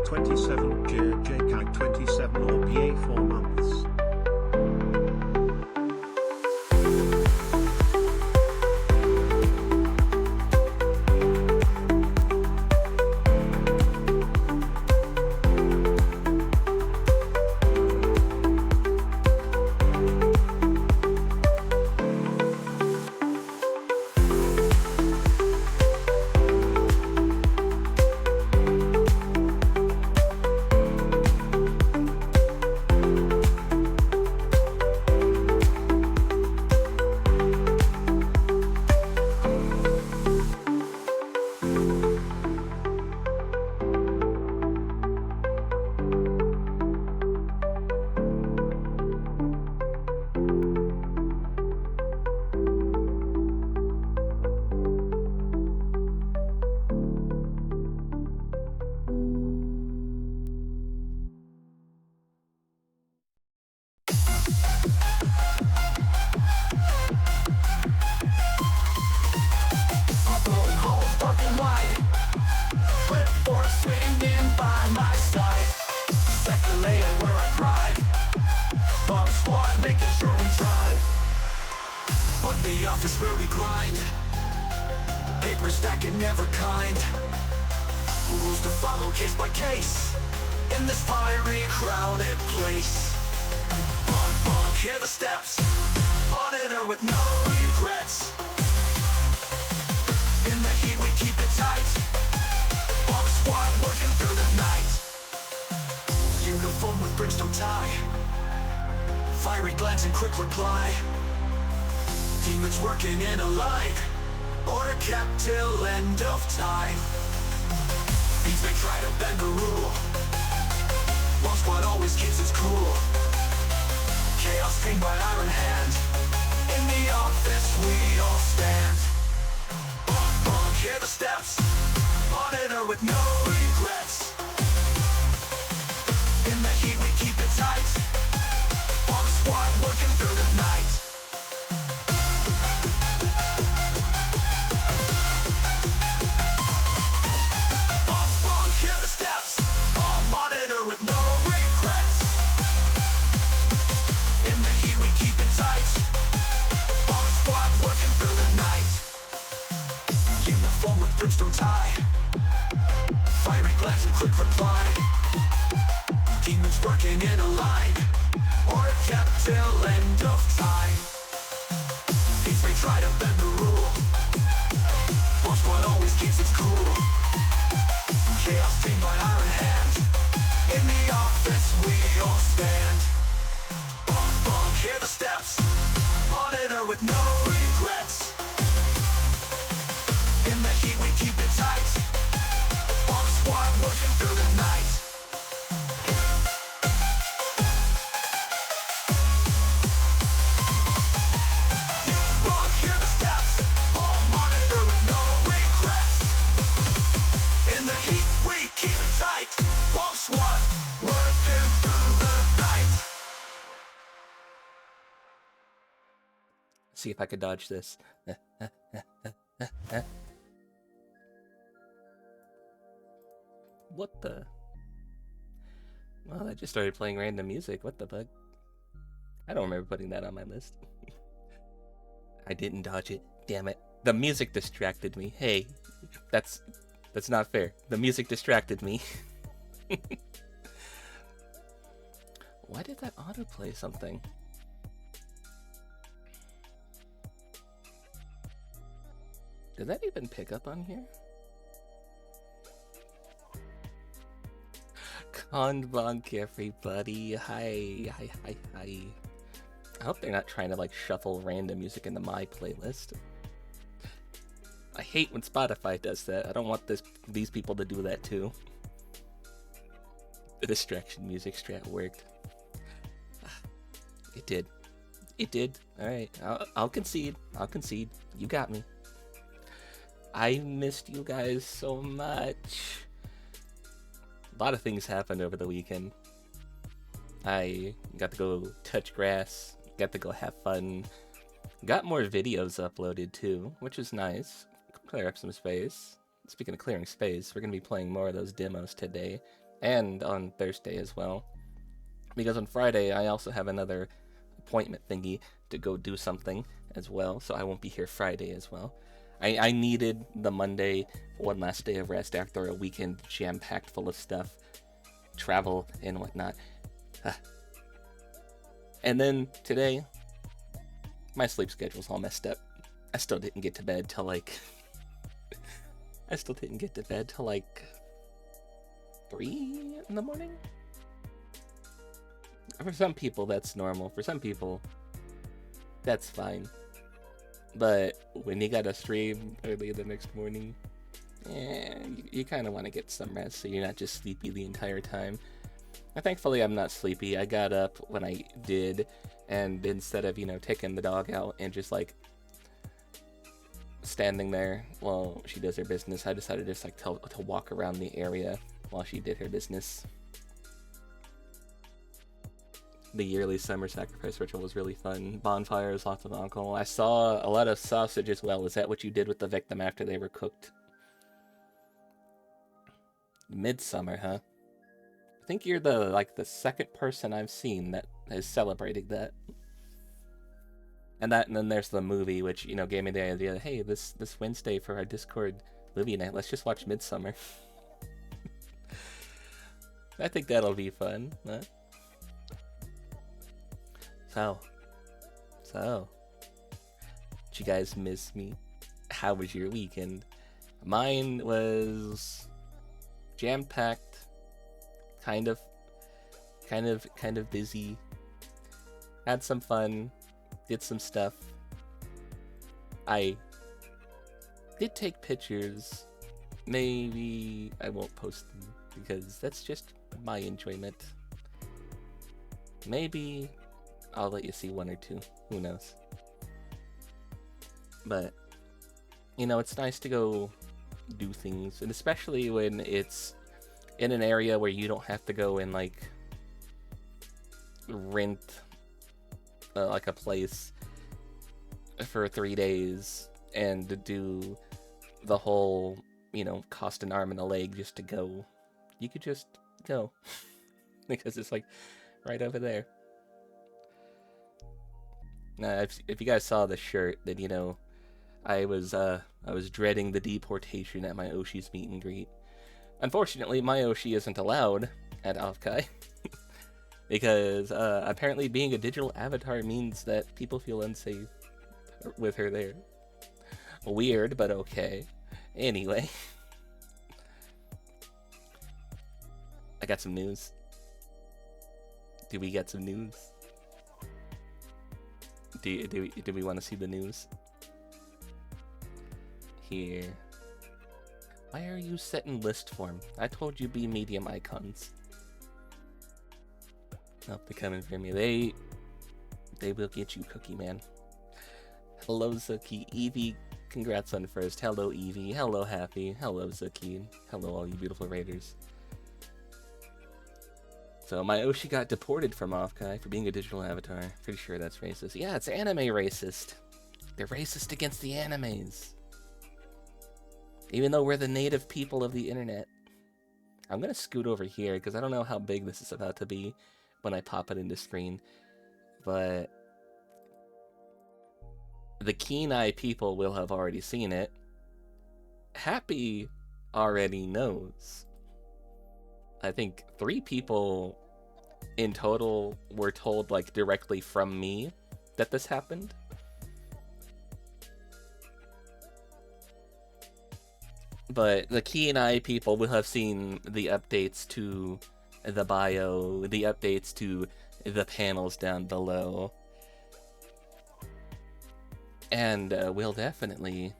JayKayVT27, JayKay27 or PA 4 months. The office where we grind, paper stacking never kind, rules to follow case by case, in this fiery crowded place. Bonk, hear the steps, monitor with no regrets, in the heat we keep it tight, bomb squad working through the night, uniform with brimstone tie, fiery glance and quick reply. Demons working in a line, order kept till end of time. These may try to bend the rule, Bomb squad always keeps its cool. Chaos tamed by iron hand, in the office we all stand. Bonk, hear the steps, monitor with no regrets, in the heat we keep it tight, Bomb squad working through the night. Brimstone tie, fiery glance and quick reply. Demons working in a line, or kept till end of time. These may try to bend the rule, Bomb squad always keeps its cool. Chaos tamed by iron hand, in the office we all stand. Bonk, hear the steps, monitor with no regrets, in the heat we keep it tight, Bomb squad working through the night. Bonk, hear the steps, all monitor with no regrets, in the heat we keep it tight, Bomb squad working through the night. See if I could dodge this. What the? Well, I just started playing random music. What the fuck? I don't remember putting that on my list. I didn't dodge it. Damn it. The music distracted me. Hey, that's not fair. The music distracted me. Why did that autoplay something? Did that even pick up on here? Konbank, everybody. Hi. I hope they're not trying to like shuffle random music into my playlist. I hate when Spotify does that. I don't want these people to do that too. The distraction music strat worked. It did. Alright, I'll concede. You got me. I missed you guys so much. A lot of things happened over the weekend. I got to go touch grass, got to go have fun, got more videos uploaded too, which is nice. Clear up some space. Speaking of clearing space, we're going to be playing more of those demos today. and on Thursday as well. Because on Friday, I also have another appointment thingy to go do something as well, so I won't be here Friday as well. I needed the Monday one last day of rest after a weekend jam-packed full of stuff, travel and whatnot. And then today, my sleep schedule's all messed up. I still didn't get to bed till like 3 in the morning. For some people, that's normal. For some people, that's fine. But when you gotta stream early the next morning, you kind of want to get some rest so you're not just sleepy the entire time. And thankfully, I'm not sleepy. I got up when I did, and instead of, taking the dog out and just, like, standing there while she does her business, I decided just, like, to walk around the area while she did her business. The yearly summer sacrifice ritual was really fun. Bonfires, lots of alcohol. I saw a lot of sausage as well. Is that what you did with the victim after they were cooked? Midsummer, huh? I think you're the second person I've seen that is celebrating that. And then there's the movie, which, gave me the idea, hey, this Wednesday for our Discord movie night, let's just watch Midsummer. I think that'll be fun, huh? So, did you guys miss me? How was your weekend? Mine was jam-packed, kind of busy. Had some fun, did some stuff. I did take pictures. Maybe I won't post them because that's just my enjoyment. Maybe I'll let you see one or two. Who knows? But, it's nice to go do things, and especially when it's in an area where you don't have to go and, rent, a place for 3 days and do the whole, cost an arm and a leg just to go. You could just go. Because it's, right over there. If you guys saw the shirt, then I was dreading the deportation at my Oshi's meet and greet. Unfortunately, my Oshi isn't allowed at Aufkai because apparently being a digital avatar means that people feel unsafe with her there. Weird, but okay. Anyway, I got some news. Do we get some news? Do we want to see the news? Here. Why are you set in list form? I told you be medium icons. Oh, they're coming for me. They will get you, Cookie Man. Hello, Zuki. Evie, congrats on first. Hello, Evie. Hello, Happy. Hello, Zuki. Hello, all you beautiful raiders. So my Oshi got deported from Offkai for being a digital avatar. Pretty sure that's racist. Yeah, it's anime racist. They're racist against the animes. Even though we're the native people of the internet. I'm gonna scoot over here because I don't know how big this is about to be when I pop it into screen. But the keen eye people will have already seen it. Happy already knows. I think 3 people in total were told directly from me that this happened. But the keen eye people will have seen the updates to the bio, the updates to the panels down below. And we'll definitely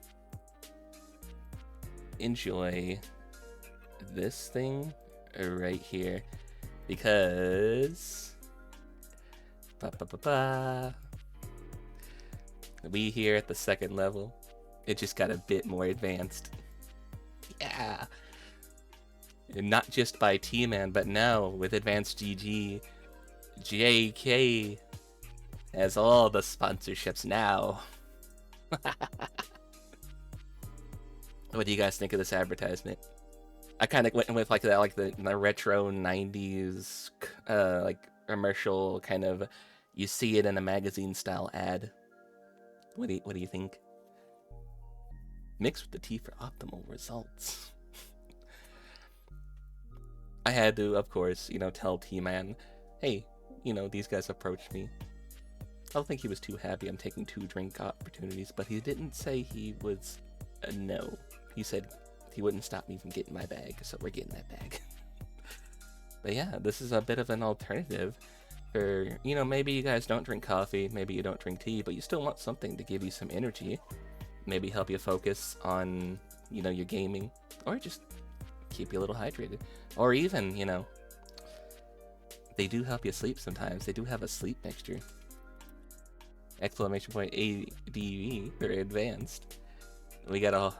enjoy this thing right here, because we here at the second level, it just got a bit more advanced. Yeah, and not just by T-Man, but now with Advanced GG, JK has all the sponsorships now. What do you guys think of this advertisement? I kind of went with like that, like the retro '90s, like commercial kind of. You see it in a magazine style ad. What do you think? Mix with the tea for optimal results. I had to, of course, tell T-Man, hey, these guys approached me. I don't think he was too happy I'm taking 2 drink opportunities, but he didn't say he was a no. He said he wouldn't stop me from getting my bag, so we're getting that bag. But yeah, this is a bit of an alternative for, maybe you guys don't drink coffee, maybe you don't drink tea, but you still want something to give you some energy. Maybe help you focus on, your gaming, or just keep you a little hydrated. Or even, they do help you sleep sometimes. They do have a sleep mixture. Exclamation point ADV, they're advanced. We got a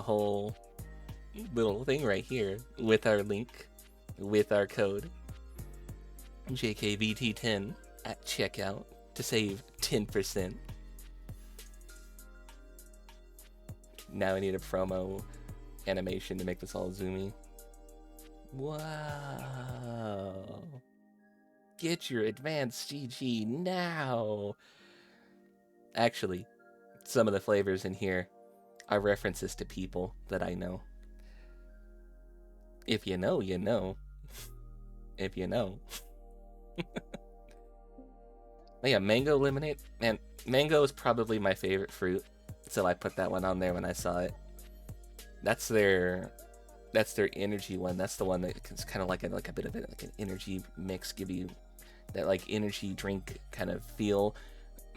whole little thing right here with our link, with our code JayKayVT10 at checkout to save 10%. Now I need a promo animation to make this all zoomy. Wow. Get your advanced GG now. Actually, some of the flavors in here are references to people that I know. If you know, you know. If you know. But yeah, mango lemonade. Man, mango is probably my favorite fruit, so I put that one on there when I saw it. That's their energy one. That's the one that's kind of like a bit of it, like an energy mix, give you that like energy drink kind of feel,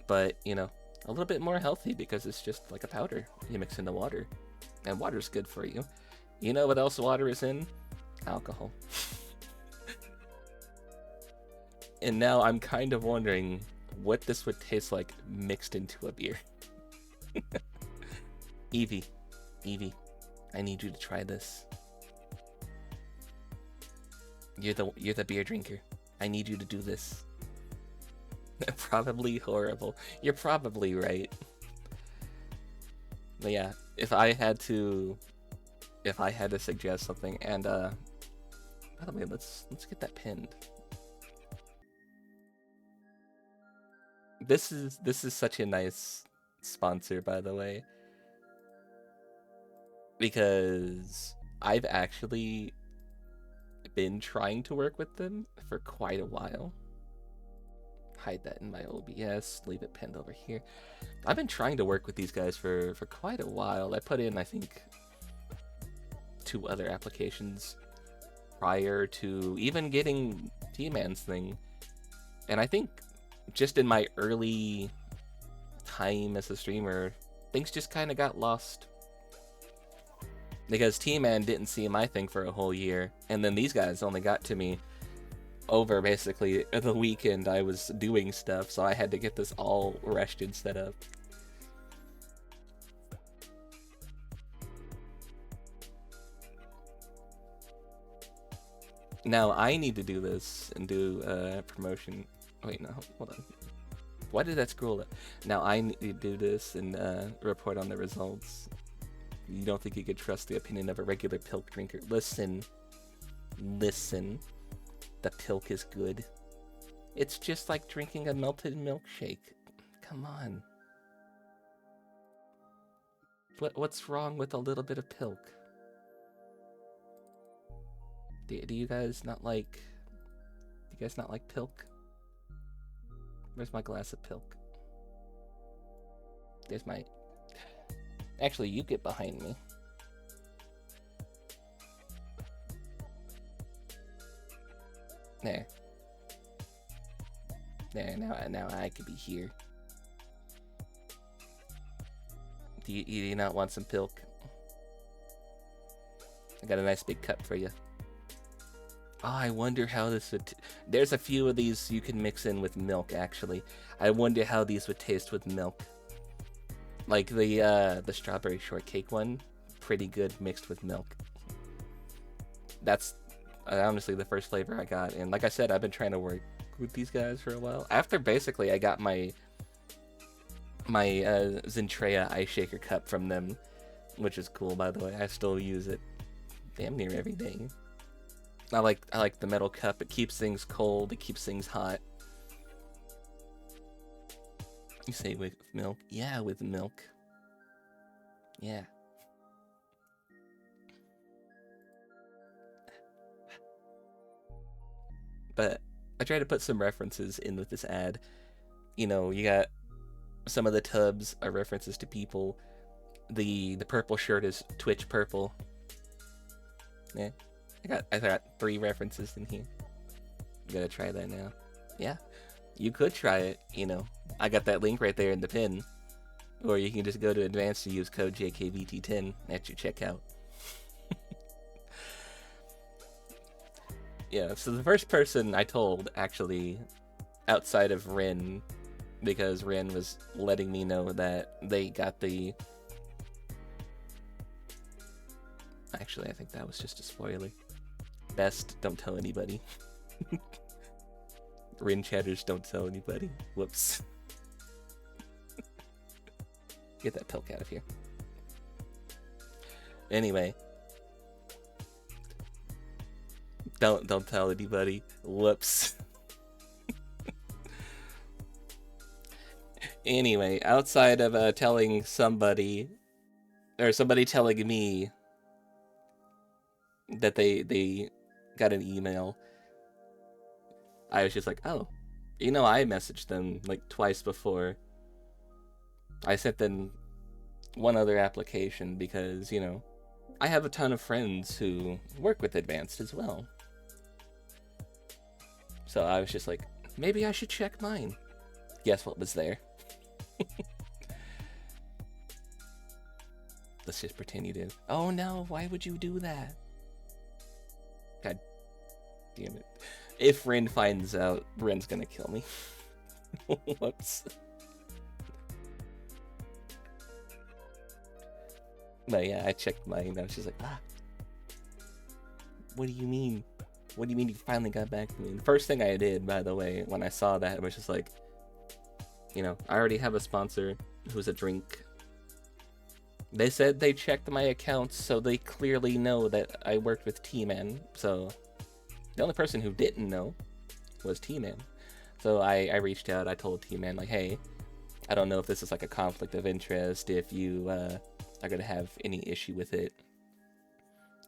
but a little bit more healthy because it's just like a powder you mix into water, and water's good for you. You know what else water is in? Alcohol. And now I'm kind of wondering what this would taste like mixed into a beer. Evie, I need you to try this. You're the beer drinker. I need you to do this. Probably horrible. You're probably right. But yeah, if I had to suggest something, and by the way, let's get that pinned. This is such a nice sponsor, by the way, because I've actually been trying to work with them for quite a while. Hide that in my OBS, leave it pinned over here. I've been trying to work with these guys for quite a while. I put in, I think, 2 other applications prior to even getting T-Man's thing. And I think just in my early time as a streamer, things just kind of got lost. Because T-Man didn't see my thing for a whole year, and then these guys only got to me over basically the weekend I was doing stuff, so I had to get this all rushed and set up. Now I need to do this and do promotion. Wait, no, hold on. Why did that scroll up? Now I need to do this and report on the results. You don't think you could trust the opinion of a regular pilk drinker? Listen. The pilk is good. It's just like drinking a melted milkshake. Come on. What's wrong with a little bit of pilk? Do you guys not like... Do you guys not like pilk? Where's my glass of pilk? There's my... Actually, you get behind me. There. There, now I could be here. Do you not want some pilk? I got a nice big cup for you. Oh, I wonder how this would... There's a few of these you can mix in with milk, actually. I wonder how these would taste with milk. Like the strawberry shortcake one, pretty good mixed with milk. That's honestly the first flavor I got, and like I said, I've been trying to work with these guys for a while. After basically I got my Zentrea ice shaker cup from them, which is cool, by the way. I still use it. damn near every day. I like the metal cup. It keeps things cold. It keeps things hot. You say with milk? Yeah, with milk. Yeah. But I try to put some references in with this ad. You know, you got some of the tubs are references to people. The purple shirt is Twitch purple. Yeah. I got 3 references in here. You gotta try that now. Yeah. You could try it, you know. I got that link right there in the pin. Or you can just go to Advanced and use code JayKayVT10 at your checkout. Yeah, so the first person I told, actually, outside of Rin, because Rin was letting me know that they got the... Actually, I think that was just a spoiler. Best, don't tell anybody. Rin chatters, don't tell anybody. Whoops. Get that pilk out of here. Anyway. Don't tell anybody. Whoops. Anyway, outside of telling somebody, or somebody telling me that they got an email, I was just like, oh, you know, I messaged them like twice before. I sent them one other application because, you know, I have a ton of friends who work with Advanced as well. So I was just like, maybe I should check mine. Guess what was there? Let's just pretend you did. Oh no, why would you do that? God damn it. If Rin finds out, Rin's gonna kill me. Whoops. But yeah, I checked mine and I was just like, what do you mean? What do you mean you finally got back to me? The first thing I did, by the way, when I saw that, was just like, you know, I already have a sponsor who's a drink. They said they checked my accounts, so they clearly know that I worked with T-Man. So the only person who didn't know was T-Man. So I reached out, I told T-Man, like, hey, I don't know if this is like a conflict of interest, if you are gonna have any issue with it.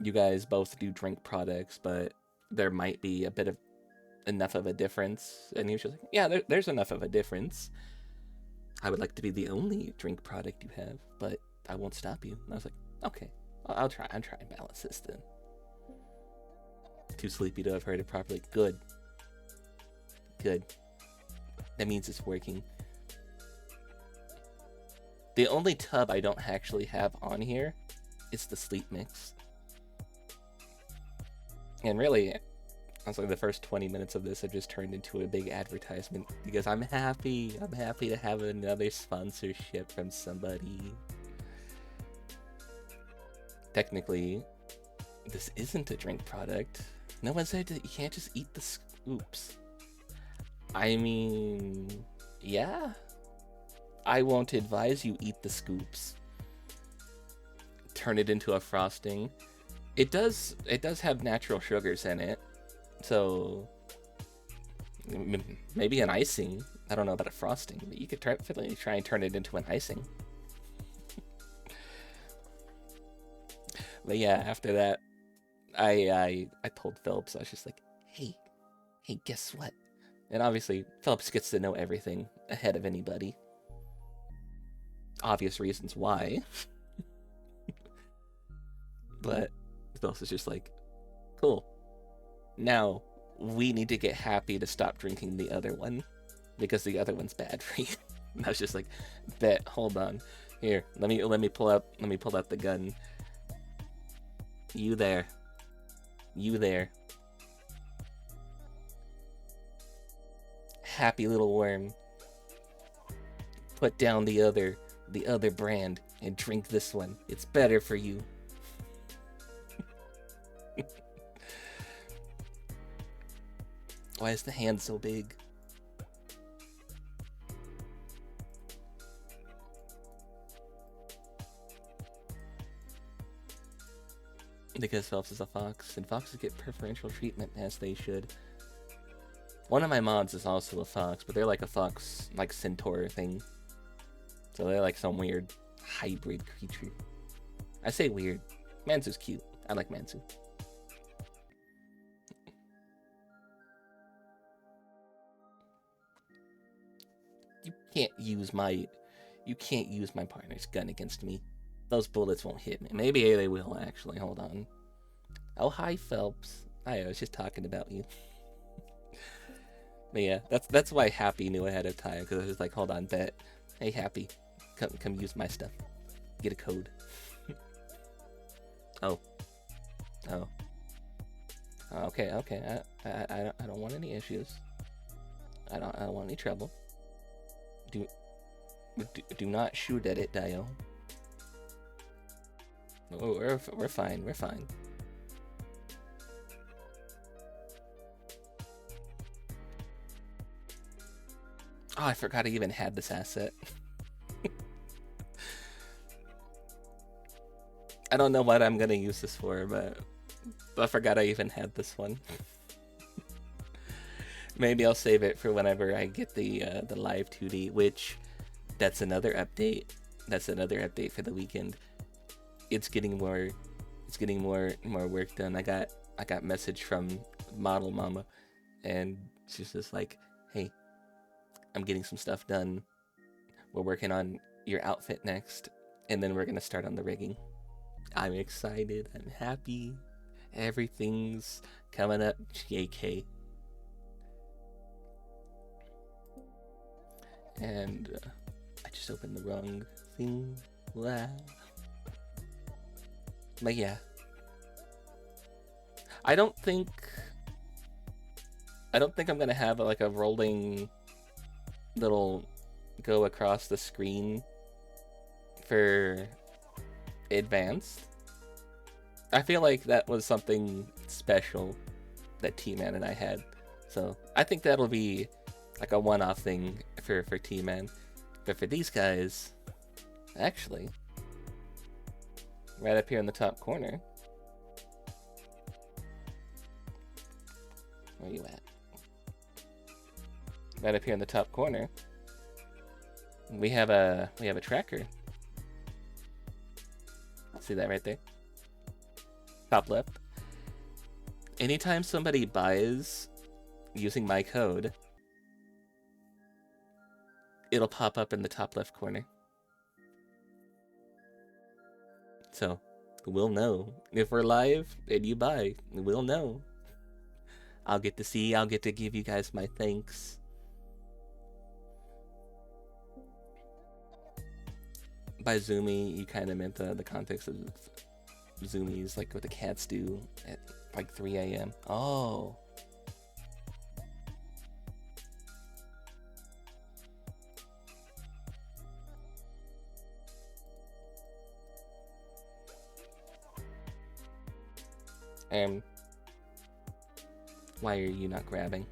You guys both do drink products, but there might be a bit of enough of a difference. And he was just like, yeah, there's enough of a difference. I would like to be the only drink product you have, but I won't stop you. And I was like, okay, I'll try and balance this then. Too sleepy to have heard it properly. Good. That means it's working. The only tub I don't actually have on here is the sleep mix. And really, honestly, the first 20 minutes of this have just turned into a big advertisement because I'm happy. I'm happy to have another sponsorship from somebody. Technically, this isn't a drink product. No one said that you can't just eat the scoops. I mean, yeah. I won't advise you eat the scoops. Turn it into a frosting. It does have natural sugars in it. So maybe an icing. I don't know about a frosting, but you could definitely try and turn it into an icing. But yeah, after that, I told Phillips, I was just like, hey, guess what? And obviously, Phillips gets to know everything ahead of anybody. Obvious reasons why. But Phillips is just like, cool. Now, we need to get Happy to stop drinking the other one, because the other one's bad for you. And I was just like, bet, hold on. Here, let me pull out the gun. You there. Happy little worm. Put down the other brand and drink this one. It's better for you. Why is the hand so big? Because Phelps is a fox, and foxes get preferential treatment, as they should. One of my mods is also a fox, but they're like a fox, like centaur thing. So they're like some weird hybrid creature. I say weird. Mansu's cute. I like Mansu. You can't use my partner's gun against me. Those bullets won't hit me. Maybe they will, actually. Hold on. Oh, hi, Phelps. I was just talking about you. But yeah, that's why Happy knew ahead of time, because I was like, hold on, bet. Hey, Happy, come use my stuff. Get a code. Oh. Okay. I don't want any issues. I don't want any trouble. Do not shoot at it, Dio. Oh, we're fine. We're fine. Oh, I forgot I even had this asset. I don't know what I'm gonna use this for, but I forgot I even had this one. Maybe I'll save it for whenever I get the live 2D, which that's another update. That's another update for the weekend. It's getting more work done. I got message from Model Mama, and she's just like, "Hey, I'm getting some stuff done. We're working on your outfit next, and then we're gonna start on the rigging." I'm excited. I'm happy. Everything's coming up. JK. And I just opened the wrong thing. Wow. But yeah, I don't think I'm gonna have like a rolling little go across the screen for advanced. I feel like that was something special that T-Man and I had, so I think that'll be like a one-off thing for T-Man. But for these guys, actually, right up here in the top corner, where are you at? Right up here in the top corner, we have a tracker. See that right there? Top left. Anytime somebody buys using my code, it'll pop up in the top left corner. So we'll know. If we're live and you buy, we'll know. I'll get to give you guys my thanks. By zoomy, you kind of meant the context of zoomies, like what the cats do at like 3 a.m. Oh. Why are you not grabbing?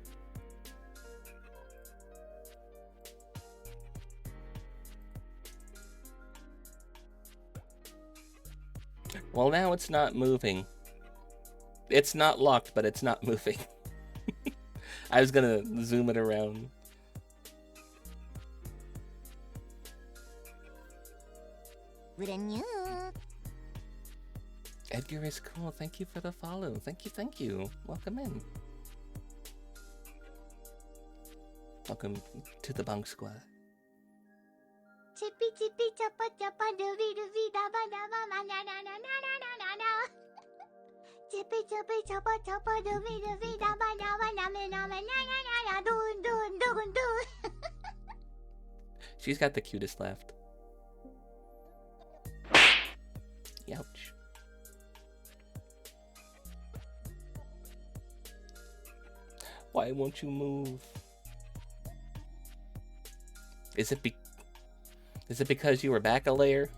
Well, now it's not moving. It's not locked, but it's not moving. I was gonna zoom it around. Edgar is cool. Thank you for the follow. Thank you. Welcome in. Welcome to the bunk squad. Chippy chippy choppa choppa dooby dooby dabba dabba na na na na na na na. Chippy chippy choppa choppa dooby dooby dabba dabba na na na na na na doon doon doon doon. She's got the cutest laugh. Ouch. Why won't you move? Is it because you were back a layer?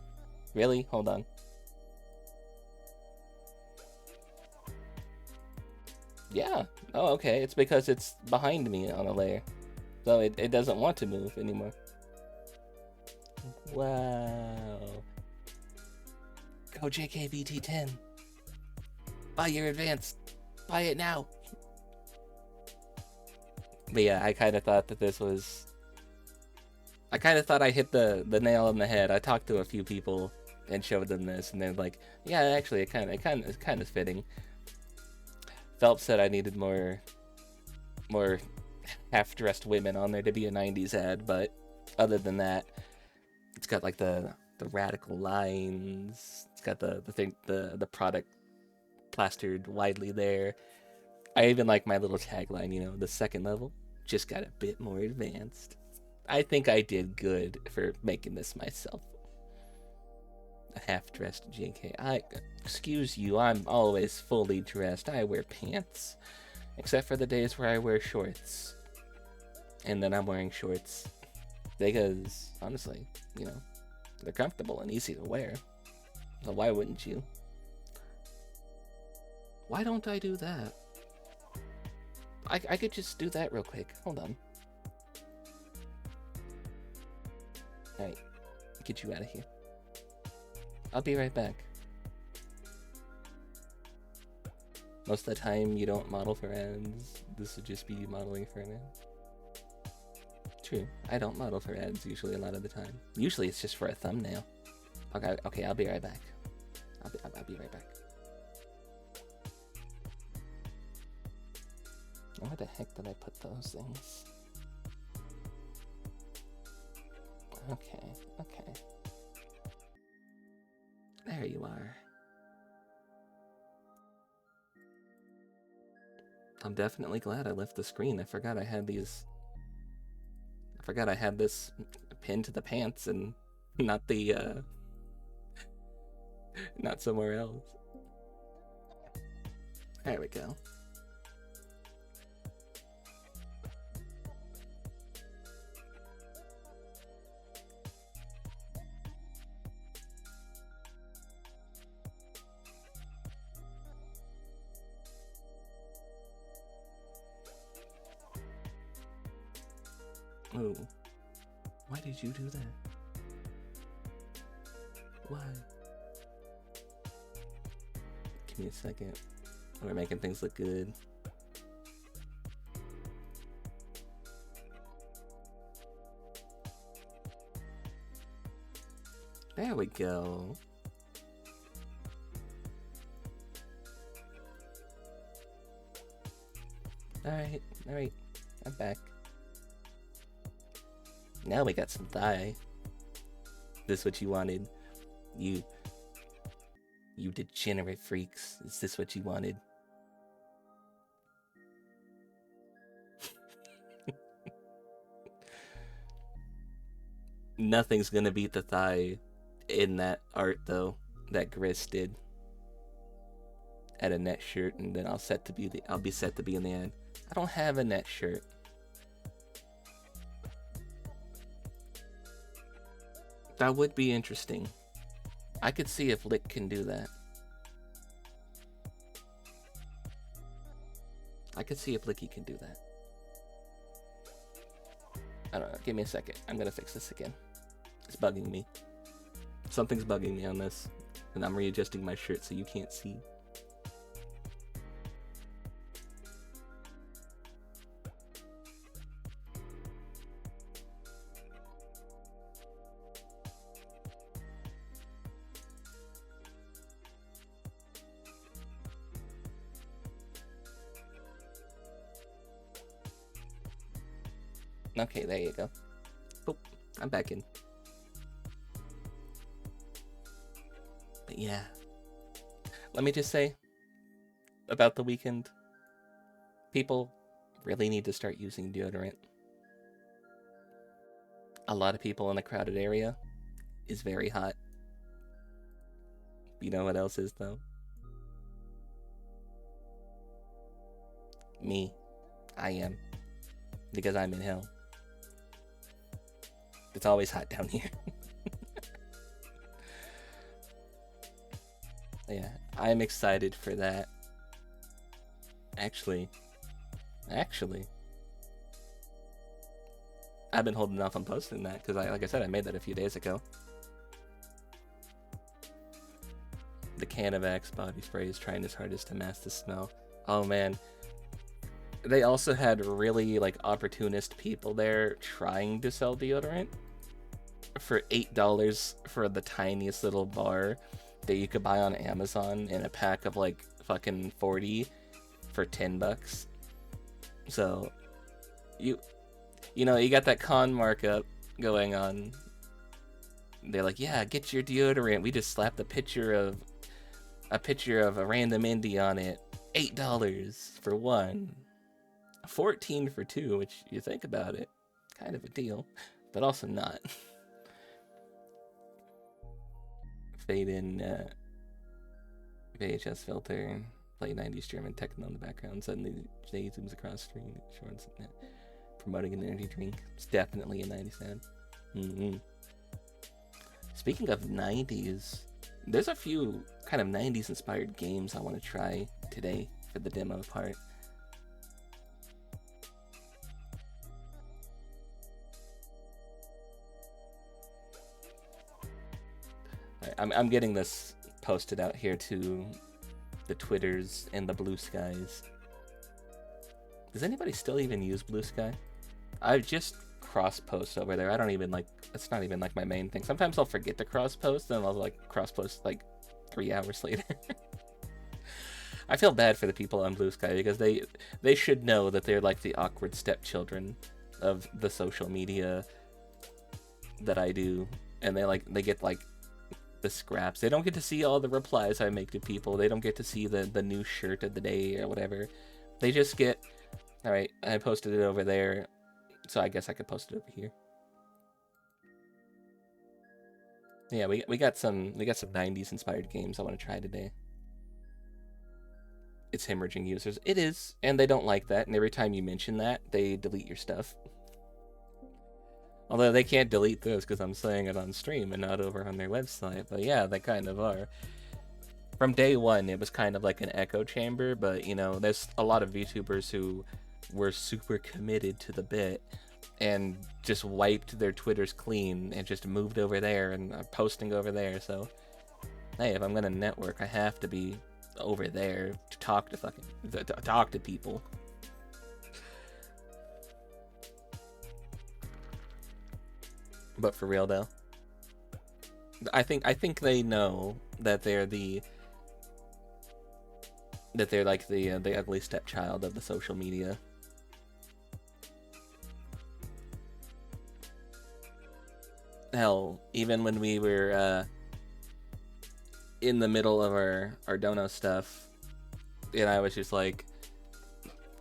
Really? Hold on. Yeah. Oh, okay. It's because it's behind me on a layer. So it doesn't want to move anymore. Wow. Go JayKayVT 10. Buy your advance. Buy it now. But yeah, I kind of thought that this was... I kind of thought I hit the nail on the head. I talked to a few people and showed them this, and they're like, yeah, actually, it kind of fitting. Phelps said I needed more half-dressed women on there to be a 90s ad, but other than that, it's got like the radical lines. It's got the product plastered widely there. I even like my little tagline, you know, the second level just got a bit more advanced. I think I did good for making this myself. A half-dressed JK. Excuse you, I'm always fully dressed. I wear pants. Except for the days where I wear shorts. And then I'm wearing shorts. Because, honestly, you know, they're comfortable and easy to wear. So why wouldn't you? Why don't I do that? I could just do that real quick. Hold on. Alright. Get you out of here. I'll be right back. Most of the time you don't model for ads. This would just be modeling for an ad. True. I don't model for ads usually a lot of the time. Usually it's just for a thumbnail. Okay, I'll be right back. I'll be right back. Where the heck did I put those things? Okay. There you are. I'm definitely glad I left the screen. I forgot I had this pinned to the pants and not not somewhere else. There we go. Oh, why did you do that? Why? Give me a second. We're making things look good. There we go. Alright, I'm back. Now we got some thigh. This what you wanted? You degenerate freaks. Is this what you wanted? Nothing's gonna beat the thigh in that art though, that Gris did. Add a net shirt and then I'll be set to be in the ad. I don't have a net shirt. That would be interesting. I could see if Lick can do that. I could see if Licky can do that. I don't know. Give me a second. I'm gonna fix this again. It's bugging me. Something's bugging me on this. And I'm readjusting my shirt so you can't see. Okay, there you go. Boop, I'm back in. But yeah. Let me just say about the weekend. People really need to start using deodorant. A lot of people in a crowded area is very hot. You know what else is though? Me. I am. Because I'm in hell. It's always hot down here. Yeah, I'm excited for that. Actually, I've been holding off on posting that because like I said, I made that a few days ago. the can of Axe body spray is trying his hardest to mask the smell. Oh man. They also had really like opportunist people there trying to sell deodorant for $8 for the tiniest little bar that you could buy on Amazon in a pack of like fucking 40 for $10. So you know, you got that con markup going on. They're like, yeah, get your deodorant. We just slapped a picture of a random indie on it. $8 for one. 14 for two, which you think about it, kind of a deal, but also not. Fade in VHS filter, play 90s German techno in the background. Suddenly Jay zooms across screen, shorts, promoting an energy drink. It's definitely a 90s sound. Speaking of 90s, there's a few kind of 90s inspired games I want to try today for the demo part. I'm getting this posted out here to the Twitters and the Blue Skies. Does anybody still even use Blue Sky? I just cross-post over there. I don't even like, it's not even like my main thing. Sometimes I'll forget to cross-post and I'll like cross-post like 3 hours later. I feel bad for the people on Blue Sky because they should know that they're like the awkward stepchildren of the social media that I do, and they get like the scraps. They don't get to see all the replies I make to people. They don't get to see the new shirt of the day or whatever. They just get, all right, I posted it over there, so I guess I could post it over here. Yeah, we got some 90s inspired games I want to try today. It's hemorrhaging users. It is, and they don't like that, and every time you mention that, they delete your stuff. Although they can't delete this because I'm saying it on stream and not over on their website. But yeah, they kind of are. From day one, it was kind of like an echo chamber. But, you know, there's a lot of VTubers who were super committed to the bit and just wiped their Twitters clean and just moved over there and are posting over there. So, hey, if I'm going to network, I have to be over there to talk to people. But for real though, I think they know that they're like the ugly stepchild of the social media. Hell, even when we were in the middle of our dono stuff, and I was just like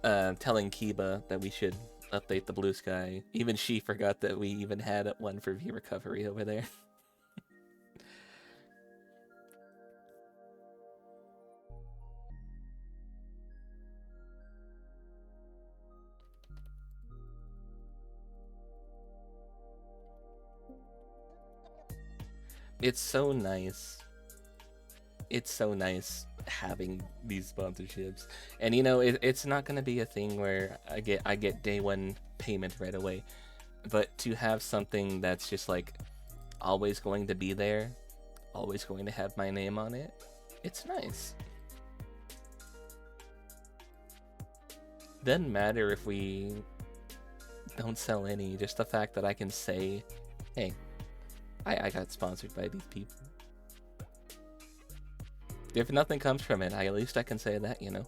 telling Kiba that we should update the Blue Sky. Even she forgot that we even had one for view recovery over there. It's so nice. It's so nice having these sponsorships, and you know it's not going to be a thing where I get day one payment right away, but to have something that's just like always going to be there, always going to have my name on it, it's nice. Doesn't matter if we don't sell any, just the fact that I can say, hey, I got sponsored by these people. If nothing comes from it, at least I can say that, you know.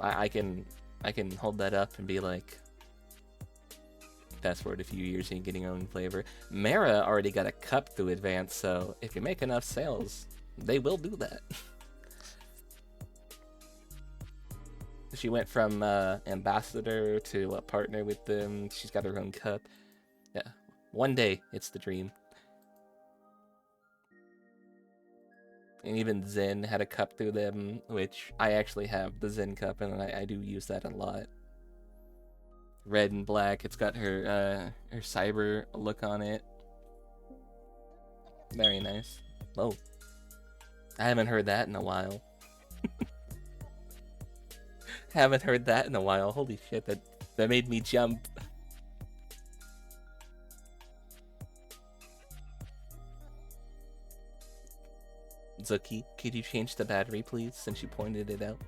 I can hold that up and be like, fast forward a few years and you're getting your own flavor. Mara already got a cup through Advance, so if you make enough sales, they will do that. She went from ambassador to a partner with them. She's got her own cup. Yeah, one day it's the dream. And even Zen had a cup through them, which I actually have the Zen cup, and I do use that a lot. Red and black. It's got her cyber look on it. Very nice. Oh, I haven't heard that in a while. Haven't heard that in a while. Holy shit, that made me jump. Zuki, could you change the battery, please, since you pointed it out?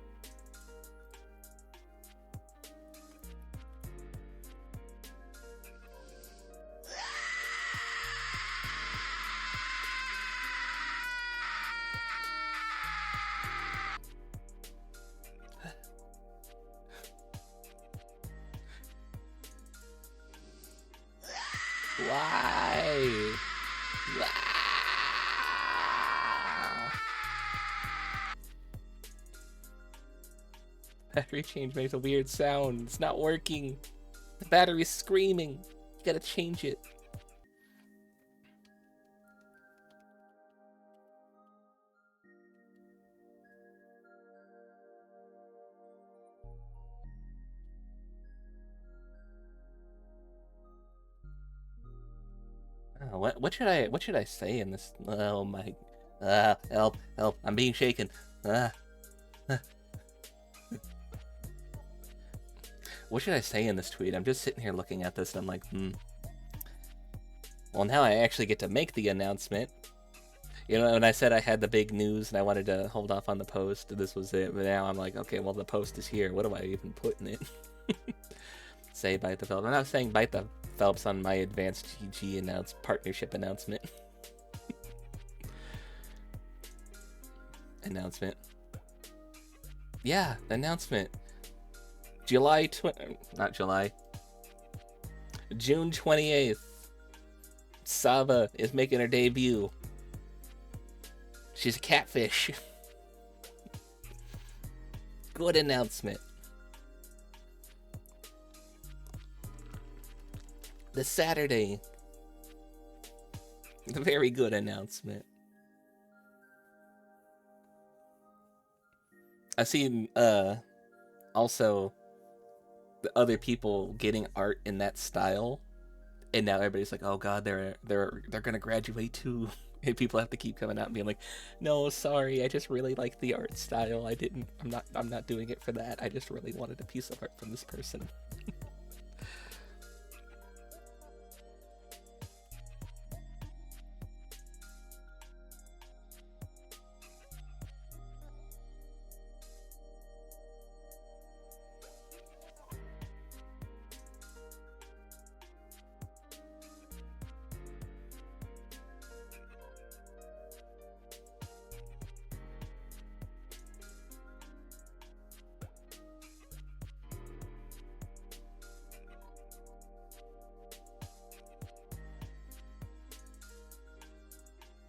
Why? Battery change makes a weird sound. It's not working. The battery's screaming. You gotta change it. What should I say in this? Oh my! Help! I'm being shaken. What should I say in this tweet? I'm just sitting here looking at this and I'm like, Well, now I actually get to make the announcement. You know, when I said I had the big news and I wanted to hold off on the post, this was it. But now I'm like, okay, well, the post is here. What do I even put in it? Say Bite the Phelps. I'm not saying Bite the Phelps on my advanced GG partnership announcement. Announcement. Yeah, announcement. June 28th. Saba is making her debut. She's a catfish. Good announcement. This Saturday. A very good announcement. I've seen also the other people getting art in that style, and now everybody's like, "Oh God, they're gonna graduate too." And people have to keep coming out and being like, "No, sorry, I just really like the art style. I'm not doing it for that. I just really wanted a piece of art from this person."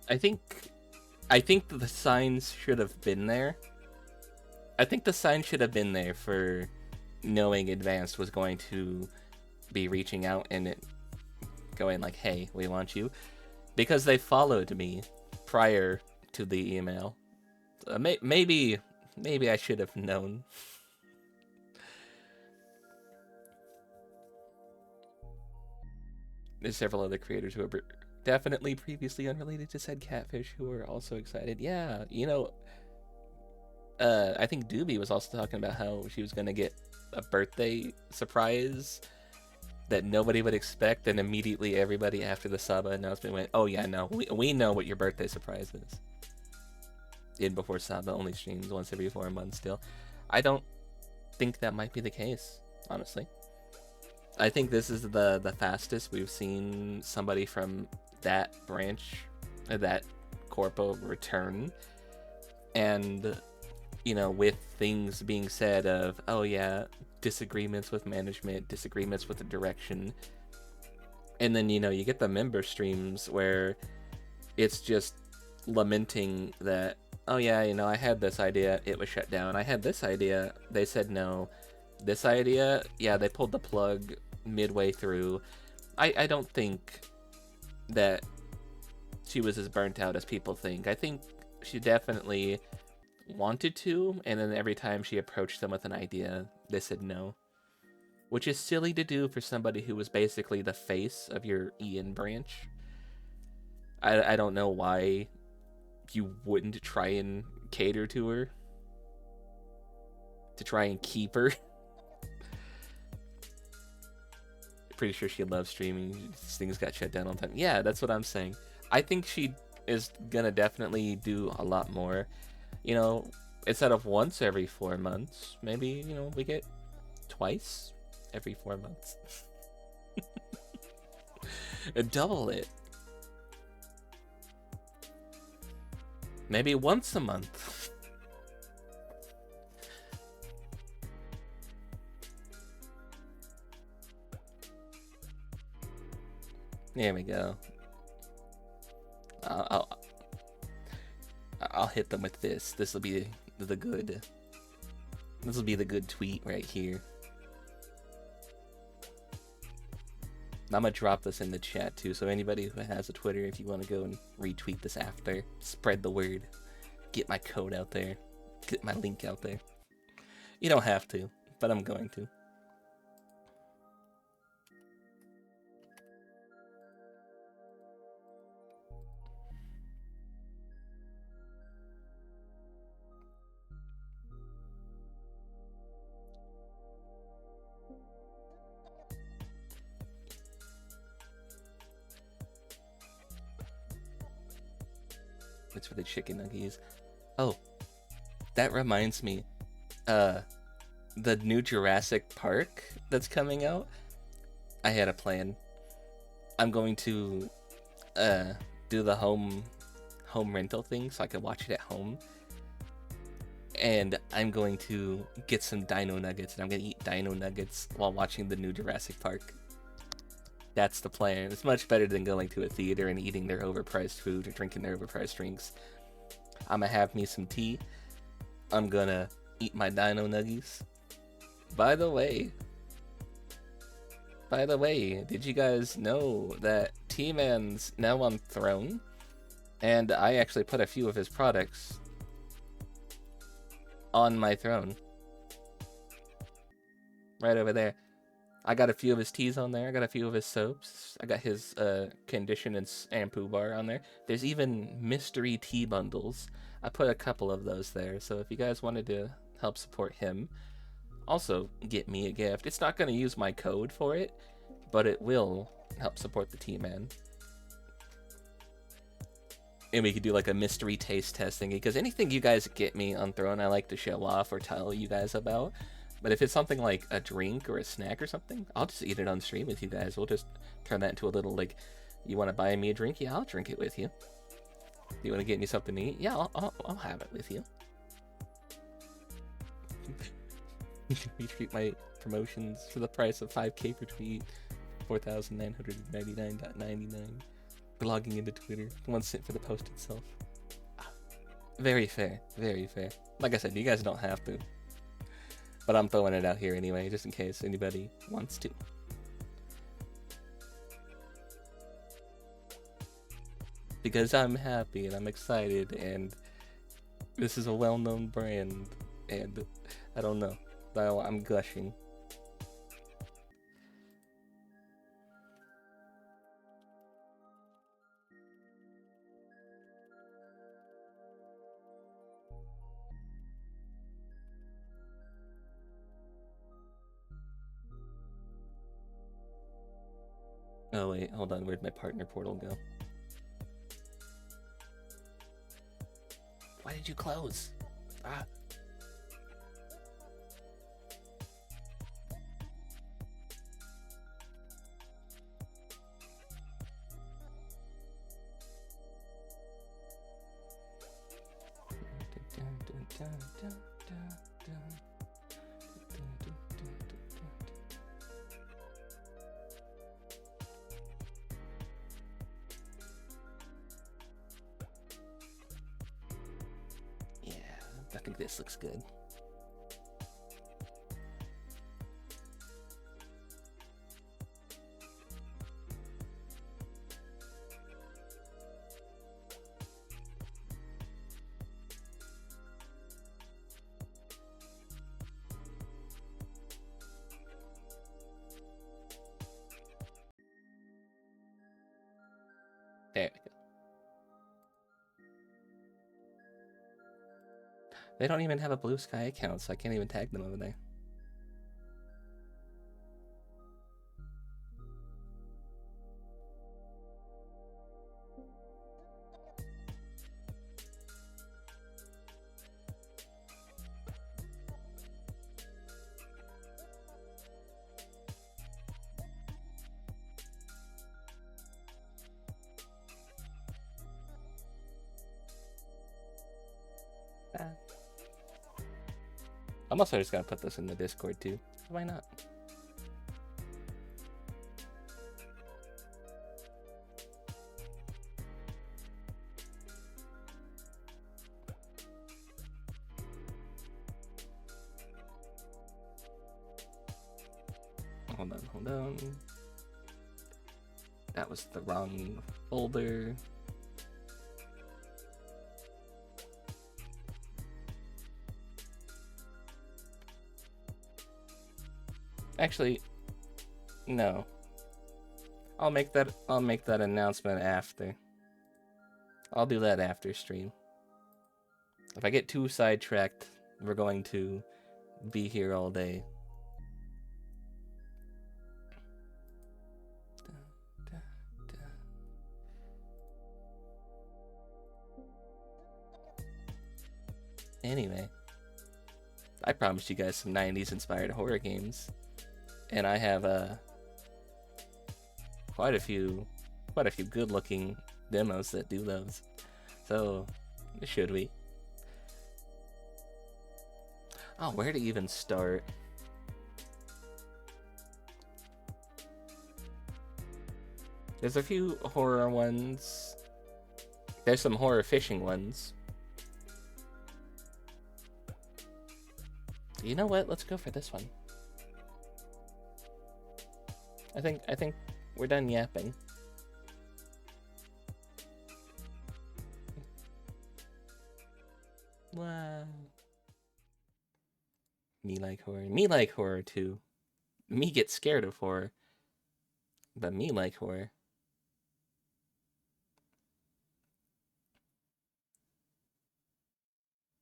I think that the signs should have been there. I think the sign should have been there for knowing Advanced was going to be reaching out and it going like, "Hey, we want you," because they followed me prior to the email. Maybe I should have known. There's several other creators who are definitely previously unrelated to said catfish who are also excited. Yeah, you know, I think Doobie was also talking about how she was going to get a birthday surprise that nobody would expect, and immediately everybody after the Saba announcement went, "Oh yeah, no, we know what your birthday surprise is." In before Saba only streams once every 4 months still. I don't think that might be the case, honestly. I think this is the fastest we've seen somebody from that branch, that corpo return. And, you know, with things being said of, "Oh yeah, disagreements with management, disagreements with the direction." And then, you know, you get the member streams where it's just lamenting that, "Oh yeah, you know, I had this idea, it was shut down. I had this idea, they said no. This idea, yeah, they pulled the plug midway through." I don't think that she was as burnt out as people think. I think she definitely wanted to, and then every time she approached them with an idea, they said no. Which is silly to do for somebody who was basically the face of your Ian branch. I don't know why you wouldn't try and cater to her. To try and keep her. Pretty sure she loves streaming. Things got shut down all the time. Yeah, that's what I'm saying. I think she is gonna definitely do a lot more. You know, instead of once every 4 months, maybe, you know, we get twice every 4 months. And double it. Maybe once a month. There we go. I'll hit them with this. This will be the good. This will be the good tweet right here. I'm gonna drop this in the chat too, so anybody who has a Twitter, if you want to go and retweet this after, spread the word, get my code out there, get my link out there. You don't have to, but I'm going to. It's for the chicken nuggies. Oh, that reminds me. The new Jurassic Park that's coming out. I had a plan. I'm going to do the home rental thing so I can watch it at home. And I'm going to get some dino nuggets, and I'm going to eat dino nuggets while watching the new Jurassic Park. That's the plan. It's much better than going to a theater and eating their overpriced food or drinking their overpriced drinks. I'm gonna have me some tea. I'm gonna eat my dino nuggies. By the way, did you guys know that T-Man's now on Throne? And I actually put a few of his products on my throne. Right over there. I got a few of his teas on there. I got a few of his soaps. I got his condition and shampoo bar on there. There's even mystery tea bundles. I put a couple of those there. So if you guys wanted to help support him, also get me a gift. It's not going to use my code for it, but it will help support the T-Man. And we could do like a mystery taste testing, because anything you guys get me on Throne, I like to show off or tell you guys about. But if it's something like a drink or a snack or something, I'll just eat it on stream with you guys. We'll just turn that into a little, like, you want to buy me a drink? Yeah, I'll drink it with you. You want to get me something to eat? Yeah, I'll have it with you. We treat my promotions for the price of 5K per tweet, 4,999.99 for logging into Twitter, 1 cent for the post itself. Very fair, very fair. Like I said, you guys don't have to. But I'm throwing it out here anyway, just in case anybody wants to. Because I'm happy and I'm excited, and this is a well-known brand, and I don't know, I'm gushing. Oh wait, hold on, where'd my partner portal go? Why did you close? Ah. I think this looks good. There we go. They don't even have a Blue Sky account, so I can't even tag them over there. I'm also just gonna put this in the Discord too. Why not? Hold on. That was the wrong folder. Actually, no. I'll make that announcement after. I'll do that after stream. If I get too sidetracked, we're going to be here all day. Anyway, I promised you guys some 90s inspired horror games, and I have quite a few good looking demos that do those. So, should we? Oh, where to even start? There's a few horror ones. There's some horror fishing ones. You know what? Let's go for this one. I think we're done yapping. Wow. Me like horror. Me like horror too. Me get scared of horror. But me like horror.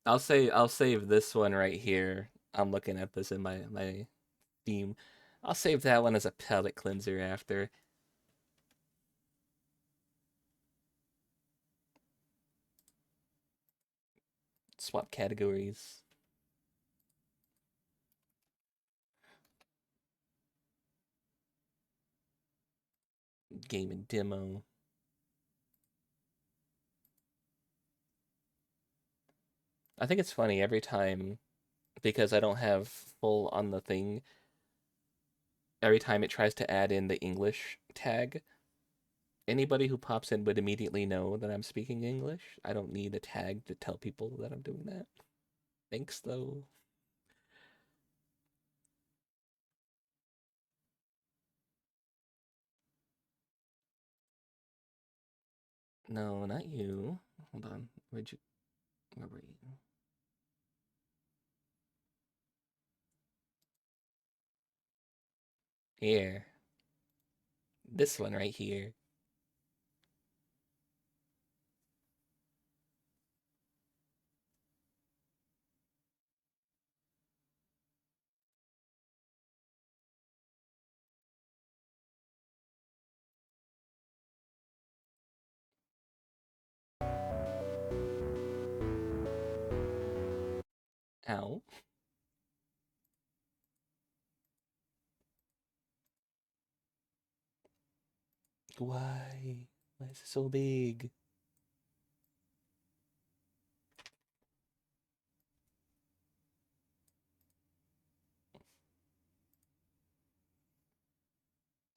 I'll save this one right here. I'm looking at this in my theme. I'll save that one as a palette cleanser after. Swap categories. Game and demo. I think it's funny every time, because I don't have full on the thing, every time it tries to add in the English tag, anybody who pops in would immediately know that I'm speaking English. I don't need a tag to tell people that I'm doing that. Thanks, though. No, not you. Hold on. Where were you? Here. This one right here. Ow. Why? Why is it so big?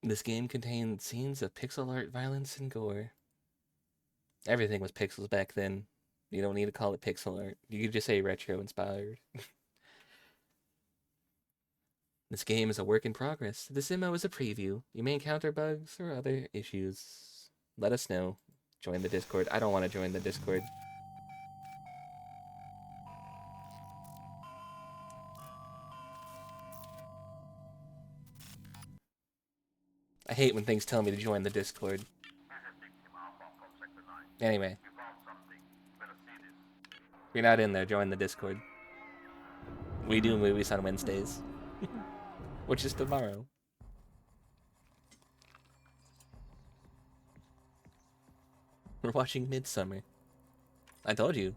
This game contained scenes of pixel art violence and gore. Everything was pixels back then. You don't need to call it pixel art. You could just say retro inspired. This game is a work in progress. This demo is a preview. You may encounter bugs or other issues. Let us know. Join the Discord. I don't want to join the Discord. I hate when things tell me to join the Discord. Anyway. If you're not in there, join the Discord. We do movies on Wednesdays. Which is tomorrow. We're watching Midsummer. I told you.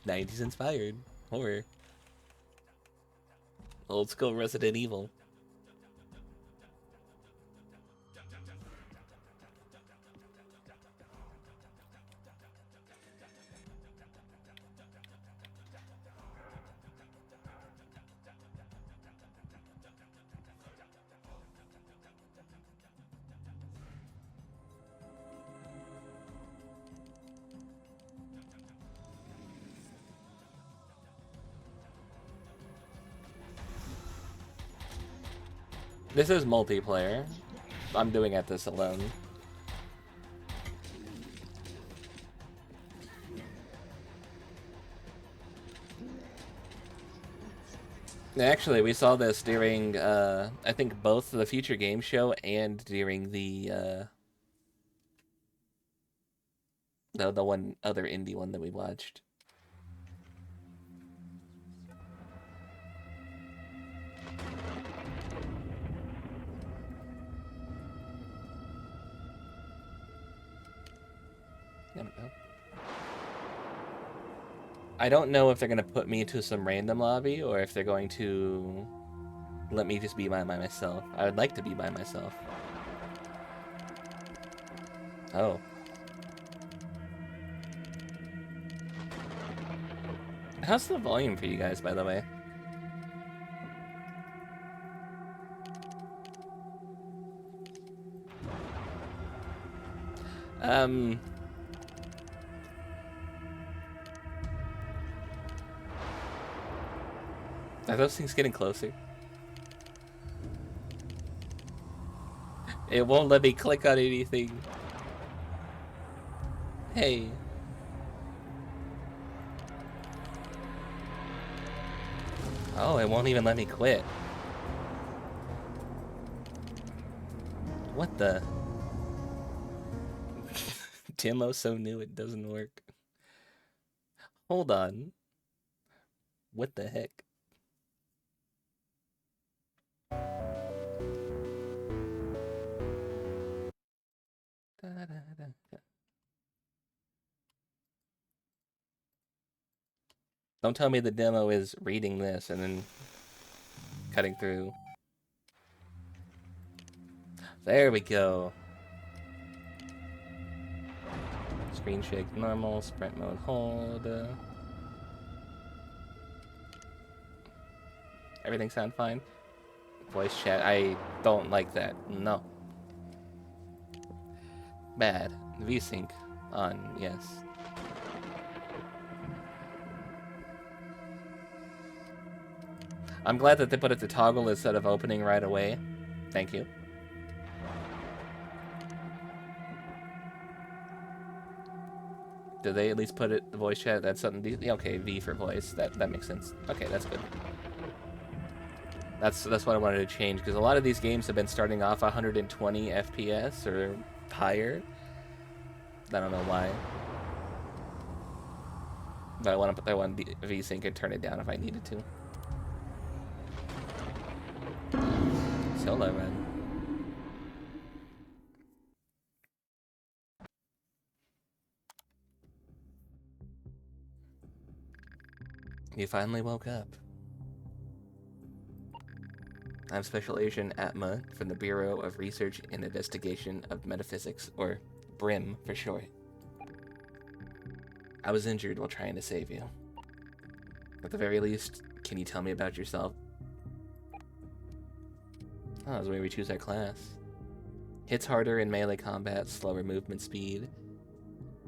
90s inspired horror. Old school Resident Evil. This is multiplayer. I'm doing at this alone. Actually, we saw this during, I think both the Future Game Show and during the one other indie one that we watched. I don't know if they're going to put me into some random lobby or if they're going to let me just be by myself. I would like to be by myself. Oh. How's the volume for you guys, by the way? Are those things getting closer? It won't let me click on anything. Hey. Oh, it won't even let me quit. What the? Demo's so new it doesn't work. Hold on. What the heck? Don't tell me the demo is reading this and then cutting through. There we go. Screen shake normal, sprint mode hold. Everything sound fine? Voice chat, I don't like that. No. Bad. VSync on, yes. I'm glad that they put it to toggle instead of opening right away. Thank you. Did they at least put it the voice chat? That's something. Okay, V for voice. That makes sense. Okay, that's good. That's what I wanted to change because a lot of these games have been starting off 120 FPS or higher. I don't know why. But I want to put that one VSync and turn it down if I needed to. Solo run. You finally woke up. I'm Special Agent Atma from the Bureau of Research and Investigation of Metaphysics, or BRIM for short. I was injured while trying to save you. At the very least, can you tell me about yourself? Oh, that's where we choose our class. Hits harder in melee combat, slower movement speed.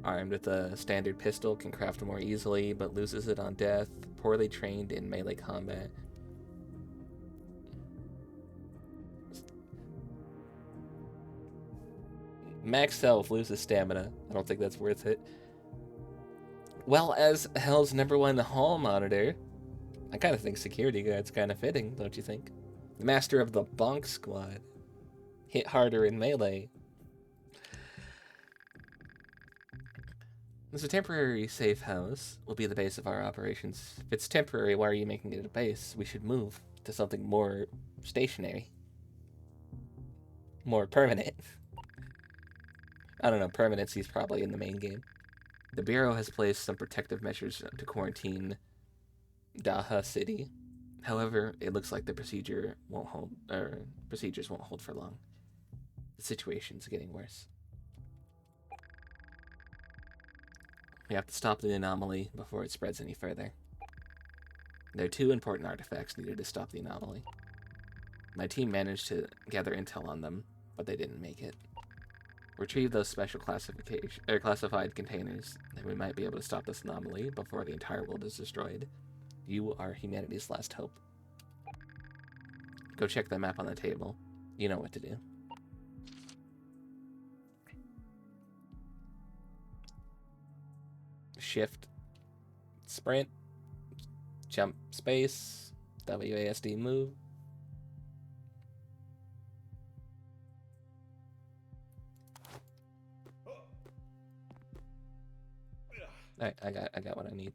Armed with a standard pistol, can craft more easily, but loses it on death. Poorly trained in melee combat. Max self loses stamina. I don't think that's worth it. Well, as Hell's #1 hall monitor, I kind of think security guard's kind of fitting, don't you think? Master of the Bonk Squad. Hit harder in melee. This is a temporary safe house. Will be the base of our operations. If it's temporary, why are you making it a base? We should move to something more stationary. More permanent. I don't know, permanency's probably in the main game. The Bureau has placed some protective measures to quarantine Daha City. However, it looks like the procedures won't hold for long. The situation's getting worse. We have to stop the anomaly before it spreads any further. There are 2 important artifacts needed to stop the anomaly. My team managed to gather intel on them, but they didn't make it. Retrieve those special classified containers, and we might be able to stop this anomaly before the entire world is destroyed. You are humanity's last hope. Go check the map on the table. You know what to do. Shift, sprint, jump, space, WASD, move. Alright, I got what I need.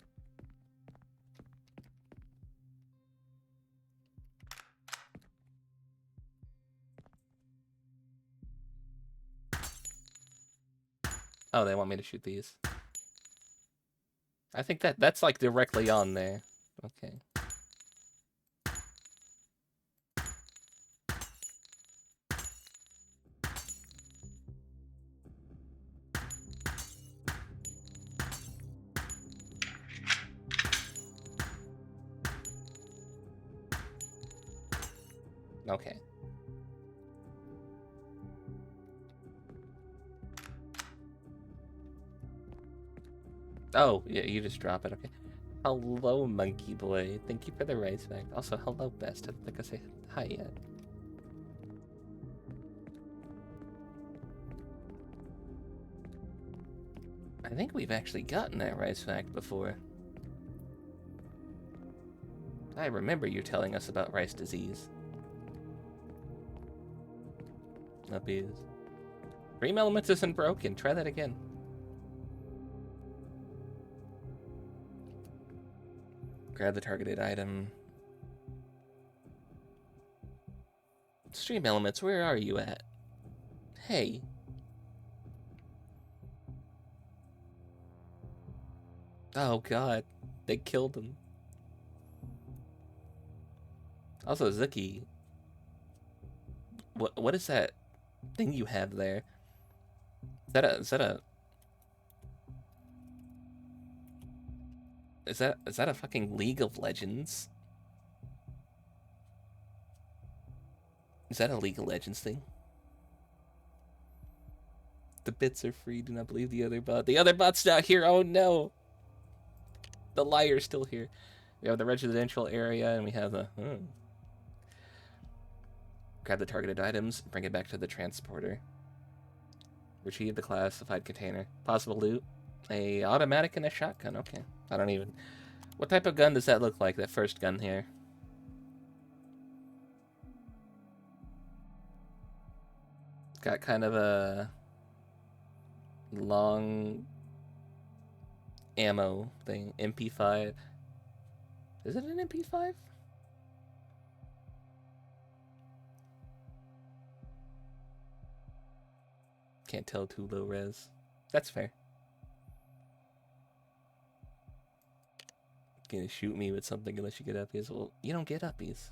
Oh, they want me to shoot these. I think that's like directly on there. Okay. Okay. Oh, yeah, you just drop it. Okay. Hello, monkey boy. Thank you for the rice back. Also, hello, best. I don't think I say hi yet. I think we've actually gotten that rice fact before. I remember you telling us about rice disease. Uppies. Dream elements isn't broken. Try that again. Grab the targeted item. Stream elements, where are you at? Hey. Oh god. They killed him. Also, Zuki. What is that thing you have there? Is that a fucking League of Legends? Is that a League of Legends thing? The bits are free, do not believe the other bot. The other bot's not here, oh no! The liar's still here. We have the residential area and we have the... Grab the targeted items, bring it back to the transporter. Retrieve the classified container. Possible loot. A automatic and a shotgun, okay. I don't even... What type of gun does that look like, that first gun here? It's got kind of a... long... ammo thing. MP5. Is it an MP5? Can't tell, too low res. That's fair. Gonna shoot me with something unless you get uppies. Well, you don't get uppies.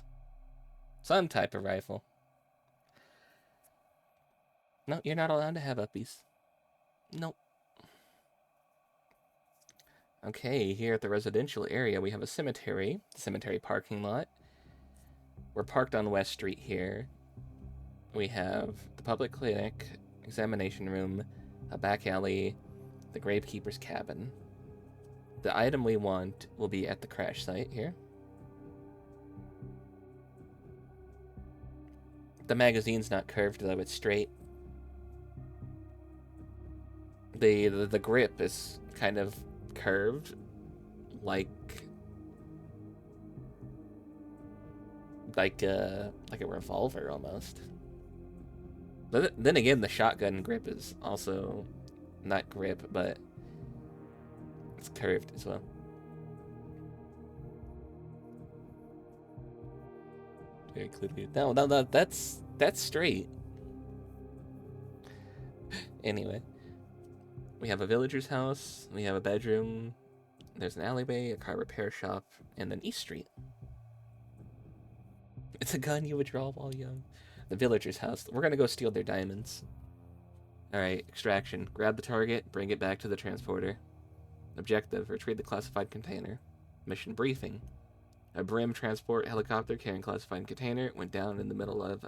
Some type of rifle. No, you're not allowed to have uppies. Nope. Okay, here at the residential area, we have a cemetery. Cemetery parking lot. We're parked on West Street here. We have the public clinic, examination room, a back alley, the gravekeeper's cabin. The item we want will be at the crash site here. The magazine's not curved, though, it's straight. The grip is kind of curved, like a revolver almost. But then again, the shotgun grip is also not grip, but it's curved as well. Very clearly. No, that's straight. Anyway, we have a villager's house. We have a bedroom. There's an alleyway, a car repair shop, and then East Street. It's a gun you would draw while young. The villager's house. We're gonna go steal their diamonds. Alright, extraction. Grab the target, bring it back to the transporter. Objective, retrieve the classified container. Mission briefing. A Brim transport helicopter carrying classified container went down in the middle of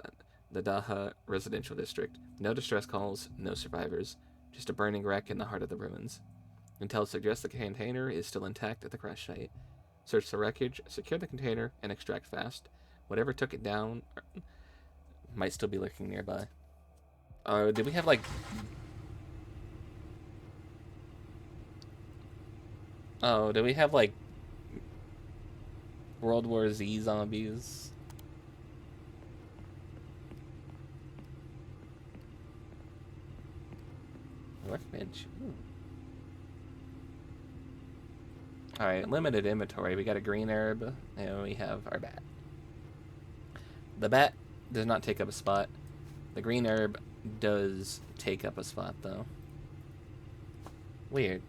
the Daha residential district. No distress calls, no survivors. Just a burning wreck in the heart of the ruins. Intel suggests the container is still intact at the crash site. Search the wreckage, secure the container, and extract fast. Whatever took it down Might still be lurking nearby. Oh, did we have like... Oh, do we have like World War Z zombies? Workbench. Alright, limited inventory. We got a green herb, and we have our bat. The bat does not take up a spot. The green herb does take up a spot, though. Weird.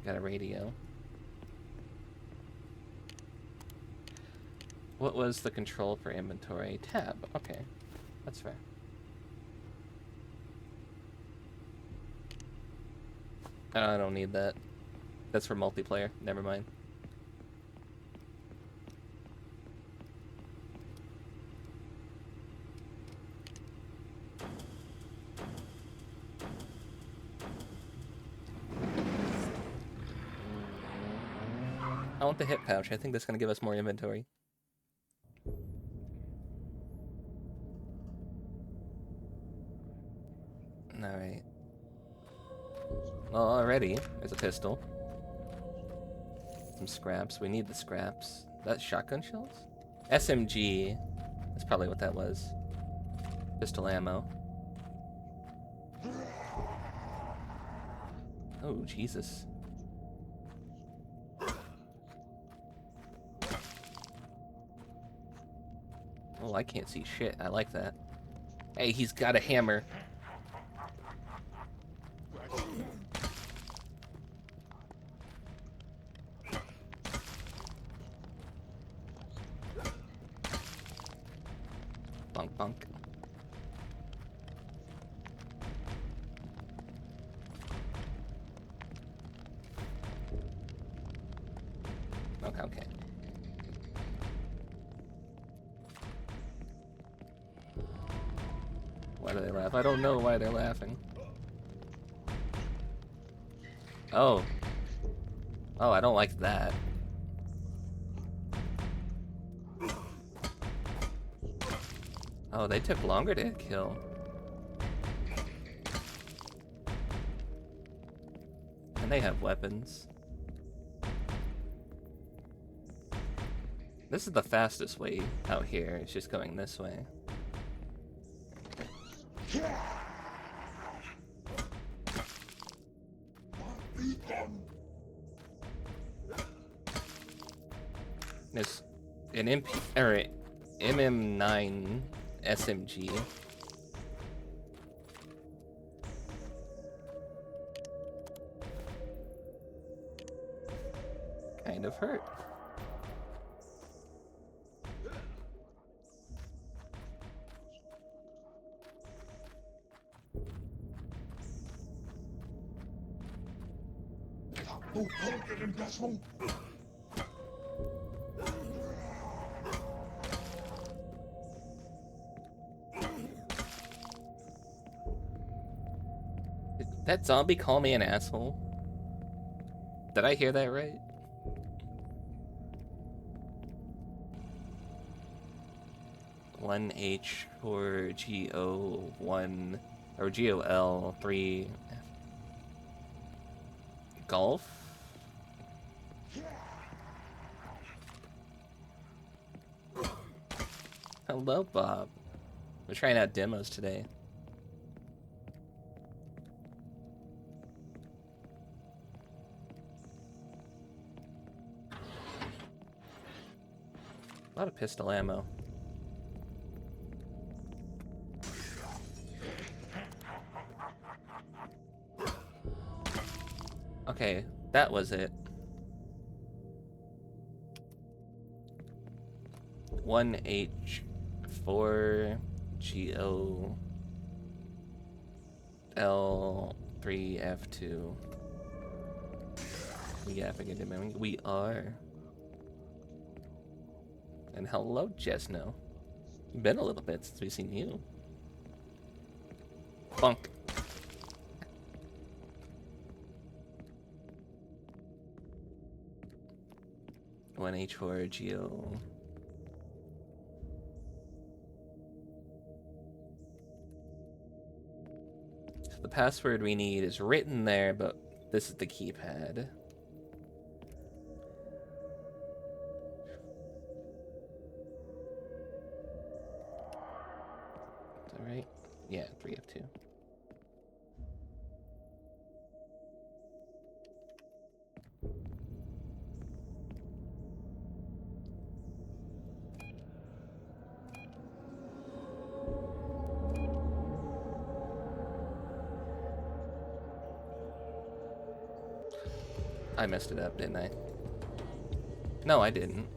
Got a radio. What was the control for inventory? Tab. Okay. That's fair. I don't need that. That's for multiplayer. Never mind. I want the hip pouch. I think that's going to give us more inventory. Alright. Well, already, there's a pistol. Some scraps. We need the scraps. That's shotgun shells? SMG. That's probably what that was. Pistol ammo. Oh, Jesus. Oh, I can't see shit. I like that. Hey, he's got a hammer. Bunk, bunk. Okay, okay. Why do they laugh? I don't know why they're laughing. Oh. Oh, I don't like that. Oh, they took longer to kill. And they have weapons. This is the fastest way out here. It's just going this way. There's an MM9 SMG. Kind of hurt. Did that zombie call me an asshole? Did I hear that right? One H or GO1 or GOL3 golf? Hello, Bob. We're trying out demos today. A lot of pistol ammo. Okay, that was it. 1H4GOL3F2. Yeah, forget it, man. We are. And hello, Jesno. Been a little bit since we've seen you. Funk. One H4 Geo The password we need is written there, but this is the keypad. Is that right? Yeah, 3 of 2. I messed it up, didn't I? No, I didn't.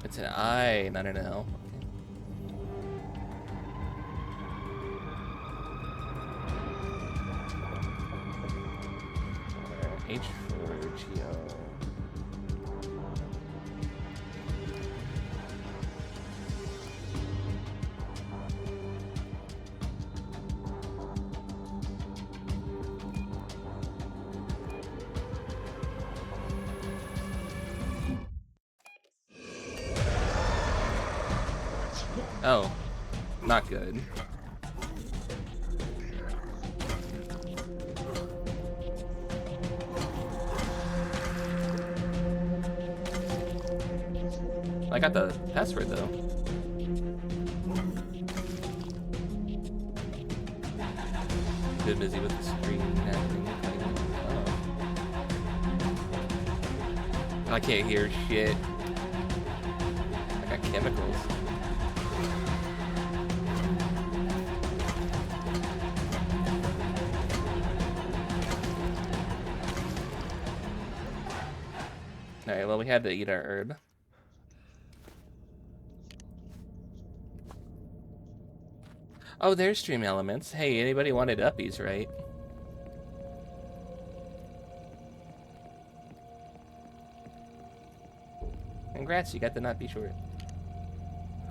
It's an I, not an L. Okay. H4GO. Oh, not good. I got the password though. Been busy with the screen happening. Oh. I can't hear shit. I got chemicals. Alright, well, we had to eat our herb. Oh, there's Stream Elements. Hey, anybody wanted uppies, right? Congrats, you got the not be short.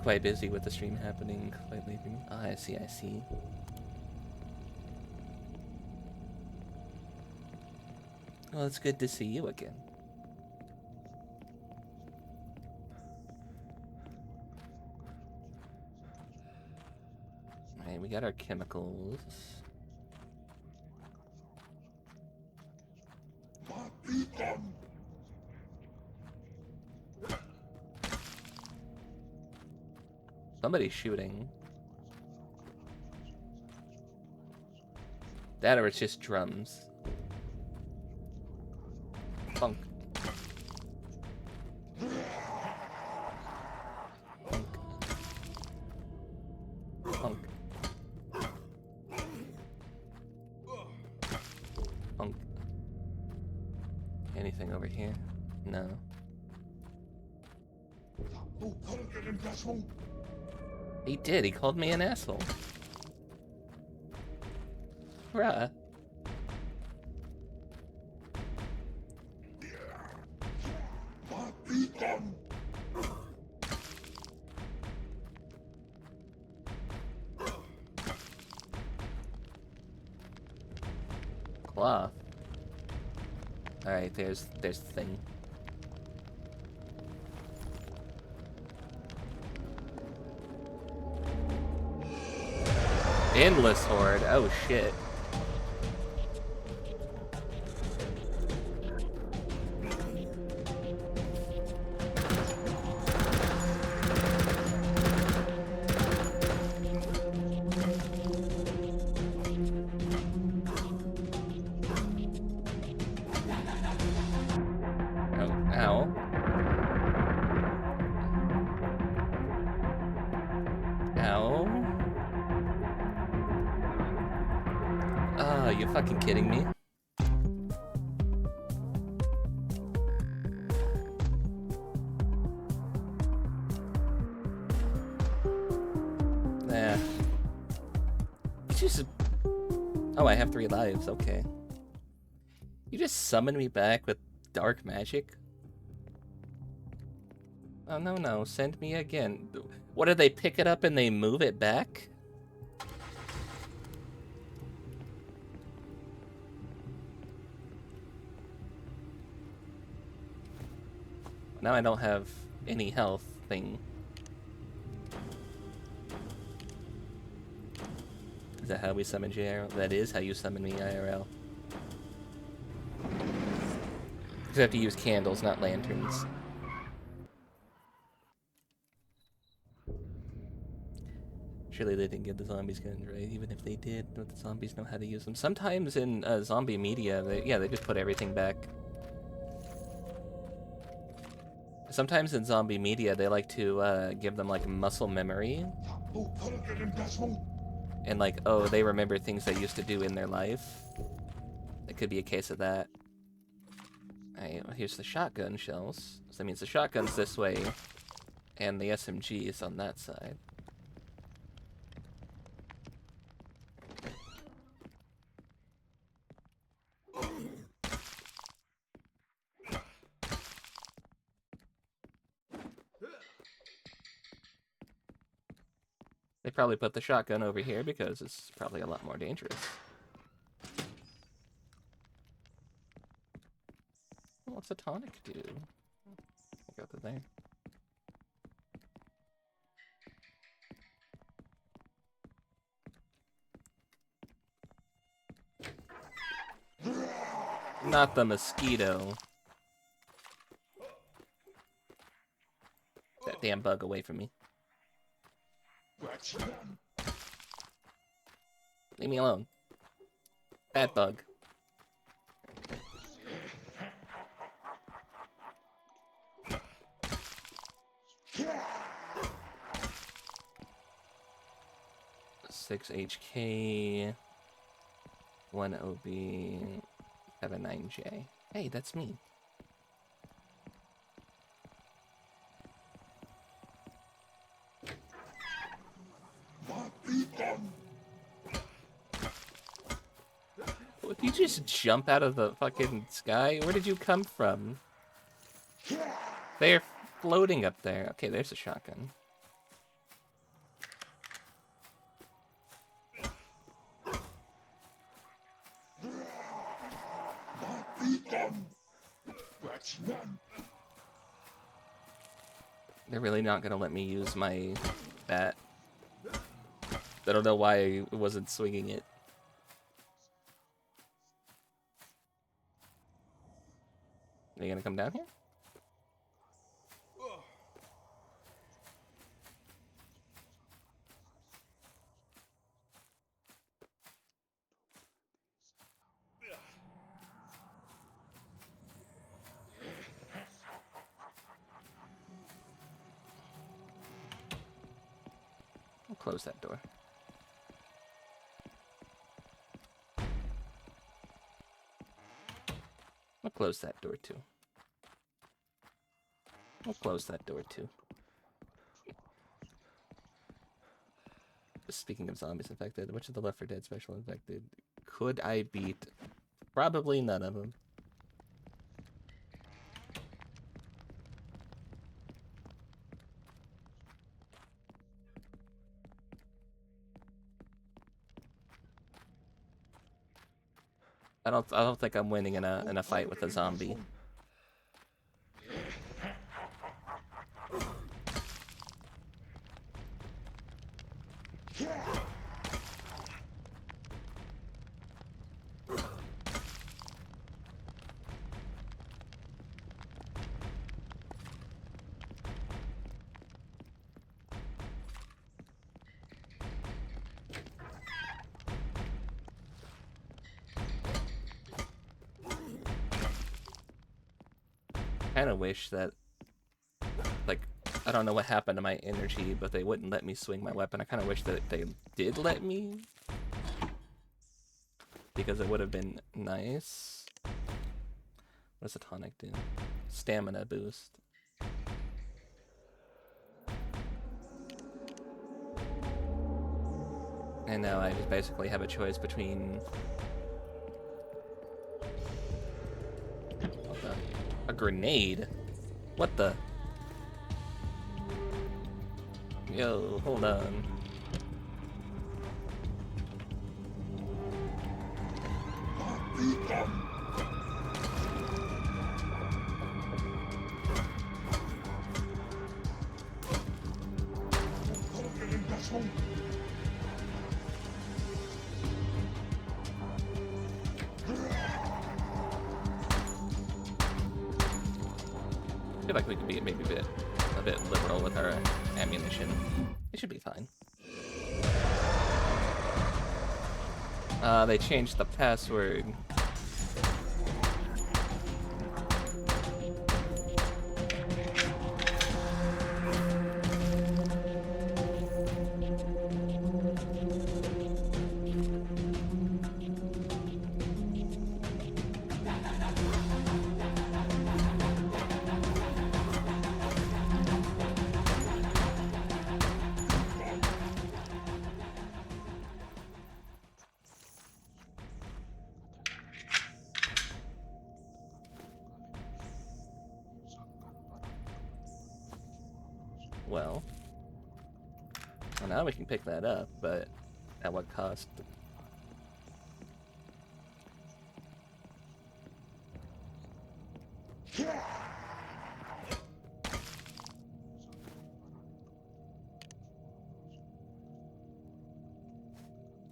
Quite busy with the stream happening. Quite leaving. Ah, I see, I see. Well, it's good to see you again. Alright, we got our chemicals. Somebody's shooting. That or it's just drums. Funk. Funk. Funk. Funk. Anything over here? No. He did. He called me an asshole. Bruh. Cloth. Alright, there's the thing. Endless horde. Oh shit. Are you fucking kidding me? Nah. It's just... Oh, I have 3 lives, okay. You just summoned me back with dark magic? Oh, no, send me again. What, do they pick it up and they move it back? Now I don't have any health thing. Is that how we summon JRL? That is how you summon me, IRL. You have to use candles, not lanterns. Surely they didn't give the zombies guns, right? Even if they did, don't the zombies know how to use them? Sometimes in zombie media, they just put everything back. Sometimes in zombie media, they like to give them like muscle memory. And like, oh, they remember things they used to do in their life. It could be a case of that. Alright, well, here's the shotgun shells. So that means the shotgun's this way, and the SMG is on that side. They probably put the shotgun over here because it's probably a lot more dangerous. What's a tonic do? Go to there. Not the mosquito. That damn bug away from me. Leave me alone. Bad bug. Six HK, 1 OB, 79J. Hey, that's me. Did you just jump out of the fucking sky? Where did you come from? They're floating up there. Okay, there's a shotgun. They're really not gonna let me use my bat. I don't know why I wasn't swinging it. Are you gonna come down here? I'll close that door. I'll close that door too. I'll close that door too. Speaking of zombies infected, which of the Left 4 Dead special infected could I beat? Probably none of them. I don't think I'm winning in a fight with a zombie. I kind of wish that, like, I don't know what happened to my energy, but they wouldn't let me swing my weapon. I kind of wish that they did let me, because it would have been nice. What does a tonic do? Stamina boost. And now I just basically have a choice between a grenade? What the? Yo, hold on. feel like we could be maybe a bit liberal with our ammunition. It should be fine. They changed the password. Well, now we can pick that up, but at what cost?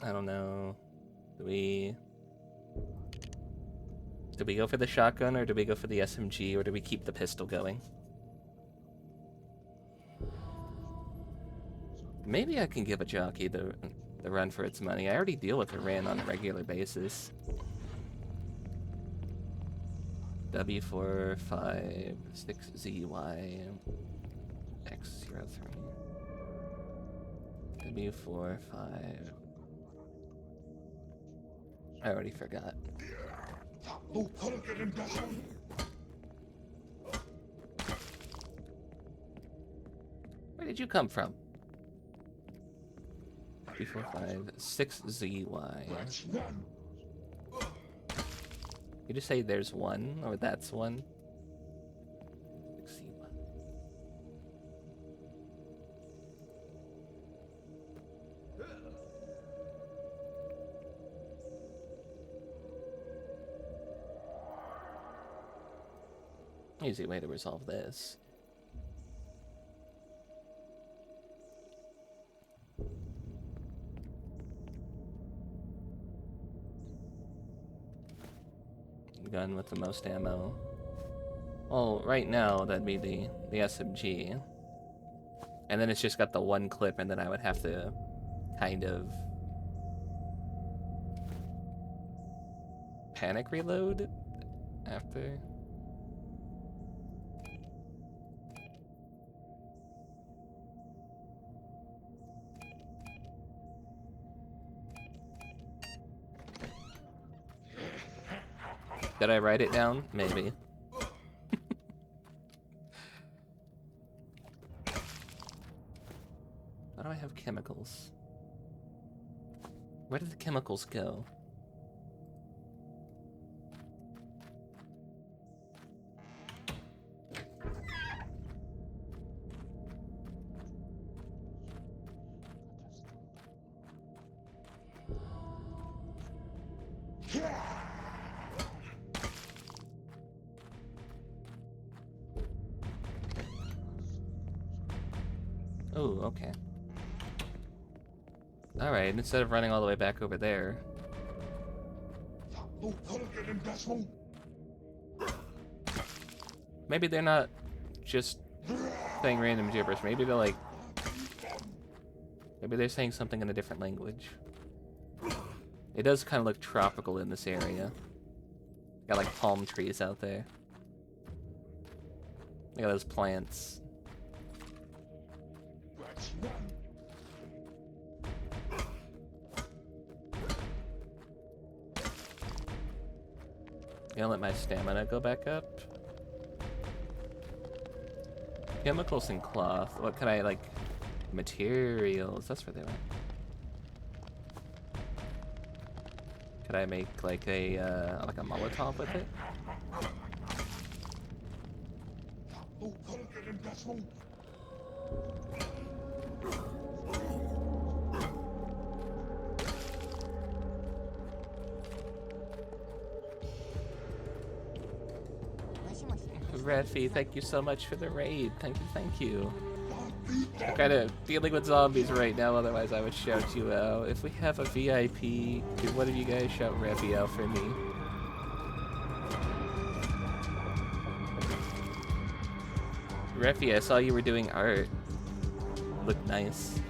I don't know. Do we go for the shotgun, or do we go for the SMG, or do we keep the pistol going? Maybe I can give a jockey the run for its money. I already deal with Iran on a regular basis. W456ZY X03. W45. I already forgot. Where did you come from? W456ZY. You just say there's one, or that's one? 6ZY. Easy way to resolve this. Gun with the most ammo. Well, right now that'd be the SMG. And then it's just got the one clip, and then I would have to kind of panic reload after. Did I write it down? Maybe. Why do I have chemicals? Where did the chemicals go? Oh, okay. Alright, instead of running all the way back over there. Maybe they're not just saying random gibberish. Maybe they're like... Maybe they're saying something in a different language. It does kind of look tropical in this area. Got like palm trees out there. Look at those plants. Gonna let my stamina go back up. Chemicals and cloth. What can I like? Materials. That's where they went. Could I make like a Molotov with it? Redfee, thank you so much for the raid. Thank you. I'm kind of dealing with zombies right now, otherwise I would shout you out. If we have a VIP, could one of you guys shout Redfee out for me? Refi, I saw you were doing art. Looked nice.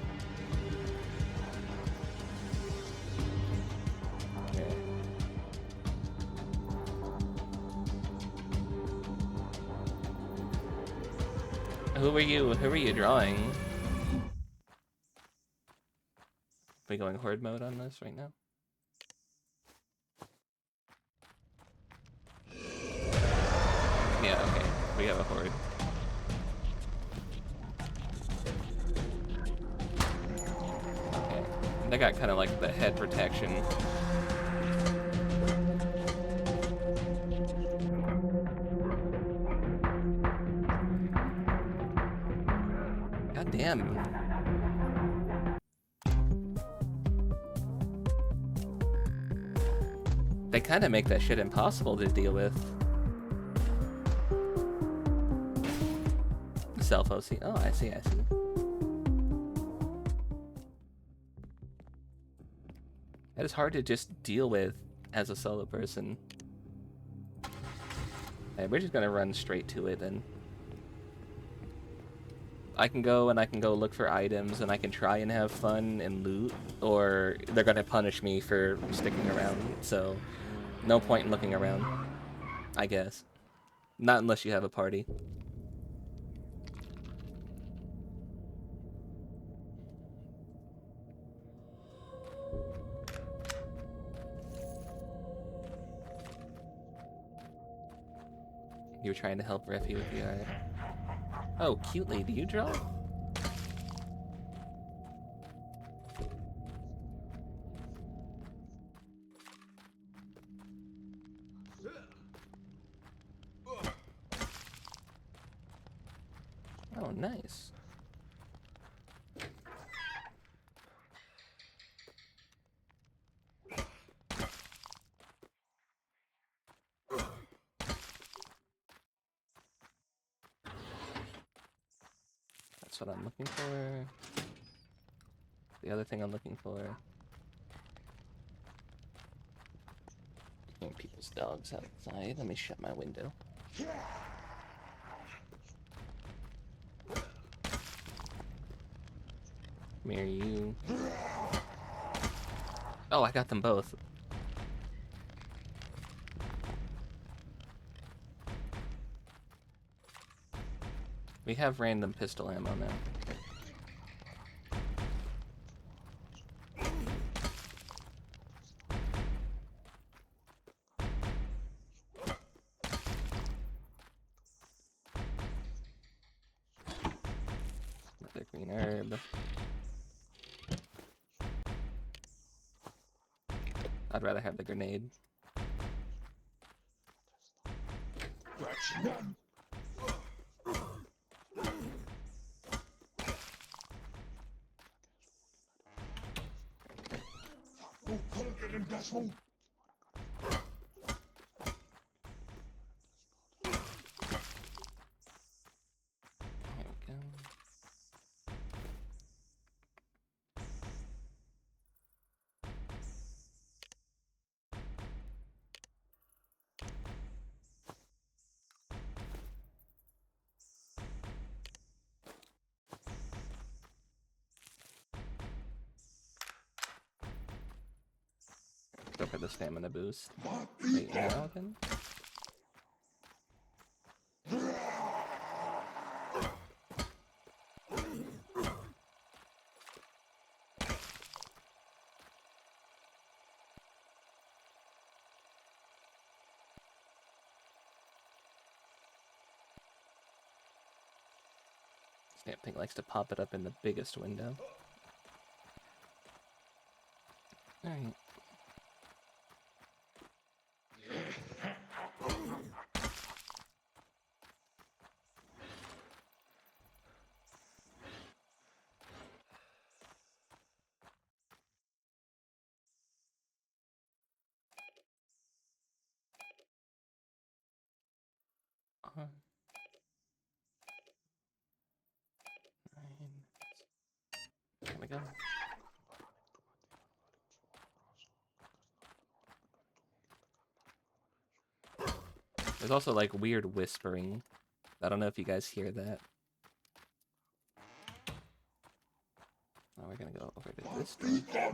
Okay. Who were you drawing? We going horde mode on this right now? Yeah, okay. We have a horde. Okay. They got kind of like the head protection. God damn. They kind of make that shit impossible to deal with. Self OC. Oh, I see, I see. That is hard to just deal with as a solo person. Hey, we're just gonna run straight to it then. I can go look for items and I can try and have fun and loot, or they're gonna punish me for sticking around, so no point in looking around, I guess. Not unless you have a party. You were trying to help Refi with the art. Oh, cutely, do you draw? Oh, nice. That's what I'm looking for. The other thing I'm looking for. Hearing people's dogs outside. Let me shut my window. Come here, you. Oh, I got them both. We have random pistol ammo now. Another green herb. I'd rather have the grenade. There we go. Go for the stamina boost. Wait, now then? Stamp thing likes to pop it up in the biggest window. Alright. On. 9. There we go. There's also like weird whispering. I don't know if you guys hear that. we're gonna go over to this door.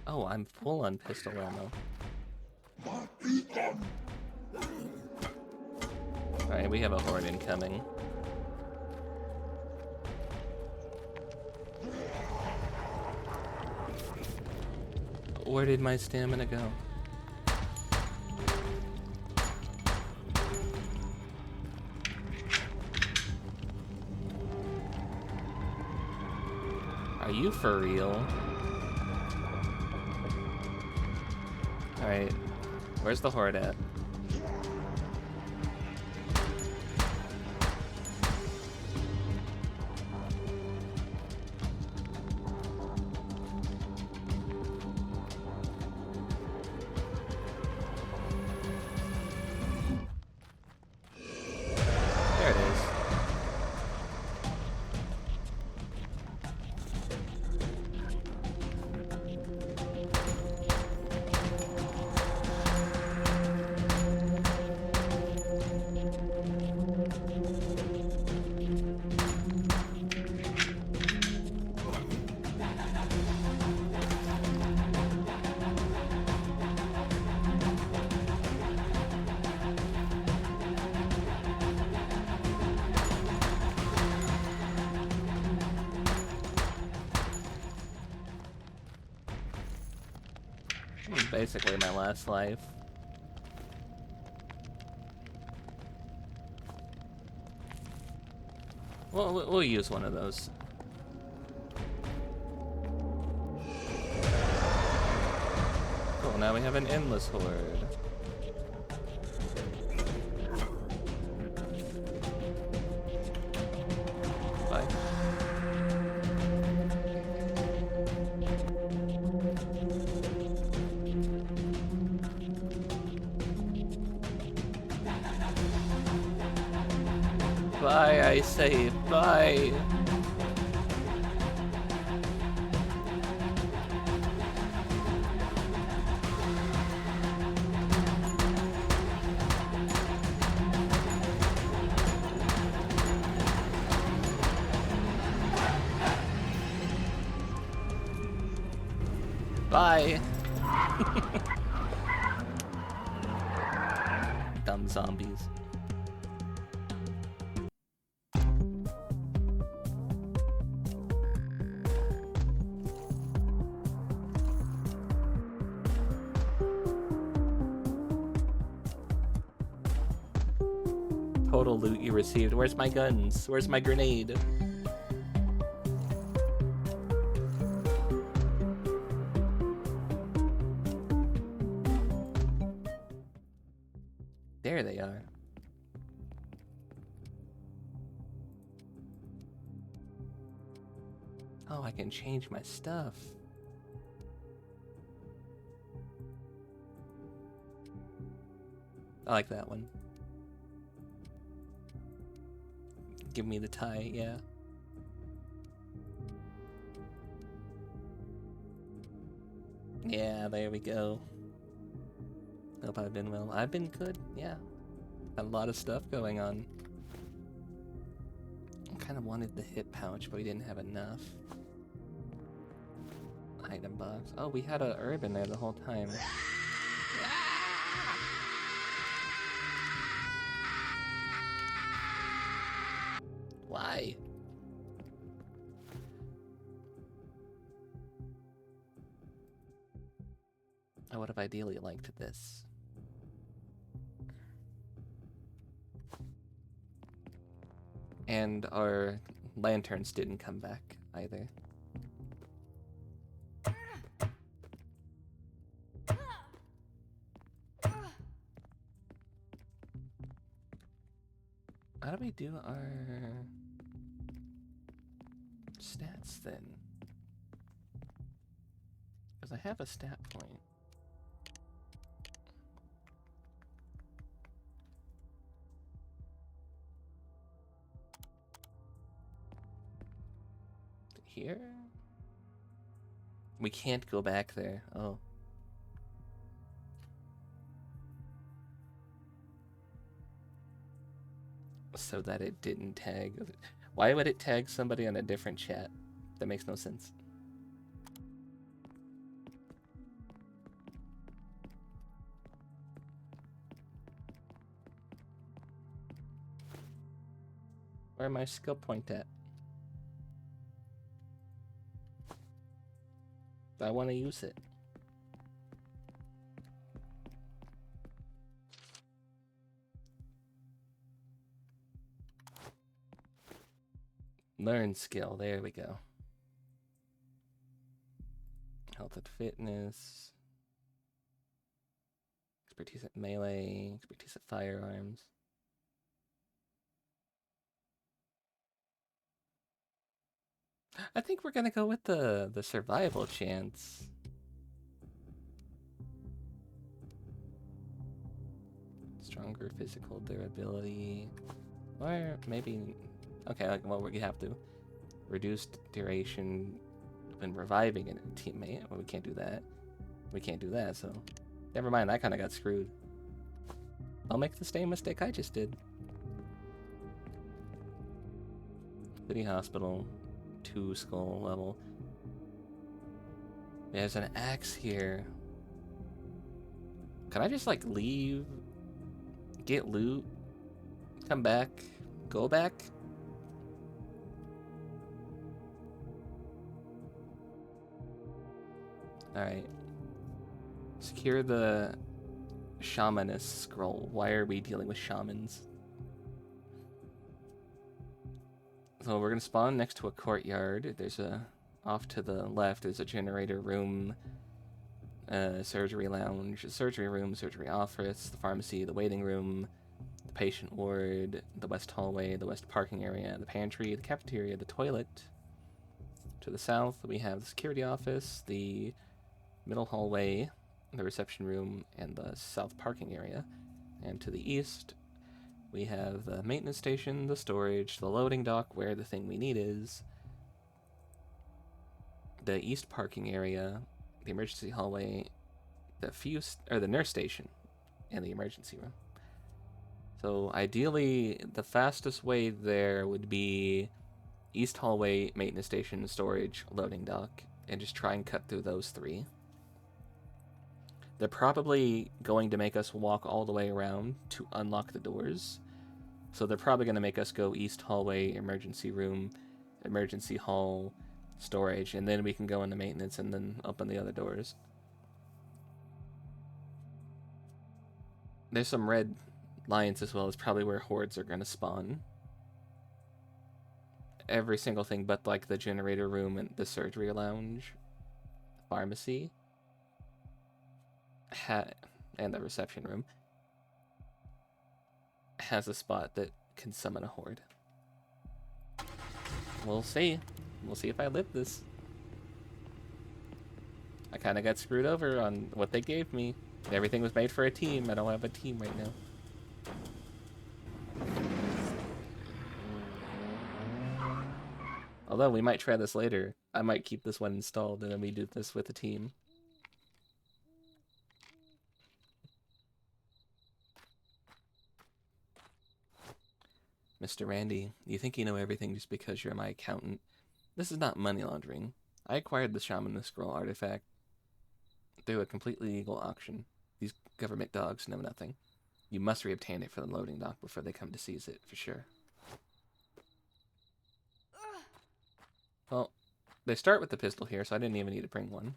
Oh, I'm full on pistol ammo. Alright, we have a horde incoming. Where did my stamina go? Are you for real? Alright, where's the horde at? There it is. This is basically my last life. Well, we'll use one of those. Cool, now we have an endless horde. Bye. Bye, I say, bye. Bye. Dumb zombies. Total loot you received. Where's my guns? Where's my grenade? There they are. Oh, I can change my stuff. I like that one. Give me the tie, yeah. Yeah, there we go. Hope I've been well. I've been good, yeah. Had a lot of stuff going on. I kind of wanted the hip pouch, but we didn't have enough. Item box. Oh, we had a herb in there the whole time. Why? I would have ideally liked this. And our lanterns didn't come back either. How do we do our... stats then? Because I have a stat point. Here? We can't go back there. Oh. So that it didn't tag. Why would it tag somebody on a different chat? That makes no sense. Where my skill point at? I want to use it. Learn skill. There we go. Health and fitness. Expertise at melee. Expertise at firearms. I think we're gonna go with the survival chance. Stronger physical durability. Or maybe... Okay, well, we have to. Reduced duration when reviving a teammate. Well, we can't do that. We can't do that, so... Never mind, I kind of got screwed. I'll make the same mistake I just did. City Hospital. 2 skull level. There's an axe here. Can I just, like, leave? Get loot? Come back? Go back? Alright. Secure the Shamanist scroll. Why are we dealing with shamans? So we're gonna spawn next to a courtyard. There's a... Off to the left, there's a generator room, surgery lounge, surgery room, surgery office, the pharmacy, the waiting room, the patient ward, the west hallway, the west parking area, the pantry, the cafeteria, the toilet. To the south, we have the security office, the middle hallway, the reception room, and the south parking area. And to the east, we have the maintenance station, the storage, the loading dock, where the thing we need is, the east parking area, the emergency hallway, the nurse station, and the emergency room. So ideally, the fastest way there would be east hallway, maintenance station, storage, loading dock, and just try and cut through those 3. They're probably going to make us walk all the way around to unlock the doors. So they're probably going to make us go east hallway, emergency room, emergency hall, storage, and then we can go into maintenance and then open the other doors. There's some red lines as well. It's probably where hordes are going to spawn. Every single thing but like the generator room and the surgery lounge, pharmacy, and the reception room has a spot that can summon a horde. We'll see. We'll see if I live this. I kind of got screwed over on what they gave me. Everything was made for a team. I don't have a team right now. Although we might try this later. I might keep this one installed and then we do this with a team. Mr. Randy, you think you know everything just because you're my accountant? This is not money laundering. I acquired the Shamanist Scroll artifact through a completely legal auction. These government dogs know nothing. You must reobtain it for the loading dock before they come to seize it, for sure. Well, they start with the pistol here, so I didn't even need to bring one.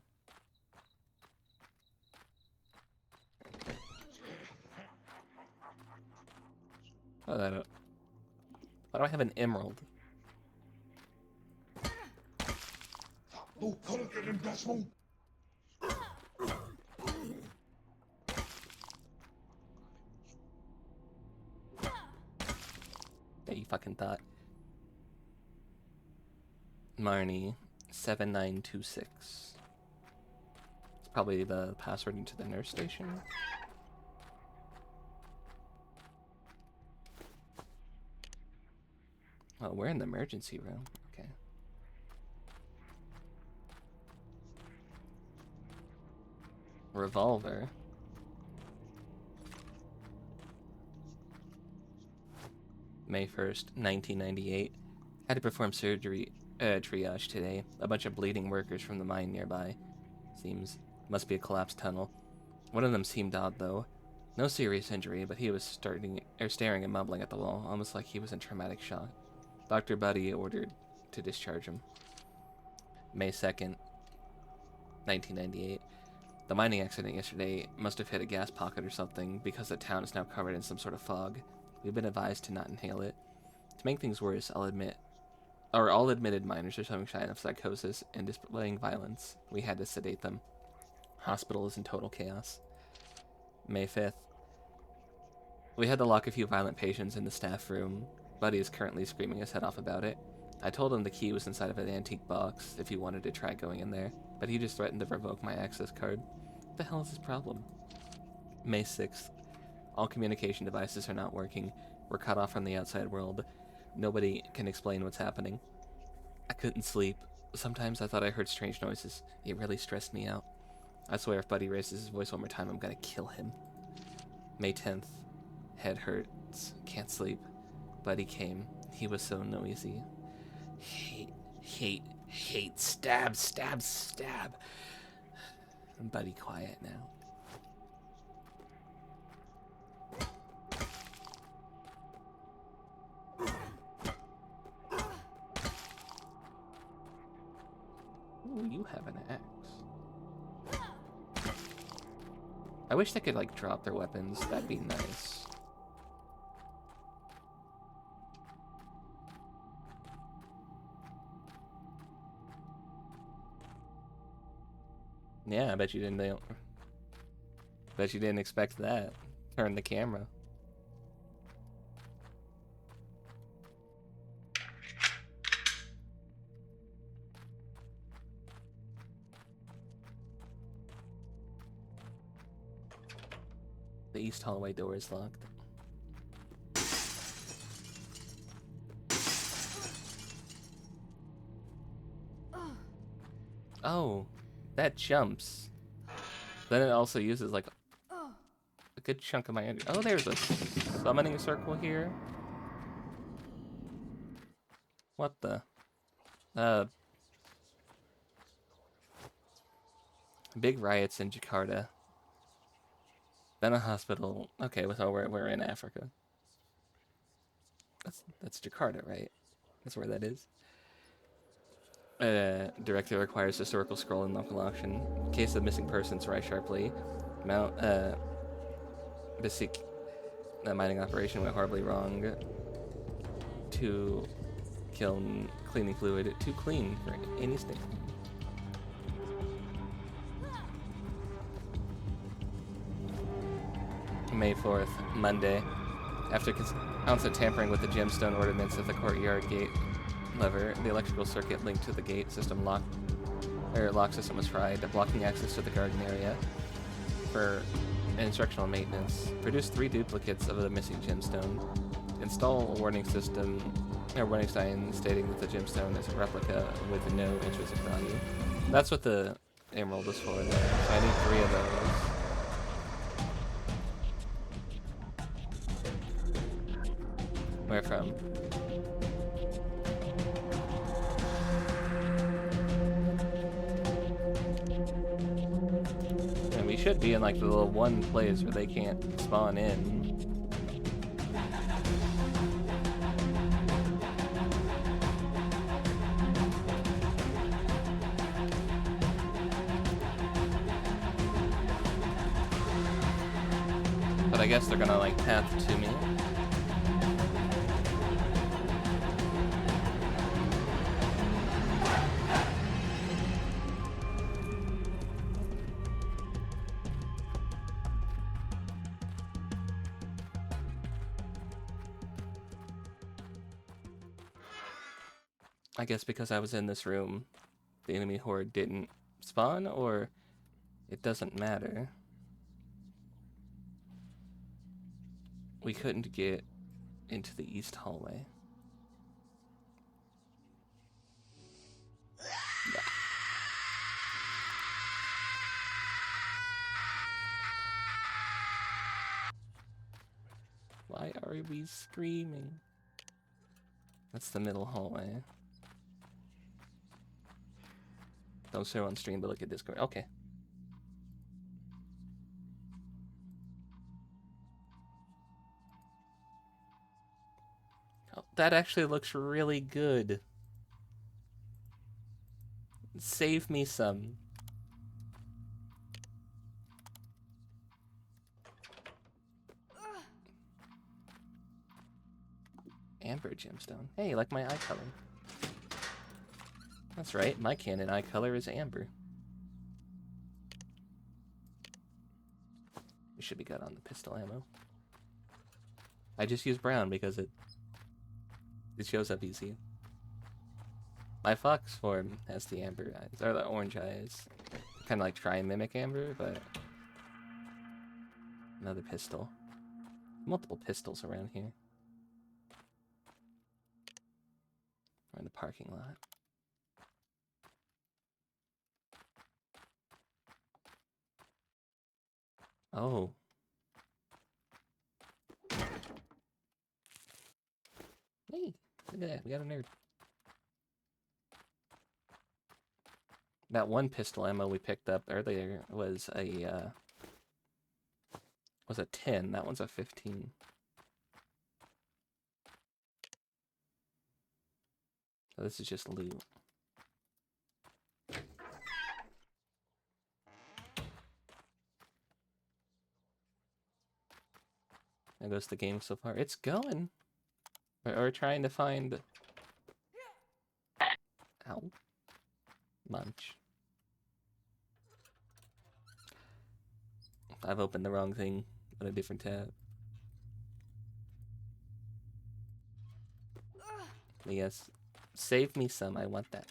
Oh, why do I have an emerald? Yeah, you fucking thought. Marnie 7926. It's probably the password into the nurse station. Oh, we're in the emergency room. Okay. Revolver. May 1st, 1998. Had to perform surgery triage today. A bunch of bleeding workers from the mine nearby. Must be a collapsed tunnel. One of them seemed odd though. No serious injury, but he was staring and mumbling at the wall, almost like he was in traumatic shock. Dr. Buddy ordered to discharge him. May 2nd, 1998. The mining accident yesterday must have hit a gas pocket or something, because the town is now covered in some sort of fog. We've been advised to not inhale it. To make things worse, all admitted miners are showing signs of psychosis and displaying violence. We had to sedate them. Hospital is in total chaos. May 5th. We had to lock a few violent patients in the staff room. Buddy is currently screaming his head off about it. I told him the key was inside of an antique box if he wanted to try going in there, but he just threatened to revoke my access card. What the hell is his problem? May 6th. All communication devices are not working. We're cut off from the outside world. Nobody can explain what's happening. I couldn't sleep. Sometimes I thought I heard strange noises. It really stressed me out. I swear if Buddy raises his voice one more time, I'm gonna kill him. May 10th. Head hurts. Can't sleep. Buddy came. He was so noisy. Hate, stab. Buddy quiet now. Ooh, you have an axe. I wish they could, like, drop their weapons. That'd be nice. Yeah, I bet you didn't expect that. Turn the camera. The east hallway door is locked. Oh, that jumps. Then it also uses like a good chunk of my energy. Oh, there's a summoning circle here. What the? Big riots in Jakarta. Then a hospital. Okay, so we're in Africa. That's Jakarta, right? That's where that is. Director requires historical scroll in local auction. Case of missing persons, rise sharply. Mount Bisik. The mining operation went horribly wrong. Too kiln cleaning fluid. Too clean for any state. May 4th, Monday. After constant tampering with the gemstone ornaments of the courtyard gate lever, the electrical circuit linked to the gate system lock system was fried, blocking access to the garden area for instructional maintenance. Produce 3 duplicates of the missing gemstone. Install a warning sign stating that the gemstone is a replica with no intrinsic value. That's what the emerald is for there. So I need 3 of those. Where from? And we should be in like the little one place where they can't spawn in. But I guess they're gonna like path to me. I guess because I was in this room, the enemy horde didn't spawn, or it doesn't matter. We couldn't get into the east hallway. Why are we screaming? That's the middle hallway. Don't show on stream, but look at Discord. Okay. Oh, that actually looks really good. Save me some. Amber gemstone. Hey, like my eye color. That's right, my canon eye color is amber. We should be good on the pistol ammo. I just use brown because it shows up easy. My fox form has the amber eyes, or the orange eyes. Kind of like try and mimic amber, but another pistol. Multiple pistols around here. We're in the parking lot. Oh. Hey, look at that. We got a nerd. That one pistol ammo we picked up earlier was a 10. That one's a 15. So this is just loot. How goes the game so far? It's going. We're trying to find... Ow. Munch. I've opened the wrong thing on a different tab. Yes. Save me some, I want that.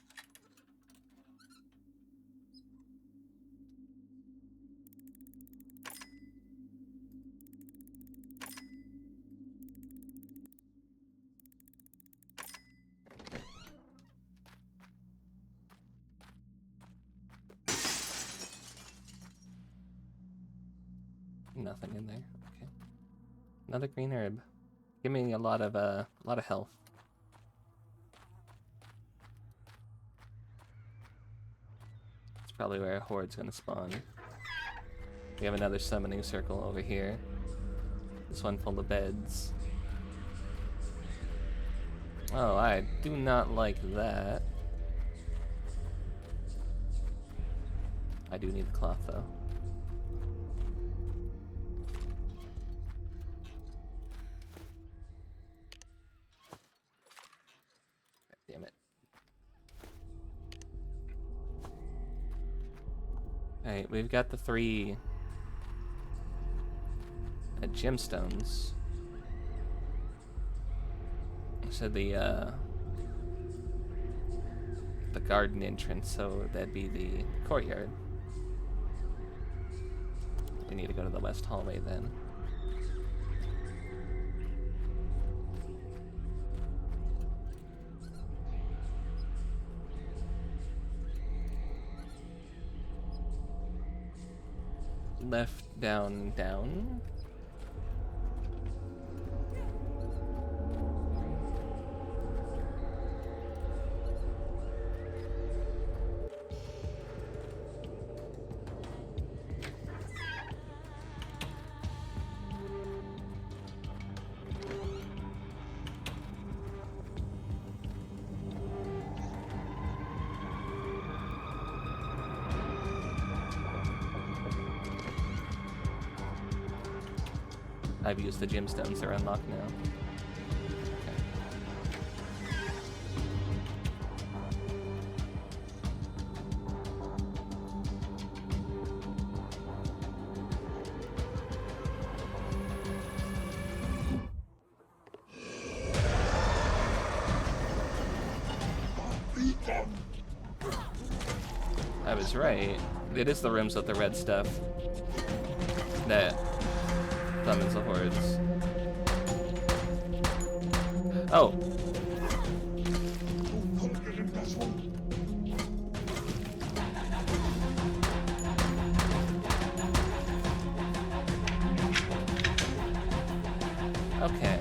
Nothing in there. Okay. Another green herb. Give me a lot of health. It's probably where a horde's gonna spawn. We have another summoning circle over here. This one full of beds. Oh, I do not like that. I do need the cloth though. Damn it. Alright, we've got the 3 gemstones. So the garden entrance, so that'd be the courtyard. We need to go to the west hallway then. Left, down, down. I've used the gemstones, they're unlocked now. I was right. It is the rooms with the red stuff that summons the hordes. Oh. Okay.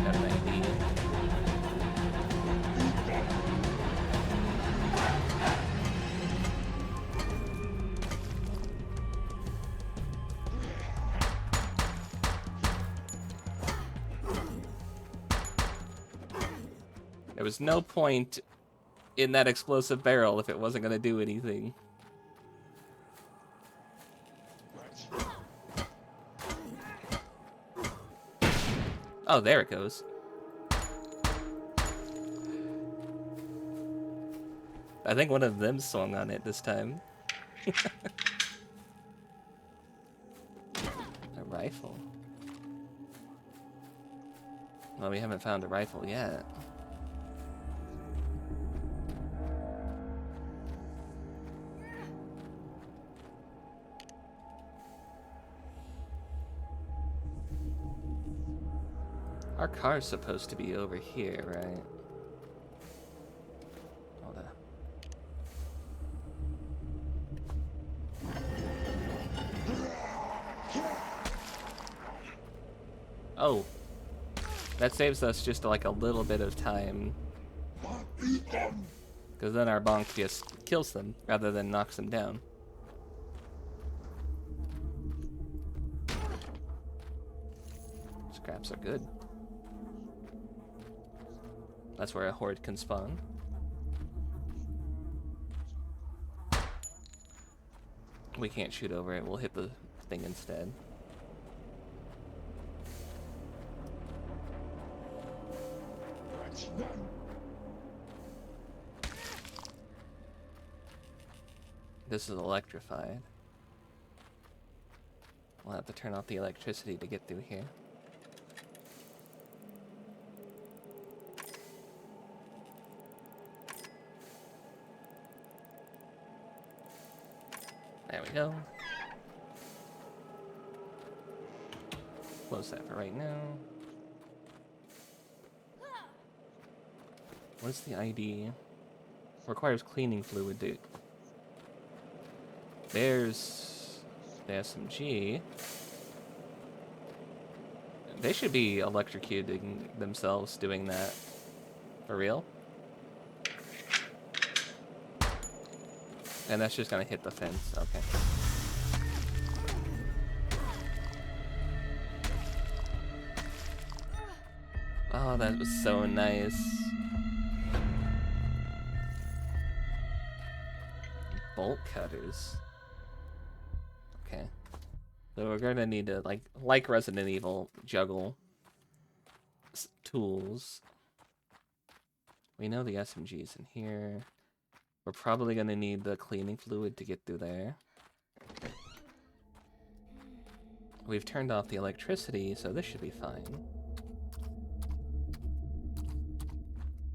Got an idea. There was no point in that explosive barrel if it wasn't going to do anything. Oh, there it goes. I think one of them swung on it this time. A rifle. Well, we haven't found a rifle yet. Our car's supposed to be over here, right? Hold on. Oh. That saves us just like a little bit of time. Because then our bonk just kills them rather than knocks them down. Scraps are good. That's where a horde can spawn. We can't shoot over it, we'll hit the thing instead. This is electrified. We'll have to turn off the electricity to get through here. There we go. Close that for right now. What's the ID? Requires cleaning fluid, dude. There's the SMG. They should be electrocuting themselves doing that. For real? And that's just gonna hit the fence, okay. Oh, that was so nice. Bolt cutters. Okay. So we're gonna need to, like Resident Evil, juggle tools. We know the SMG is in here. We're probably going to need the cleaning fluid to get through there. We've turned off the electricity, so this should be fine.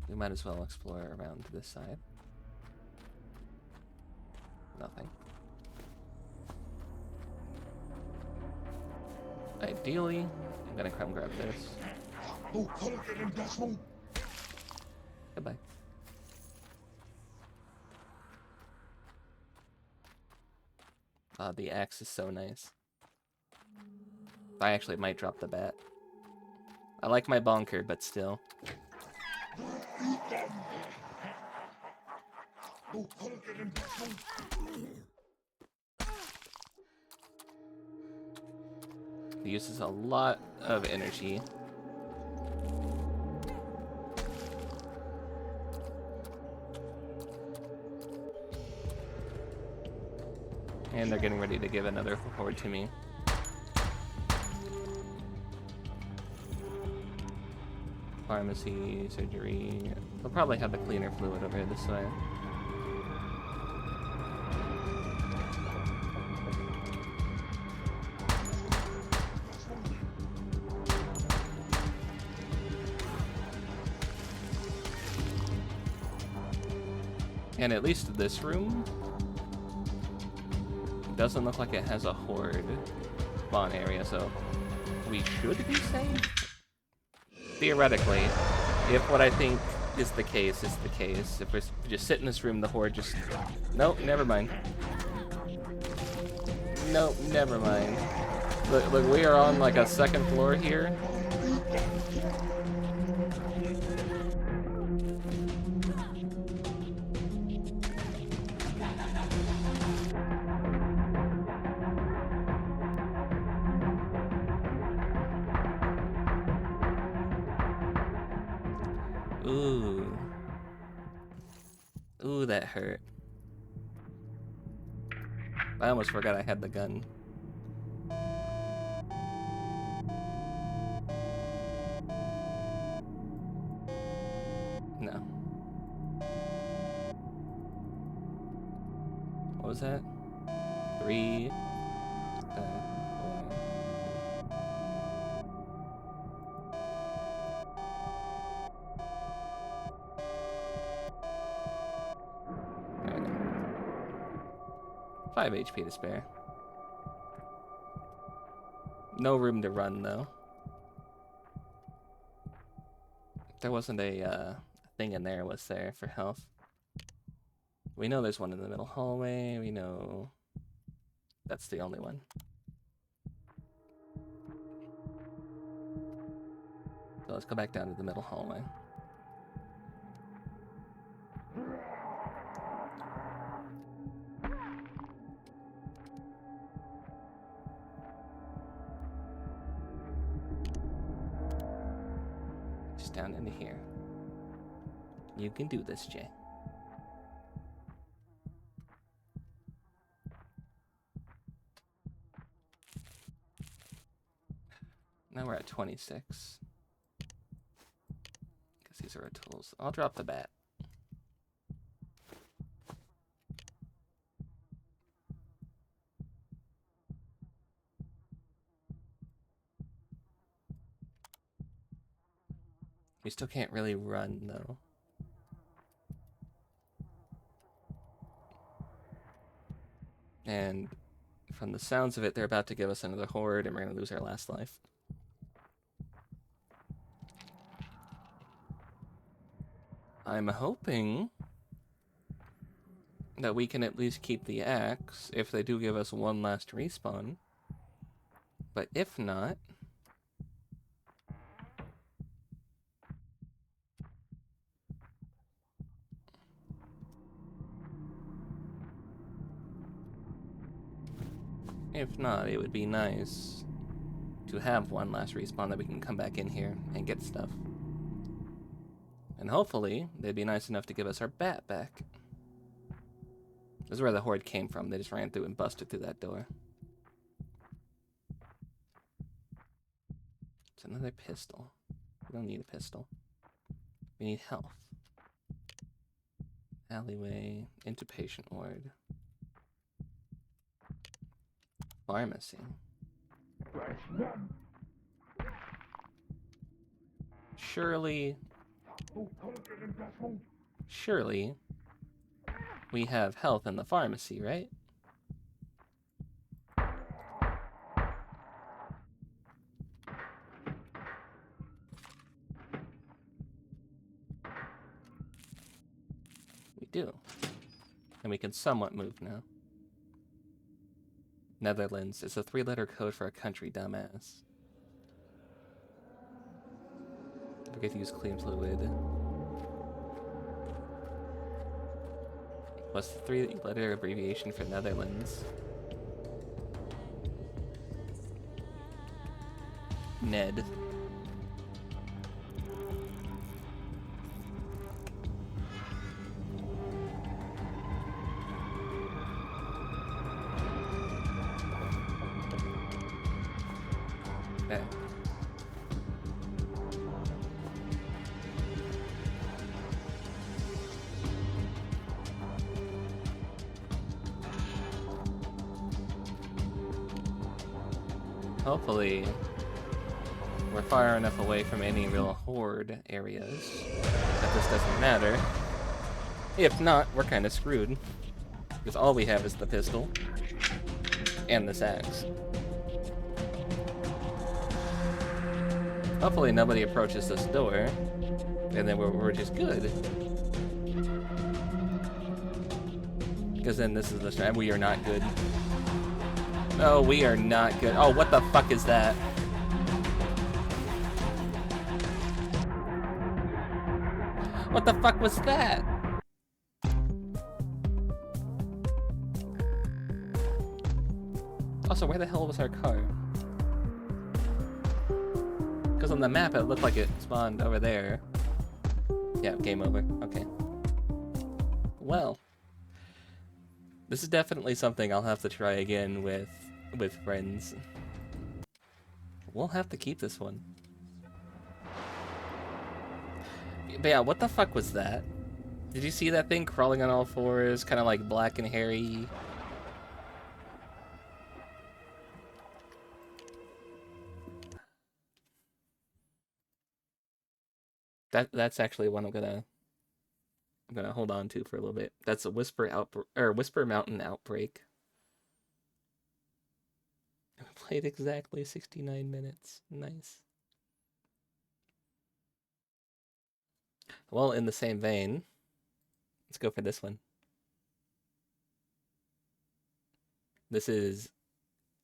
We might as well explore around to this side. Nothing. Ideally, I'm going to come grab this. Goodbye. The axe is so nice. I actually might drop the bat. I like my bonker, but still. It uses a lot of energy. And they're getting ready to give another horde to me. Pharmacy, surgery. They'll probably have the cleaner fluid over this way. And at least this room doesn't look like it has a horde spawn area, so we should be safe. Theoretically, if what I think is the case is the case, if we just sit in this room, the horde just... Nope, never mind. Nope, never mind. Look, we are on like a second floor here. Ooh. Ooh, that hurt. I almost forgot I had the gun. No. What was that? 3, 4. 5 HP to spare. No room to run, though. There wasn't a thing in there, was there, for health? We know there's one in the middle hallway. We know that's the only one. So let's go back down to the middle hallway. Just down into here. You can do this, Jay. Now we're at 26. Because these are our tools. I'll drop the bat. We still can't really run, though. And from the sounds of it, they're about to give us another horde, and we're going to lose our last life. I'm hoping that we can at least keep the axe if they do give us one last respawn. But if not... If not, it would be nice to have one last respawn that we can come back in here and get stuff. And hopefully, they'd be nice enough to give us our bat back. This is where the horde came from. They just ran through and busted through that door. It's another pistol. We don't need a pistol. We need health. Alleyway, into patient ward. Pharmacy. Surely we have health in the pharmacy, right? We do. And we can somewhat move now. Netherlands is a 3-letter code for a country, dumbass. Forget to use clean fluid. What's the 3-letter abbreviation for Netherlands? Ned. Okay. Hopefully, we're far enough away from any real horde areas that this doesn't matter. If not, we're kind of screwed. Because all we have is the pistol. And this axe. Hopefully nobody approaches this door. And then we're just good. Because then this is the time we are not good. No, we are not good. Oh, what the fuck is that? What the fuck was that? Also, where the hell was our car? Because on the map it looked like it spawned over there. Yeah, game over. Okay. Well. This is definitely something I'll have to try again with friends. We'll have to keep this one. But yeah, what the fuck was that? Did you see that thing crawling on all fours, kind of like black and hairy? That's actually one I'm gonna hold on to for a little bit. That's a Whisper Mountain Outbreak. I played exactly 69 minutes. Nice. Well, in the same vein, let's go for this one. This is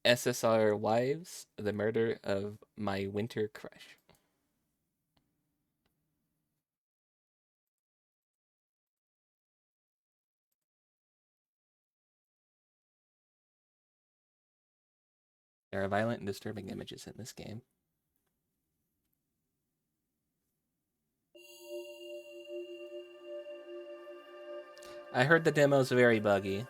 SSR Wives, The Murder of My Winter Crush. There are violent and disturbing images in this game. I heard the demo's very buggy.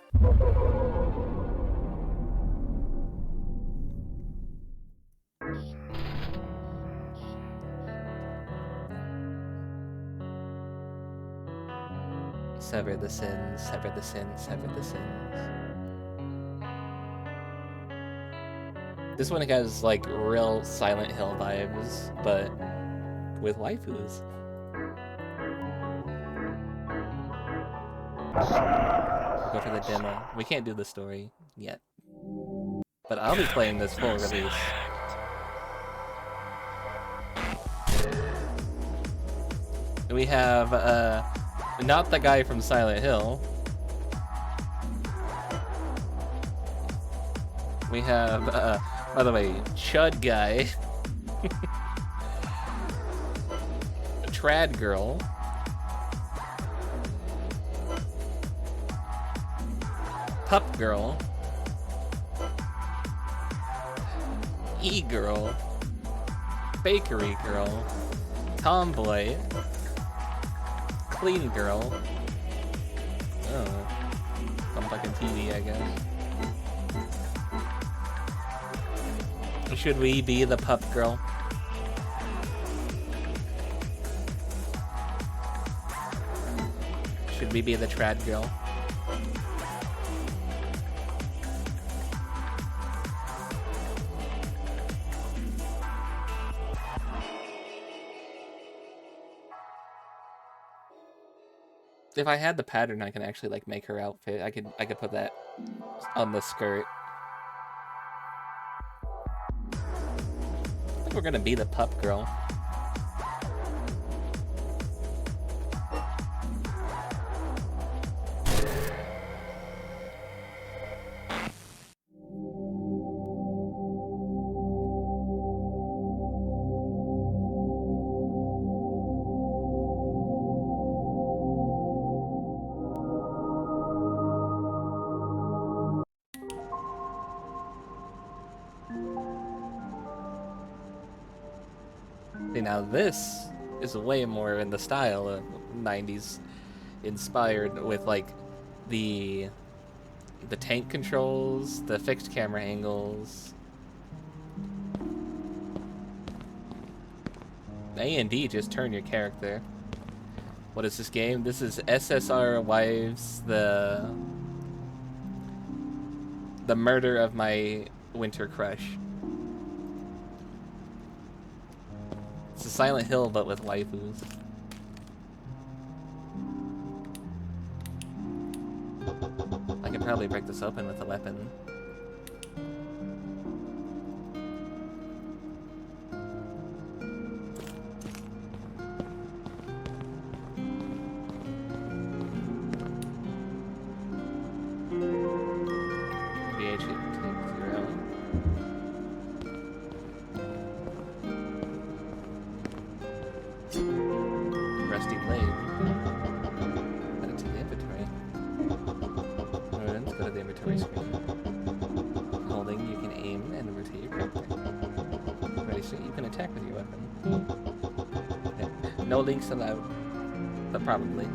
Sever the sins, sever the sins, sever the sins. This one has like real Silent Hill vibes, but with waifus. We'll go for the demo. We can't do the story yet. But I'll be playing this full release. We have, not the guy from Silent Hill. We have, by the way, Chud Guy. Trad Girl. Pup Girl. E-Girl. Bakery Girl. Tomboy. Clean Girl. Oh. Some fucking TV, I guess. Should we be the Pup Girl? Should we be the Trad Girl? If I had the pattern, I can actually like make her outfit. I could put that on the skirt. I think we're gonna be the Pup Girl. See, now this is way more in the style of 90s inspired with like the tank controls, the fixed camera angles. A and D just turn your character. What is this game? This is SSR Wives, the Murder of My Winter Crush. It's a Silent Hill, but with waifus. probably break this open with a weapon. VH take 0. Rusty blade. Add it to the inventory. Alright, let's go to the inventory screen. Holding, you can aim and rotate your character. Ready, so you can attack with your weapon. Okay. No links allowed, but probably.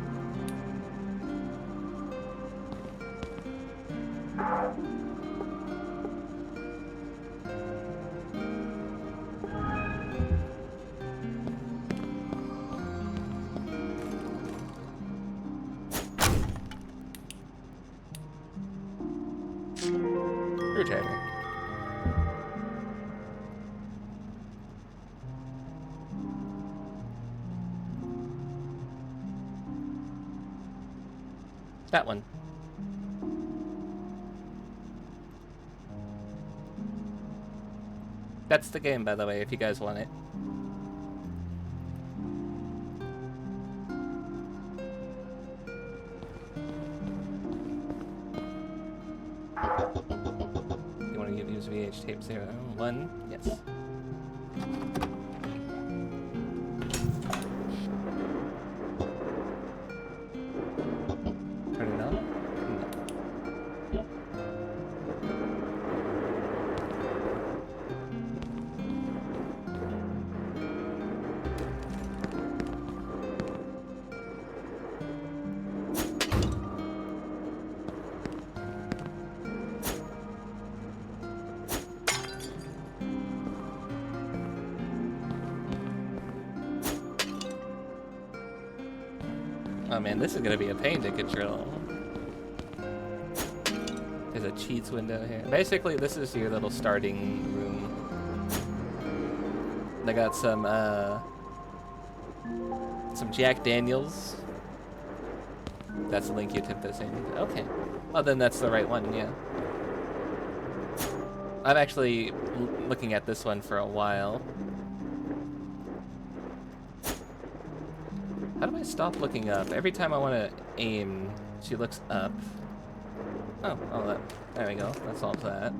Screwdriver. That one. That's the game, by the way, if you guys want it. You want to use VH tape 0. 1, yes. Turn it on? No. Oh man, this is gonna be a pain to control. There's a cheats window here. Basically, this is your little starting room. They got some Jack Daniels. That's the link you typed this in. Okay. Well, then that's the right one, yeah. I'm actually looking at this one for a while. How do I stop looking up? Every time I want to aim, she looks up. Oh, there we go. That solves that.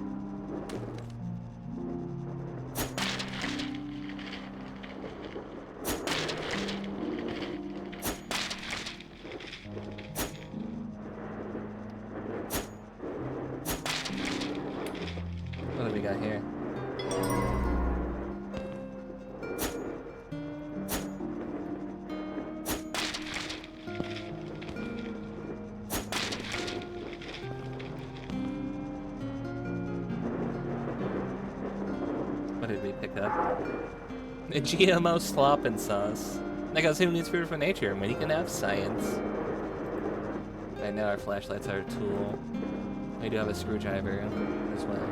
What do we got here? What did we pick up? A GMO slop and sauce. That goes, who needs food for nature when you can have science? I know our flashlight's our tool. We do have a screwdriver as well.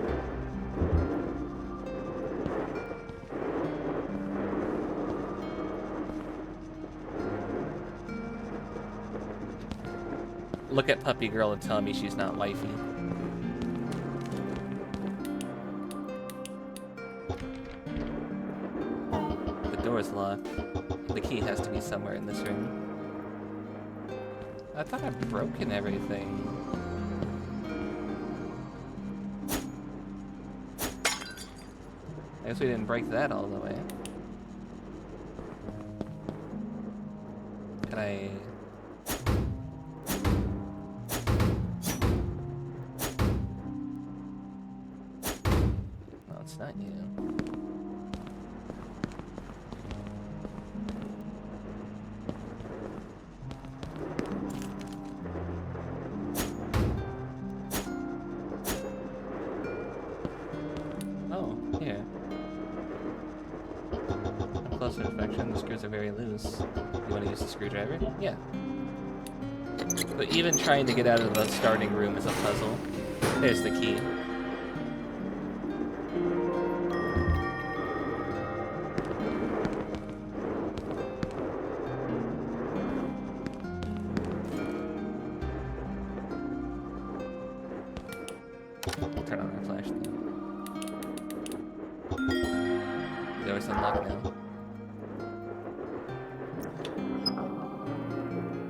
Look at Puppy Girl and tell me she's not wifey. The door's locked. The key has to be somewhere in this room. I thought I'd broken everything. I guess we didn't break that all the way. Can I... No, it's not you. Here. Closer infection, the screws are very loose. You want to use the screwdriver? Yeah. But even trying to get out of the starting room is a puzzle. There's the key. door's unlocked now.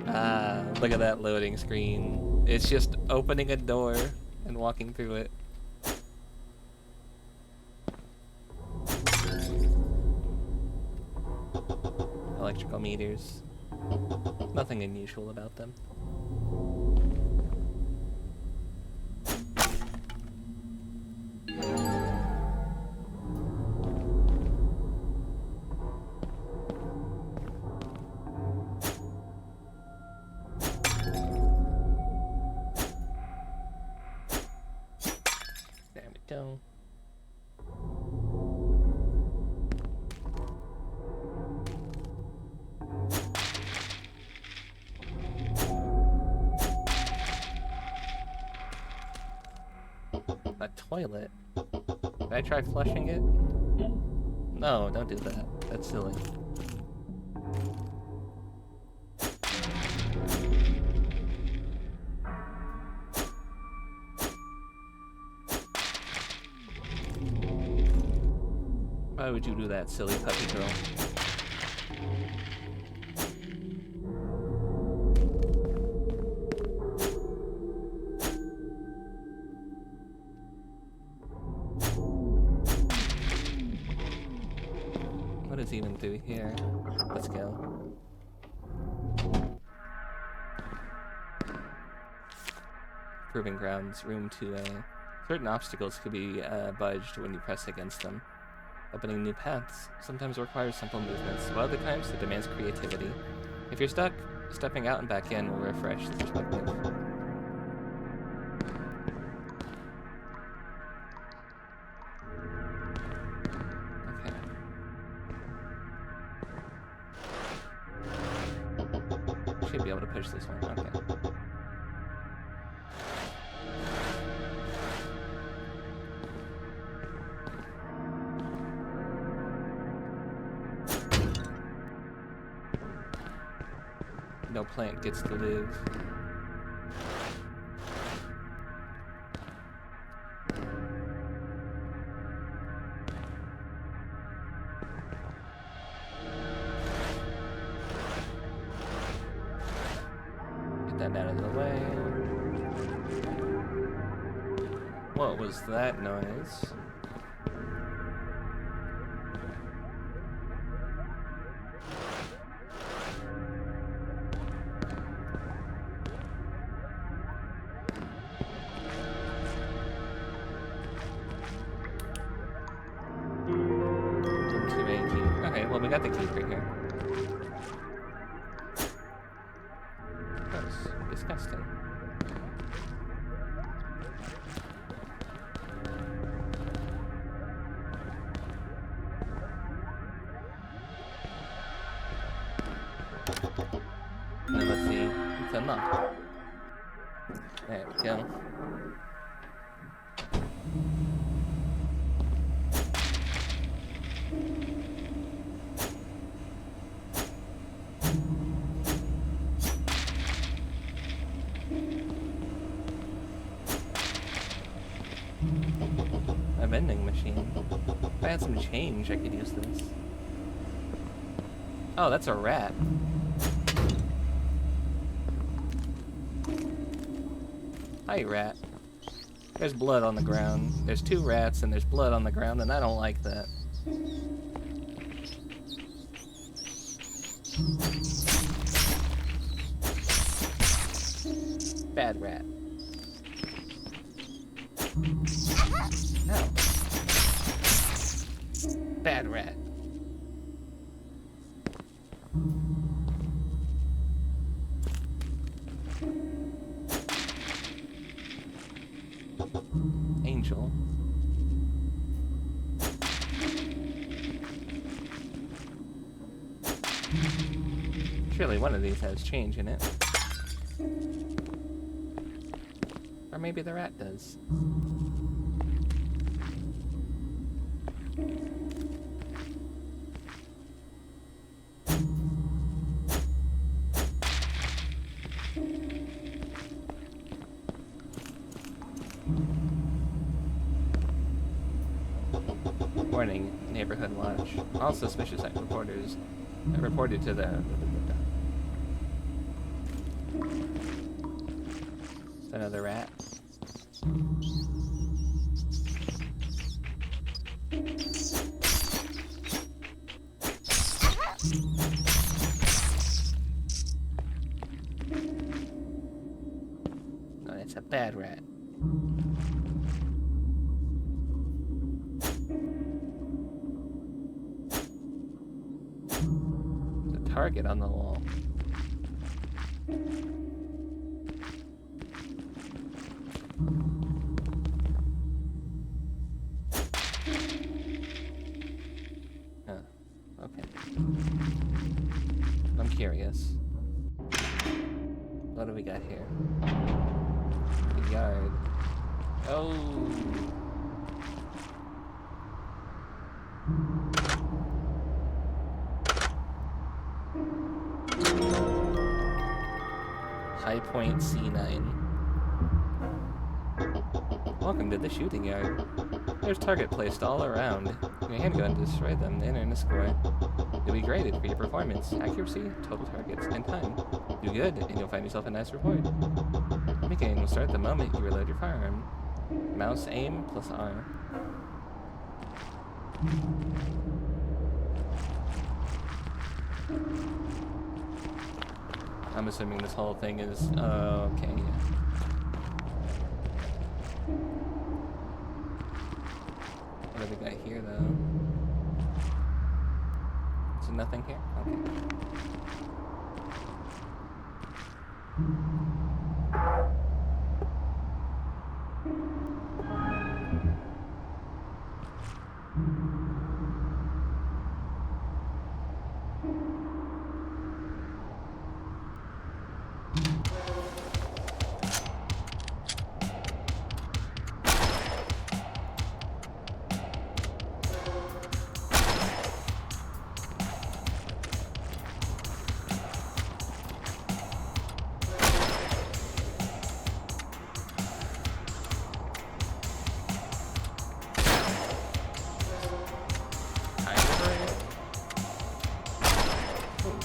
Ah, look at that loading screen. It's just opening a door and walking through it. Electrical meters. Nothing unusual about them. There we go. A toilet? Did I try flushing it? No, don't do that. That's silly. Why would you do that, silly puppy girl? What is even through here? Let's go. Proving grounds, room 2A. Certain obstacles could be budged when you press against them. Opening new paths sometimes requires simple movements, while other times it demands creativity. If you're stuck, stepping out and back in will refresh the perspective. Okay. Should be able to push this one. Okay. No plant gets to live. Get that out of the way. What was that noise? Okay, well, we got the key right here. Gross. Disgusting. And then let's see. It's unlocked. There we go. A vending machine. If I had some change, I could use this. Oh, that's a rat. Hi, rat. There's blood on the ground. There's 2 rats and there's blood on the ground, and I don't like that. Bad rat. No. Bad rat. Angel. Surely one of these has change in it. Or maybe the rat does. Warning, neighborhood watch. All suspicious reporters reported to the... It's another rat. No, it's a bad rat. There's a target on the wall. Okay. I'm curious. What do we got here? The yard. Oh. High Point C9. Welcome to the shooting yard. There's target placed all around. Your handgun to destroy them, then earn a score. You'll be graded for your performance, accuracy, total targets, and time. Do good, and you'll find yourself a nice reward. The game will start the moment you reload your firearm. Mouse aim plus R. I'm assuming this whole thing is... okay, yeah. What do we got here, though? Is there nothing here? Okay.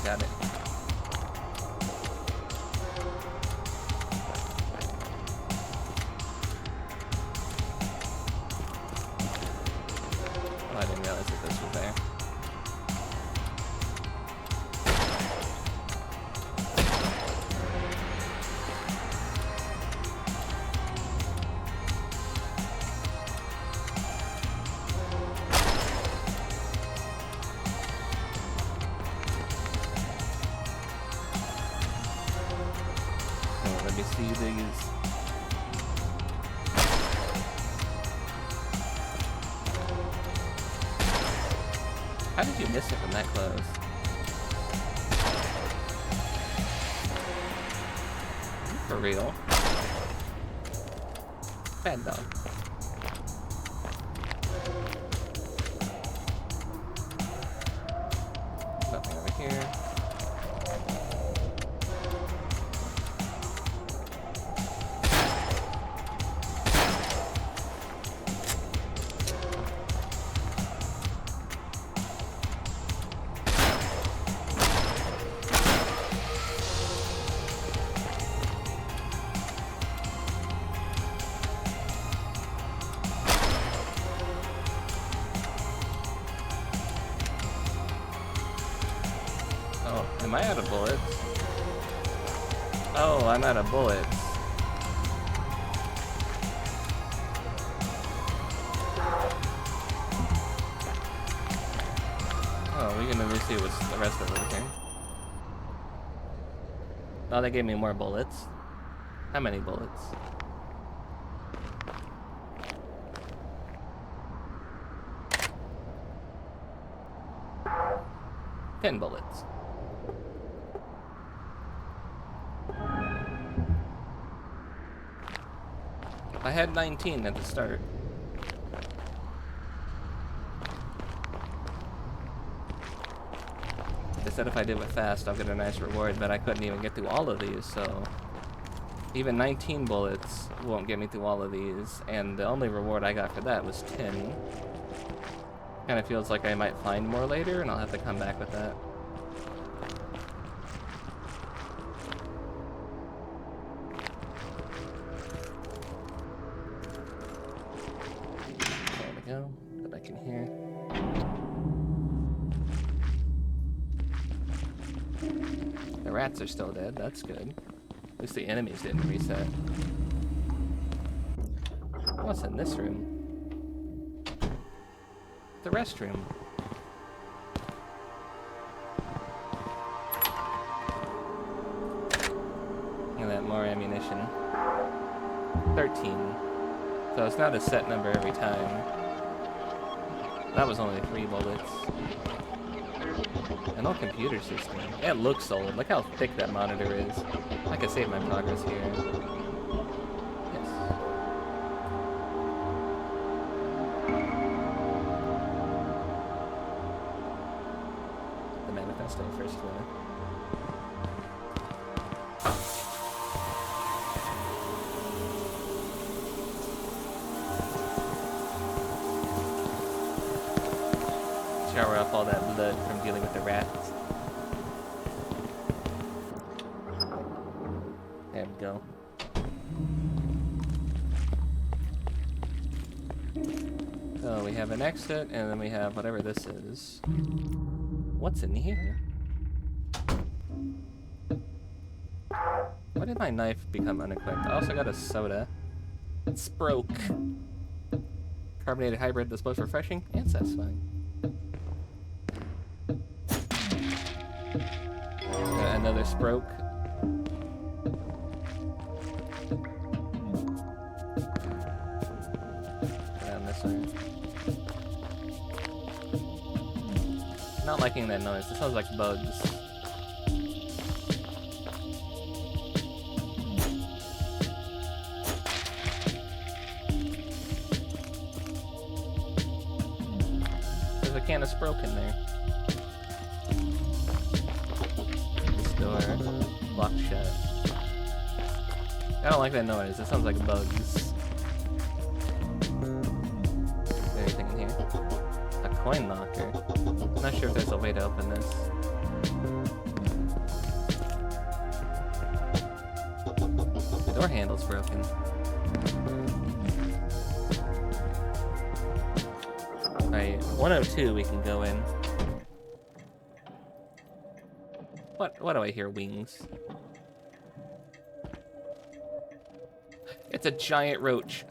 Got it. Oh, I didn't realize that this was there. Let me see these. How did you miss it from that close? For real? Bad dog. Nothing over here. Oh, am I out of bullets? Oh, I'm out of bullets. Oh, we can only see what's the rest of everything. Oh, they gave me more bullets. How many bullets? 10 bullets. I had 19 at the start. They said if I did it fast, I'll get a nice reward, but I couldn't even get through all of these, so... Even 19 bullets won't get me through all of these, and the only reward I got for that was 10. Kind of feels like I might find more later, and I'll have to come back with that. There we go. Go back in here. The rats are still dead. That's good. At least the enemies didn't reset. What's in this room? The restroom. Look at that, more ammunition. 13. So it's not a set number every time. That was only 3 bullets. An old computer system. It looks old. Look how thick that monitor is. I could save my progress here. Yes. The manifesto, first floor. Shower off all that blood from dealing with the rats. There we go. So we have an exit, and then we have whatever this is. What's in here? Why did my knife become unequipped? I also got a soda. It's broke. Carbonated hybrid that's both refreshing and satisfying. Another Sproke. Down this way. Not liking that noise. It sounds like bugs. There's a can of Sproke in there. Door locked shut. I don't like that noise. It sounds like bugs. Is there anything in here? A coin locker. I'm not sure if there's a way to open this. The door handle's broken. Alright, 102 we can go in. What do I hear? Wings. It's a giant roach.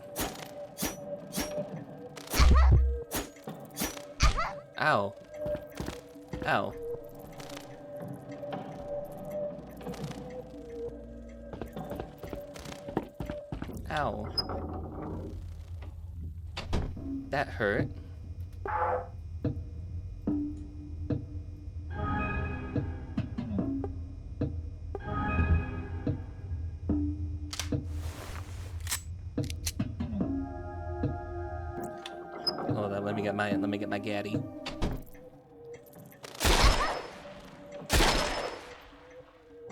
Ow. Ow. Ow. That hurt. Hold on, let me get my gaddy.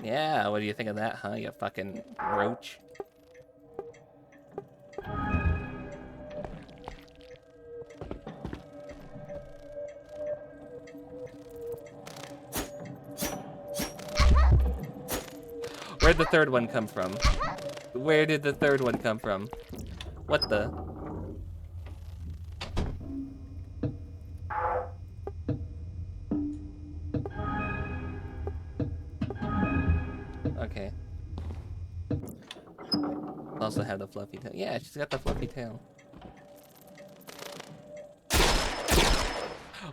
Yeah, what do you think of that, huh, you fucking roach? Where'd the third one come from? Where did the third one come from? What the? Okay. Also have the fluffy tail. Yeah, she's got the fluffy tail.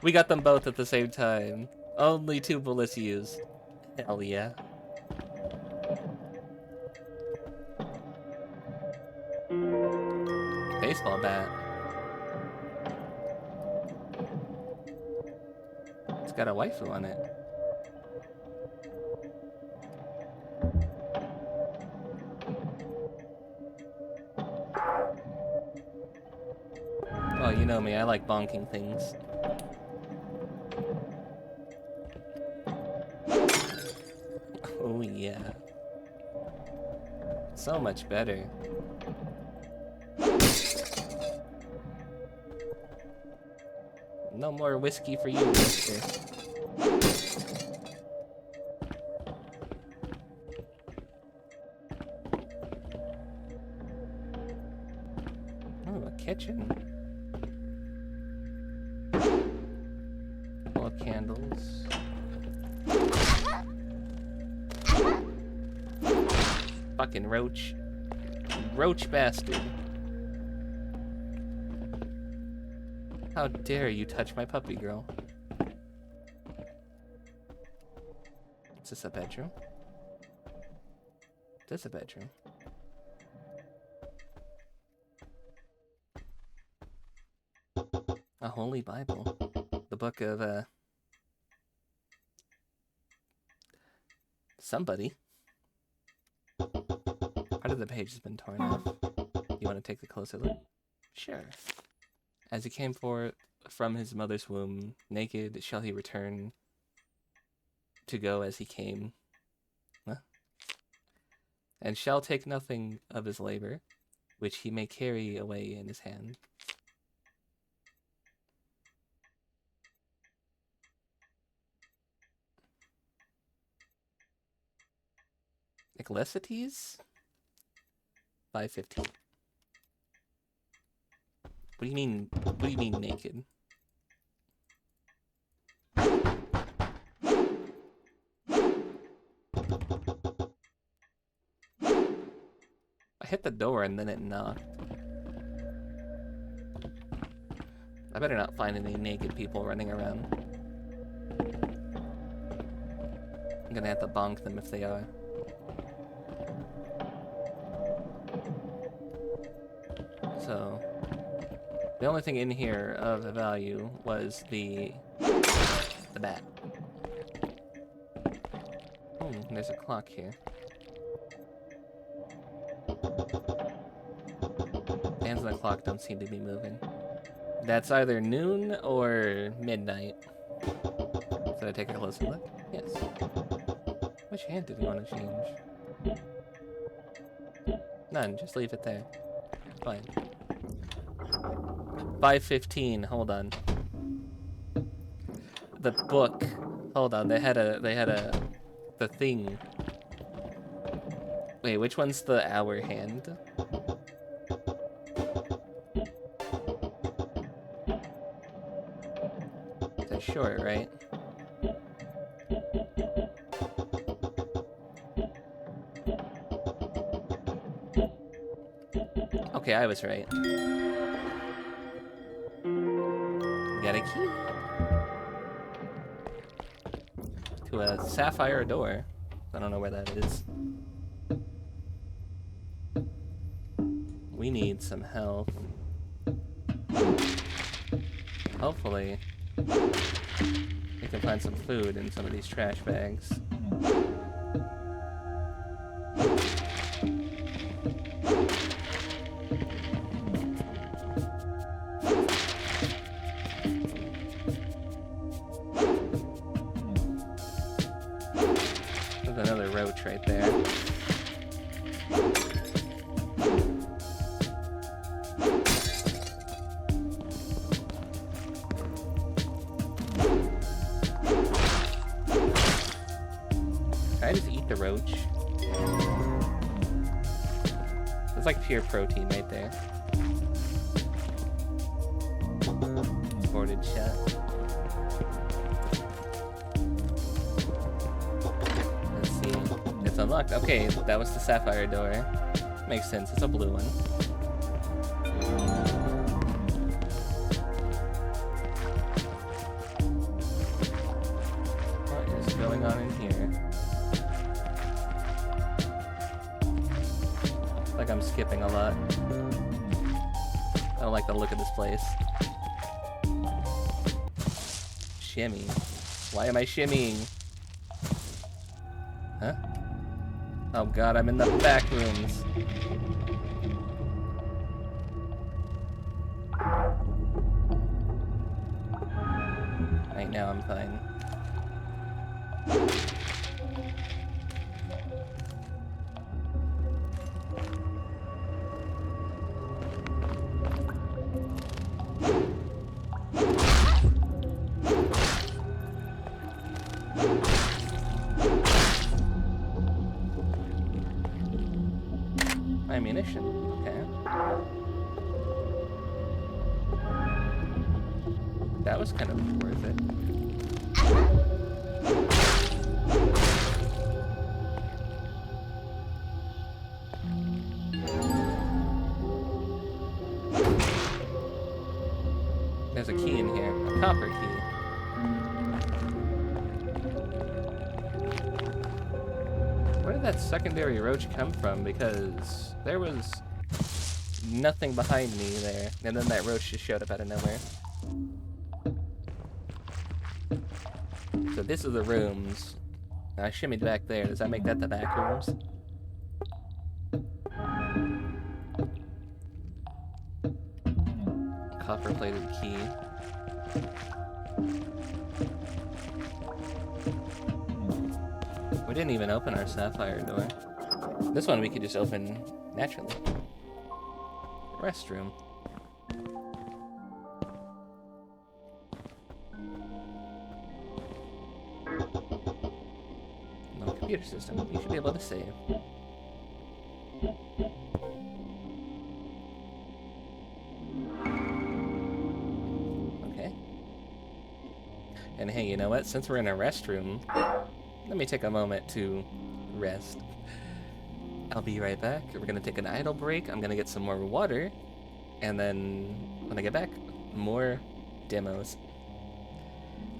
We got them both at the same time. Only 2 bullets used. Hell yeah. Baseball bat. It's got a waifu on it. Oh, you know me, I like bonking things. Oh yeah. So much better. No more whiskey for you, mister. Oh, a kitchen. Full of candles. Fucking roach. Roach bastard. How dare you touch my puppy, girl? Is this a bedroom? Is this a bedroom? A holy Bible. The book of, somebody. Part of the page has been torn off. You want to take a closer look? Sure. As he came forth from his mother's womb, naked shall he return to go as he came. Huh? And shall take nothing of his labor, which he may carry away in his hand. Ecclesiastes? 5:15. What do you mean? What do you mean naked? I hit the door and then it knocked. I better not find any naked people running around. I'm gonna have to bonk them if they are. So, the only thing in here of value was the bat. Oh, there's a clock here. Hands on the clock don't seem to be moving. That's either noon or midnight. Should I take a closer look? Yes. Which hand did you want to change? None, just leave it there. Fine. 5:15, hold on. The book. Hold on, they had the thing. Wait, which one's the hour hand? It's short, right? Okay, I was right. Got a key to a sapphire door. I don't know where that is. We need some help. Hopefully, we can find some food in some of these trash bags. There's another roach right there. Can I just eat the roach? It's like pure protein right there. Boarded shut. Let's see. It's unlocked. Okay, that was the sapphire door. Makes sense. It's a blue one. What is going on in here? Like I'm skipping a lot. I don't like the look of this place. Shimmy. Why am I shimmying? Huh? Oh god, I'm in the back rooms. Right now I'm fine. Ammunition. Okay. That was kind of worth it. There's a key in here, a copper key. Where did that secondary roach come from? Because there was nothing behind me there, and then that roach just showed up out of nowhere. So this is the rooms. I shimmied back there. Does that make that the back rooms? Copper-plated key. We didn't even open our sapphire door. This one we could just open naturally. Restroom. No computer system. You should be able to save. Okay. And hey, you know what? Since we're in a restroom, let me take a moment to rest. I'll be right back. We're gonna take an idle break. I'm gonna get some more water. And then when I get back, more demos.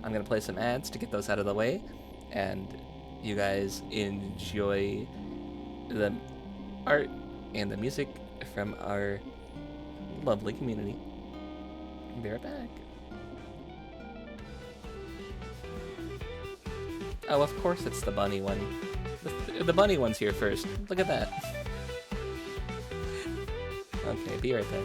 I'm gonna play some ads to get those out of the way. And you guys enjoy the art and the music from our lovely community. Be right back. Oh, of course it's the bunny one. The bunny one's here first. Look at that. Okay, be right back.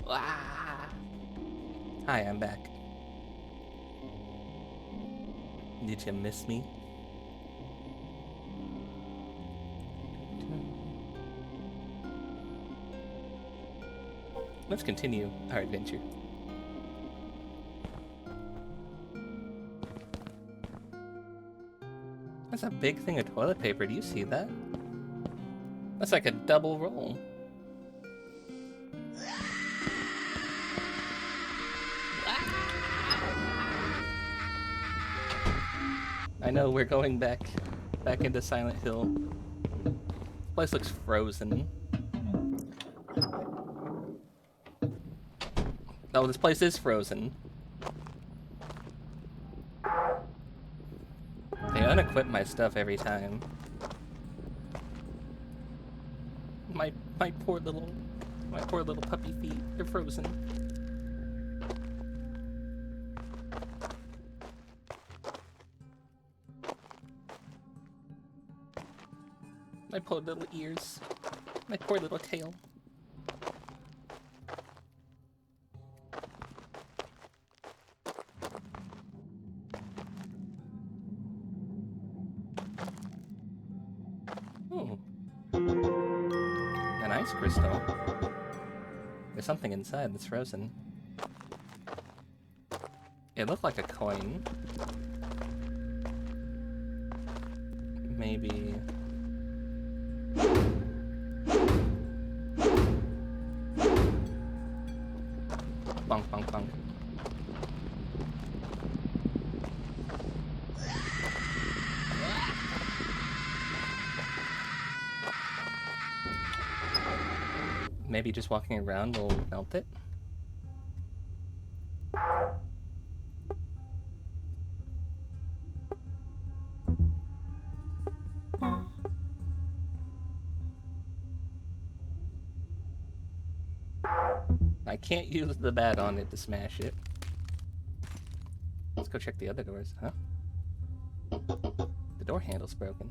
Ah. Hi, I'm back. Did you miss me? Let's continue our adventure. That's a big thing of toilet paper. Do you see that? That's like a double roll. I know we're going back into Silent Hill. This place looks frozen. Oh, this place is frozen. They unequip my stuff every time. My poor little puppy feet, they're frozen. My poor little ears. My poor little tail. Ooh. An ice crystal. There's something inside that's frozen. It looked like a coin. Maybe... Bonk, bonk, bonk. Maybe just walking around will melt it? I can't use the bat on it to smash it. Let's go check the other doors, huh? The door handle's broken.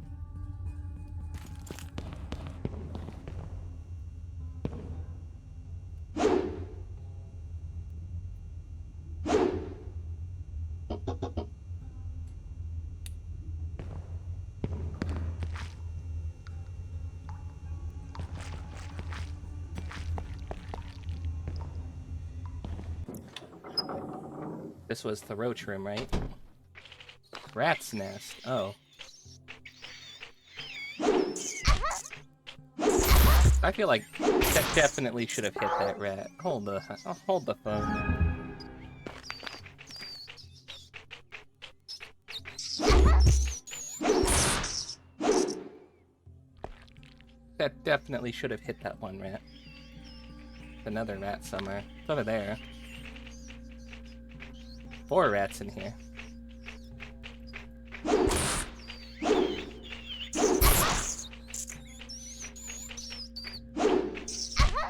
This was the roach room, right? Rat's nest. Oh. I feel like that definitely should have hit that rat. Hold the phone. That definitely should have hit that one rat. Another rat somewhere. It's over there. 4 rats in here.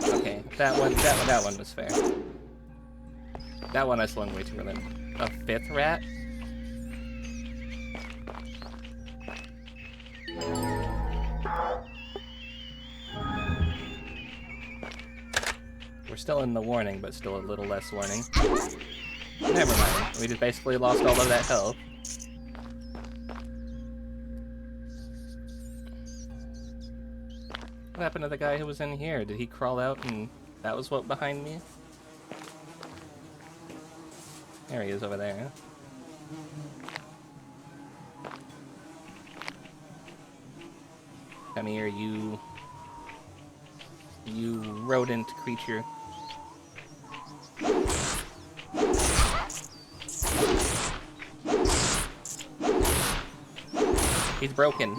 Okay, that one was fair. That one I swung way too early. A 5th rat? We're still in the warning, but still a little less warning. Never mind. We just basically lost all of that health. What happened to the guy who was in here? Did he crawl out and that was what behind me? There he is over there. Come here, you rodent creature. He's broken.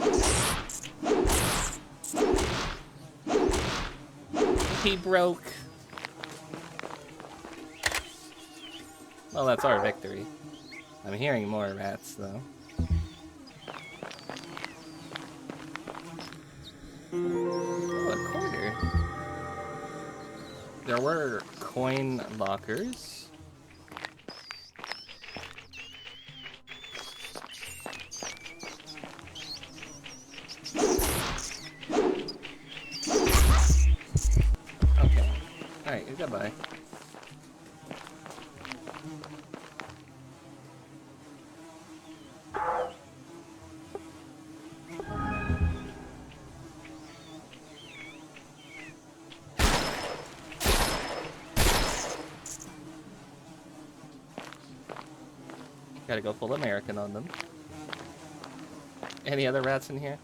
He broke. Well, that's our victory. I'm hearing more rats, though. Oh, a quarter. There were coin lockers. Okay. Alright, goodbye. Gotta go full American on them. Any other rats in here?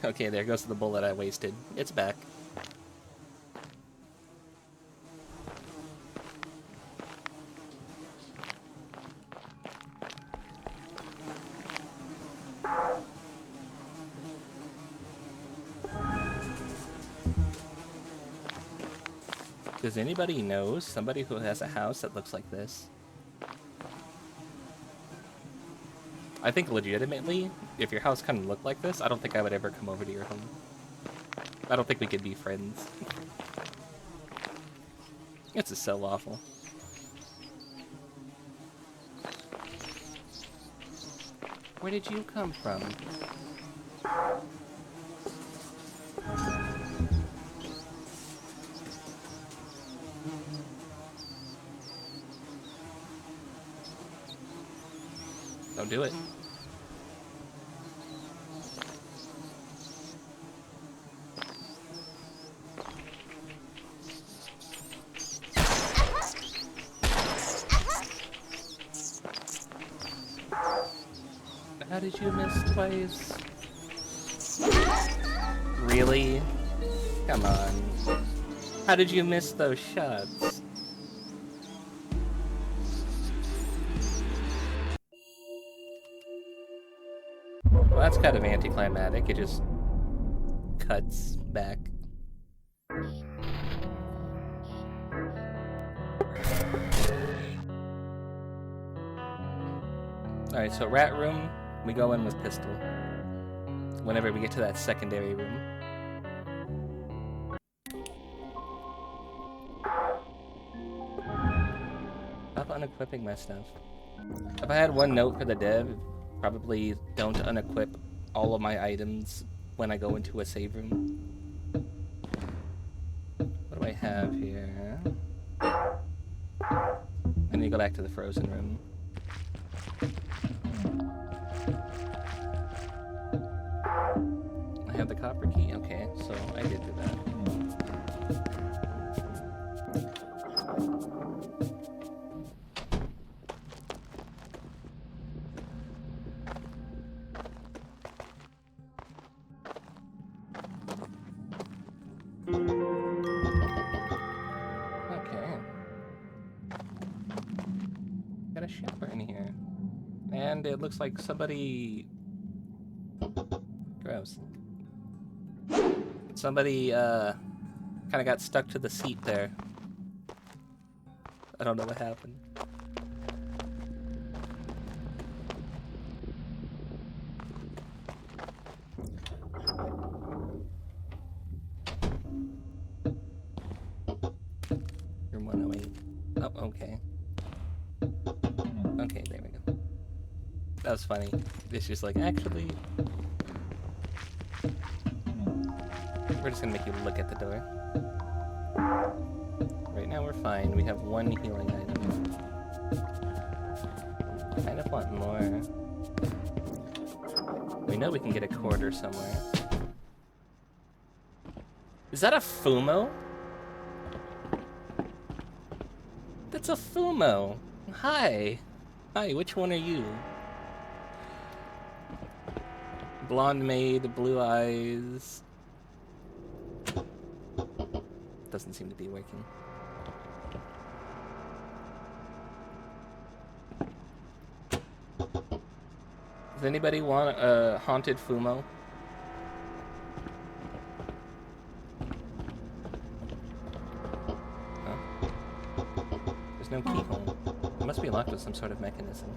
Okay, there goes the bullet I wasted. It's back. Does anybody know somebody who has a house that looks like this? I think legitimately, if your house kind of looked like this, I don't think I would ever come over to your home. I don't think we could be friends. This is so awful. Where did you come from? Don't do it. How did you miss twice? Really? Come on. How did you miss those shots? Well, that's kind of anticlimactic. It just cuts back. Alright, so rat room, we go in with pistol. Whenever we get to that secondary room. Stop unequipping my stuff. If I had one note for the dev, probably don't unequip all of my items when I go into a save room. What do I have here? I need to go back to the frozen room. I have the copper key. Okay, so I did do that. Okay. Got a shower in here. And it looks like somebody... Gross. Somebody, kind of got stuck to the seat there. I don't know what happened. Room 108. Oh, okay. Okay, there we go. That was funny. It's just like, actually... We're just gonna make you look at the door. Right now we're fine. We have one healing item. Kind of want more. We know we can get a quarter somewhere. Is that a Fumo? That's a Fumo! Hi! Hi, which one are you? Blonde maid, blue eyes... Doesn't seem to be working. Does anybody want a haunted Fumo? Huh? There's no keyhole. It must be locked with some sort of mechanism.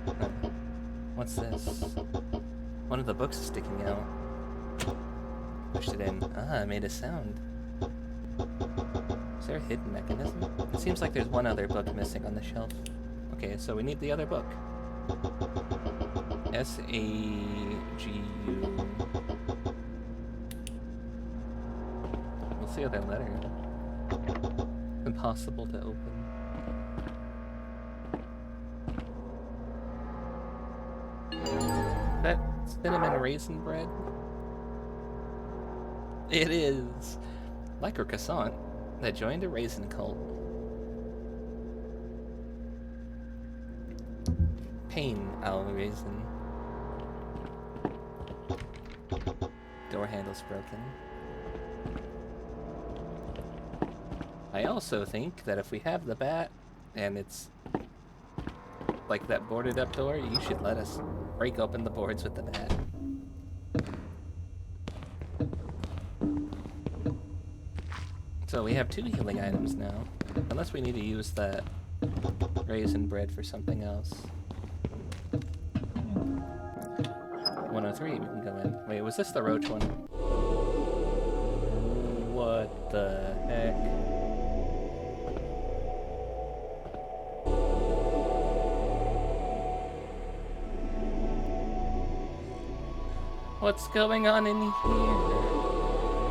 Huh. What's this? One of the books is sticking out. Pushed it in. Ah, I made a sound. Is there a hidden mechanism? It seems like there's one other book missing on the shelf. Okay, so we need the other book. S-A-G-U. We'll see other letter. Impossible to open. that cinnamon raisin bread? It is! Like her croissant that joined a raisin cult. Pain owl raisin. Door handle's broken. I also think that if we have the bat and it's like that boarded up door, you should let us break open the boards with the bat. So we have 2 healing items now. Unless we need to use that raisin bread for something else. 103, we can go in. Wait, was this the roach one? What the heck? What's going on in here?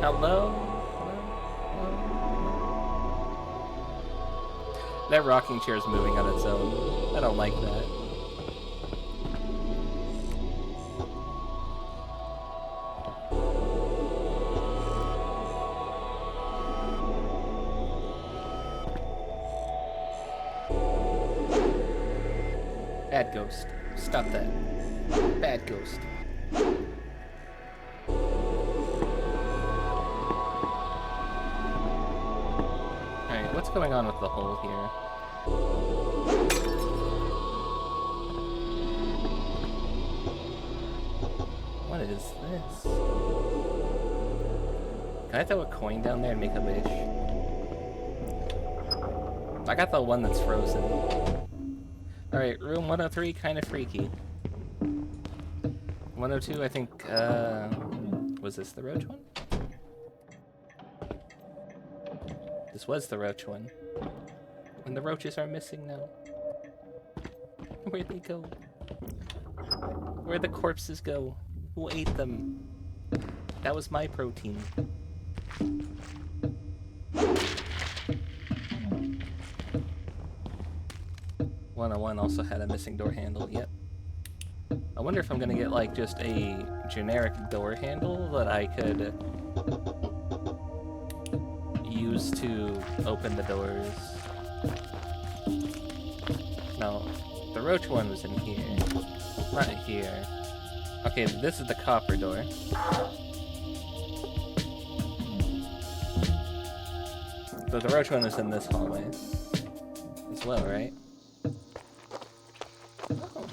Hello? That rocking chair is moving on its own. I don't like that. Bad ghost. Stop that. Bad ghost. Alright, what's going on with the hole here? What is this? Can I throw a coin down there and make a wish? I got the one that's frozen. Alright, room 103, kinda freaky. 102, I think, was this the roach one? This was the roach one. And the roaches are missing now. Where'd they go? Where'd the corpses go? Who ate them? That was my protein. 101 also had a missing door handle, yep. I wonder if I'm gonna get, like, just a generic door handle that I could use to open the doors. No, the roach one was in here, not here. Okay, this is the copper door. So the roach one was in this hallway as well, right? Oh.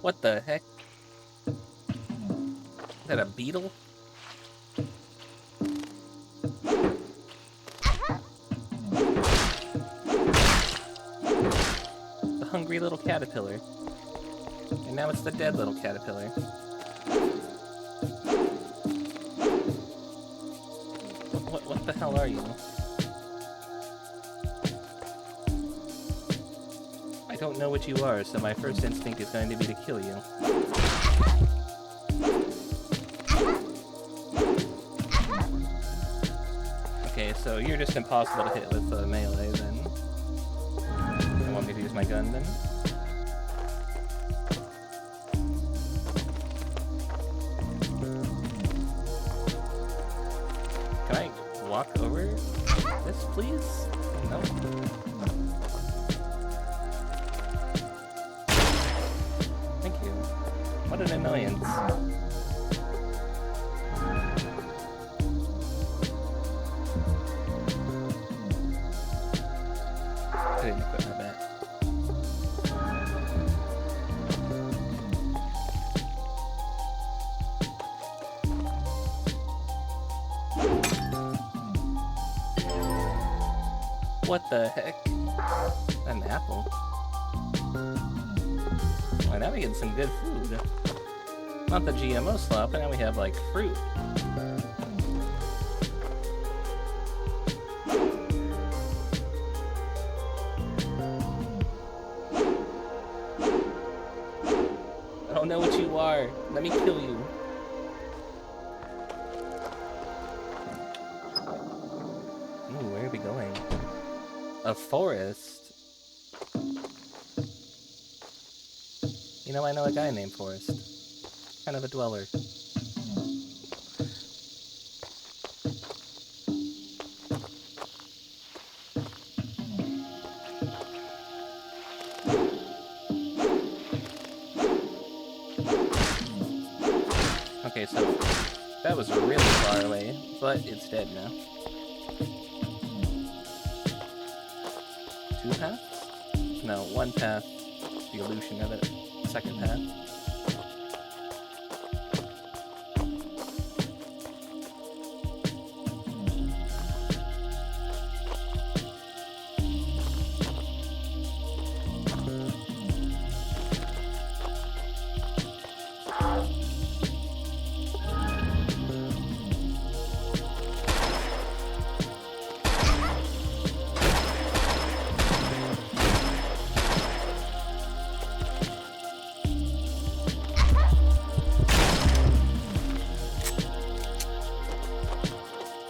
What the heck? Is that a beetle? The hungry little caterpillar. And now it's the dead little caterpillar. What the hell are you? I don't know what you are, so my first instinct is going to be to kill you. Okay, so you're just impossible to hit with melee then. You want me to use my gun then? Can I walk over this, please? No? Thank you. What an annoyance. I didn't equip my bat. What the heck? An apple. Well, now we get some good food. Not the GMO slop, but now we have, like, fruit. I don't know what you are. Let me kill you. Ooh, where are we going? A forest? You know, I know a guy named Forrest. kind of a dweller. Okay, so that was really far away, but it's dead now. 2 paths? No, 1 path. The illusion of it. 2nd path.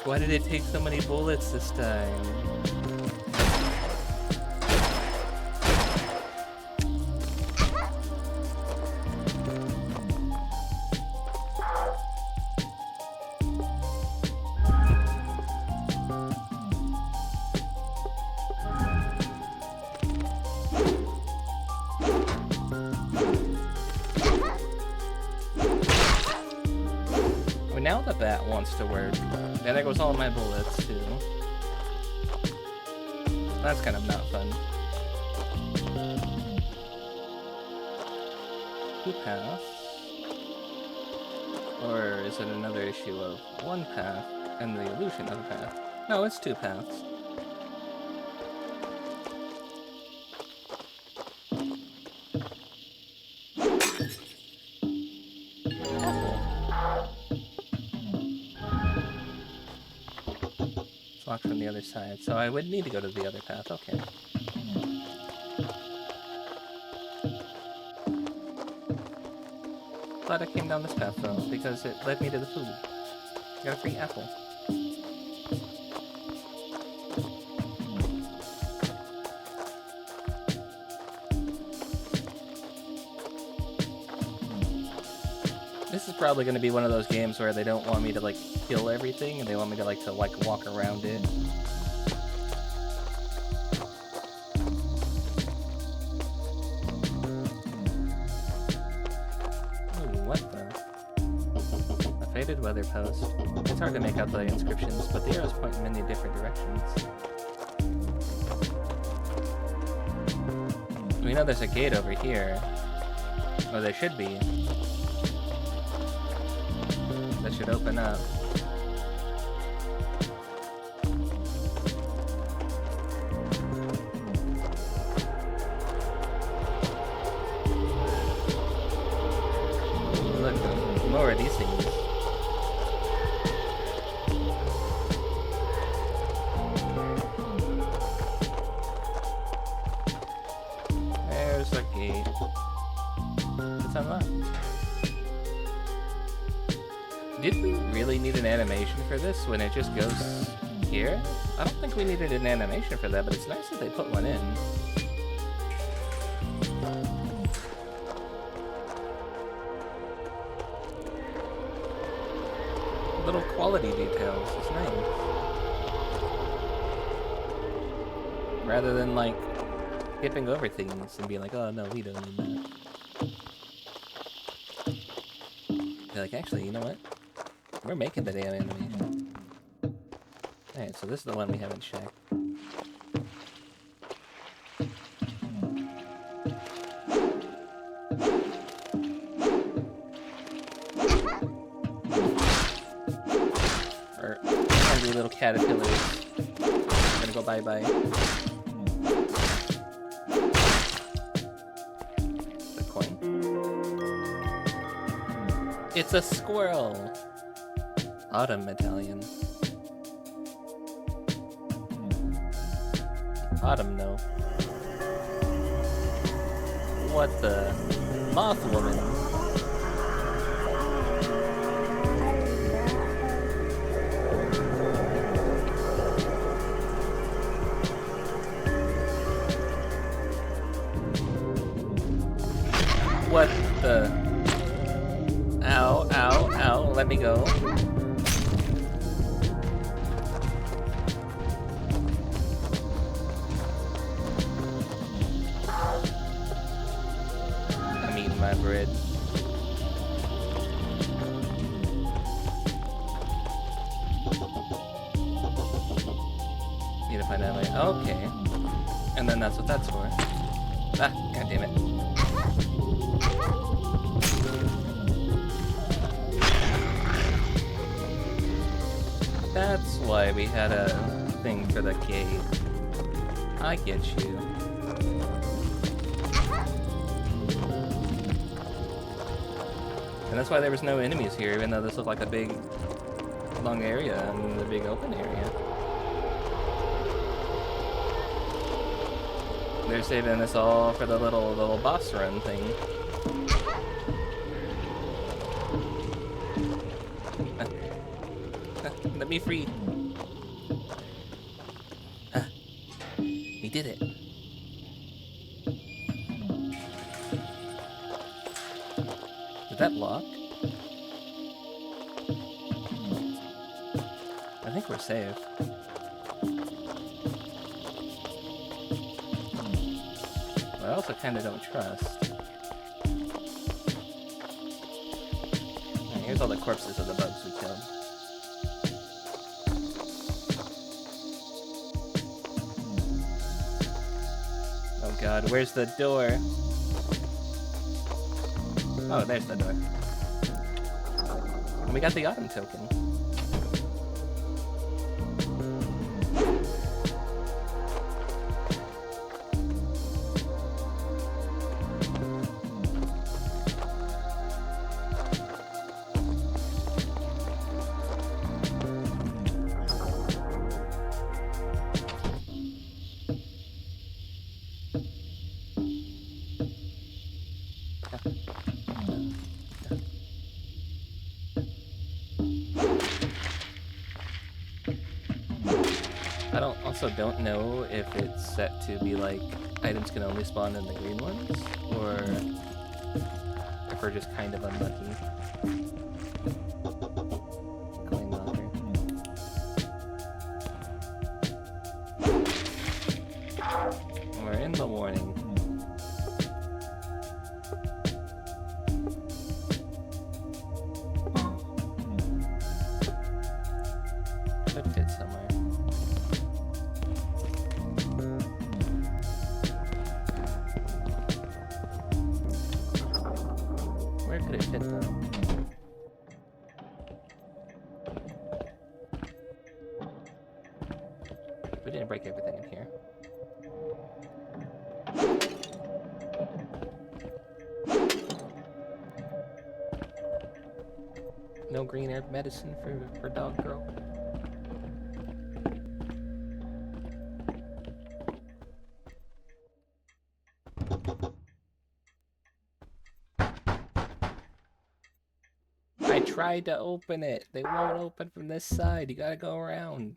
Why did it take so many bullets this time? Well, now the bat wants to work. And there goes all my bullets, too. That's kind of not fun. 2 paths? Or is it another issue of 1 path and the illusion of a path? No, it's 2 paths. Locked from the other side, so I would need to go to the other path. Okay. Glad I came down this path though, because it led me to the food. Got a free apple. This is probably going to be one of those games where they don't want me to like kill everything, and they want me to walk around it. Ooh, what the? A faded weather post. It's hard to make out the inscriptions, but the arrows point in many different directions. We know there's a gate over here. Or there should be. That should open up. Look, more of these things. There's a gate. It's unlocked. Did we really need an animation for this when it just goes here? I don't think we needed an animation for that, but it's nice that they put one in. Little quality details, it's nice. Rather than like skipping over things and being like, oh no, we don't need that. They're like, actually, you know what? We're making the damn animation. Alright, so this is the one we haven't checked. Or hungry little caterpillars. I'm gonna go bye-bye. The coin. It's a squirrel! Autumn medallion. Autumn, no. What the? Moth woman. What the? Ow, ow, ow, let me go. I'm eating my bread. Need to find out my... Okay. And then that's what that's for. Ah, god damn it. That's why we had a thing for the gate. I get you. And that's why there was no enemies here, even though this looked like a big, long area and a big open area. They're saving us all for the little boss run thing. Let me free. He did it. Did that lock? I think we're safe. But I also kind of don't trust. Alright, here's all the corpses of the bugs we killed. Oh god, where's the door? Oh, there's the door. And we got the autumn token. I don't know if it's set to be like items can only spawn in the green ones, or if we're just kind of unlucky. Coin locker. We're in the warning. Could fit somewhere. Where could it fit though? We didn't break everything in here. No green herb medicine for dog girl. I tried to open it. They won't open from this side. You gotta go around.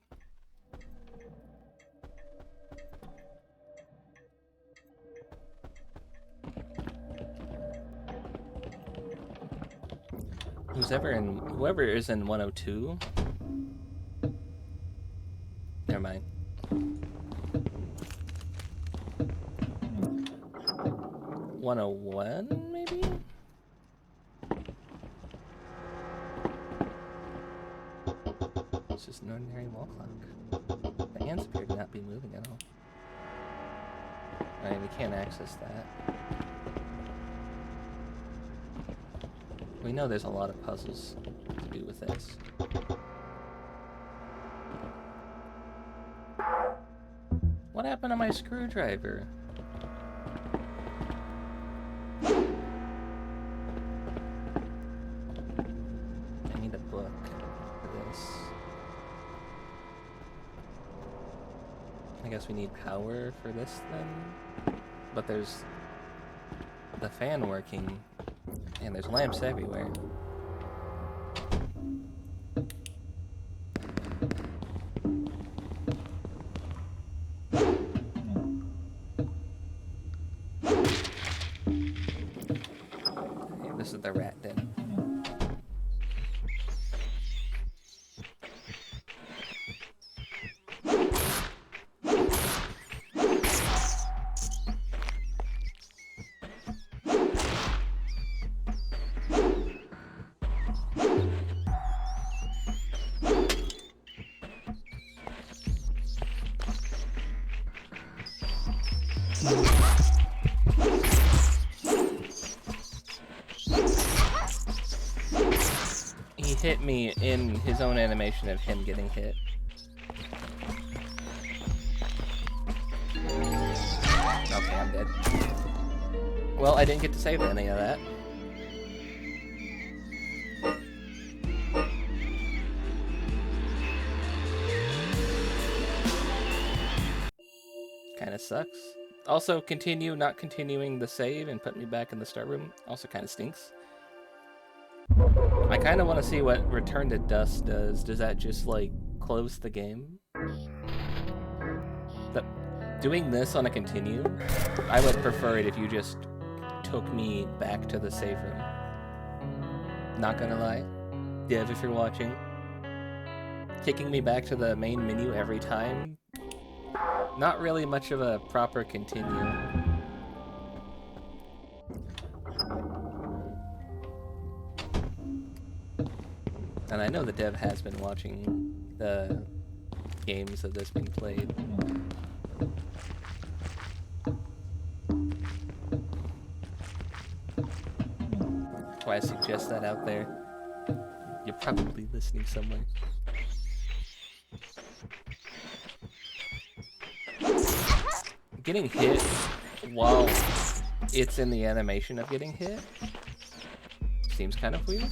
Whoever is in 102. Never mind. 101 maybe? It's just an ordinary wall clock. The ants appear to not be moving at all. Alright, we can't access that. We know there's a lot of puzzles to do with this. What happened to my screwdriver? I need a book for this. I guess we need power for this then? But there's the fan working. And there's lamps everywhere. Okay, this is the rat den. He hit me in his own animation of him getting hit. Okay, I'm dead. Well, I didn't get to save any of that. Kinda sucks. Also, not continuing the save and put me back in the start room also kinda stinks. I kinda wanna see what Return to Dust does. Does that just, like, close the game? Doing this on a continue, I would prefer it if you just took me back to the save room. Not gonna lie. Dev, if you're watching, kicking me back to the main menu every time, not really much of a proper continue. And I know the dev has been watching the games that this been played. That's why I suggest that out there. You're probably listening somewhere. Getting hit while it's in the animation of getting hit seems kind of weird.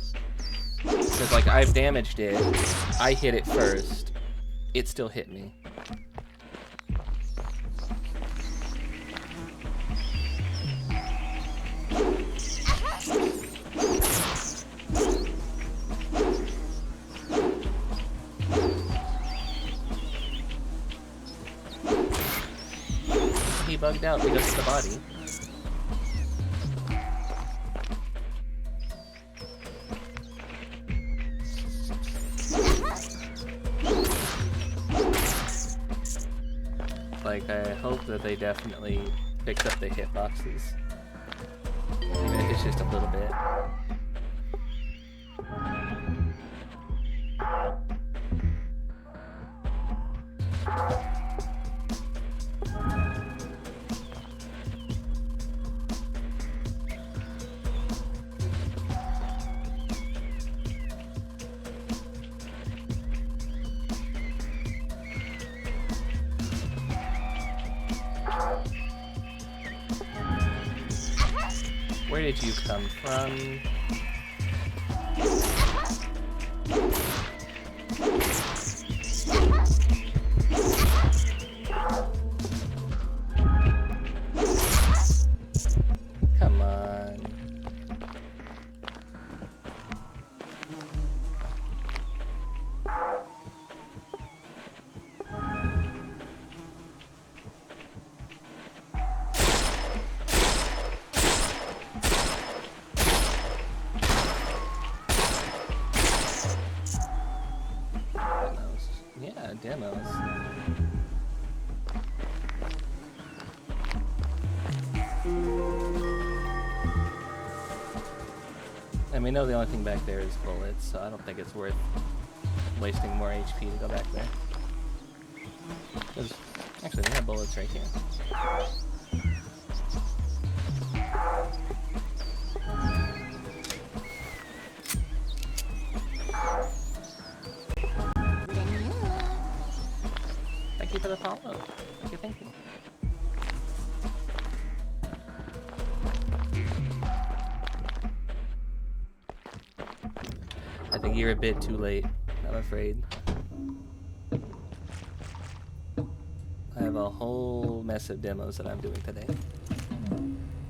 Because, like, I've damaged it, I hit it first, it still hit me. He bugged out because of the body. Like, I hope that they definitely fix up the hitboxes. Even if it's just a little bit. Where did you come from? Come on. Yeah, demos. And we know the only thing back there is bullets, so I don't think it's worth wasting more HP to go back there. Actually, we have bullets right here. Thank you for the follow. Thank you, thank you. I think you're a bit too late, I'm afraid. I have a whole mess of demos that I'm doing today.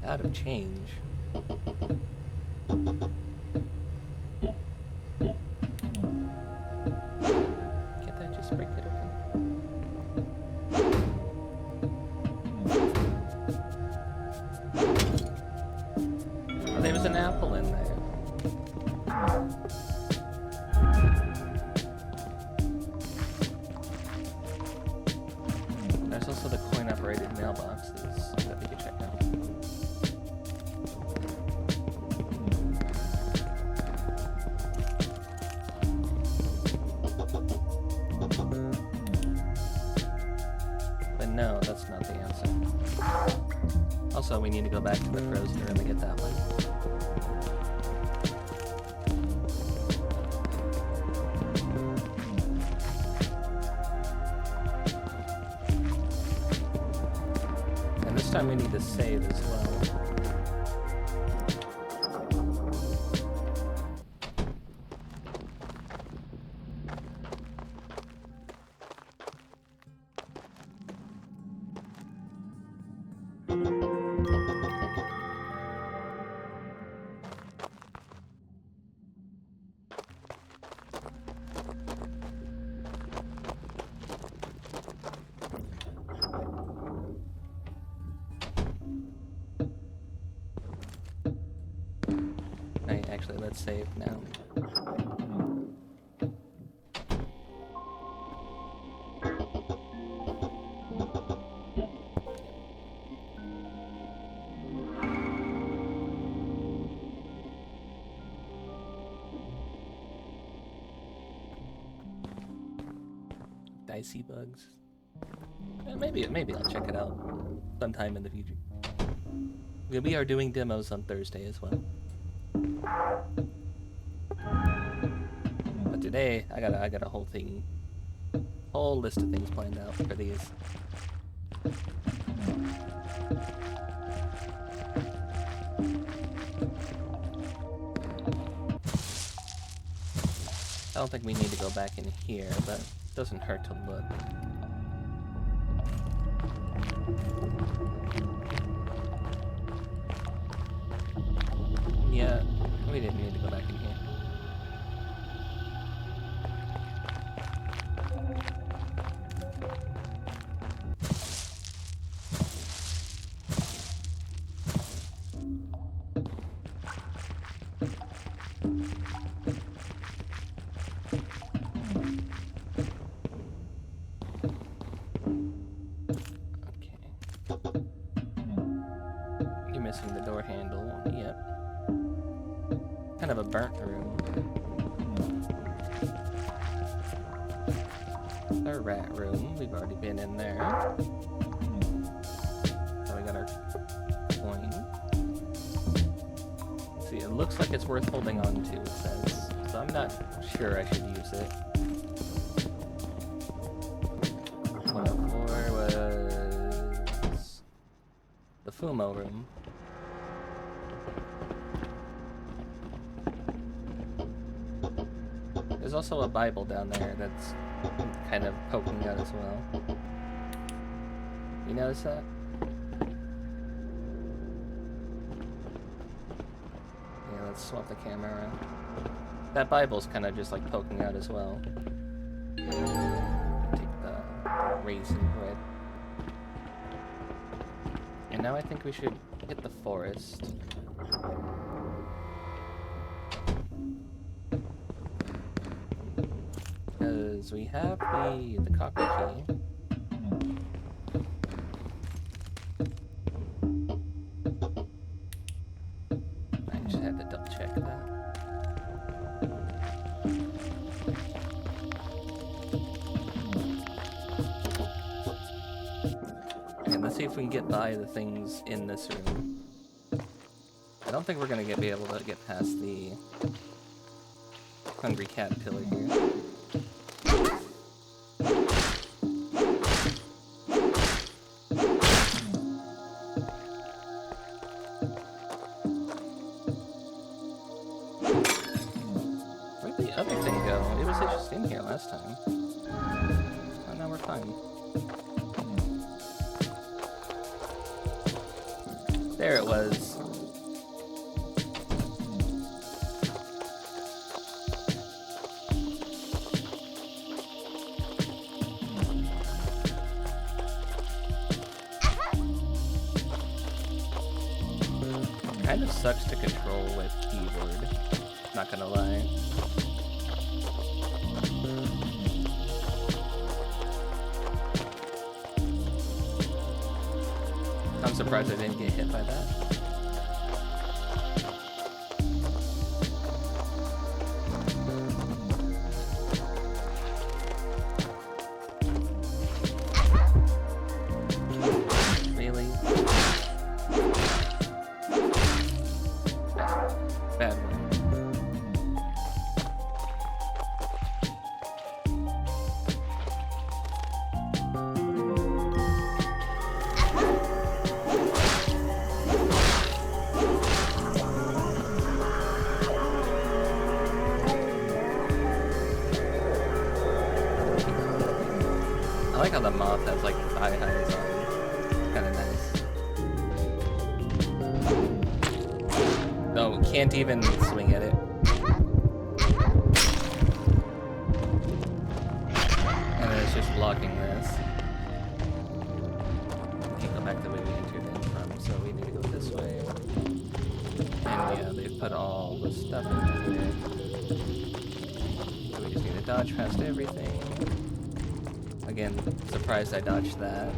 Out of change. Can't I just break it open? Oh, there was an apple in there. There's also the coin-operated mailboxes that we can check out. But no, that's not the answer. Also, we need to go back to the frozen room and get that one. time we need to save as well. Right, actually, let's save now. Dicey bugs. Maybe I'll check it out sometime in the future. We are doing demos on Thursday as well. But today, I got a whole list of things planned out for these. I don't think we need to go back in here, but it doesn't hurt to look. Yeah, we didn't need to go back in here. You're missing the door handle. Yep. Kind of a burnt room. Our rat room. We've already been in there. So we got our coin. Let's see, it looks like it's worth holding on to, it says. So I'm not sure I should use it. 104 was the Fumo room. There's also a Bible down there that's kind of poking out as well. You notice that? Yeah, let's swap the camera around. That Bible's kind of just like poking out as well. Take the raisin bread. And now I think we should hit the forest. Because we have the copper key. I just had to double check that. And let's see if we can get by the things in this room. I don't think we're gonna be able to get past the hungry caterpillar here. Where'd the other thing go? It was just in here last time. Oh, now we're fine. There it was. Kind of sucks to control with keyboard, not gonna lie. I'm surprised I didn't get hit by that. Really? Bad one. I like how the moth has like thigh highs on. It's kind of nice. No, can't even swing at it. And then it's just blocking this. Can't go back the way we entered in from, so we need to go this way. And yeah, they've put all the stuff in here. So we just need to dodge past everything. Again, surprised I dodged that,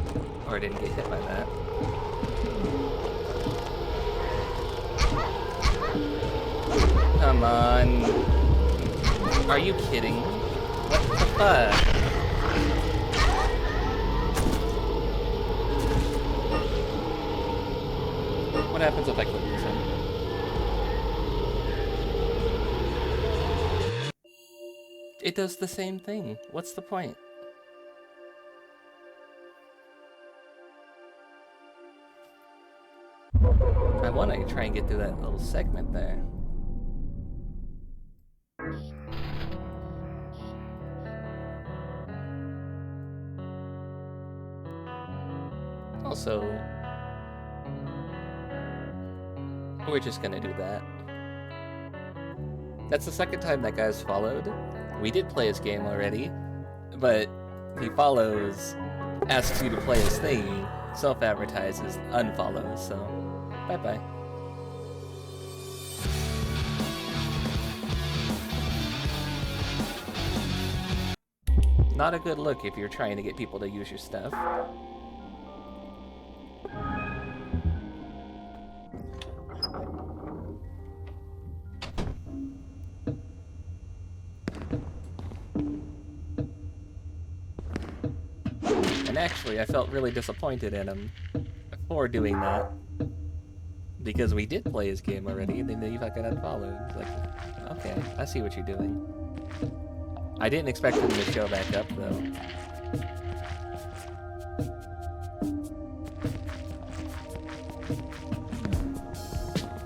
or didn't get hit by that. Come on. Are you kidding? What the fuck? What happens if I click this in? It does the same thing. What's the point? I want to try and get through that little segment there. Also, we're just gonna do that. That's the second time that guy's followed. We did play his game already, but he follows, asks you to play his thing, self-advertises, unfollows, so bye-bye. Not a good look if you're trying to get people to use your stuff. And actually, I felt really disappointed in him for doing that. Because we did play his game already, and then he fucking unfollowed. It's like, okay, I see what you're doing. I didn't expect him to show back up, though.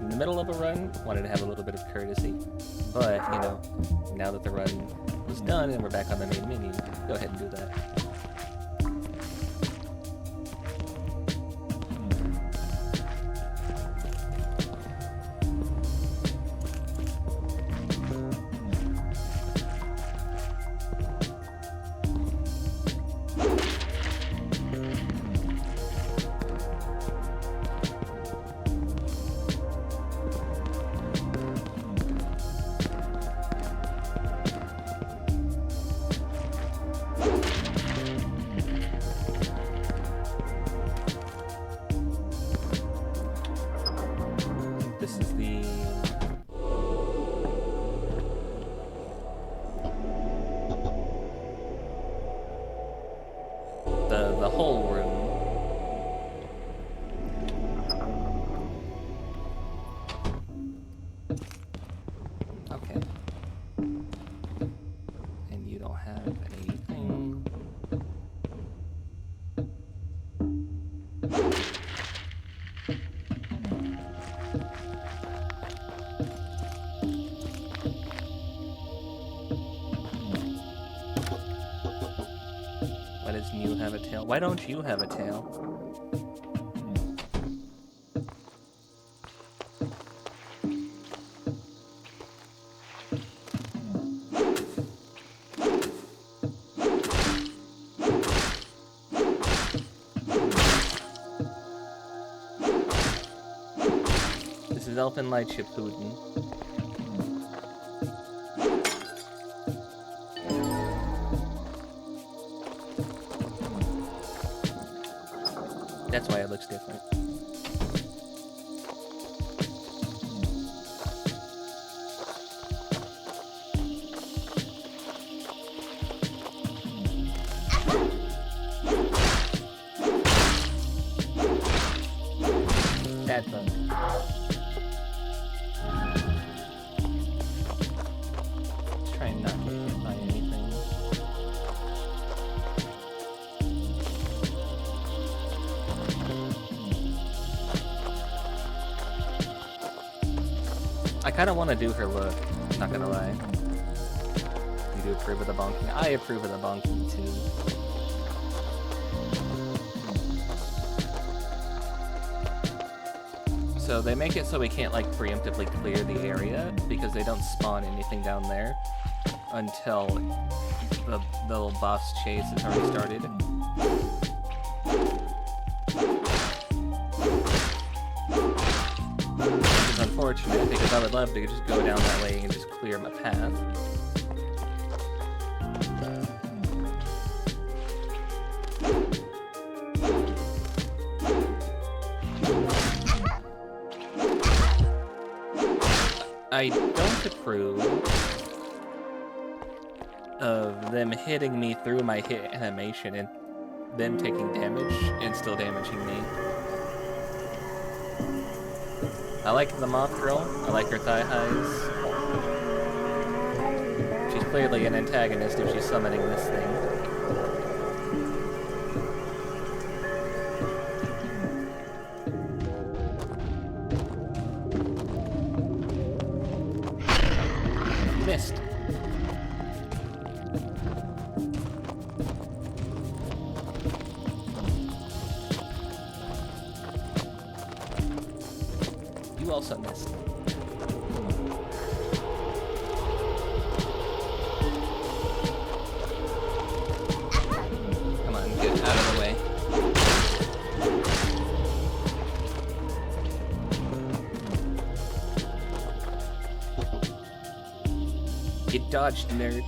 In the middle of a run, wanted to have a little bit of courtesy. But, you know, now that the run was done and we're back on the main menu, go ahead and do that. This is the whole room. Okay. And you don't have anything. Why does Mew have a tail? Why don't you have a tail? This is Elfin Light Shippuden. That's why it looks different. Bad bug. Trying not to get hit by anything. I kind of want to do her look, not gonna lie. You do approve of the bonking? I approve of the bonking too. So they make it so we can't like preemptively clear the area because they don't spawn anything down there until the little boss chase has already started. Which is unfortunate because I would love to just go down that way and just clear my path. I don't approve of them hitting me through my hit animation and them taking damage and still damaging me. I like the moth girl. I like her thigh highs. She's clearly an antagonist if she's summoning this thing. Missed. You also missed. Come on, get out of the way. You dodged, nerd.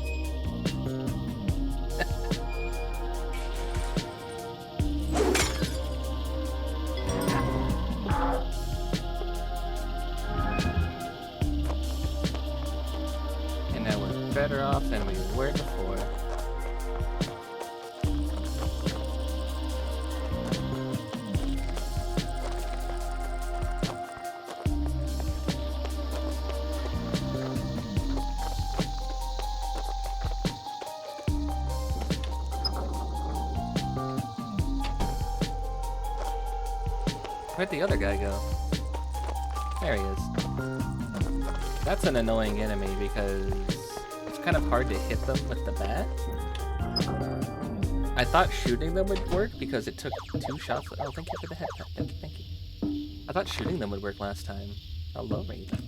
And now we're better off than we were before. Where'd the other guy go? There he is. That's an annoying enemy because it's kind of hard to hit them with the bat. I thought shooting them would work because it took 2 shots. Oh, thank you for the head pat. Thank you, thank you. I thought shooting them would work last time. Hello, Raven.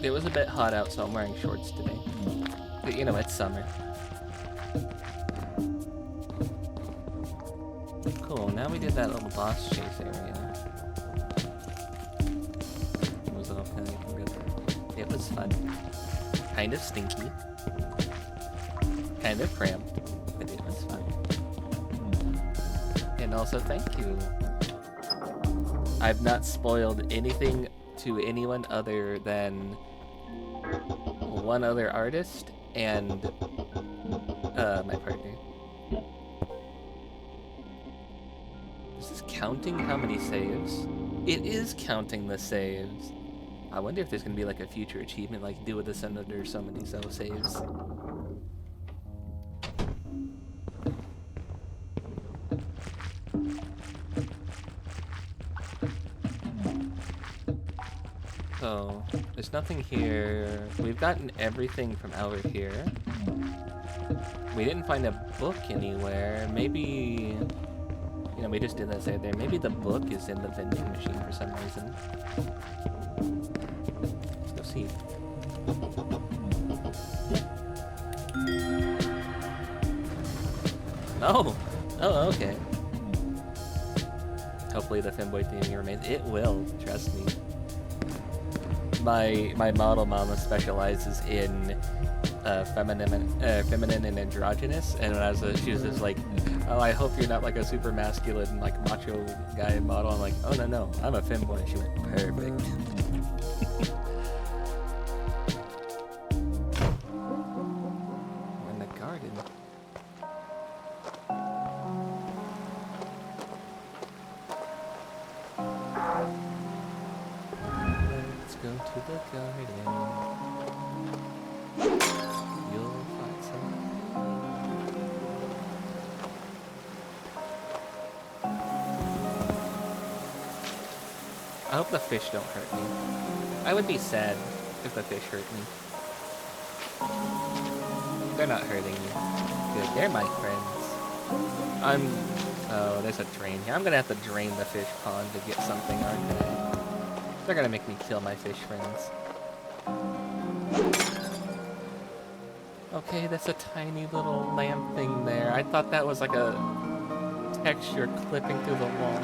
It was a bit hot out, so I'm wearing shorts today. But, you know, it's summer. Cool, now we did that little boss chase area. It was all kind of good. It was fun. Kind of stinky. Kind of cramped. But it was fun. And also, thank you. I've not spoiled anything to anyone other than one other artist and my partner. Is this counting how many saves? It is counting the saves. I wonder if there's gonna be like a future achievement like do this under so many saves. So, there's nothing here. We've gotten everything from over here. We didn't find a book anywhere. Maybe, you know, we just did that right there. Maybe the book is in the vending machine for some reason. Let's go see. Oh! Oh, okay. Hopefully the femboy theme remains. It will, trust me. My model mama specializes in feminine and androgynous, and when I was she was just like, oh, I hope you're not like a super masculine like macho guy model. I'm like, oh no, I'm a femboy. And she went, perfect. We're in the garden. Let's go to the garden. You'll find some. I hope the fish don't hurt me. I would be sad if the fish hurt me. They're not hurting you. Good. They're my friends. Oh, there's a drain here. I'm gonna have to drain the fish pond to get something, aren't they? They're gonna make me kill my fish friends. Okay, that's a tiny little lamp thing there. I thought that was like a texture clipping through the wall.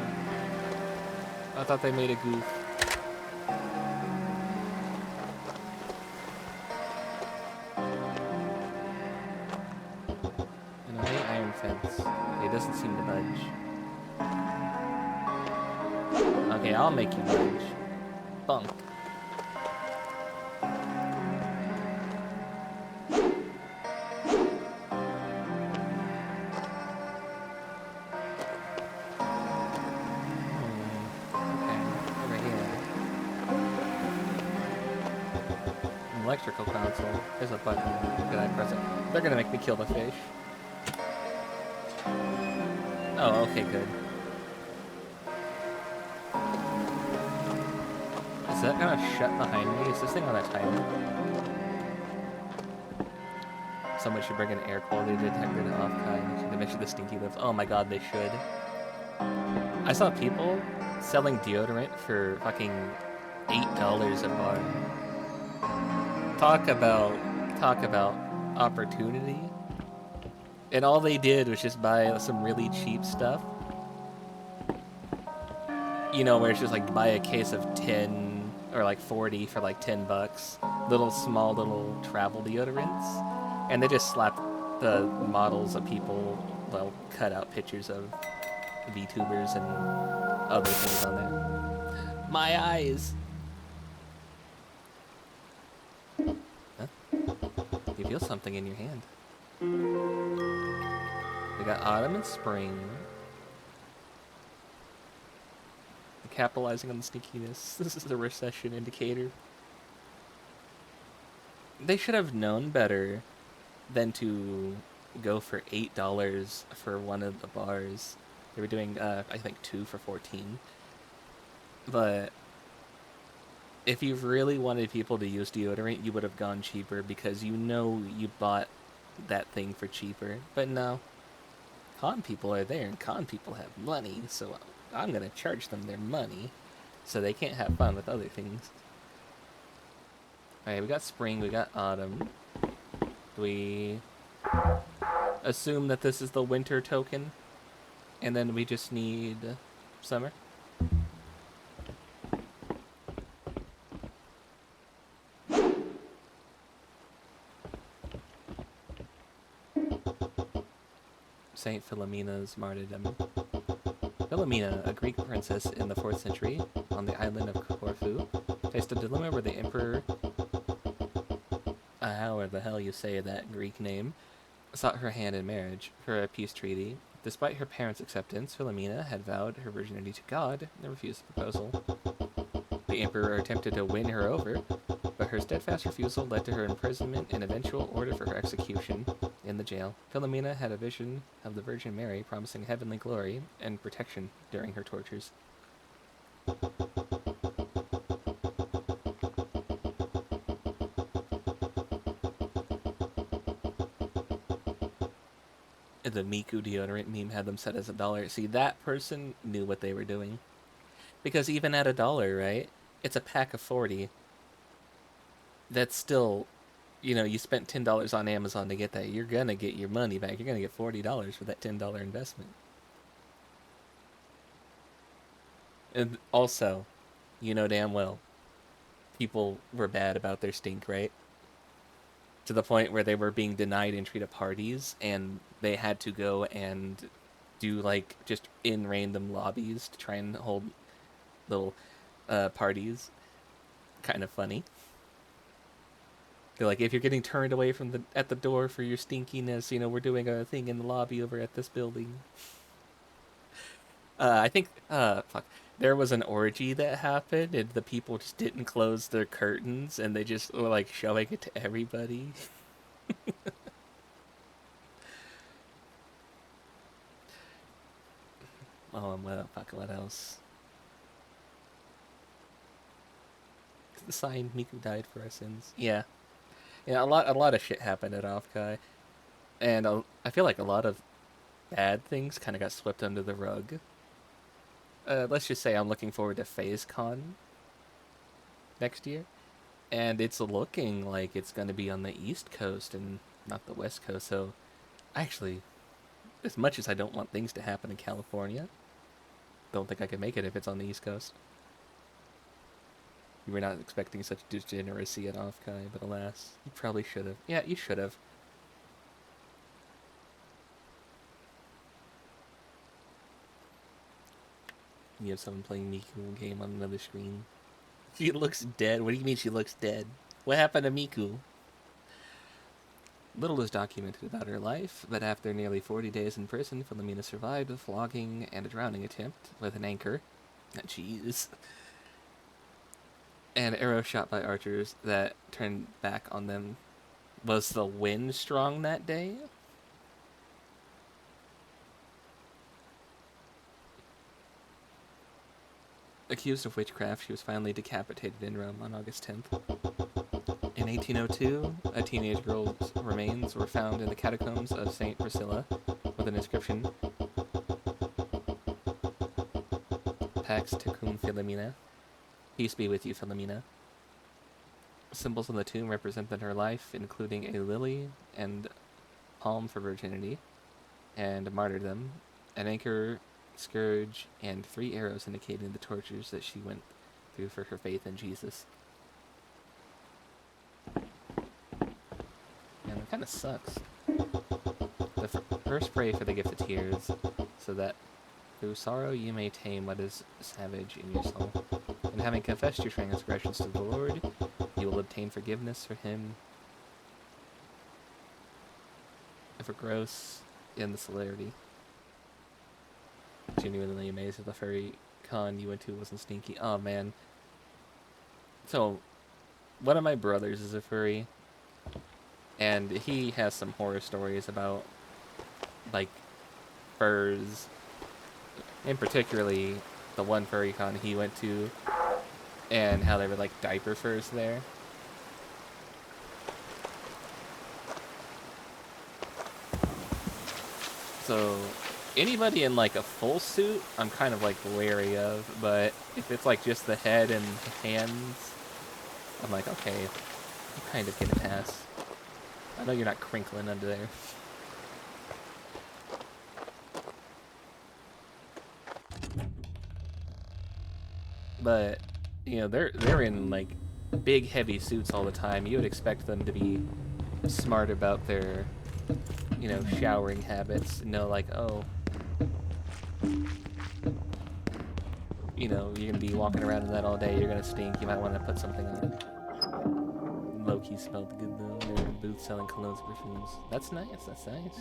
I thought they made a goof. And I hate iron fence. It doesn't seem to budge. Okay, I'll make you budge. Bunk. Electrical console. There's a button. Can I press it? They're gonna make me kill the fish. Oh, okay, good. Is that gonna shut behind me? Is this thing on a timer? Someone should bring an air quality detector to off-kind to measure the stinky lips. Oh my god, they should. I saw people selling deodorant for fucking $8 a bar. Talk about opportunity. And all they did was just buy some really cheap stuff. You know, where it's just like buy a case of 10 or like 40 for like $10. Small little travel deodorants. And they just slapped the models of people, well, cut out pictures of VTubers and other things on there. My eyes! Huh? You feel something in your hand. We got autumn and spring. Capitalizing on the sneakiness. This is a recession indicator. They should have known better than to go for $8 for one of the bars. They were doing, I think, 2 for $14. But if you really wanted people to use deodorant, you would have gone cheaper because you know you bought that thing for cheaper. But no. Con people are there, and con people have money, so I'm gonna charge them their money so they can't have fun with other things. Alright, we got spring, we got autumn. Do we assume that this is the winter token? And then we just need summer? Saint Philomena's martyrdom. Philomena, a Greek princess in the 4th century, on the island of Corfu, faced a dilemma where the emperor, however the hell you say that Greek name, sought her hand in marriage for a peace treaty. Despite her parents' acceptance, Philomena had vowed her virginity to God and refused the proposal. The emperor attempted to win her over, but her steadfast refusal led to her imprisonment and eventual order for her execution in the jail. Philomena had a vision of the Virgin Mary promising heavenly glory and protection during her tortures. The Miku deodorant meme had them set as $1. See, that person knew what they were doing. Because even at $1, right? It's a pack of 40. That's still, you know, you spent $10 on Amazon to get that. You're gonna get your money back. You're gonna get $40 for that $10 investment. And also, you know damn well, people were bad about their stink, right? To the point where they were being denied entry to parties, and they had to go and do, like, just in random lobbies to try and hold little parties. Kind of funny. They're like, if you're getting turned away from at the door for your stinkiness, you know, we're doing a thing in the lobby over at this building. I think, fuck. There was an orgy that happened, and the people just didn't close their curtains, and they just were, like, showing it to everybody. Oh, well, fuck, what else? The sign, Miku died for our sins. Yeah. Yeah, a lot of shit happened at Offkai, and I feel like a lot of bad things kind of got swept under the rug. Let's just say I'm looking forward to FazeCon next year, and it's looking like it's going to be on the East Coast and not the West Coast. So, actually, as much as I don't want things to happen in California, don't think I can make it if it's on the East Coast. You were not expecting such degeneracy at Offkai, but alas, you probably should have. Yeah, you should have. You have someone playing Miku game on another screen. She looks dead. What do you mean she looks dead? What happened to Miku? Little is documented about her life, but after nearly 40 days in prison, Philomena survived a flogging and a drowning attempt with an anchor. Jeez. And arrows shot by archers that turned back on them. Was the wind strong that day? Accused of witchcraft, she was finally decapitated in Rome on August 10th. In 1802, a teenage girl's remains were found in the catacombs of St. Priscilla with an inscription, Pax tecum Philomena. Peace be with you, Philomena. Symbols on the tomb represented her life, including a lily and palm for virginity and martyrdom, an anchor, scourge, and 3 arrows indicating the tortures that she went through for her faith in Jesus. And it kind of sucks. The first pray for the gift of tears, so that through sorrow you may tame what is savage in your soul. And having confessed your transgressions to the Lord, you will obtain forgiveness for him for gross in the celerity. Genuinely amazed that the furry con you went to wasn't stinky. Oh man. So, one of my brothers is a furry, and he has some horror stories about, like, furs, and particularly the one furry con he went to, and how they were like diaper furs there. So, anybody in like a full suit, I'm kind of like wary of, but if it's like just the head and the hands, I'm like, okay, I'm kind of gonna pass. I know you're not crinkling under there. But, you know, they're in like big heavy suits all the time. You would expect them to be smart about their, you know, showering habits. Know like, oh, you know, you're gonna be walking around in that all day, you're gonna stink, you might want to put something on. Low-key smelled good though. They're in booths selling colognes and perfumes. That's nice, that's nice.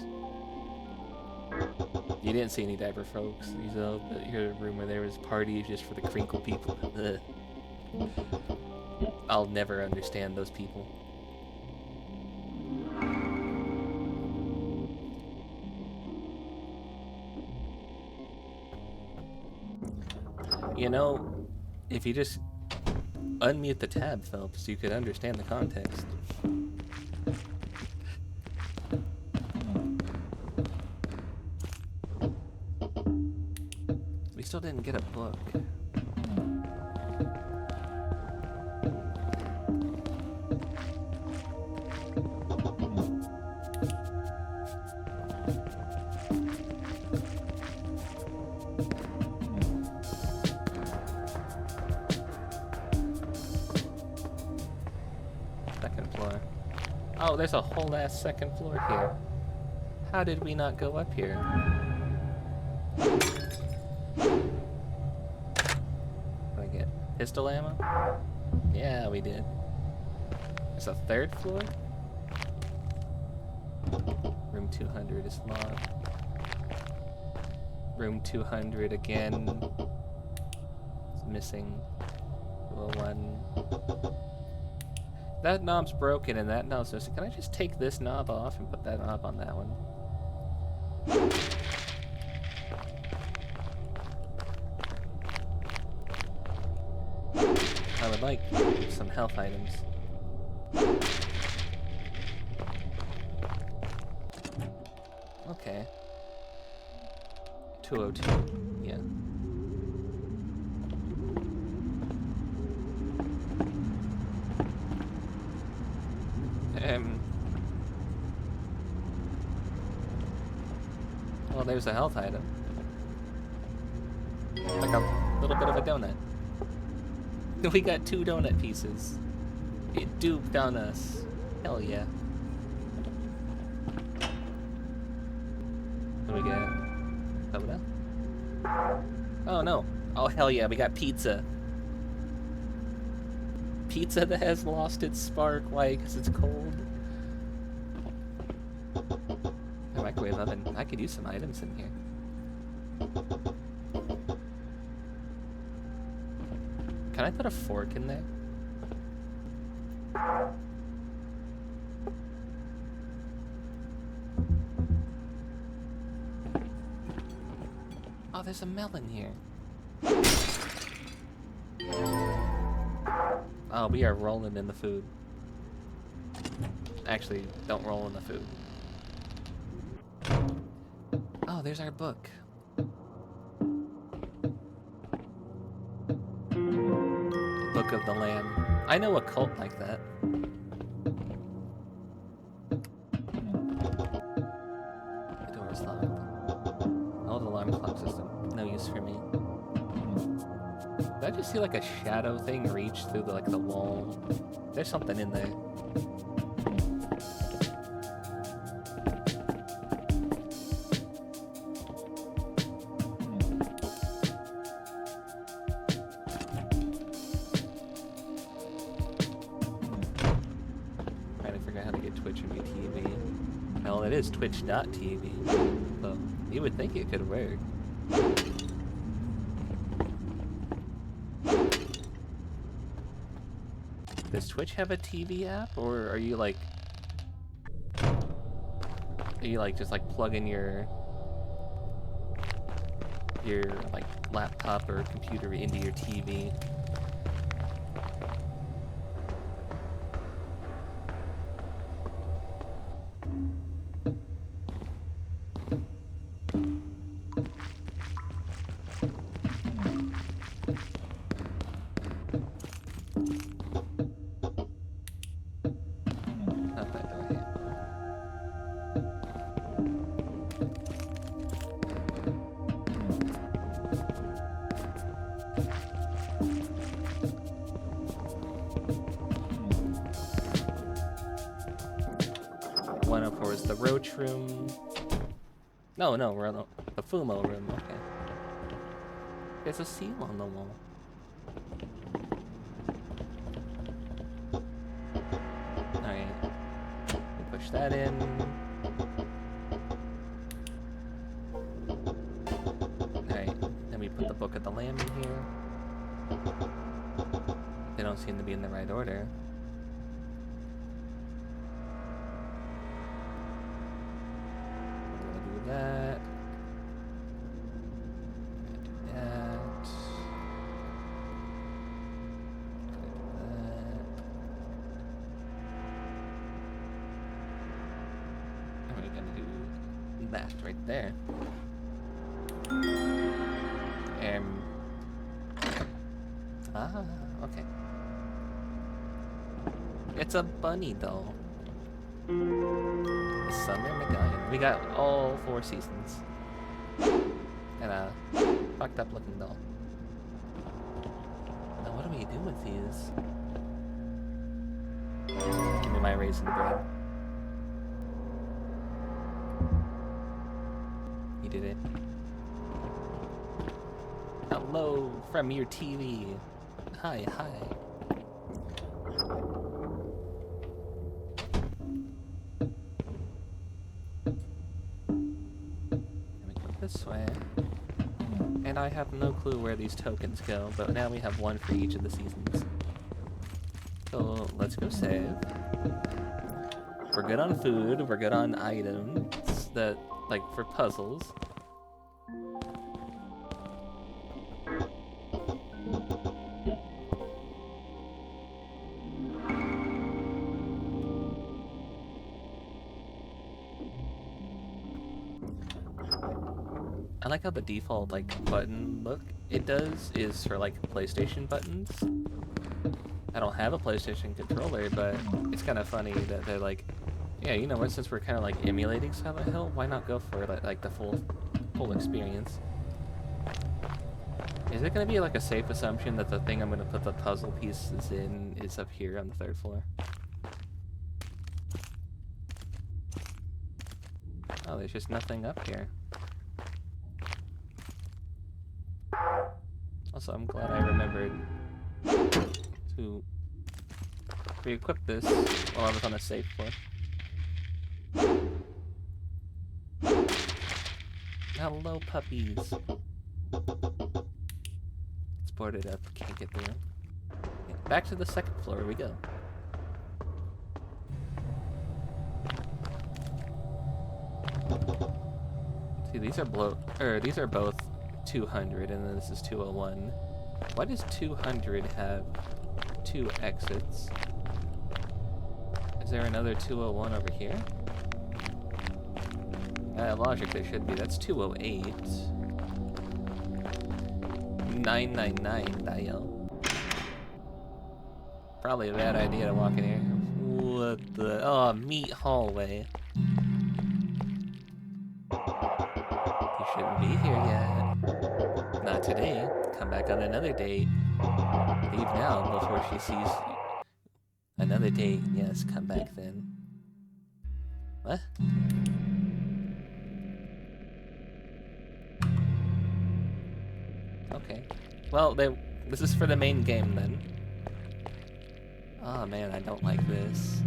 You didn't see any diaper folks. You heard a rumor there was parties just for the crinkle people. Ugh. I'll never understand those people. You know, if you just unmute the tab, Phelps, you could understand the context. We still didn't get a book. Second floor. Oh, there's a whole ass second floor here. How did we not go up here? What did I get? Pistol ammo? Yeah, we did. There's a third floor? Room 200 is locked. Room 200 again. It's missing. 201. That knob's broken and that knob's missing. Can I just take this knob off and put that knob on that one? I would like some health items. okay. 202. Yeah. Well, there's a health item. Like a little bit of a donut. We got 2 donut pieces. It duped on us. Hell yeah. What do we get? Soda? Oh no. Oh hell yeah, we got pizza. Pizza that has lost its spark. Why? Because it's cold. A microwave oven. I could use some items in here. Can I put a fork in there? Oh, there's a melon here. Oh, we are rolling in the food. Actually, don't roll in the food. Oh, there's our book. Book of the Lamb. I know a cult like that. The door is locked. Old alarm clock system. No use for me. Did I just see like a shadow thing reach through the wall? There's something in there. Trying to figure out how to get Twitch on your TV. Well, it is twitch.tv. So you would think it could work. Does Twitch have a TV app, or are you like just like plugging your like laptop or computer into your TV? Not that door here. One up for is the roach room. No, we're on the Fumo room. Okay. There's a seal on the wall. Alright. Push that in. Alright. Then we put the Book of the Lamb in here. They don't seem to be in the right order. We're gonna do that. Do that. We're gonna do that right there. Okay. It's a bunny doll. The summer medallion. We got all 4 seasons. And a fucked up looking doll. Now what do we do with these? Give me my raisin bread. You did it. Hello from your TV. Hi. Let me go this way. And I have no clue where these tokens go, but now we have 1 for each of the seasons. So let's go save. We're good on food, we're good on items that, like, for puzzles. like how the default like button look it does is for like PlayStation buttons. I don't have a PlayStation controller, but it's kind of funny that they're like, yeah, you know what? Since we're kind of like emulating Silent Hill, why not go for like the full experience? Is it gonna be like a safe assumption that the thing I'm gonna put the puzzle pieces in is up here on the 3rd floor? Oh, there's just nothing up here. Also, I'm glad I remembered to re-equip this while I was on a safe floor. Hello, puppies. It's boarded up, can't get there. Back to the 2nd floor we go. See, these are both 200, and then this is 201. Why does 200 have 2 exits? Is there another 201 over here? Logic there should be. That's 208. 999 dial. Probably a bad idea to walk in here. What the? Oh, meat hallway. You shouldn't be here yet. Not today. Come back on another date. Leave now before she sees another date. Yes, come back then. What? Okay. Well, this is for the main game then. Oh man, I don't like this.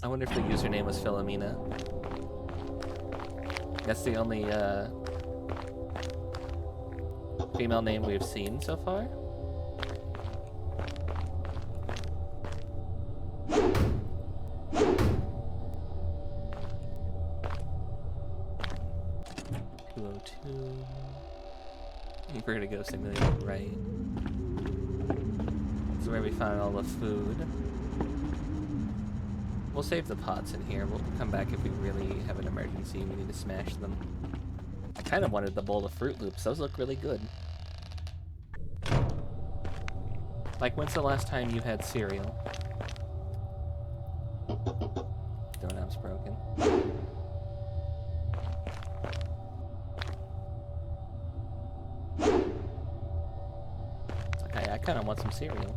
I wonder if the username was Philomena. That's the only female name we've seen so far. Vertigo simulator, right? This is where we found all the food. We'll save the pots in here. We'll come back if we really have an emergency and we need to smash them. I kind of wanted the bowl of Fruit Loops. Those look really good. Like, when's the last time you had cereal? Doorknob's broken. I kind of want some cereal.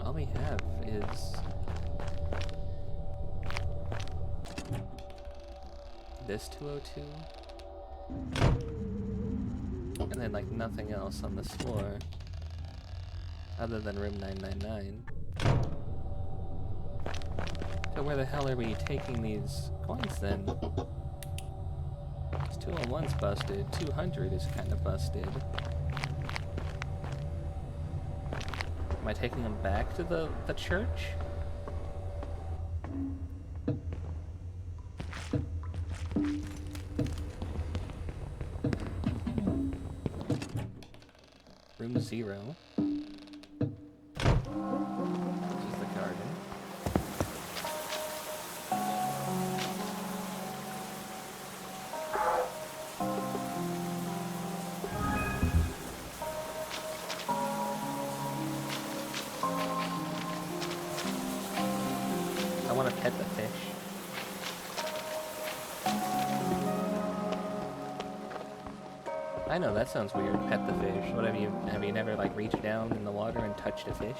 All we have is this 202, and then like nothing else on this floor other than room 999. So where the hell are we taking these coins then? 201's busted, 200 is kind of busted. Am I taking them back to the church? Room 0. This is the garden. I want to pet the fish. I know, that sounds weird, pet the fish. What have you never like reached down in the water and touched a fish?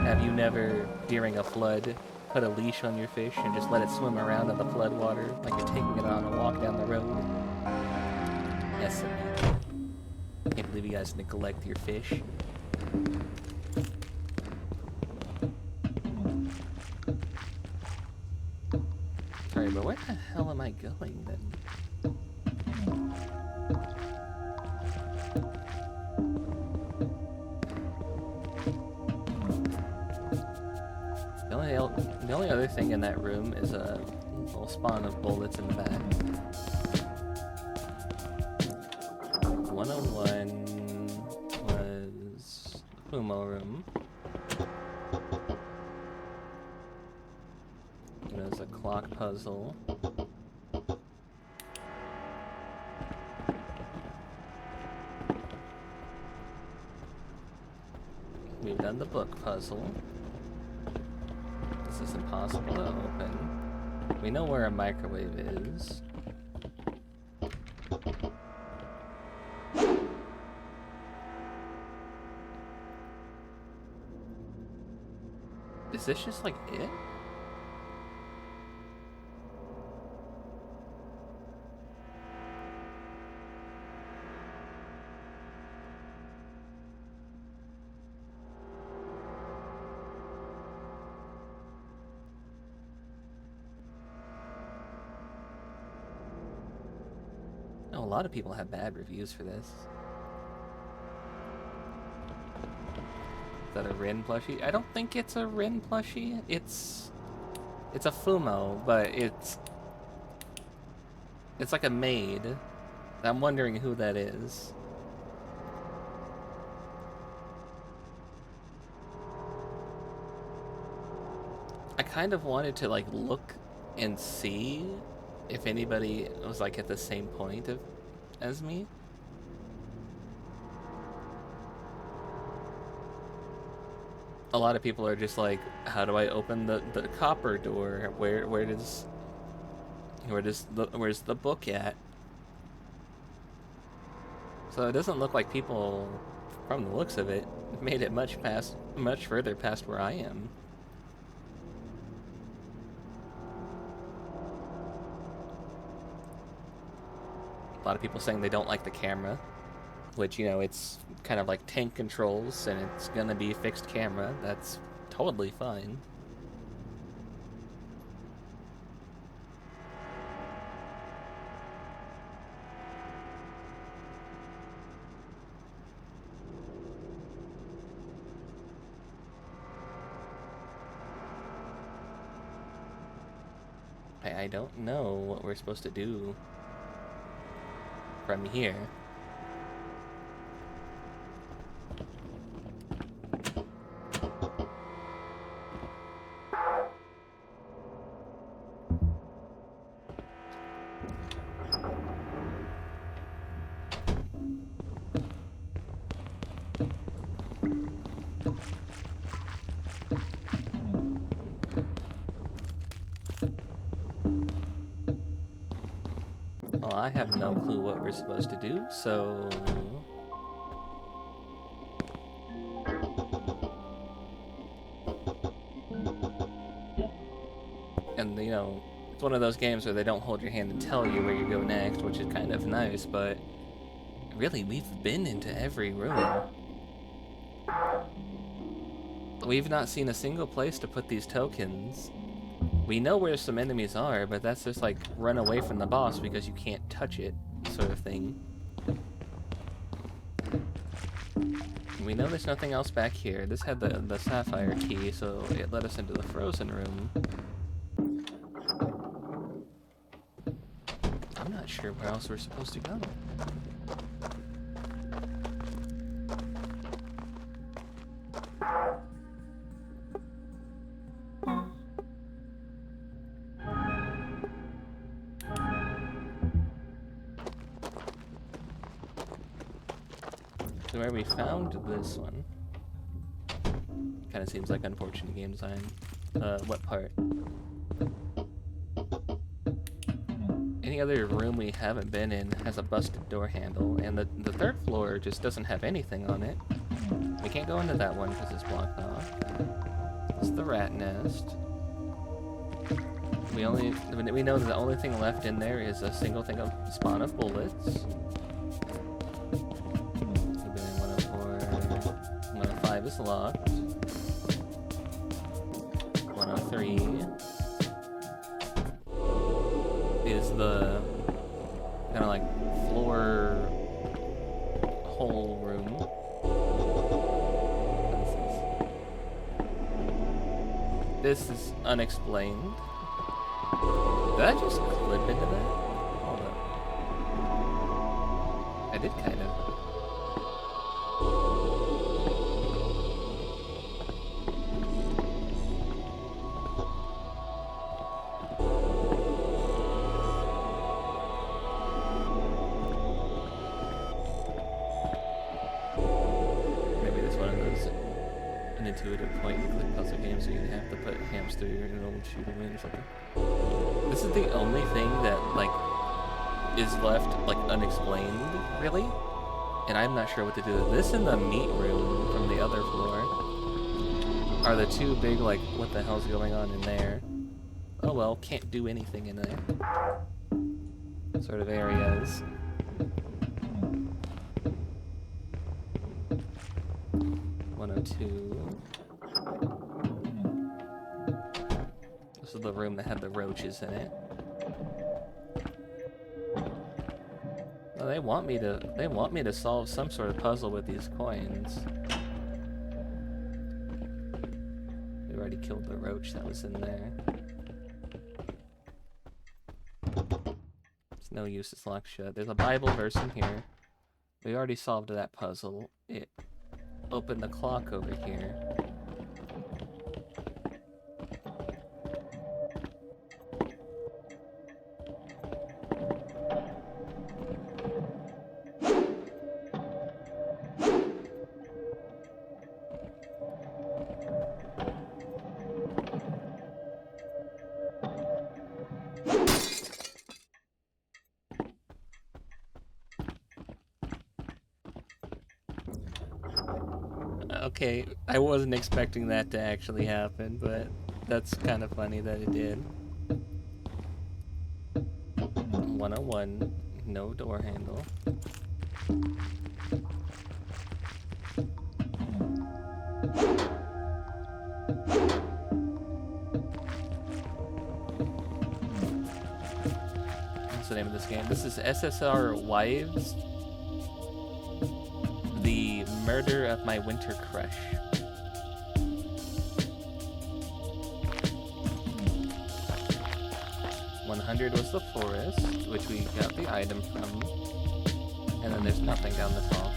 Have you never, during a flood, put a leash on your fish and just let it swim around in the flood water like you're taking it on a walk down the road? Yes, sir. Can't believe you guys neglect your fish. Sorry, but where the hell am I going then? the only other thing in that room is a little spawn of bullets in the back. 101 was the Fumo room. There's a clock puzzle. We've done the book puzzle. This is impossible to open. We know where a microwave is. Is this just like it? Oh, a lot of people have bad reviews for this. Is that a Rin plushie? I don't think it's a Rin plushie. It's a Fumo, but it's like a maid. I'm wondering who that is. I kind of wanted to like look and see if anybody was like at the same point as me. A lot of people are just like, how do I open the copper door? Where's the book at? So it doesn't look like people, from the looks of it, made it much further past where I am. A lot of people saying they don't like the camera, which, you know, it's kind of like tank controls and it's gonna be fixed camera. That's totally fine. I don't know what we're supposed to do from here. Well, I have no clue what we're supposed to do, so... And, you know, it's one of those games where they don't hold your hand and tell you where you go next, which is kind of nice, but... Really, we've been into every room. We've not seen a single place to put these tokens. We know where some enemies are, but that's just like run away from the boss because you can't touch it, sort of thing. We know there's nothing else back here. This had the sapphire key, so it led us into the frozen room. I'm not sure where else we're supposed to go. Where we found this one. Kind of seems like unfortunate game design. What part? Any other room we haven't been in has a busted door handle, and the third floor just doesn't have anything on it. We can't go into that one because it's blocked off. It's the rat nest. We know that the only thing left in there is a single thing of spawn of bullets. 105 is locked. 103 is the kind of like floor hole room. This is unexplained. Did I just clip into that? Hold up. I did kind of. Maybe this one of those an intuitive point and click puzzle games where you have to put hamster in an old shoot them in or something. This is the only thing that, like, is left, like, unexplained, really? And I'm not sure what to do. This and the meat room from the other floor are the two big, like, what the hell's going on in there? Oh well, can't do anything in there. Sort of areas. This is the room that had the roaches in it. Well, they want me to solve some sort of puzzle with these coins. We already killed the roach that was in there. It's no use, it's locked shut. There's a Bible verse in here. We already solved that puzzle. It opened the clock over here. Okay, I wasn't expecting that to actually happen, but that's kind of funny that it did. 101, no door handle. What's the name of this game? This is SSR Wives. The Murder of My Winter Crush. $100 was the forest, which we got the item from. And then there's nothing down this hall.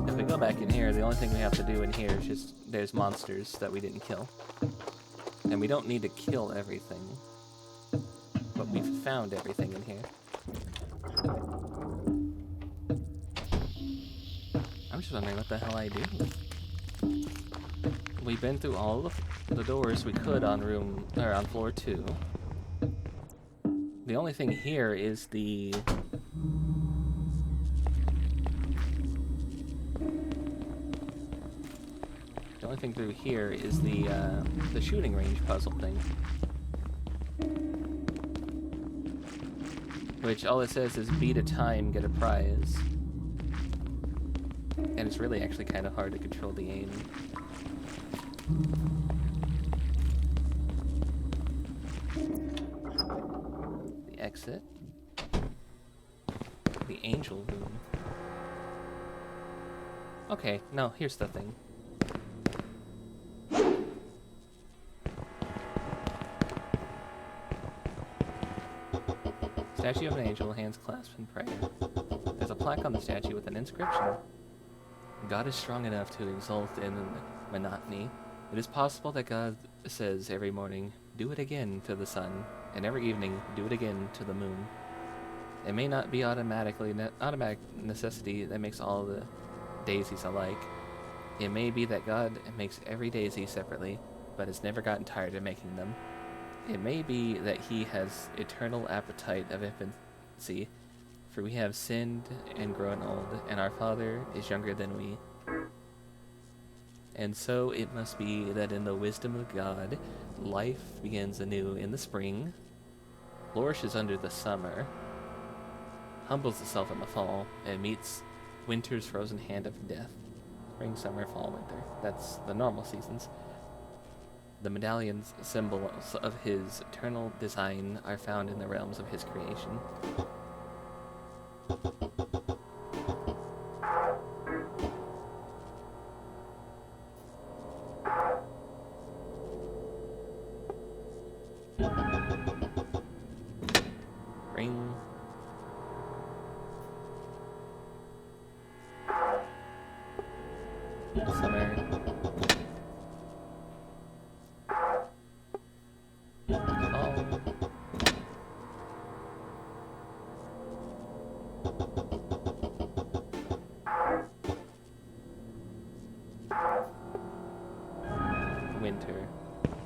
If we go back in here, the only thing we have to do in here is just, there's monsters that we didn't kill. And we don't need to kill everything. But we've found everything in here. I'm just wondering what the hell I do. We've been through all of the doors we could on on floor 2. The only thing here is the only thing through here is the shooting range puzzle thing. Which all it says is beat a time, get a prize. And it's really actually kind of hard to control the aim. The exit. The angel room. Okay, no, here's the thing. Statue of an angel, hands clasped in prayer. There's a plaque on the statue with an inscription. God is strong enough to exult in monotony. It is possible that God says every morning, do it again to the sun, and every evening, do it again to the moon. It may not be automatic necessity that makes all the daisies alike. It may be that God makes every daisy separately, but has never gotten tired of making them. It may be that he has eternal appetite of infancy, for we have sinned and grown old, and our Father is younger than we. And so it must be that in the wisdom of God, life begins anew in the spring, flourishes under the summer, humbles itself in the fall, and meets winter's frozen hand of death. Spring, summer, fall, winter. That's the normal seasons. The medallions, symbols of his eternal design, are found in the realms of his creation. Summer. Fall. Winter.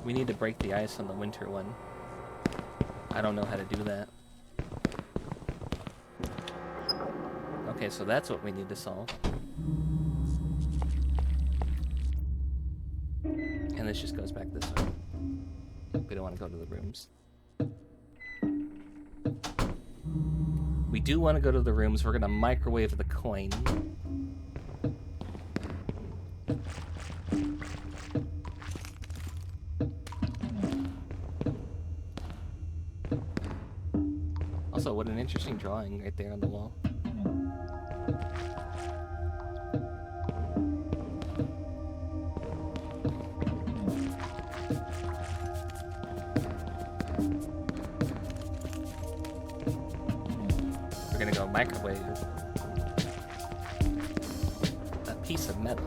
We need to break the ice on the winter one. I don't know how to do that. Okay, so that's what we need to solve. And this just goes back this way. We don't want to go to the rooms. We do want to go to the rooms. We're going to microwave the coin. Also, what an interesting drawing right there on the wall. We're gonna go microwave a piece of metal.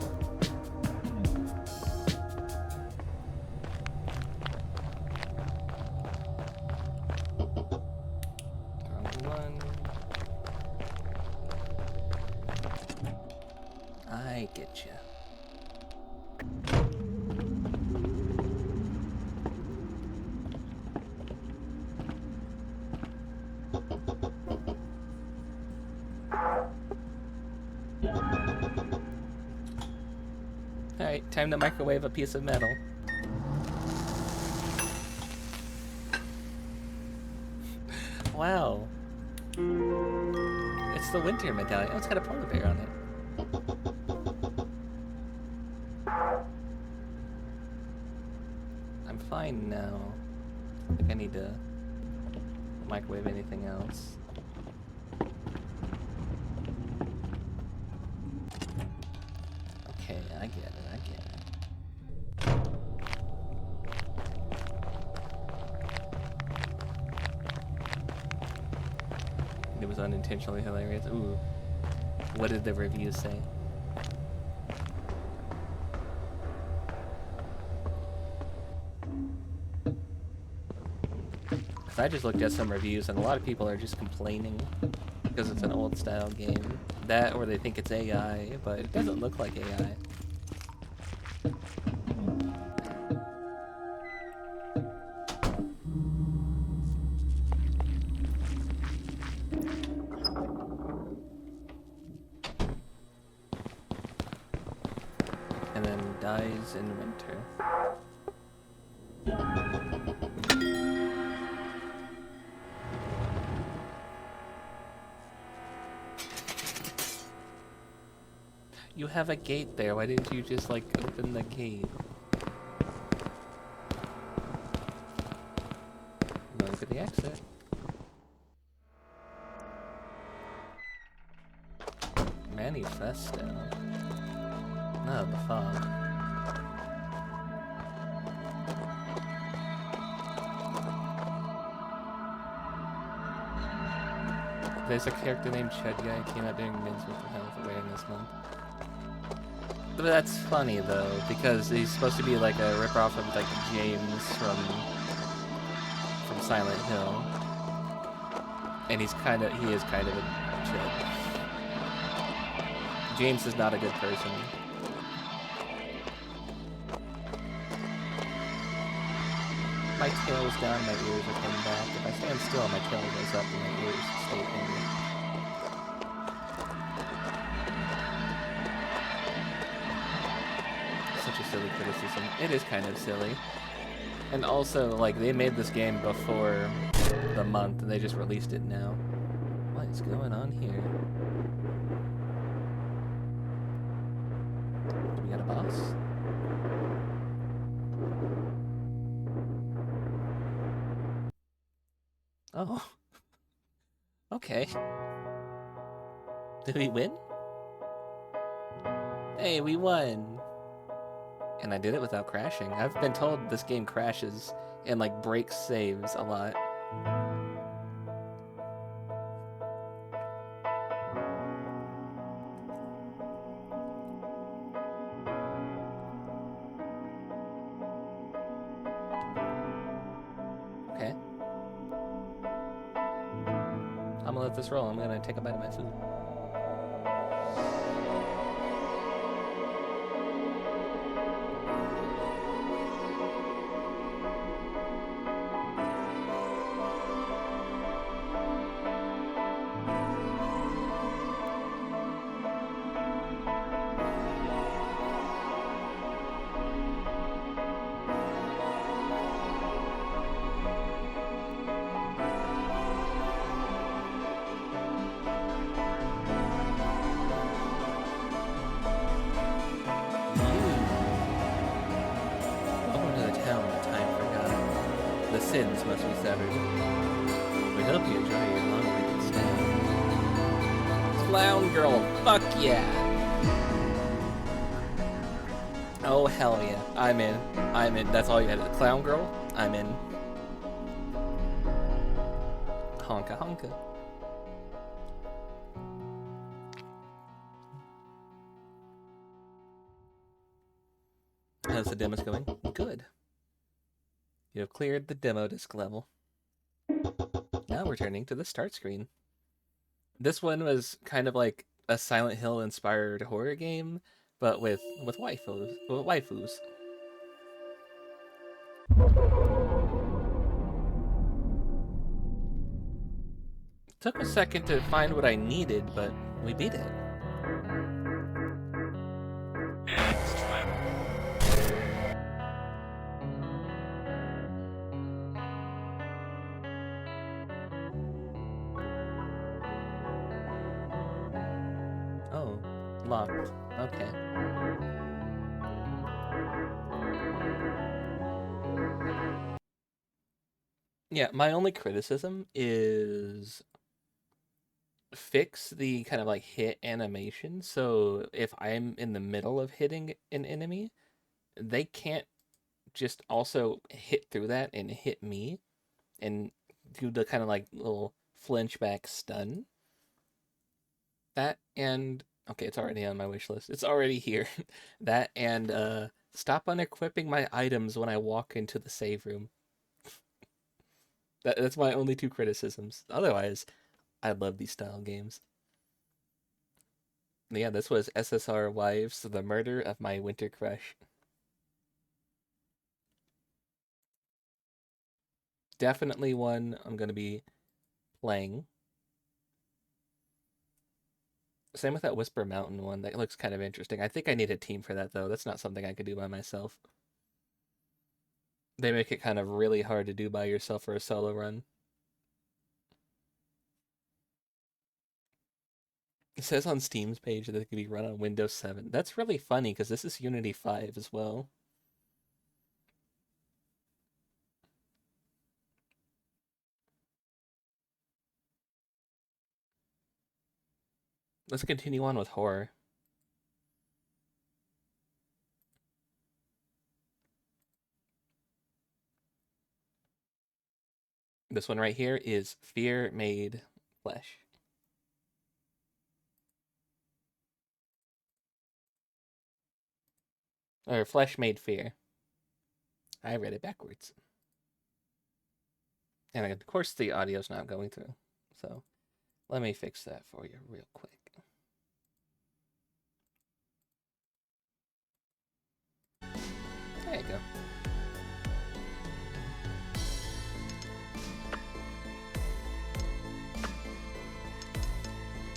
I get you. Alright, time to microwave a piece of metal. Wow. It's the winter medallion. Oh, it's got a polar bear on it. I'm fine now. I think I need to microwave anything else. Okay, I get it, I get it. It was unintentionally hilarious. Ooh. What did the review say? Because I just looked at some reviews and a lot of people are just complaining because it's an old style game. That or they think it's AI, but it doesn't look like AI. And then dies in winter. You have a gate there, why didn't you just like open the gate? Going for the exit. Manifesto. No, the fog. There's a character named Chudguy came out during Mental Health Awareness Month. But that's funny though, because he's supposed to be like a ripoff of like James from Silent Hill. And he is kind of a chud. James is not a good person. My tail is down, my ears are coming back. If I stand still, my tail goes up and my ears stay in. Such a silly criticism. It is kind of silly. And also, like, they made this game before the month and they just released it now. What is going on here? Do we got a boss? Oh. Okay. Did we win? Hey, we won! And I did it without crashing. I've been told this game crashes and like breaks saves a lot. let this roll. I'm gonna take a bite of my food. Welcome to the town that time forgot. The sins must be severed. We hope you enjoy your long-winded stay. Clown girl, fuck yeah! Oh hell yeah, I'm in. I'm in. That's all you had. Clown girl, I'm in. Honka honka. How's the demos going? Good. You have cleared the demo disc level. Now we're turning to the start screen. This one was kind of like a Silent Hill inspired horror game, but with waifus. Took a second to find what I needed, but we beat it. Oh, locked. Okay. Yeah, my only criticism is fix the kind of like hit animation. So if I'm in the middle of hitting an enemy, they can't just also hit through that and hit me and do the kind of like little flinch back stun. That and okay, it's already on my wish list. It's already here. That and stop unequipping my items when I walk into the save room. That's my only two criticisms. Otherwise, I love these style games. Yeah, this was SSR Wives, The Murder of My Winter Crush. Definitely one I'm going to be playing. Same with that Whisper Mountain one. That looks kind of interesting. I think I need a team for that, though. That's not something I could do by myself. They make it kind of really hard to do by yourself for a solo run. It says on Steam's page that it can be run on Windows 7. That's really funny because this is Unity 5 as well. Let's continue on with horror. This one right here is Fear Made Flesh. Or Flesh Made Fear. I read it backwards. And of course the audio's not going through. So let me fix that for you real quick. There you go.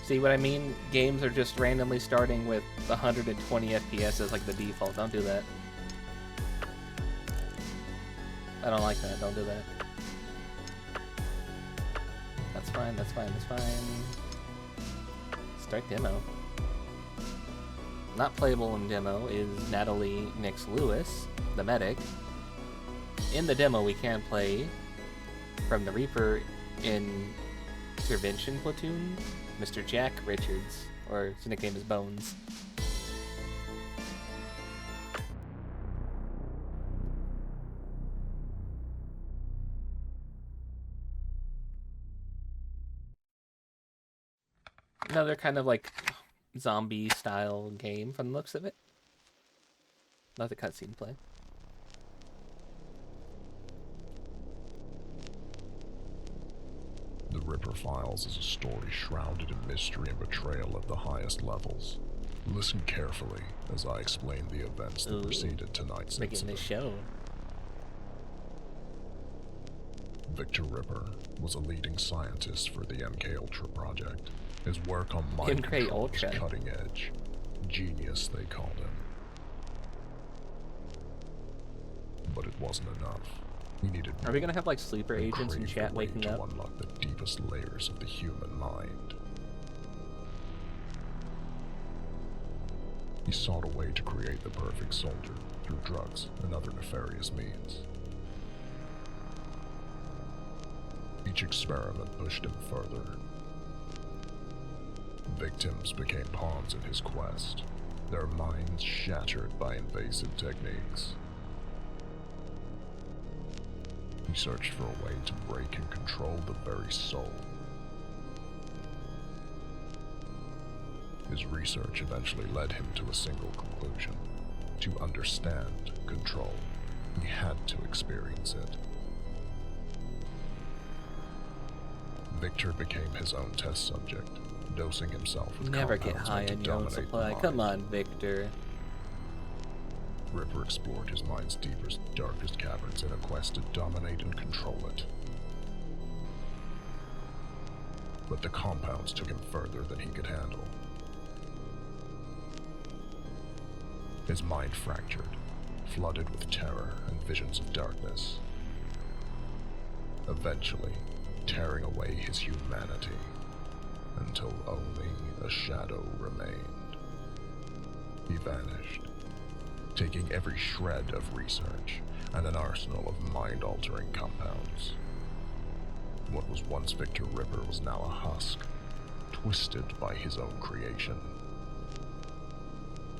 See what I mean? Games are just randomly starting with 120 FPS as like the default. Don't do that. I don't like that. Don't do that. That's fine. That's fine. That's fine. Start demo. Not playable in demo is Natalie Nix Lewis, the medic. In the demo, we can play from the Reaper in Intervention Platoon, Mr. Jack Richards, or his nickname is Bones. Another kind of like zombie style game from the looks of it. Let the cutscene play. The Ripper Files is a story shrouded in mystery and betrayal at the highest levels. Listen carefully as I explain the events that preceded tonight's Making incident. this show. Victor Ripper was a leading scientist for the MK Ultra project. His work on mind MK control was Ultra. cutting edge. Genius, they called him. But it wasn't enough. He needed Are we gonna have like sleeper and agents in craved chat a way waking to up? unlock the deepest layers of the human mind. He sought a way to create the perfect soldier through drugs and other nefarious means. Each experiment pushed him further. Victims became pawns in his quest, their minds shattered by invasive techniques. He searched for a way to break and control the very soul. His research eventually led him to a single conclusion. To understand control, he had to experience it. Victor became his own test subject, dosing himself with Never get compounds high meant to on your own dominate the supply. mind. Come on, Victor. Ripper explored his mind's deepest, darkest caverns in a quest to dominate and control it. But the compounds took him further than he could handle. His mind fractured, flooded with terror and visions of darkness. Eventually, tearing away his humanity, until only a shadow remained. He vanished, taking every shred of research and an arsenal of mind-altering compounds. What was once Victor Ripper was now a husk, twisted by his own creation.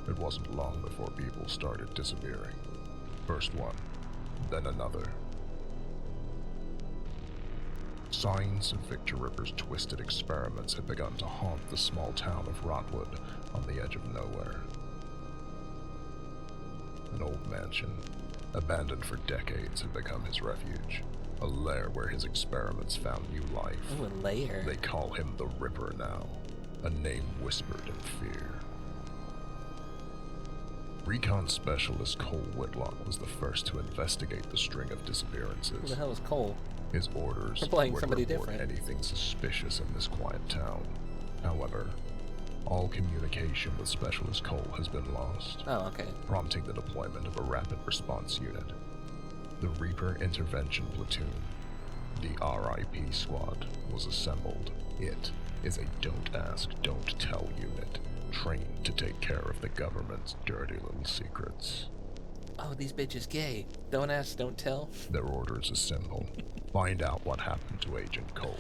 It wasn't long before people started disappearing. First one, then another. Signs of Victor Ripper's twisted experiments had begun to haunt the small town of Rotwood on the edge of nowhere. An old mansion, abandoned for decades, had become his refuge, a lair where his experiments found new life. Oh, a layer. They call him the Ripper now, a name whispered in fear. Recon Specialist Cole Whitlock was the first to investigate the string of Who disappearances. the hell is Cole? His orders We're playing were to somebody report different. anything suspicious in this quiet town. However, all communication with Specialist Cole has been lost, Oh, okay. prompting the deployment of a rapid response unit. The Reaper Intervention Platoon, the RIP Squad, was assembled. It is a don't ask, don't tell unit, trained to take care of the government's dirty little secrets. Oh, these bitches gay. Don't ask, don't tell. Their orders are simple. Find out what happened to Agent Cole,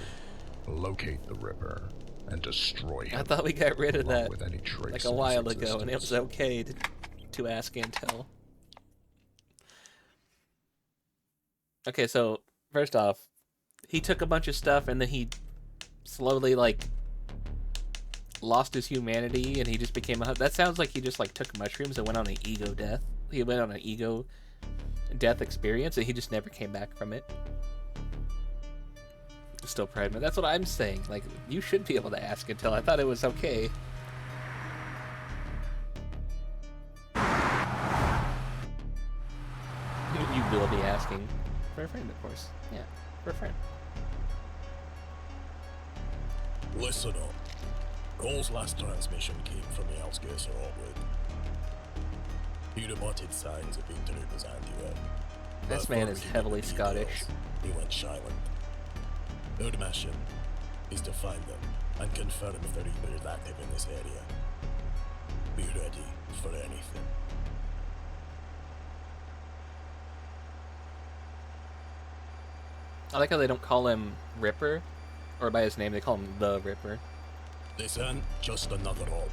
locate the Ripper, and destroy him. I thought we got rid of along that with any trace like a of his while ago, and it existence. was okay to ask and tell. Okay, so first off, he took a bunch of stuff and then he slowly like lost his humanity and he just became a. That sounds like he just like took mushrooms and went on an ego death. He went on an ego death experience and he just never came back from it. Still pregnant. That's what I'm saying. Like, you should be able to ask and tell. I thought it was okay. You will be asking for a friend, of course. Yeah, for a friend. Listen up. Cole's last transmission came from the outskirts of Rockwood. He reported signs of Victor Ripper's handiwork. This But man before is he knew heavily the Scottish. details, He went silent. Our mission is to find them and confirm if the Reaper is active in this area. Be ready for anything. I like how they don't call him Ripper, or by his name, they call him the Ripper. This ain't just another rob.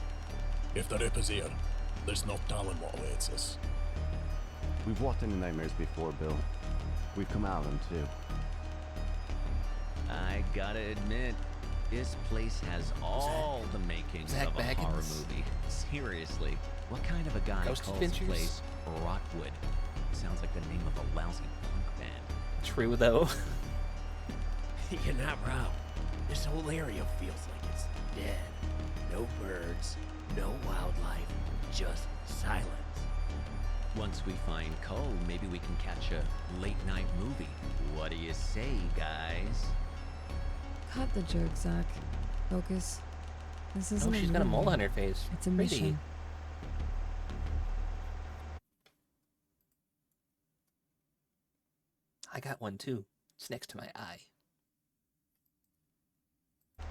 If the Ripper's here, there's no telling what awaits us. We've walked into nightmares before, Bill. We've come out of them, too. I gotta admit, this place has all the makings Zach of a horror Baggins? movie. Seriously, what kind of a guy Ghost calls Adventures? the place Rotwood? Sounds like the name of a lousy punk band. True, though. You're not wrong. This whole area feels like it's dead. No birds, no wildlife, just silence. Once we find Cole, maybe we can catch a late night movie. What do you say, guys? Cut the joke, Zach. Focus. This isn't Oh, she's a got a movie. mole on her face. It's a Pretty. mission. I got one too. It's next to my eye.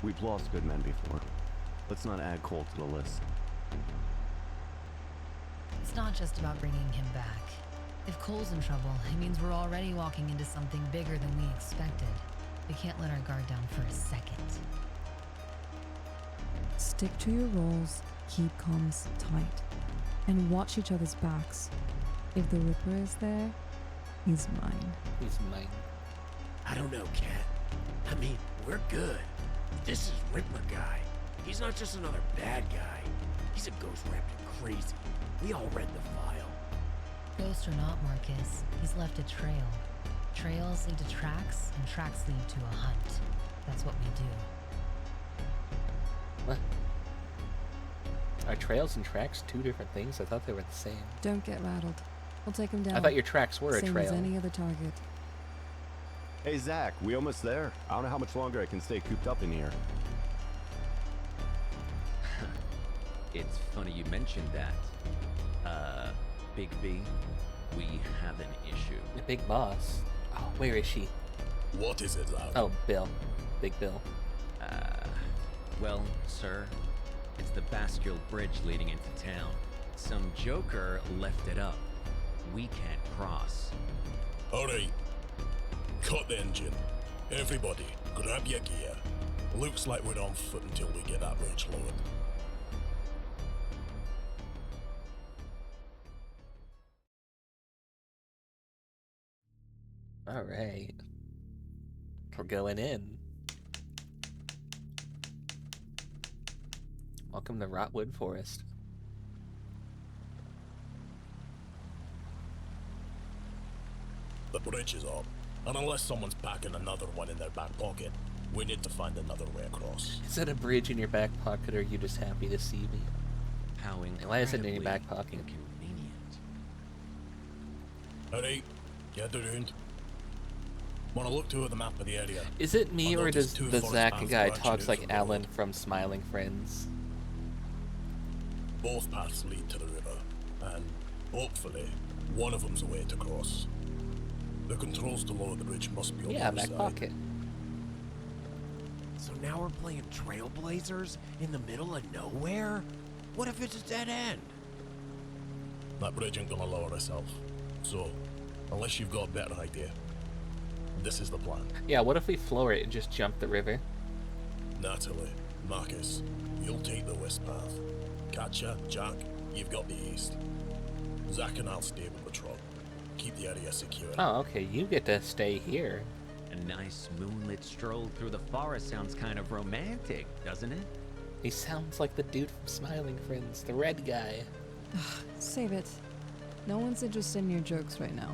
We've lost good men before. Let's not add Cole to the list. It's not just about bringing him back. If Cole's in trouble, it means we're already walking into something bigger than we expected. We can't let our guard down for a second. Stick to your roles, keep comms tight, and watch each other's backs. If the Ripper is there, he's mine. He's mine. I don't know, Cat. I mean, we're good. This is Ripper guy. He's not just another bad guy. He's a ghost wrapped in crazy. We all read the file. Ghost or not, Marcus, he's left a trail. Trails lead to tracks, and tracks lead to a hunt. That's what we do. What? Are trails and tracks two different things? I thought they were the same. Don't get rattled. We'll take him down. I thought your tracks were a Same trail. as any other target. Hey, Zach, we almost there. I don't know how much longer I can stay cooped up in here. It's funny you mentioned that. Big B, we have an issue. The big boss. Oh, where is she? What is it, Loud? Oh, Bill. Big Bill. Well, sir, it's the Bastille Bridge leading into town. Some joker left it up. We can't cross. Alright. Cut the engine. Everybody, grab your gear. Looks like we're on foot until we get that bridge lowered. Alright. We're going in. Welcome to Rotwood Forest. The bridge is up, and unless someone's packing another one in their back pocket, we need to find another way across. Is that a bridge in your back pocket, or are you just happy to see me? How Why is it in your incredibly back pocket? inconvenient. Alright, get around. Wanna look to the map of the area? Is it me, I or noticed does two the forest Zach paths guy branching talks out like from the Alan road. from Smiling Friends? Both paths lead to the river, and hopefully, one of them's a way to cross. The controls to lower the bridge must be on the Yeah, other back side. pocket. So now we're playing Trailblazers in the middle of nowhere? What if it's a dead end? That bridge ain't gonna lower itself. So, unless you've got a better idea, this is the plan. Yeah, what if we floor it and just jump the river? Natalie, Marcus, you'll take the west path. Katja, Jack, you've got the east. Zach and I'll stay with the truck. Keep the area secure. Oh, okay, you get to stay here. A nice moonlit stroll through the forest sounds kind of romantic, doesn't it? He sounds like the dude from Smiling Friends, the red guy. Save it. No one's interested in your jokes right now.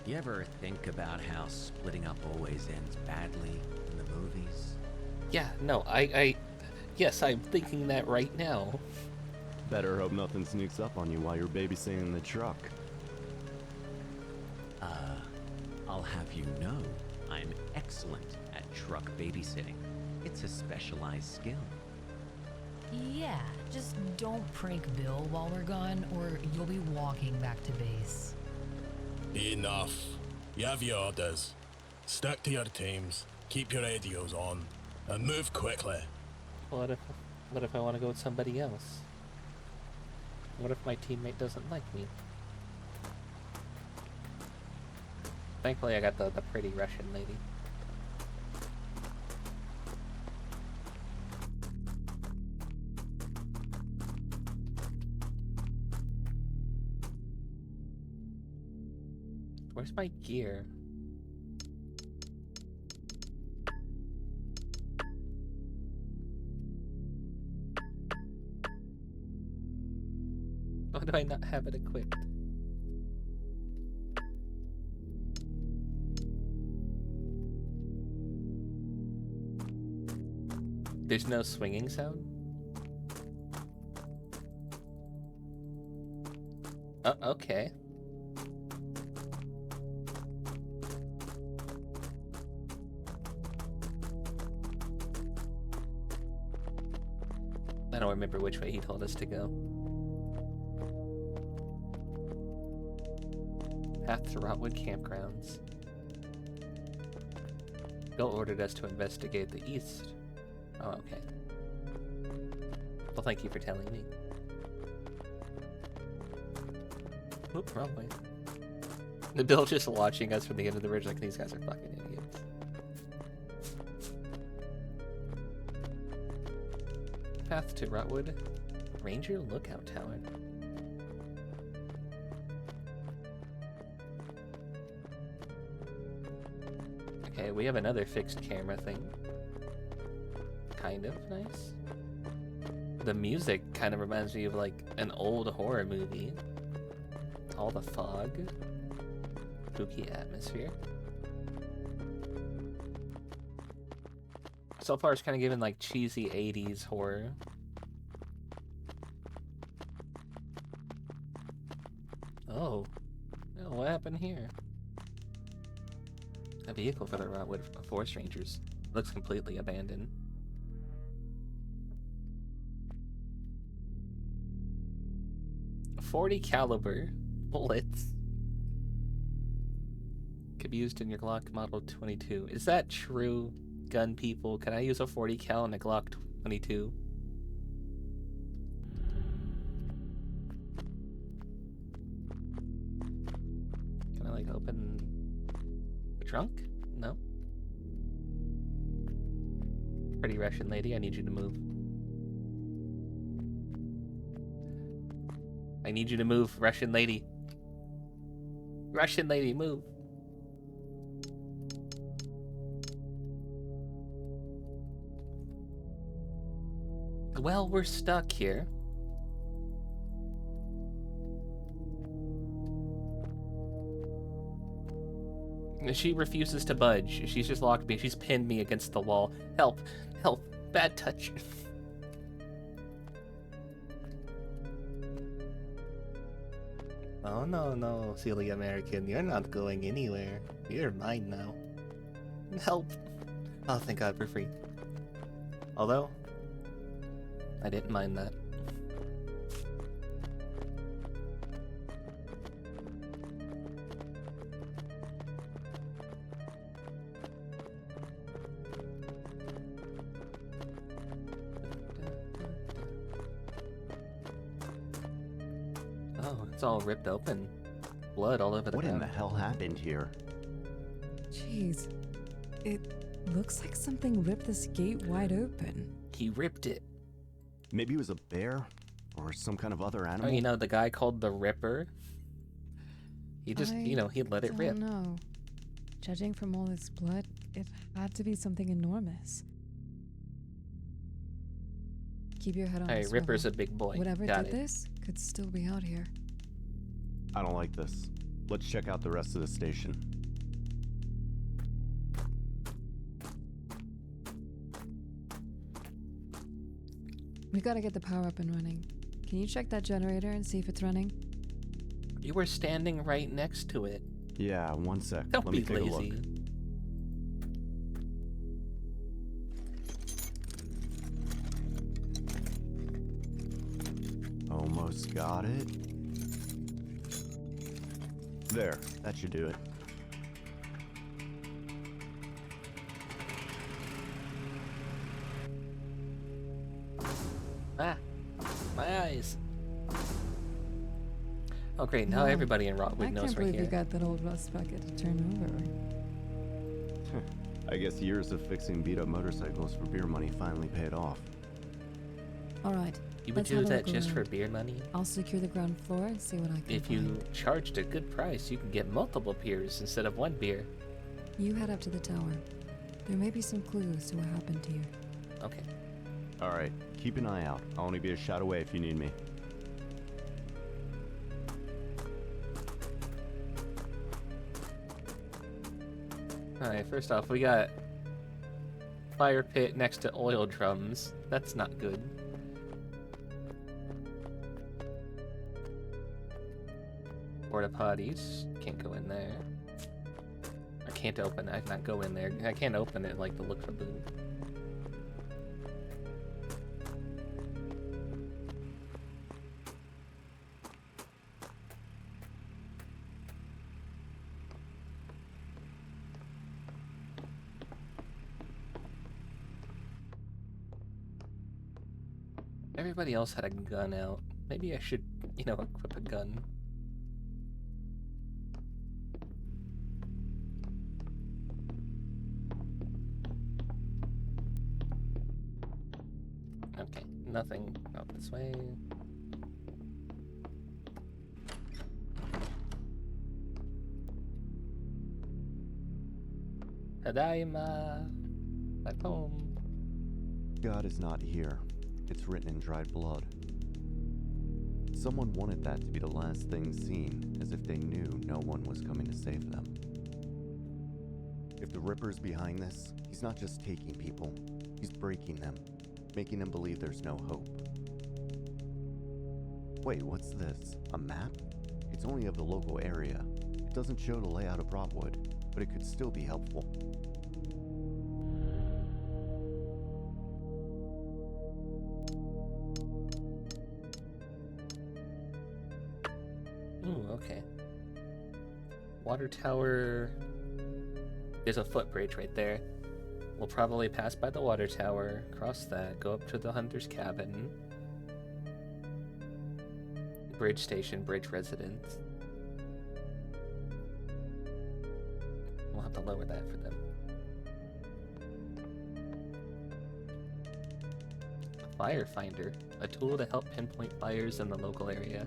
You ever think about how splitting up always ends badly in the movies? Yeah, no, yes, I'm thinking that right now. Better hope nothing sneaks up on you while you're babysitting the truck. I'll have you know, I'm excellent at truck babysitting. It's a specialized skill. Yeah, just don't prank Bill while we're gone, or you'll be walking back to base. Enough. You have your orders. Stick to your teams, keep your radios on, and move quickly. What if I want to go with somebody else? What if my teammate doesn't like me? Thankfully, I got the pretty Russian lady. Where's my gear? Why do I not have it equipped? There's no swinging sound? Oh, okay. I don't remember which way he told us to go. Path to Rotwood Campgrounds. Bill ordered us to investigate the east. Oh, okay. Well, thank you for telling me. Oop, wrong way. The Bill just watching us from the end of the bridge like these guys are fucking idiots. Path to Rotwood Ranger Lookout Tower. Okay, we have another fixed camera thing. Kind of nice. The music kind of reminds me of like an old horror movie. All the fog. Spooky atmosphere. So far it's kind of given like cheesy 80s horror. Oh. Oh, what happened here? A vehicle for the Rotwood Forest Rangers. Looks completely abandoned. .40 caliber bullets. Could be used in your Glock Model 22. Is that true, gun people? Can I use a 40 cal in a Glock 22? Can I like open the trunk? No. Pretty Russian lady, I need you to move. I need you to move, Russian lady. Russian lady, move. Well, we're stuck here. She refuses to budge. She's just locked me. She's pinned me against the wall. Help. Help. Bad touch. Oh, no, silly American. You're not going anywhere. You're mine now. Help. Oh, thank God we're free. Although, I didn't mind that. Oh, it's all ripped open. Blood all over the ground. What in the hell happened here? Jeez. It looks like something ripped this gate wide open. He ripped it. Maybe it was a bear or some kind of other animal. Oh, you know, the guy called the Ripper? He just, he let it rip. I don't know. Judging from all this blood, it had to be something enormous. Keep your head on. Hey, a Ripper's swivel. a big boy. Whatever Got did it. this could still be out here. I don't like this. Let's check out the rest of the station. We gotta get the power up and running. Can you check that generator and see if it's running? You were standing right next to it. Yeah, one sec. Don't Let be me take a look. lazy. Almost got it. There, that should do it. Ah, my eyes. Oh great, now Wow. everybody in I Rotwood can't knows we're believe you here. got that old rust bucket to turn over. I guess years of fixing beat-up motorcycles for beer money finally paid off. Alright. You would let's do have a that look just for around. beer money? I'll secure the ground floor and see what I can If find. you charged a good price, you can get multiple beers instead of one beer. You head up to the tower. There may be some clues to what happened to you. Okay. Alright, keep an eye out. I'll only be a shot away if you need me. Alright, first off, we got fire pit next to oil drums. That's not good. Porta potties. Can't go in there. I can't open it. I cannot go in there. I can't open it like to look for boob. Everybody else had a gun out. Maybe I should, you know, equip a gun. Okay, nothing out this way. Tadaima! Back home. God is not here. It's written in dried blood. Someone wanted that to be the last thing seen, as if they knew no one was coming to save them. If the Ripper's behind this, he's not just taking people, he's breaking them, making them believe there's no hope. Wait, what's this? A map? It's only of the local area. It doesn't show the layout of Brotwood, but it could still be helpful. Ooh, okay. Water tower. There's a footbridge right there. We'll probably pass by the water tower, cross that, go up to the hunter's cabin. Bridge station, bridge residence. We'll have to lower that for them. A fire finder, a tool to help pinpoint fires in the local area.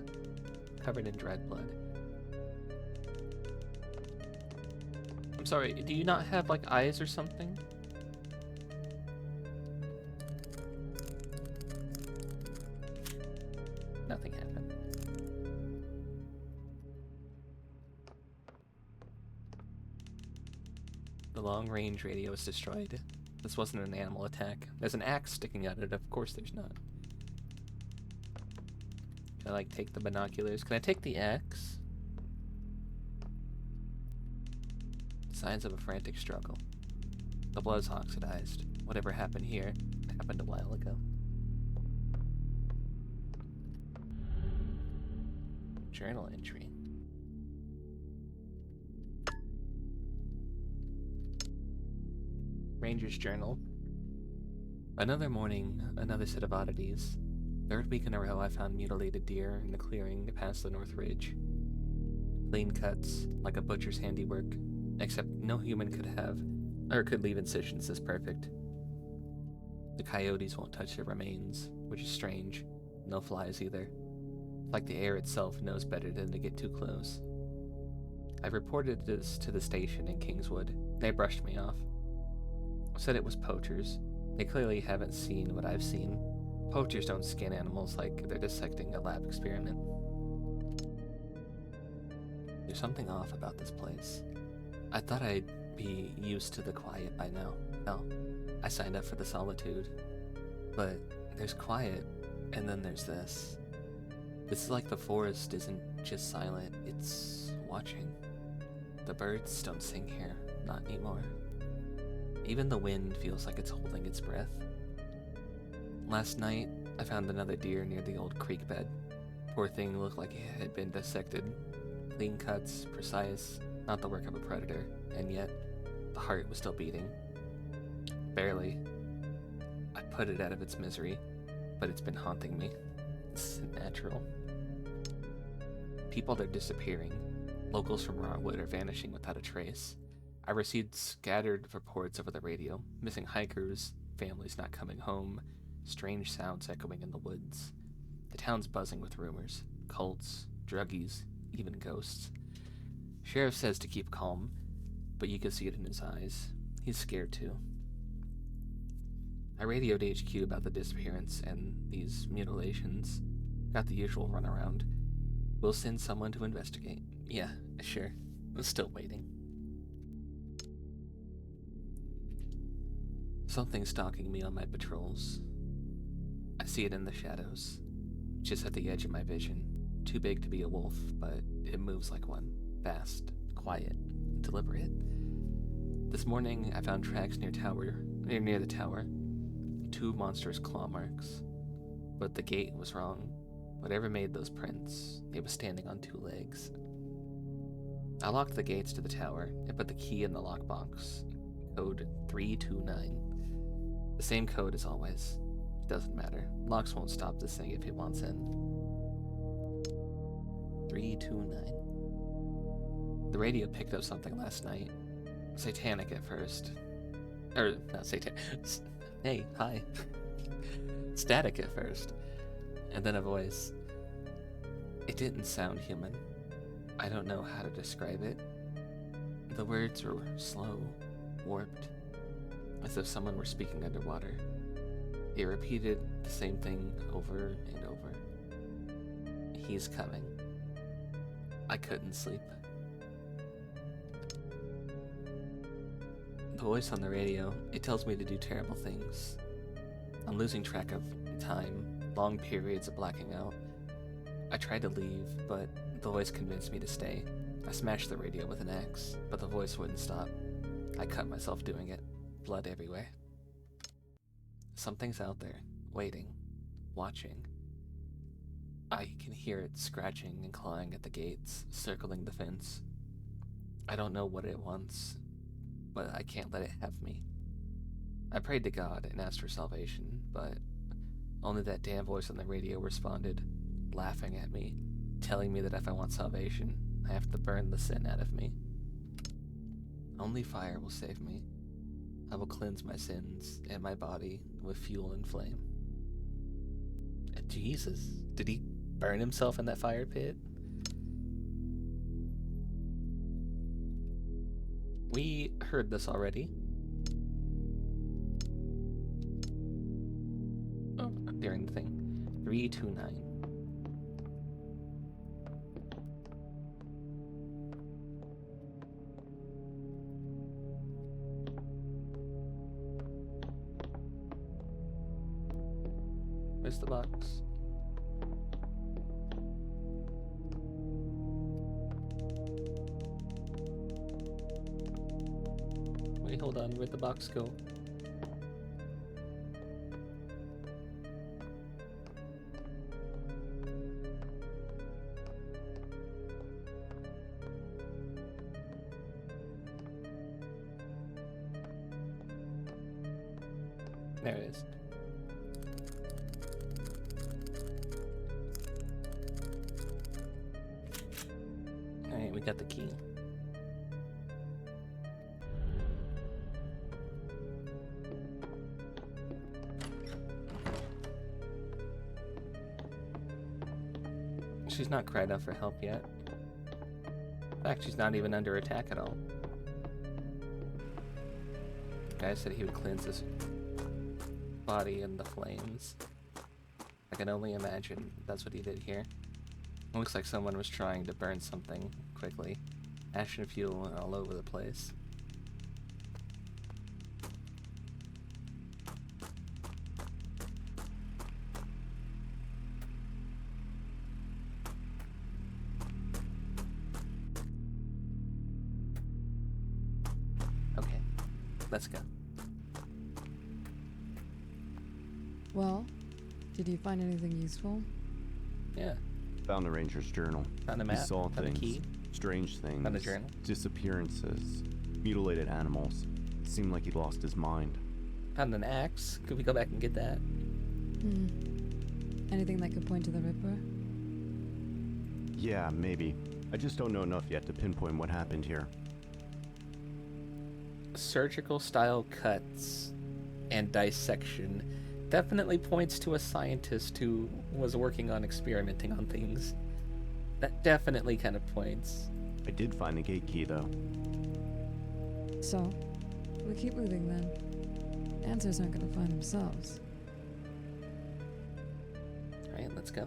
Covered in dried blood. I'm sorry, do you not have, like, eyes or something? Nothing happened. The long-range radio is destroyed. This wasn't an animal attack. There's an axe sticking out of it. Of course there's not. Can I, like, take the binoculars? Can I take the axe? Signs of a frantic struggle. The blood's oxidized. Whatever happened here happened a while ago. Journal entry. Ranger's journal. Another morning, another set of oddities. Third week in a row, I found mutilated deer in the clearing past the North Ridge. Clean cuts, like a butcher's handiwork, except no human could leave incisions this perfect. The coyotes won't touch the remains, which is strange. No flies either. Like the air itself knows better than to get too close. I reported this to the station in Kingswood. They brushed me off. Said it was poachers. They clearly haven't seen what I've seen. Poachers don't skin animals like they're dissecting a lab experiment. There's something off about this place. I thought I'd be used to the quiet by now. Hell, I signed up for the solitude. But there's quiet, and then there's this. This is like the forest isn't just silent, it's watching. The birds don't sing here, not anymore. Even the wind feels like it's holding its breath. Last night, I found another deer near the old creek bed. Poor thing looked like it had been dissected. Clean cuts, precise, not the work of a predator, and yet, the heart was still beating. Barely. I put it out of its misery, but it's been haunting me. This isn't natural. People are disappearing. Locals from Rotwood are vanishing without a trace. I received scattered reports over the radio, missing hikers, families not coming home, strange sounds echoing in the woods. The town's buzzing with rumors, cults, druggies, even ghosts. Sheriff says to keep calm, but you can see it in his eyes. He's scared too. I radioed HQ about the disappearance and these mutilations. Got the usual runaround. We'll send someone to investigate. Yeah, sure. I'm still waiting. Something stalking me on my patrols. I see it in the shadows, just at the edge of my vision. Too big to be a wolf, but it moves like one. Fast, quiet, deliberate. This morning, I found tracks near the tower. 2 monstrous claw marks. But the gate was wrong. Whatever made those prints, it was standing on 2 legs. I locked the gates to the tower and put the key in the lockbox. Code 329. The same code as always. It doesn't matter. Locks won't stop this thing if it wants in. 329. The radio picked up something last night. Satanic at first. Not satanic. Hey, hi. Static at first. And then a voice. It didn't sound human. I don't know how to describe it. The words were slow, warped, as if someone were speaking underwater. It repeated the same thing over and over. He's coming. I couldn't sleep. The voice on the radio, it tells me to do terrible things. I'm losing track of time, long periods of blacking out. I tried to leave, but the voice convinced me to stay. I smashed the radio with an axe, but the voice wouldn't stop. I cut myself doing it, blood everywhere. Something's out there, waiting, watching. I can hear it scratching and clawing at the gates, circling the fence. I don't know what it wants, but I can't let it have me. I prayed to God and asked for salvation, but only that damn voice on the radio responded, laughing at me, telling me that if I want salvation, I have to burn the sin out of me. Only fire will save me. I will cleanse my sins and my body with fuel and flame. Jesus, did he burn himself in that fire pit? We heard this already. Oh, during the thing. 329. Where's the box? Wait, hold on. Where'd the box go? There it is. Alright, we got the key. She's not cried out for help yet. In fact, she's not even under attack at all. The guy said he would cleanse his body in the flames. I can only imagine that's what he did here. It looks like someone was trying to burn something quickly. Ash and fuel all over the place. Okay, let's go. Well, did you find anything useful? Yeah. Found the ranger's journal. Found a He map. saw Found a things, key. strange things, Found a journal. disappearances, mutilated animals. It seemed like he'd lost his mind. Found an axe. Could we go back and get that? Anything that could point to the Ripper? Yeah, maybe. I just don't know enough yet to pinpoint what happened here. Surgical style cuts and dissection definitely points to a scientist who was working on experimenting on things. That definitely kind of points. I did find the gate key, though. So, we keep moving then. Answers aren't gonna find themselves. Alright, let's go.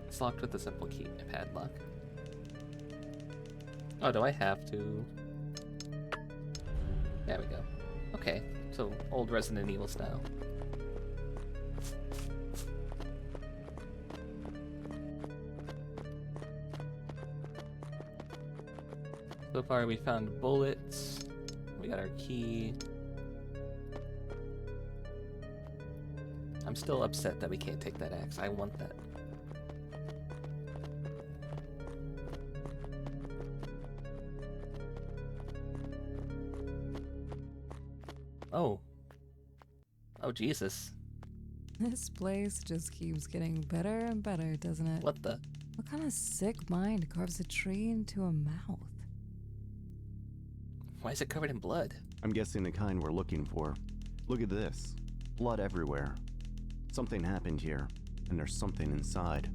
It's locked with a simple key, a padlock. Oh, do I have to? There we go. Okay, so old Resident Evil style. So far we found bullets, we got our key. I'm still upset that we can't take that axe. I want that. Oh. Oh, Jesus. This place just keeps getting better and better, doesn't it? What the? What kind of sick mind carves a tree into a mouth? Why is it covered in blood? I'm guessing the kind we're looking for. Look at this. Blood everywhere. Something happened here, and there's something inside.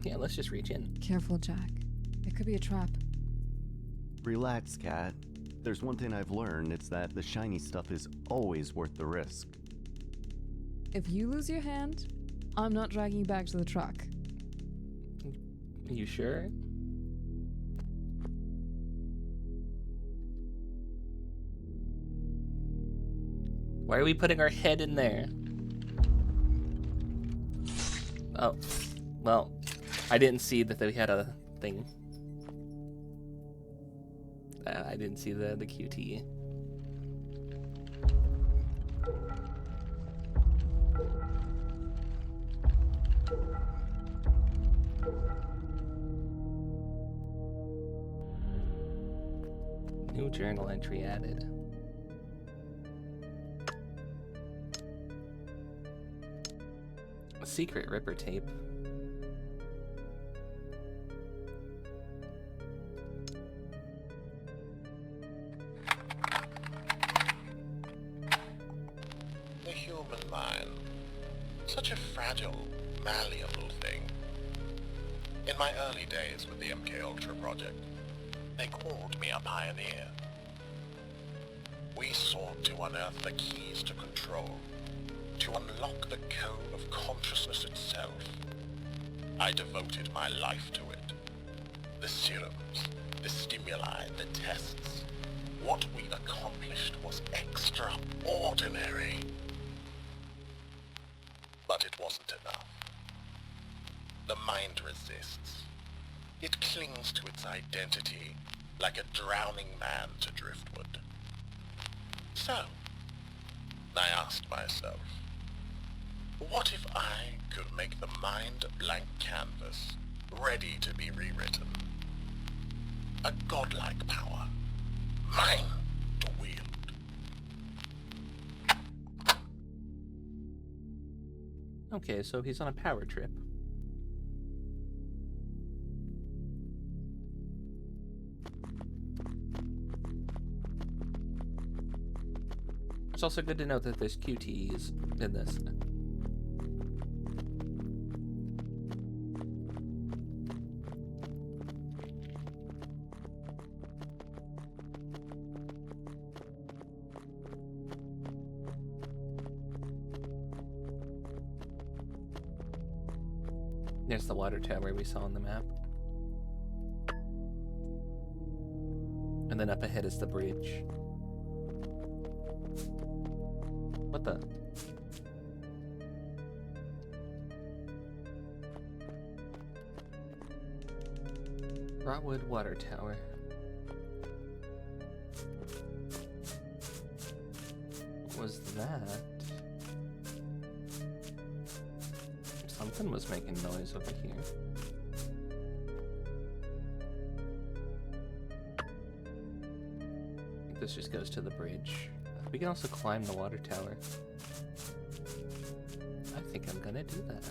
Yeah, let's just reach in. Careful, Jack. It could be a trap. Relax, Cat. There's one thing I've learned, it's that the shiny stuff is always worth the risk. If you lose your hand, I'm not dragging you back to the truck. Are you sure? Why are we putting our head in there? Oh, well, I didn't see that they had a thing. I didn't see the QT. New journal entry added. A secret Ripper tape. The human mind. Such a fragile, malleable thing. In my early days with the MK Ultra project, they called me a pioneer. We sought to unearth the keys to control, to unlock the code of consciousness itself. I devoted my life to it. The serums, the stimuli, the tests. What we accomplished was extraordinary. But it wasn't enough. The mind resists. It clings to its identity like a drowning man to driftwood. So, I asked myself, what if I could make the mind a blank canvas, ready to be rewritten? A godlike power, mine to wield. Okay, so he's on a power trip. It's also good to note that there's QTEs in this. There's the water tower we saw on the map. And then up ahead is the bridge. What the? Rotwood Water Tower. What was that? Something was making noise over here. I think this just goes to the bridge. We can also climb the water tower. I think I'm gonna do that.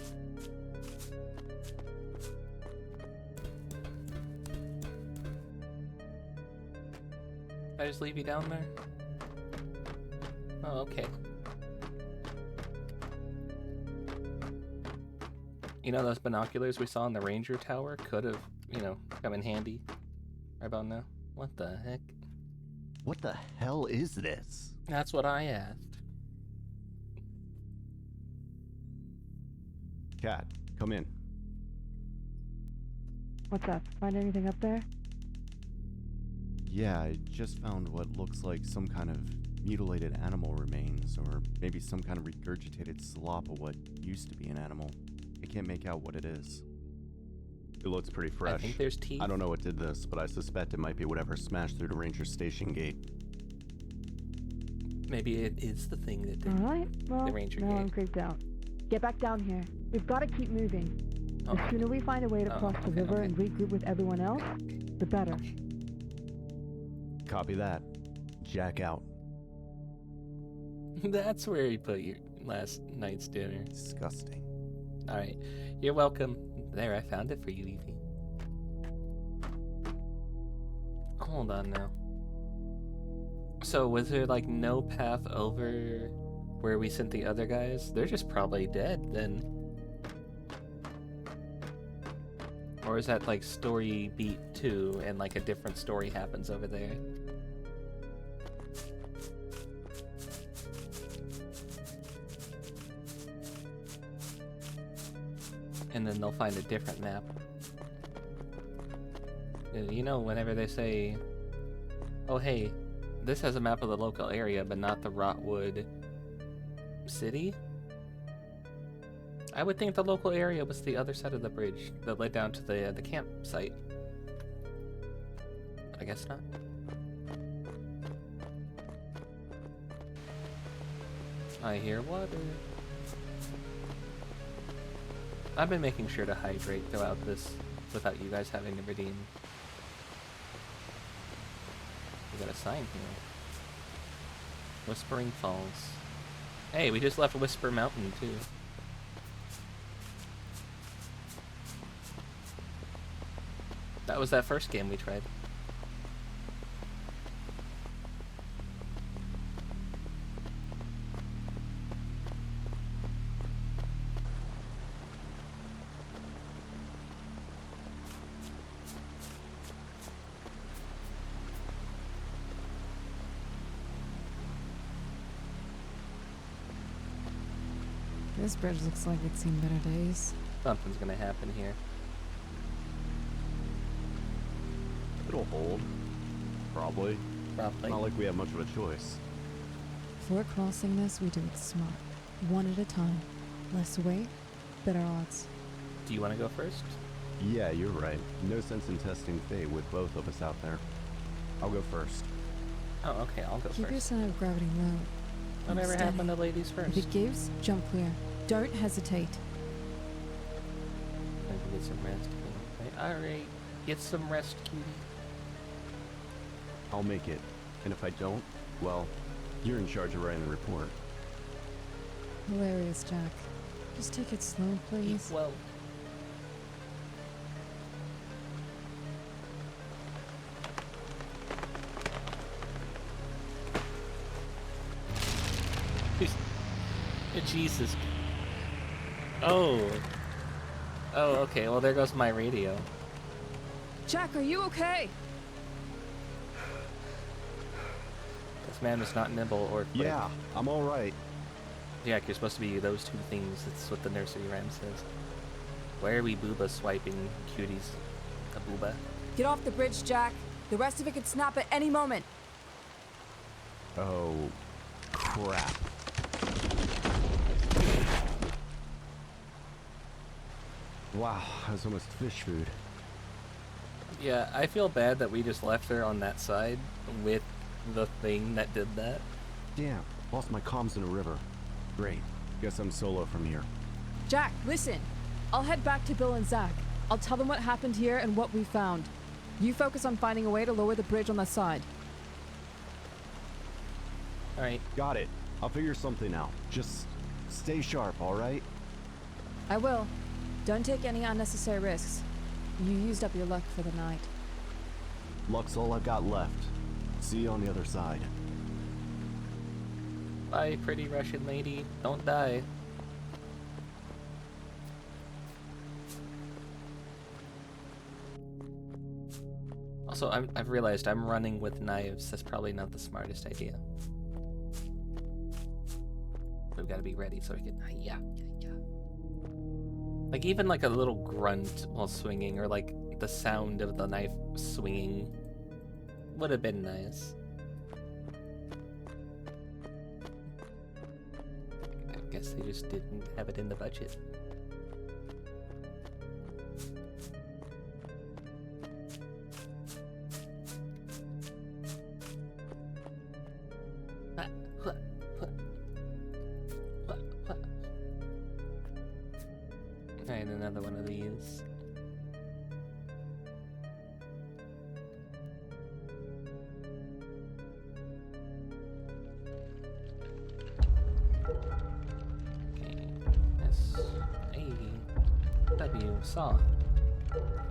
Can I just leave you down there? Oh, okay. You know those binoculars we saw in the Ranger Tower could have, come in handy right about now. What the heck? What the hell is this? That's what I asked. Cat, come in. What's up? Find anything up there? Yeah, I just found what looks like some kind of mutilated animal remains, or maybe some kind of regurgitated slop of what used to be an animal. I can't make out what it is. It looks pretty fresh. I think there's teeth. I don't know what did this, but I suspect it might be whatever smashed through the ranger station gate. Maybe it is the thing that did Alright, well, the ranger now I'm gate. creeped out. Get back down here. We've got to keep moving. Oh, The sooner we find a way to Oh, cross the okay, river okay. and regroup with everyone else, the better. Copy that. Jack out. That's where you put your last night's dinner. Disgusting. Alright, you're welcome. There, I found it for you, Evie. Hold on now. So, was there like no path over where we sent the other guys? They're just probably dead then. Or is that like story beat 2 and like a different story happens over there? And then they'll find a different map. You know, whenever they say, oh hey, this has a map of the local area, but not the Rotwood city? I would think the local area was the other side of the bridge that led down to the campsite. I guess not. I hear water. I've been making sure to hydrate throughout this without you guys having to redeem. We got a sign here. Whispering Falls. Hey, we just left Whisper Mountain too. That was that first game we tried. This bridge looks like it's seen better days. Something's gonna happen here. It'll hold. Probably. Probably. Not like we have much of a choice. If we're crossing this, we do it smart. One at a time. Less weight, better odds. Do you want to go first? Yeah, you're right. No sense in testing fate with both of us out there. I'll go first. Oh, okay, I'll go Keep your first. center of gravity low. Whatever Steady. happened to ladies If first? it gives, jump clear. Don't hesitate. I can get some rest. Alright, get some rest, cutie. I'll make it. And if I don't, well, you're in charge of writing the report. Hilarious, Jack. Just take it slow, please. Well, Jesus. Oh. Oh, okay. Well, there goes my radio. Jack, are you okay? This man was not nimble or quick. Yeah, I'm alright. Jack, you're supposed to be those two things. That's what the nursery rhyme says. Why are we booba swiping cuties? A booba? Get off the bridge, Jack. The rest of it could snap at any moment. Oh, crap. Wow, that was almost fish food. Yeah, I feel bad that we just left her on that side with the thing that did that. Damn, lost my comms in a river. Great. Guess I'm solo from here. Jack, listen. I'll head back to Bill and Zach. I'll tell them what happened here and what we found. You focus on finding a way to lower the bridge on that side. Alright. Got it. I'll figure something out. Just stay sharp, alright? I will. Don't take any unnecessary risks. You used up your luck for the night. Luck's all I've got left. See you on the other side. Bye, pretty Russian lady. Don't die. Also, I've realized I'm running with knives. That's probably not the smartest idea. We've got to be ready so we can... Yeah. Like, even like a little grunt while swinging, or like the sound of the knife swinging Would have been nice. I guess they just didn't have it in the budget. Alright, another one of these. Saw.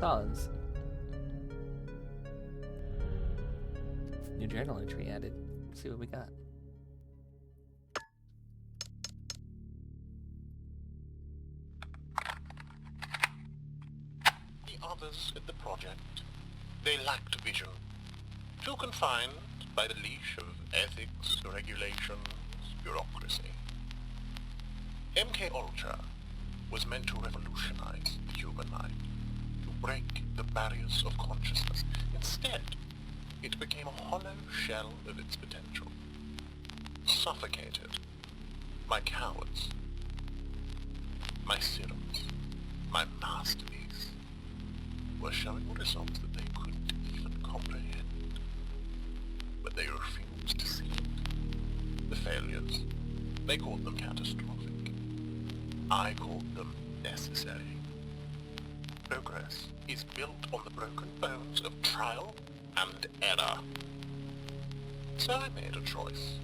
Saws. New journal entry added. Let's see what we got. The others at the project, they lacked vision. Too confined by the leash of ethics, regulations, bureaucracy. MK Ultra was meant to revolutionize the human mind, to break the barriers of consciousness. Instead, it became a hollow shell of its potential. Suffocated. My cowards. My serums. My masterpiece were showing results that they couldn't even comprehend. But they refused to see it. The failures, they called them catastrophic. I called them necessary. Progress is built on the broken bones of trial and error. So I made a choice.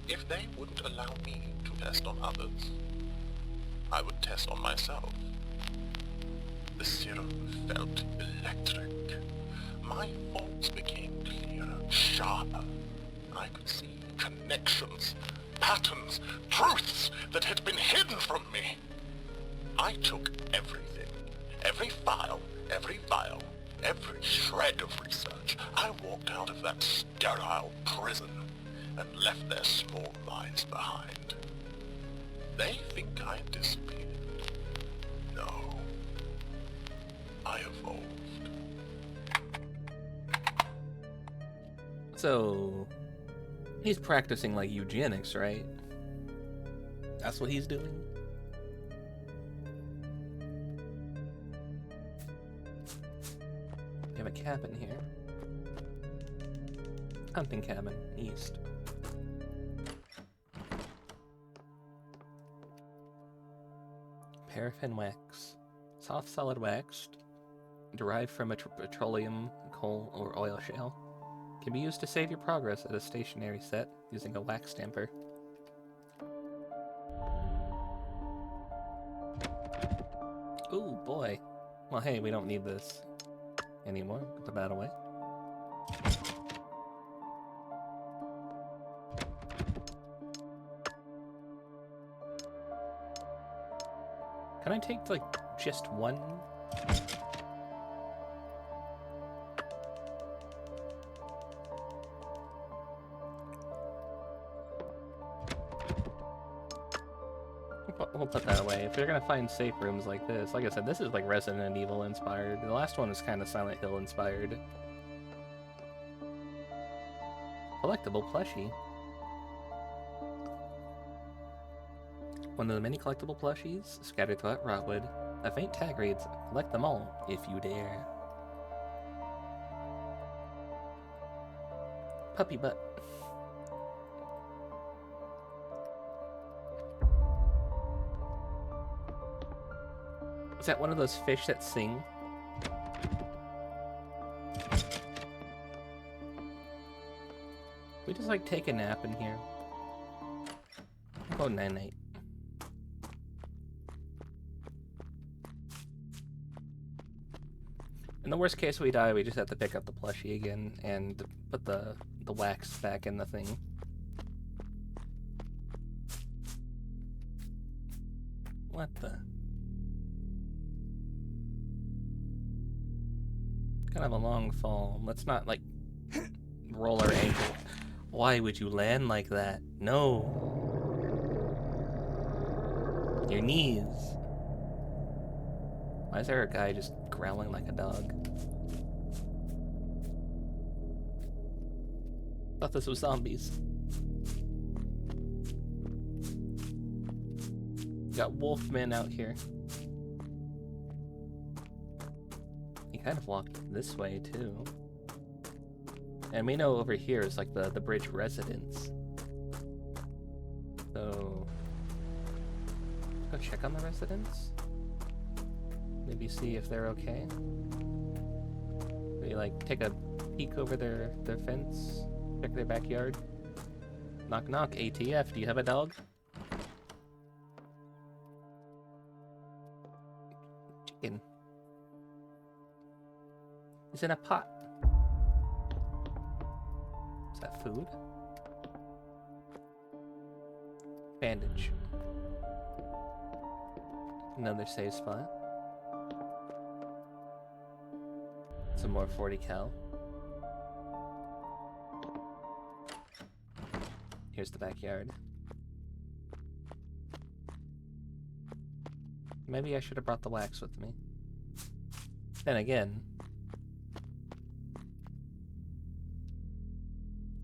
If they wouldn't allow me to test on others, I would test on myself. The serum felt electric. My thoughts became clearer, sharper. I could see connections, patterns, truths that had been hidden from me. I took everything, every file, every vial, every shred of research. I walked out of that sterile prison and left their small minds behind. They think I disappeared. No. I evolved. So, he's practicing like eugenics, right? That's what he's doing? We have a cabin here. Hunting cabin, east. Paraffin wax. Soft solid waxed, derived from a petroleum, coal, or oil shale. Can be used to save your progress at a stationary set using a wax stamper. Ooh, boy. Well, hey, we don't need this anymore. Put the bat away. Can I take, like, just one? We'll put that away. If you're gonna find safe rooms like this, like I said, this is like Resident Evil inspired. The last one is kind of Silent Hill inspired. Collectible plushie. One of the many collectible plushies scattered throughout Rockwood. A faint tag reads, "Collect them all, if you dare." Puppy butt. Is that one of those fish that sing? We just like take a nap in here. Go night-night. In the worst case we die, we just have to pick up the plushie again and put the wax back in the thing. What the? Kind of a long fall. Let's not, like, roll our ankle. Why would you land like that? No. Your knees. Why is there a guy just growling like a dog? Thought this was zombies. Got Wolfman out here. He kind of walked this way too. And we know over here is like the bridge residence. So go check on the residents. Maybe see if they're okay. Maybe like take a peek over their fence, check their backyard. Knock knock, ATF, do you have a dog? Chicken. He's in a pot. Is that food? Bandage. Another safe spot. Some more 40 cal. Here's the backyard. Maybe I should have brought the wax with me. Then again,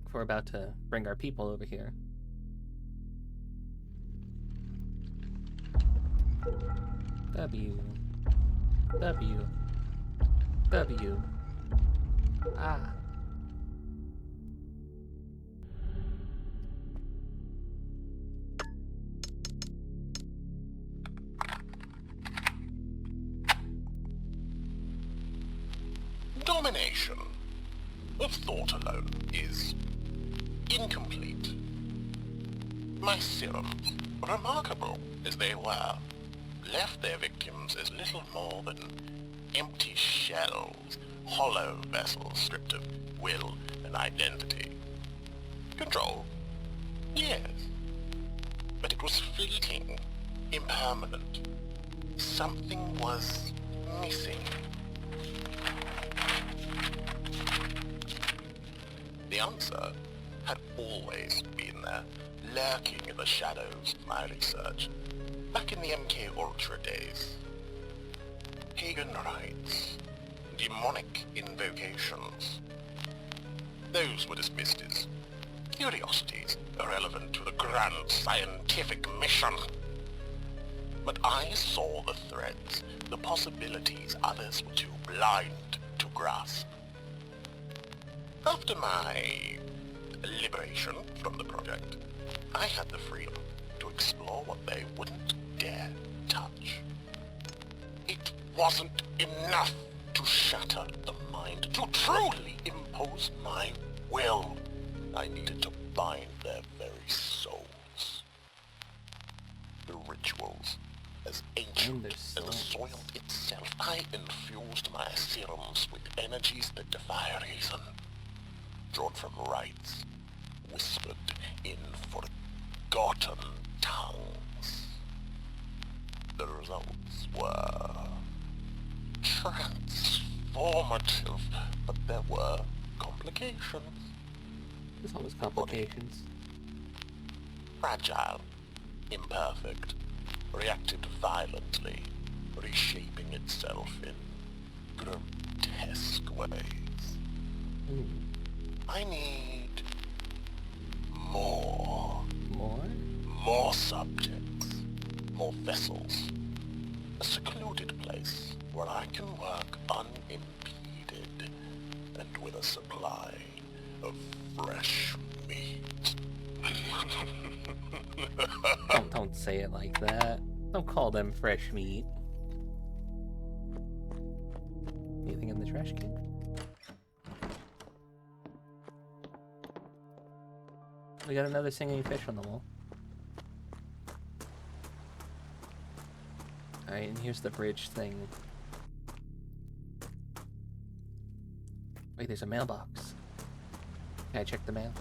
if we're about to bring our people over here. W. Ah. Domination of thought alone is incomplete. My serums, remarkable as they were, left their victims as little more than empty shells, hollow vessels stripped of will and identity. Control? Yes. But it was fleeting, impermanent. Something was missing. The answer had always been there, lurking in the shadows of my research, back in the MK Ultra days. Pagan rites, demonic invocations. Those were dismissed as curiosities irrelevant to the grand scientific mission. But I saw the threads, the possibilities others were too blind to grasp. After my liberation from the project, I had the freedom to explore what they wouldn't dare touch. It wasn't enough to shatter the mind, to truly impose my will. I needed to bind their very souls. The rituals, as ancient as the soil itself, I infused my serums with energies that defy reason, drawn from rites, whispered in forgotten tongues. The results were transformative, but there were complications. There's always complications. Fragile, imperfect, reacted violently, reshaping itself in grotesque ways. I need more. More? More subjects, more vessels. A secluded place where I can work unimpeded and with a supply of fresh meat. Don't say it like that. Don't call them fresh meat. Anything in the trash can? We got another singing fish on the wall. Alright, and here's the bridge thing. Wait, there's a mailbox. Can I check the mail?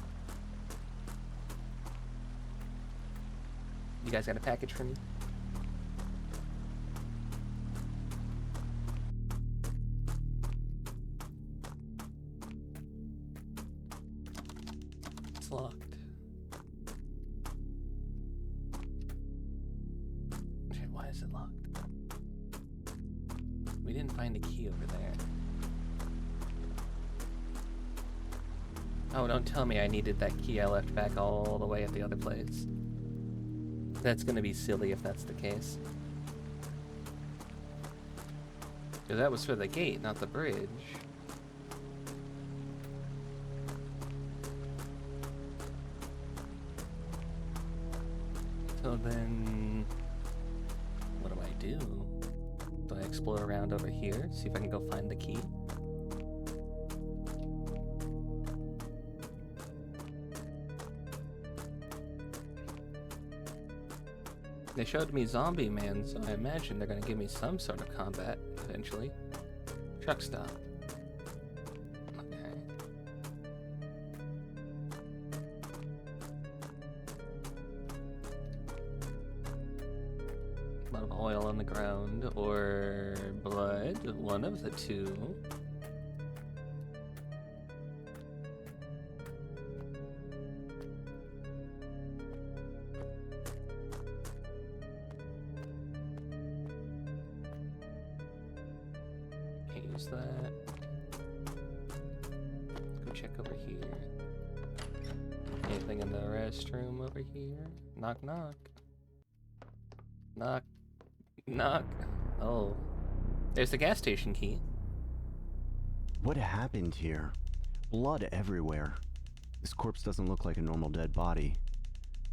You guys got a package for me? It's locked. Shit, why is it locked? We didn't find a key over there. Oh, don't tell me I needed that key I left back all the way at the other place. That's gonna be silly if that's the case. Because that was for the gate, not the bridge. So then... what do I do? Do I explore around over here? See if I can go find the key? They showed me Zombie Man, so I imagine they're gonna give me some sort of combat eventually. Truck stop. Okay. A lot of oil on the ground, or blood, one of the two. Use that. Go check over here. Anything in the restroom over here? Knock, knock. Knock, knock. Oh. There's the gas station key. What happened here? Blood everywhere. This corpse doesn't look like a normal dead body.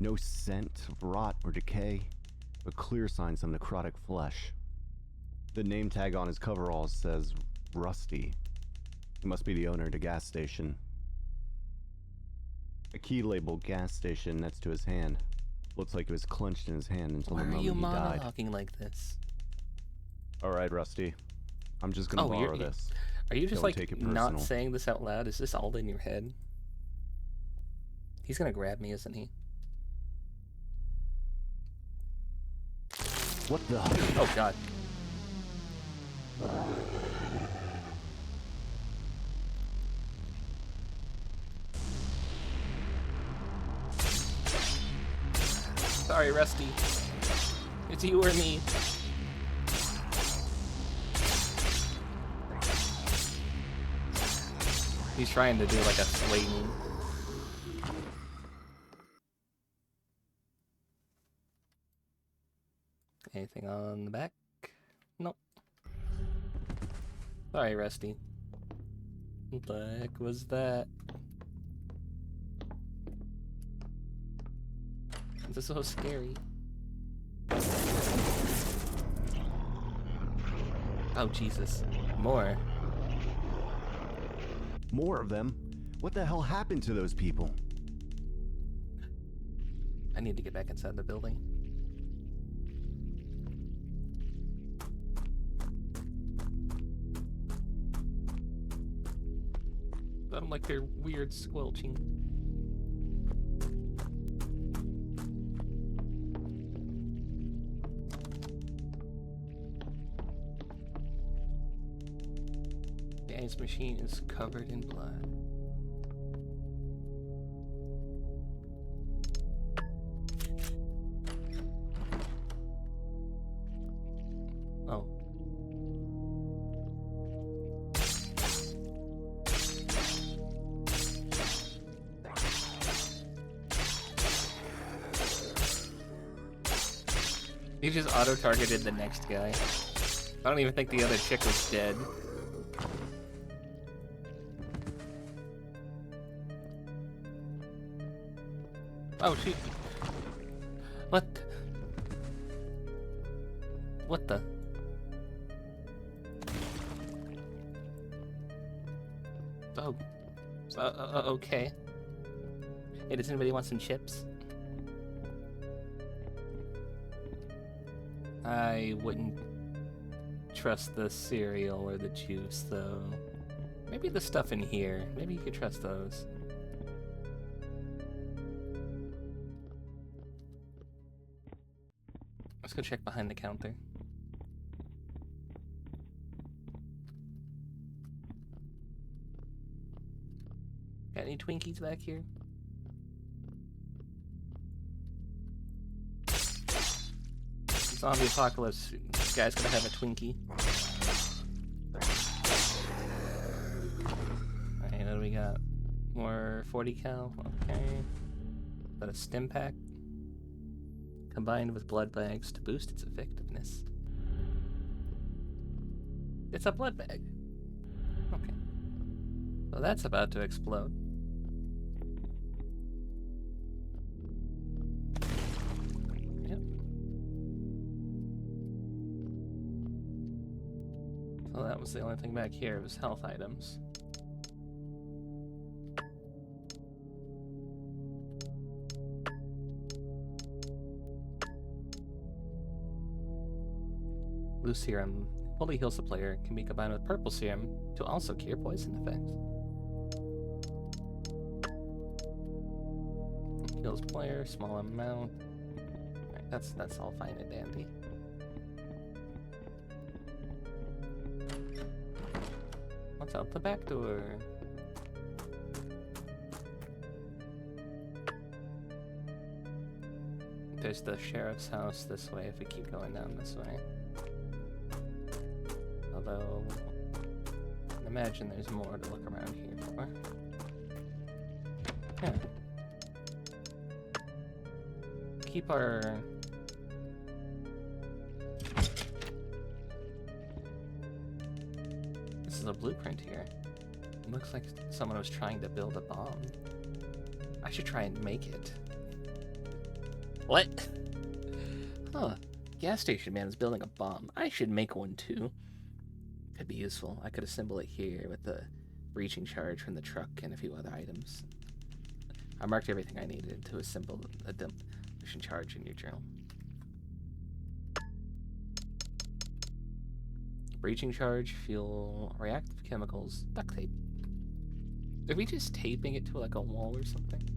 No scent of rot or decay, but clear signs of necrotic flesh. The name tag on his coveralls says Rusty. He must be the owner of the gas station. A key labeled gas station next to his hand. Looks like it was clenched in his hand until the moment he died. Why are you monologuing like this? Alright, Rusty. I'm just gonna borrow this. Are you just Don't take like it not personal. saying this out loud? Is this all in your head? He's gonna grab me, isn't he? What the? Oh god. Sorry, Rusty. It's you or me. He's trying to do like a swing. Anything on the back? Nope. Sorry, Rusty. What the heck was that? This is so scary. Oh, Jesus. More. More of them? What the hell happened to those people? I need to get back inside the building. I don't like their weird squelching. Danny's machine is covered in blood. Oh. He just auto-targeted the next guy. I don't even think the other chick was dead. Oh, she... What? What the? Oh. Okay. Hey, does anybody want some chips? I wouldn't trust the cereal or the juice, though. Maybe the stuff in here. Maybe you could trust those. Let's go check behind the counter. Got any Twinkies back here? Zombie apocalypse. This guy's gonna have a Twinkie. Alright, what do we got? More 40 cal. Okay. Is that a stim pack? Combined with blood bags to boost its effectiveness. It's a blood bag. Okay. So that's about to explode. Yep. So that was the only thing back here, was health items. Blue serum fully heals the player, can be combined with purple serum to also cure poison effects. Heals player, small amount. Right, that's all fine and dandy. What's out the back door? There's the sheriff's house this way if we keep going down this way. Although, I imagine there's more to look around here for. Yeah. Keep our... This is a blueprint here. It looks like someone was trying to build a bomb. I should try and make it. What? Huh. Gas station man is building a bomb. I should make one too. Could be useful. I could assemble it here with the breaching charge from the truck and a few other items. I marked everything I needed to assemble a demolition charge in your journal. Breaching charge, fuel, reactive chemicals, duct tape. Are we just taping it to like a wall or something?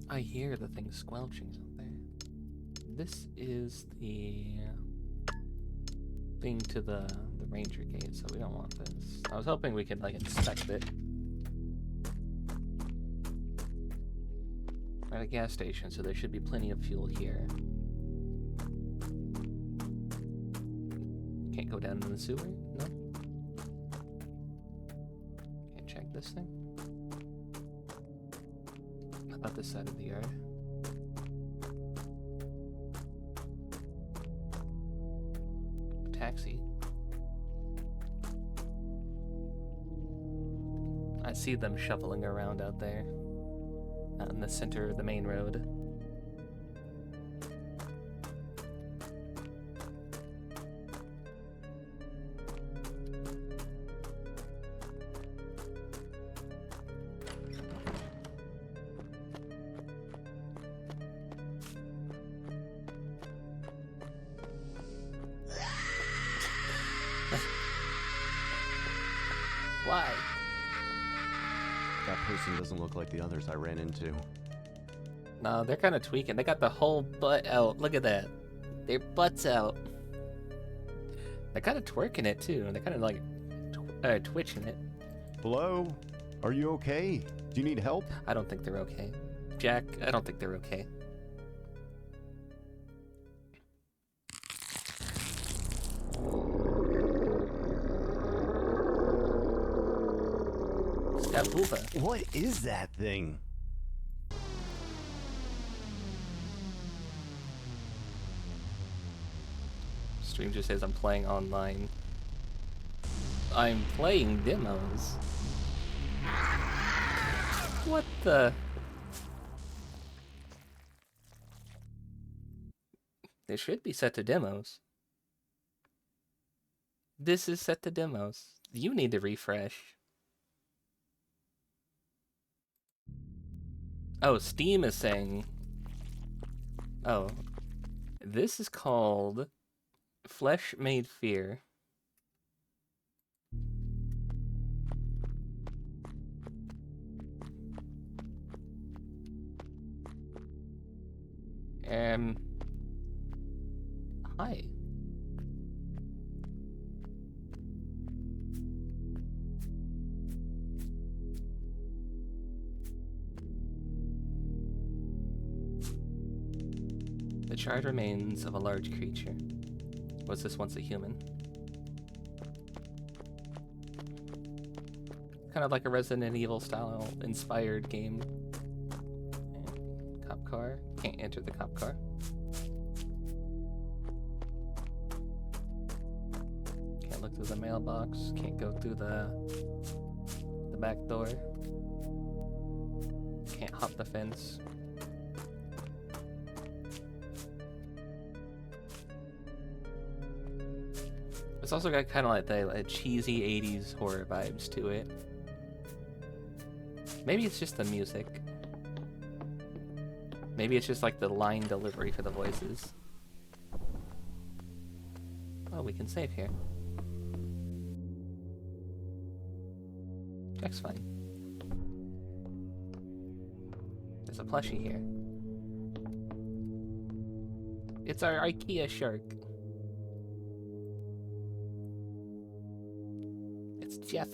I hear the thing squelching out there. This is the thing to the ranger gate, so we don't want this. I was hoping we could like inspect it. We're at a gas station, so there should be plenty of fuel here. Can't go down in the sewer? No? Can't check this thing? How about this side of the yard? Taxi. I see them shuffling around out there. Out in the center of the main road. Why? That person doesn't look like the others I ran into. No, they're kind of tweaking. They got the whole butt out. Look at that. Their butts out. They're kind of twerking it too. They're kind of like twitching it. Hello? Are you okay? Do you need help? I don't think they're okay. Jack, I don't think they're okay. What is that thing? Stream just says I'm playing online. I'm playing demos. What the? They should be set to demos. This is set to demos. You need to refresh. Oh, Steam is saying... Oh. This is called Flesh Made Fear. Hi. The charred remains of a large creature. Was this once a human? kind of like a Resident Evil style inspired game. Cop car. Can't enter the cop car. Can't look through the mailbox. Can't go through the back door. Can't hop the fence. It's also got kind of like the cheesy 80s horror vibes to it. Maybe it's just the music. Maybe it's just like the line delivery for the voices. Oh, we can save here. Jack's fine. There's a plushie here. It's our IKEA shark. It's Jeff.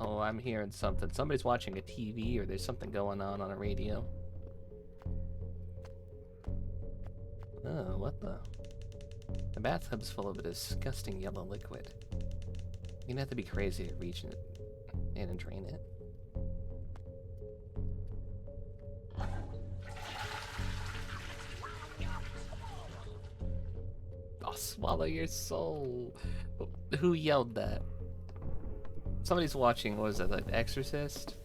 Oh, I'm hearing something. Somebody's watching a TV or there's something going on a radio. Oh, what the? The bathtub's full of a disgusting yellow liquid. You're gonna have to be crazy to reach it in and drain it. I'll swallow your soul. Who yelled that? Somebody's watching, what was it, like The Exorcist?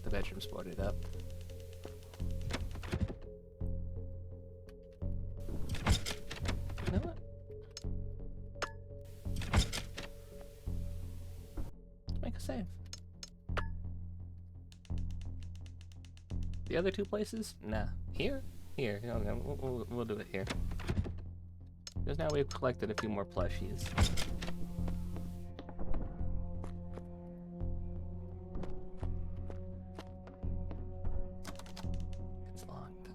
The bedroom's boarded up. You know what? Let's make a save. The other two places? Nah. Here? Here. Okay, we'll do it here. Because now we've collected a few more plushies. It's locked.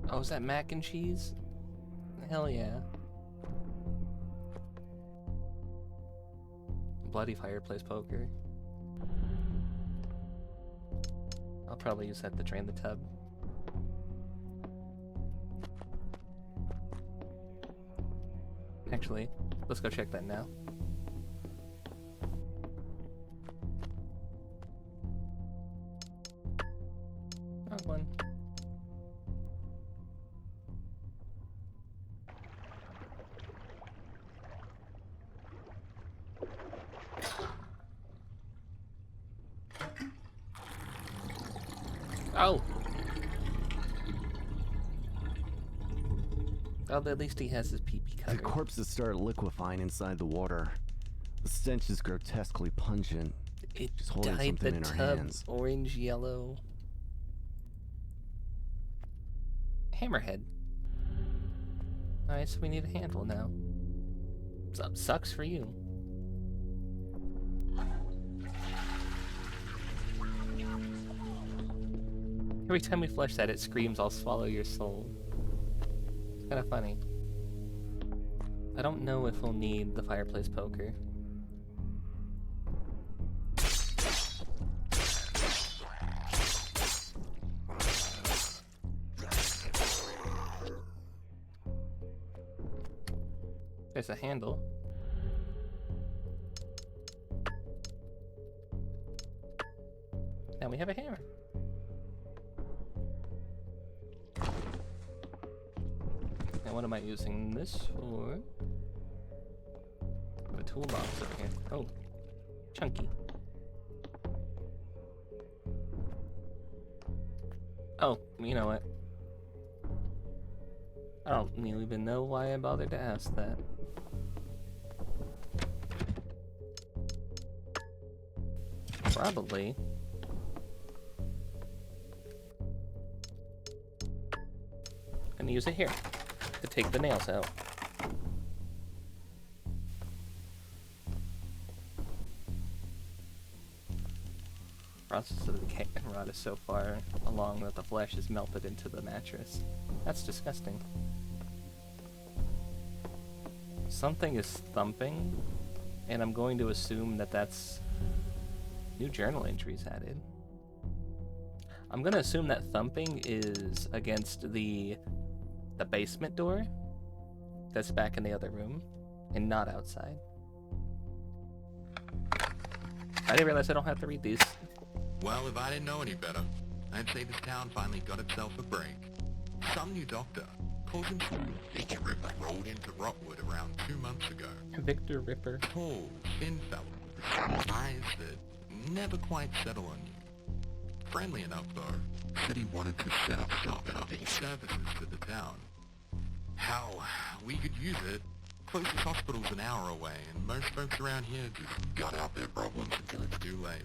Oh, is that mac and cheese? Hell yeah. Bloody fireplace poker. I'll probably use that to drain the tub. Actually, let's go check that now. Wrong one. Oh! Oh, at least he has his pee-pee covered. The corpses start liquefying inside the water. The stench is grotesquely pungent. It She's holding dyed something the in her tub hands. orange yellow. Hammerhead. Alright, so we need a handle now. Sucks for you. Every time we flush that, it screams, "I'll swallow your soul." It's kind of funny. I don't know if we'll need the fireplace poker. There's a handle. Now we have a hammer. Now what am I using this for? I have a toolbox up here. Oh, chunky. Oh, you know what? I don't even know why I bothered to ask that. Probably. Gonna use it here to take the nails out. Process of decay and rot is so far along that the flesh is melted into the mattress. That's disgusting. Something is thumping and I'm going to assume that that's new journal entries added. I'm going to assume that thumping is against the basement door that's back in the other room and not outside. I didn't realize I don't have to read these. Well, if I didn't know any better, I'd say this town finally got itself a break. Some new doctor calls himself Victor Ripper rolled into Rockwood around 2 months ago. Victor Ripper. Tall, thin fellow with eyes that never quite settle on you. Friendly enough, though. Said he wanted to set up shop and offer services to the town. How we could use it. Closest hospital's an hour away, and most folks around here just gut out their problems until it's too late.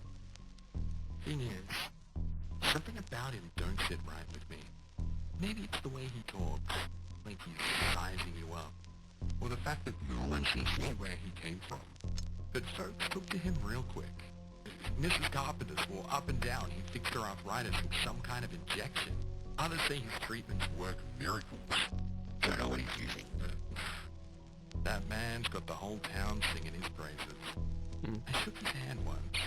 Thing is, something about him don't sit right with me. Maybe it's the way he talks, like he's sizing you up, or the fact that no one seems to know where he came from. But folks took to him real quick. Mrs. Carpenter swore up and down he fixed her arthritis with some kind of injection. Others say his treatments work miracles. Don't know what he's using, but that man's got the whole town singing his praises. I shook his hand once,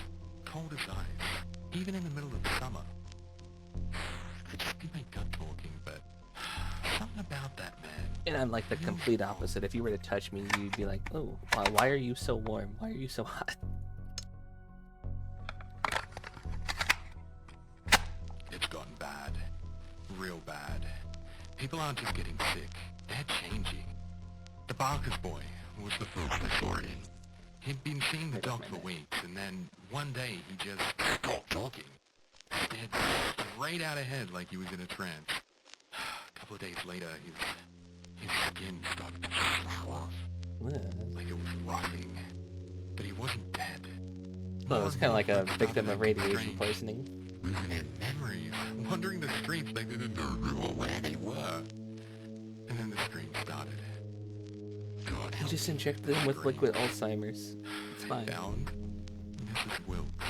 cold as ice, even in the middle of summer. Could just be my gut talking, but something about that man. And I'm like the complete opposite. If you were to touch me, you'd be like, oh, why are you so warm? Why are you so hot? It's gotten bad. Real bad. People aren't just getting sick, they're changing. The Barker's boy was the first I saw it in. He'd been seeing the doc for weeks, and then one day he just stopped talking. Stared straight out ahead like he was in a trance. A couple of days later, his skin started to fall off. Like it was rotting. But he wasn't dead. Well, it was kind of like a victim of radiation poisoning. Losing memories, wandering the streets they didn't know where they were. And then the scream started. God You help just me. injected him with liquid Alzheimer's. It's I fine. found Mrs. Wilkes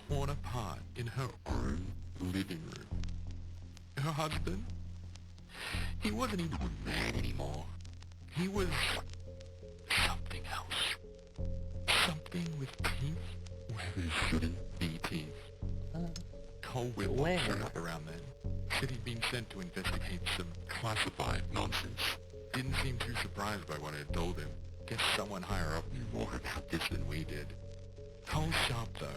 torn apart in her own living room. Her husband, he wasn't even a man anymore. He was something else. Something with teeth where there shouldn't be teeth. Cole Wilkes showed up around then. Said he'd been sent to investigate some classified nonsense. Didn't seem too surprised by what I had told him. Guess someone higher up knew more about this than we did. Cole's sharp though.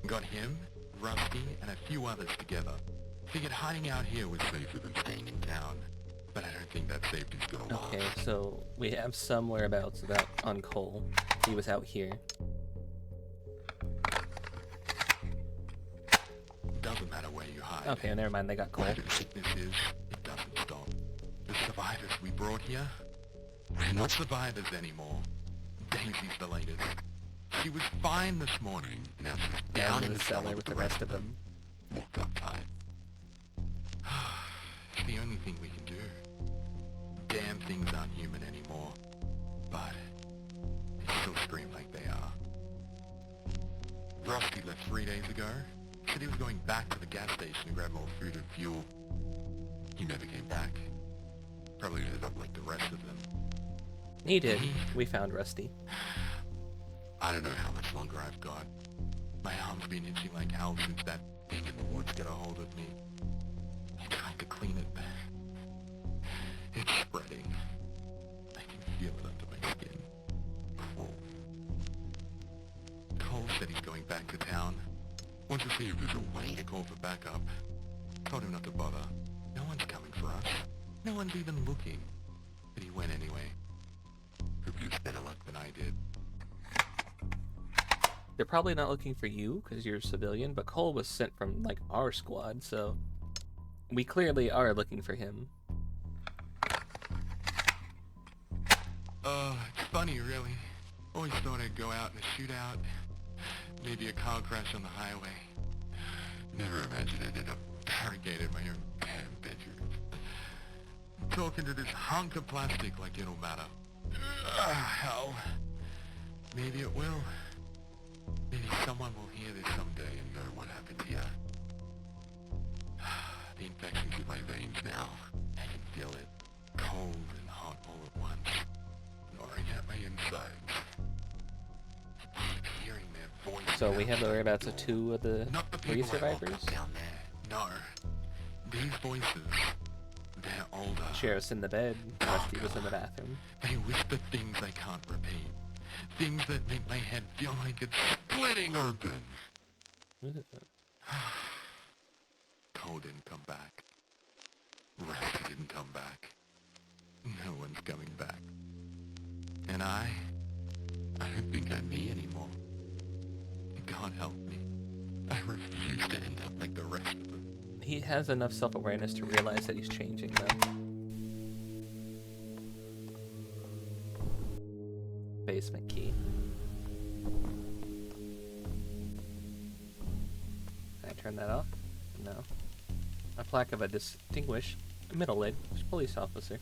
Got him, Rusty, and a few others together. Figured hiding out here was safer than staying in town. But I don't think that safety's gonna last. Okay, so we have some whereabouts about on Cole. He was out here. Doesn't matter where you hide. Okay, never mind. They got Cole. Whatever sickness is, it doesn't stop. The survivors we brought here, they're not survivors anymore. Daisy's the latest. She was fine this morning. Now she's down in the cellar with the rest of them. Locked up tight. It's the only thing we can do. Damn things aren't human anymore. But they still scream like they are. Rusty left 3 days ago. Said he was going back to the gas station to grab more food and fuel. He never came back. Probably ended up like the rest of them. He did. We found Rusty. I don't know how much longer I've got. My arm's been itching like hell since that thing in the woods got a hold of me. I tried to clean it. It's spreading. I can feel it under my skin. Cruel. Cole said he's going back to town. Wants to see if there's a way to call for backup. Told him not to bother. No one's coming for us. No one's even looking. But he went anyway. Hope you had better luck than I did. They're probably not looking for you because you're a civilian, but Cole was sent from like our squad, so we clearly are looking for him. It's funny, really. Always thought I'd go out in a shootout. Maybe a car crash on the highway. Never imagined I'd end up barricaded in my own damn bedroom. Talking to this hunk of plastic like it'll matter. Hell. Maybe it will. Maybe someone will hear this someday and know what happened here. The infection's in my veins now. I can feel it. Cold and hot all at once. Gnawing at my insides. So we have the whereabouts of 2 of the Not the 3 people I woke survivors? up down there. No. These voices, they're older. Sheriff's in the bed, Rusty was in the bathroom. They whisper things I can't repeat. Things that make my head feel like it's splitting open. Cole didn't come back. Rusty didn't come back. No one's coming back. And I don't think I'm me anymore. God help me. I refuse to end up like the rest of them. He has enough self-awareness to realize that he's changing, though. Basement key. Can I turn that off? No. A plaque of a distinguished middle-aged police officer.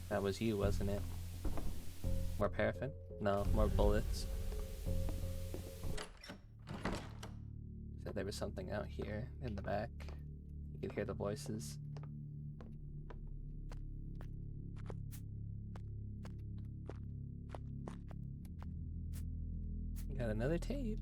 That was you, wasn't it? More paraffin? No, more bullets. Said there was something out here in the back. You could hear the voices. Got another tape.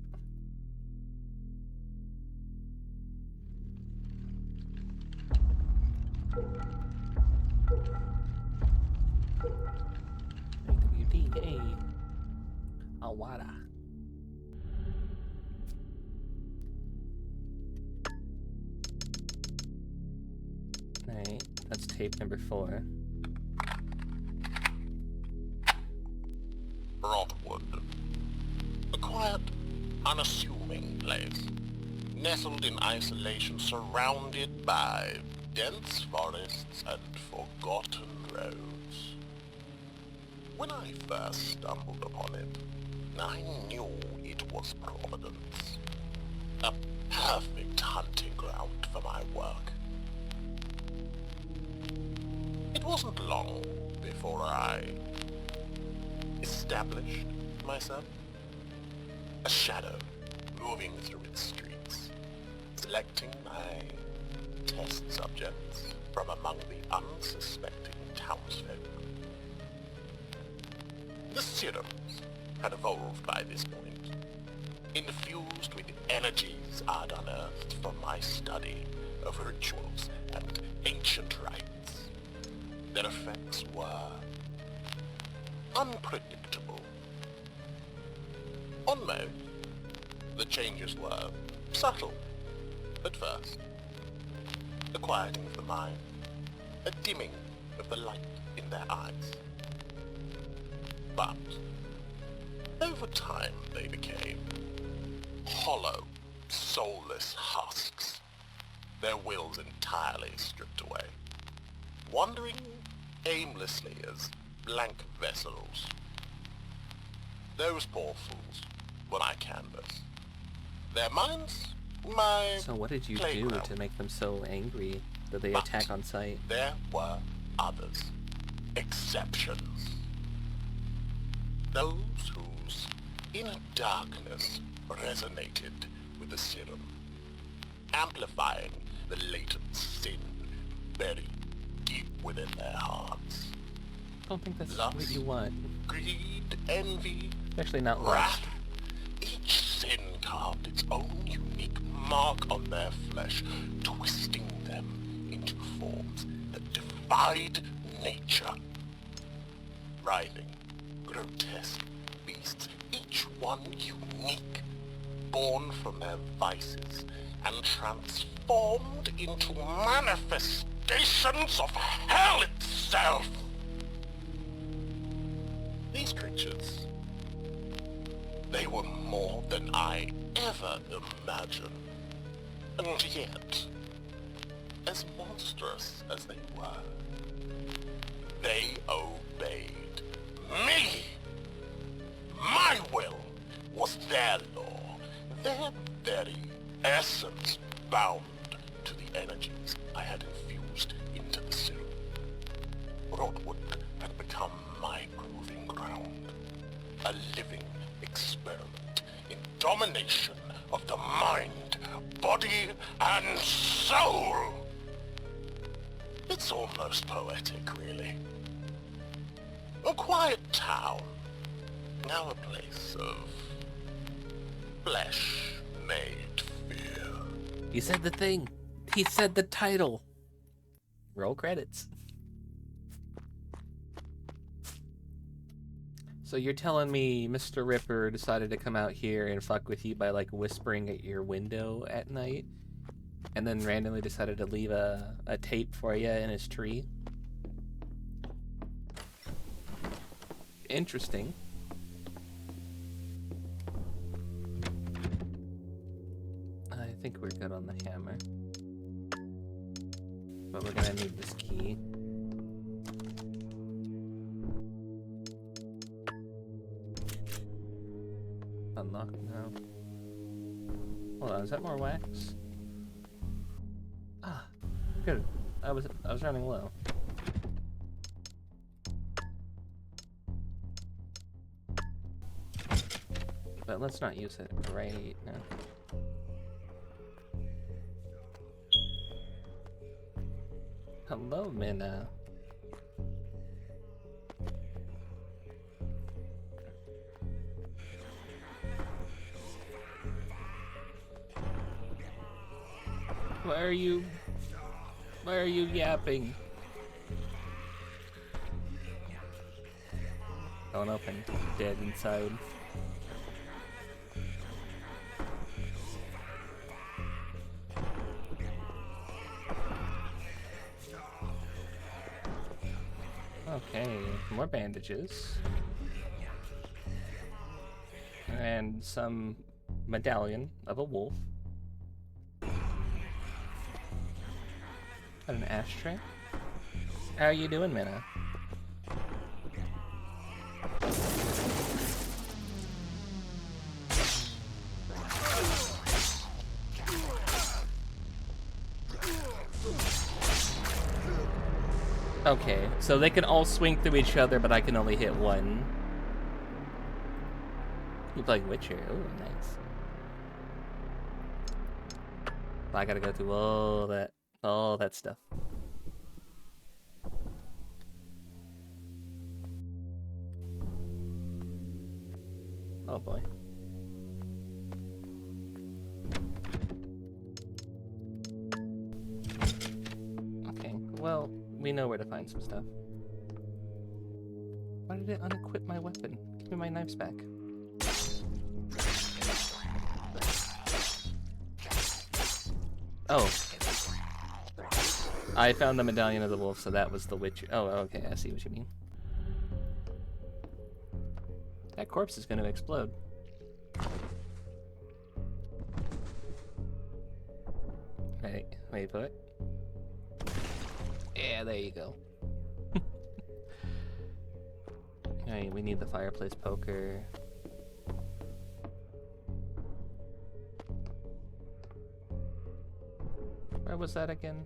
AWD, Awada. Alright, that's tape number 4. Broadwood. A quiet, unassuming place. Nestled in isolation, surrounded by dense forests and forgotten roads. When I first stumbled upon it, I knew it was Providence. A perfect hunting ground for my work. It wasn't long before I established myself. A shadow moving through its streets, selecting my test subjects from among the unsuspecting townsfolk. The serums had evolved by this point, infused with energies I'd unearthed from my study of rituals and ancient rites. Their effects were unpredictable. On most, the changes were subtle at first. A quieting of the mind, a dimming of the light in their eyes. But over time they became hollow, soulless husks, their wills entirely stripped away, wandering aimlessly as blank vessels. Those poor fools, when I canvass, their minds, my So what did you do playground. to make them so angry that they But attack on sight? there were others, exceptions. Those whose inner darkness resonated with the serum, amplifying the latent sin buried deep within their hearts. I don't think that's Lust, what you want. greed, envy, Especially not lust. wrath. Each sin carved its own unique mark on their flesh, twisting them into forms that defied nature. Writhing, grotesque beasts, each one unique, born from their vices and transformed into manifestations of hell itself. These creatures, they were more than I ever imagined. And yet, as monstrous as they were, they obeyed me. My will was their law, their very essence bound to the energies I had infused into the serum. Broadwood had become my proving ground, a living experiment in domination of the mind, body, and soul. It's almost poetic, really. A quiet town, now a place of Flesh made fear. He said the thing. He said the title. Roll credits. So you're telling me Mr. Ripper decided to come out here and fuck with you by like whispering at your window at night, and then randomly decided to leave a tape for you in his tree? Interesting. I think we're good on the hammer. But we're gonna need this key. Unlock now. Hold on, is that more wax? Ah, good. I was running low. But let's not use it right now. Hello, Minna. Why are you yapping? Don't open. Dead inside. Okay, more bandages. And some medallion of a wolf. Got an ashtray. How are you doing, Minna? Okay, so they can all swing through each other, but I can only hit one. You playing Witcher? Oh, nice. I gotta go through all that stuff. Oh boy. Okay, well, we know where to find some stuff. Why did it unequip my weapon? Give me my knives back. Oh. I found the medallion of the wolf, so that was the witch. Oh, okay, I see what you mean. That corpse is gonna explode. Right, wait, put. Yeah, there you go. Alright, we need the fireplace poker. Where was that again?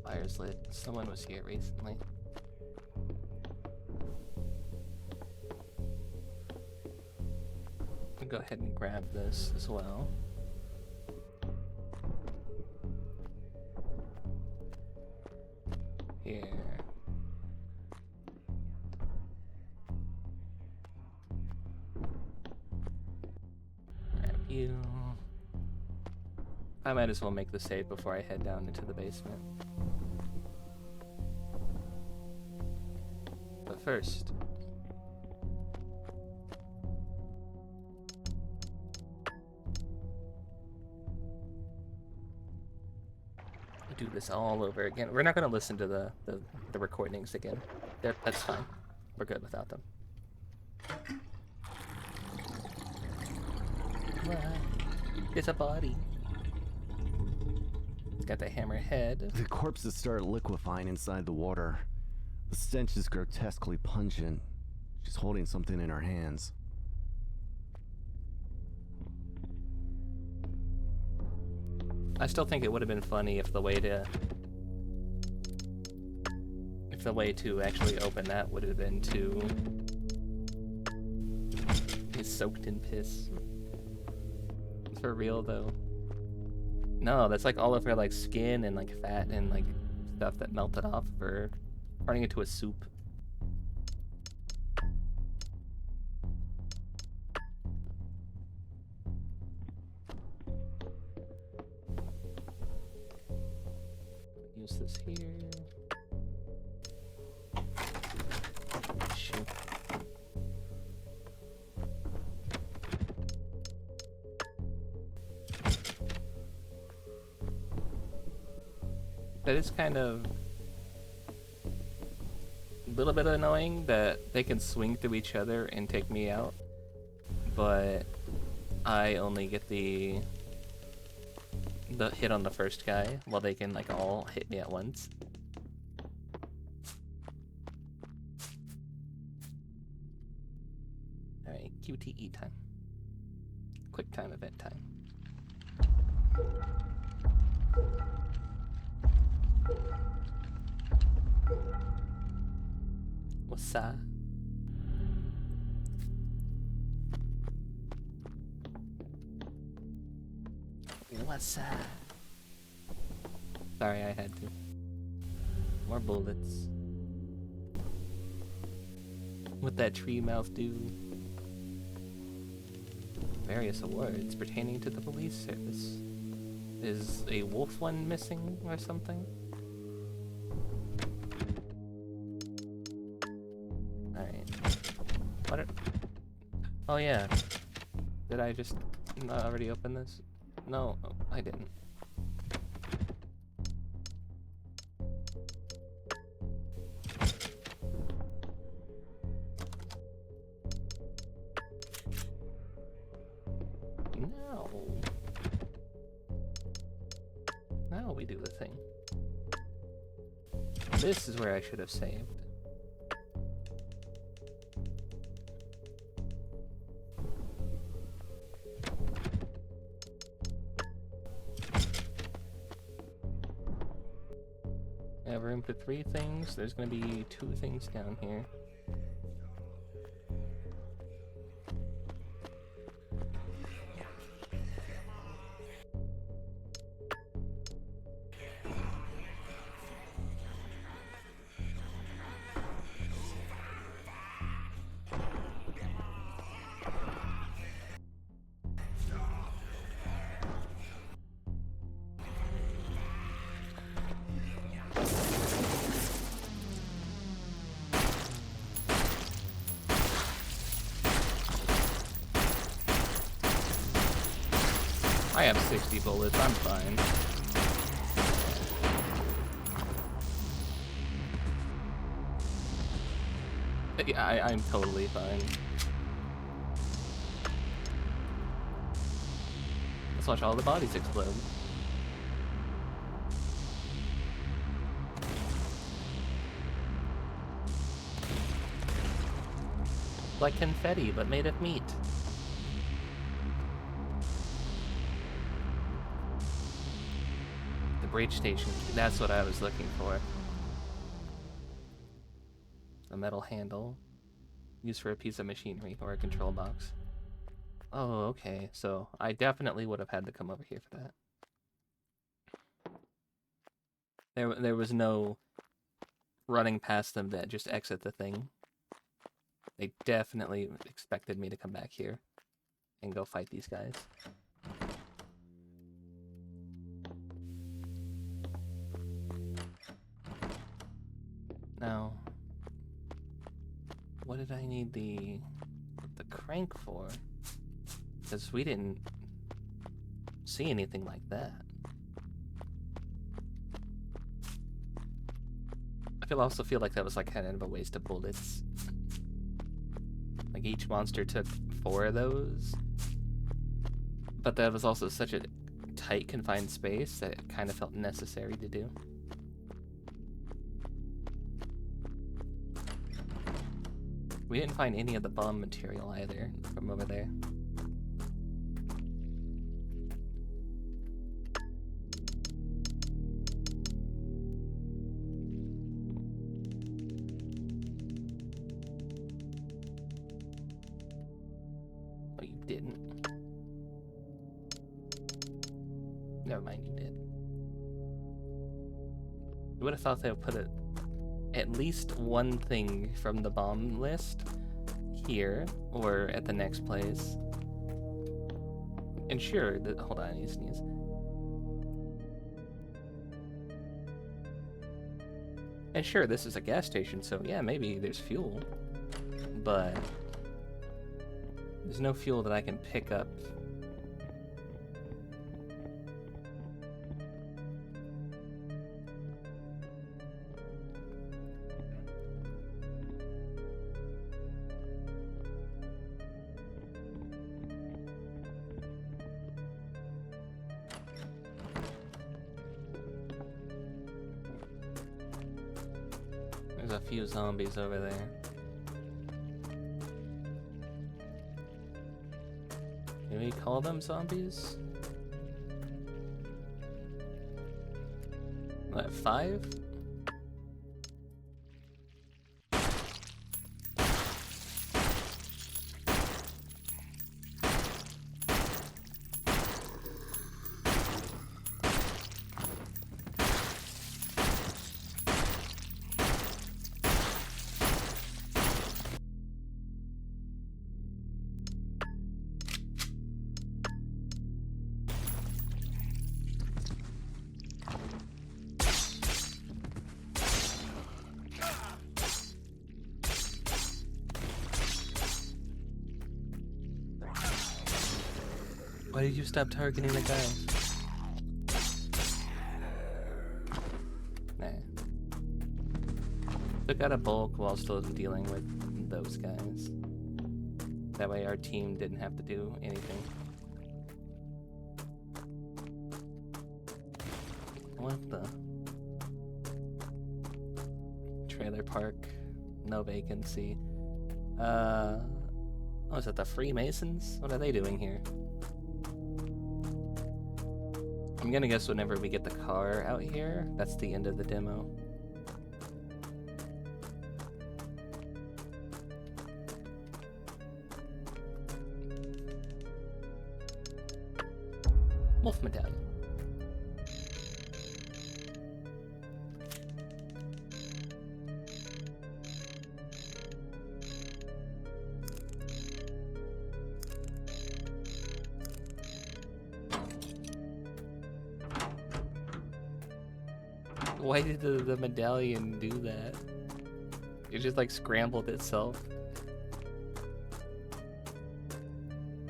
Fire's lit. Someone was here recently. I'll go ahead and grab this as well. Here. Grab you. I might as well make the save before I head down into the basement. But first, do this all over again. We're not going to listen to the recordings again. That's fine. We're good without them. It's a body. It's got the hammer head. The corpses start liquefying inside the water. The stench is grotesquely pungent. She's holding something in her hands. I still think it would have been funny if the way to actually open that would have been to be soaked in piss. For real though. No, that's like all of her like skin and like fat and like stuff that melted off of her, turning into a soup. use this here. Shoot. That is kind of a little bit annoying that they can swing through each other and take me out, but I only get the hit on the first guy while they can like all hit me at once. Alright, QTE time. Quick time event time. What's up? What's up? Sorry, I had to. More bullets. What that tree mouth do? Various awards pertaining to the police service. Is a wolf one missing or something? Alright. What? Oh yeah. Did I just not already open this? No, I didn't. No. Now we do the thing. This is where I should have saved. I have room for 3 things. There's gonna be 2 things down here. I have 60 bullets, I'm fine. Yeah, I'm totally fine. Let's watch all the bodies explode. Like confetti, but made of meat. Bridge station key. That's what I was looking for. A metal handle. Used for a piece of machinery or a control box. Oh, okay. So I definitely would have had to come over here for that. There was no running past them that just exit the thing. They definitely expected me to come back here and go fight these guys. Now, what did I need the crank for? Because we didn't see anything like that. I also feel like that was like kind of a waste of bullets. Like each monster took 4 of those. But that was also such a tight, confined space that it kind of felt necessary to do. We didn't find any of the bomb material either from over there. Oh, you didn't. Never mind, you did. You would have thought they would put at least one thing from the bomb list here or at the next place. And sure, hold on, I need to sneeze. And sure, this is a gas station, so yeah, maybe there's fuel. But there's no fuel that I can pick up. There's a few zombies over there. Can we call them zombies? What, 5? Why did you stop targeting the guys? Nah. Took out a bulk while still dealing with those guys. That way our team didn't have to do anything. What the? Trailer park. No vacancy. Oh, is that the Freemasons? What are they doing here? I'm gonna guess whenever we get the car out here, that's the end of the demo. Wolf medallion. Why did the medallion do that? It just like scrambled itself.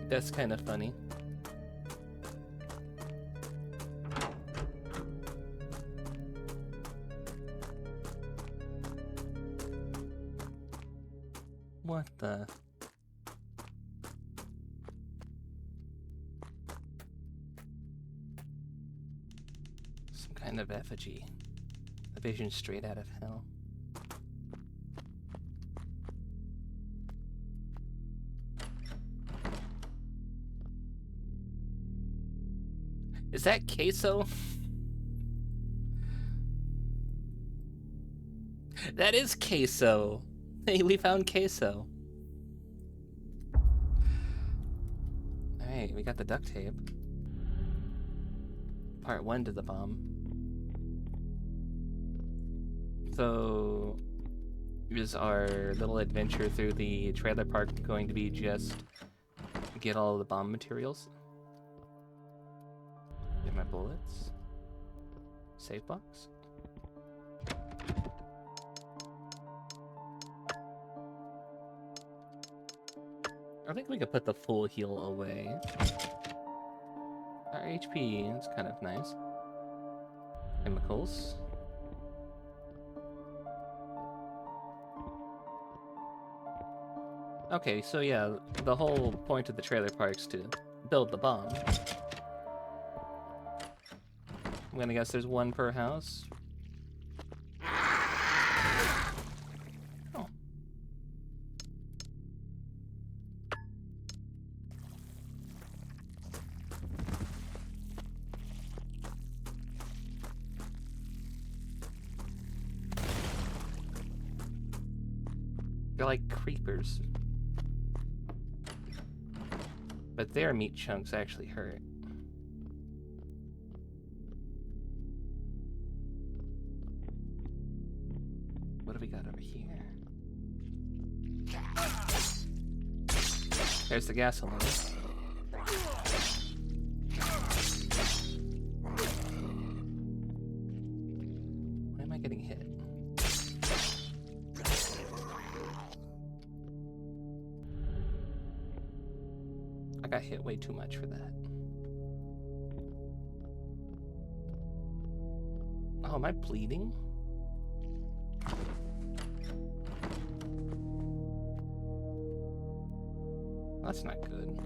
That's kind of funny. What the? Some kind of effigy. A vision straight out of hell. Is that queso? That is queso. Hey, we found queso. Alright, we got the duct tape. Part 1 to the bomb. So, is our little adventure through the trailer park going to be just get all the bomb materials? Get my bullets. Safe box. I think we could put the full heal away. Our HP is kind of nice. Chemicals. Okay, so yeah, the whole point of the trailer park's to build the bomb. I'm gonna guess there's one per house. Oh. They're like creepers. But their meat chunks actually hurt. What do we got over here? There's the gasoline. Why am I getting hit? got hit way too much for that. Oh, am I bleeding? That's not good.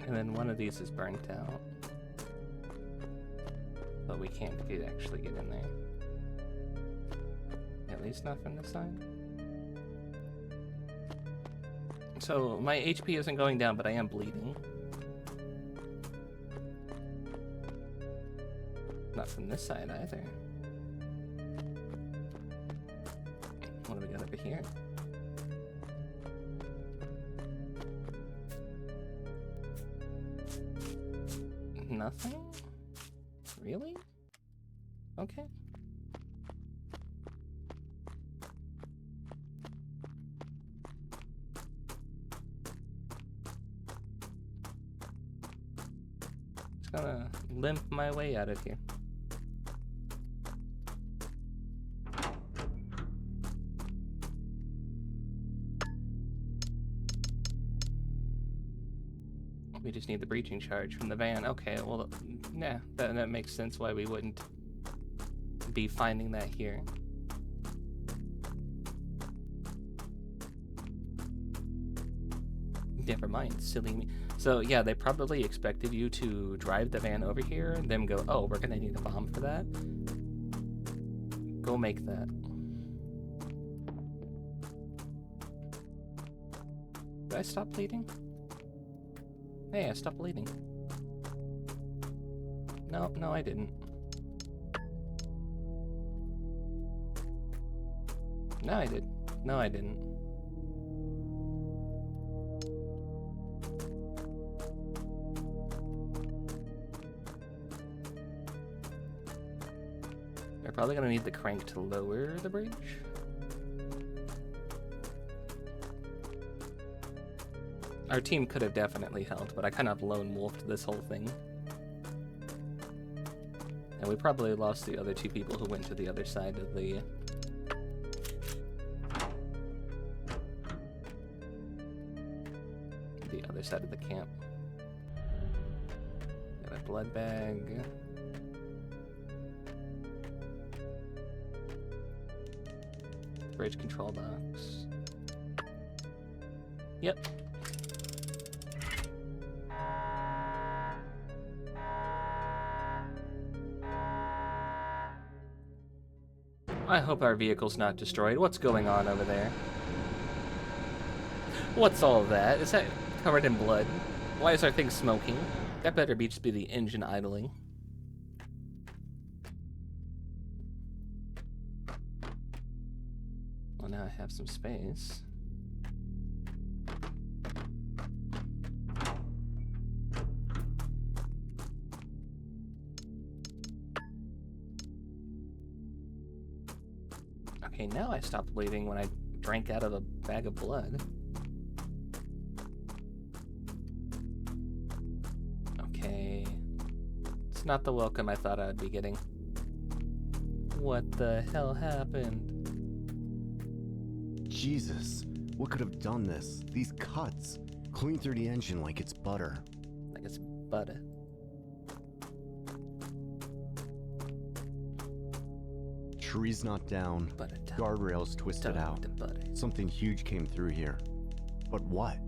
And then one of these is burnt out. But we can't actually get in there. At least not from this side. So my HP isn't going down, but I am bleeding. Not from this side either. What do we got over here? Nothing? Really? Okay. Just gonna limp my way out of here. We just need the breaching charge from the van. Okay, well, yeah, that makes sense why we wouldn't be finding that here. Never mind, silly me. So yeah, they probably expected you to drive the van over here and then go, oh, we're gonna need a bomb for that. Go make that. Did I stop bleeding? Hey, I stopped bleeding. No, I didn't. No, I did. No, I didn't. We're probably gonna need the crank to lower the bridge. Our team could have definitely helped, but I kind of lone wolfed this whole thing. And we probably lost the other two people who went to the other side of the... other side of the camp. Got a blood bag. Bridge control box. Yep. I hope our vehicle's not destroyed. What's going on over there? What's all of that? Is that covered in blood? Why is our thing smoking? That better just be the engine idling. Well, now I have some space. Okay, now I stopped bleeding when I drank out of a bag of blood. Okay. It's not the welcome I thought I'd be getting. What the hell happened? Jesus, what could have done this? These cuts. Clean through the engine like it's butter. Like it's butter. Tree's not down. Guardrails twisted out. Something huge came through here. But what?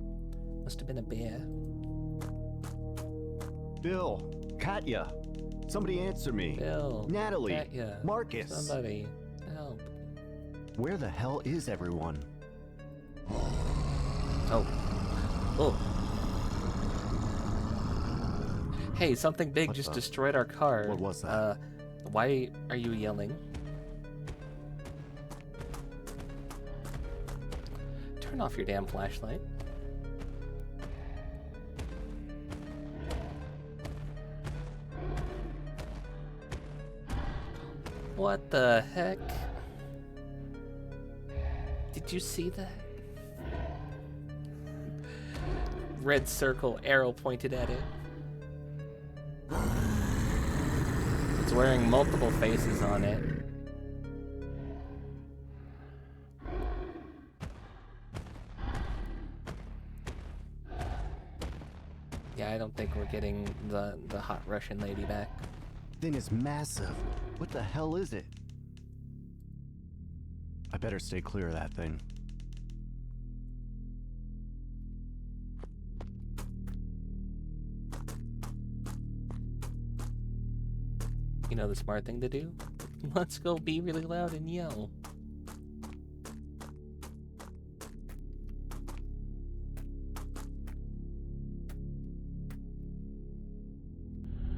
Must have been a bear. Bill! Katya! Somebody answer me! Bill! Natalie! Katya! Marcus! Somebody! Help! Where the hell is everyone? Oh. Oh. Hey, something big just destroyed our car. What was that? Why are you yelling? Turn off your damn flashlight. What the heck? Did you see that? red circle arrow pointed at it. It's wearing multiple faces on it. Yeah, I don't think we're getting the hot Russian lady back. Thing is massive. What the hell is it? I better stay clear of that thing. You know the smart thing to do? Let's go be really loud and yell.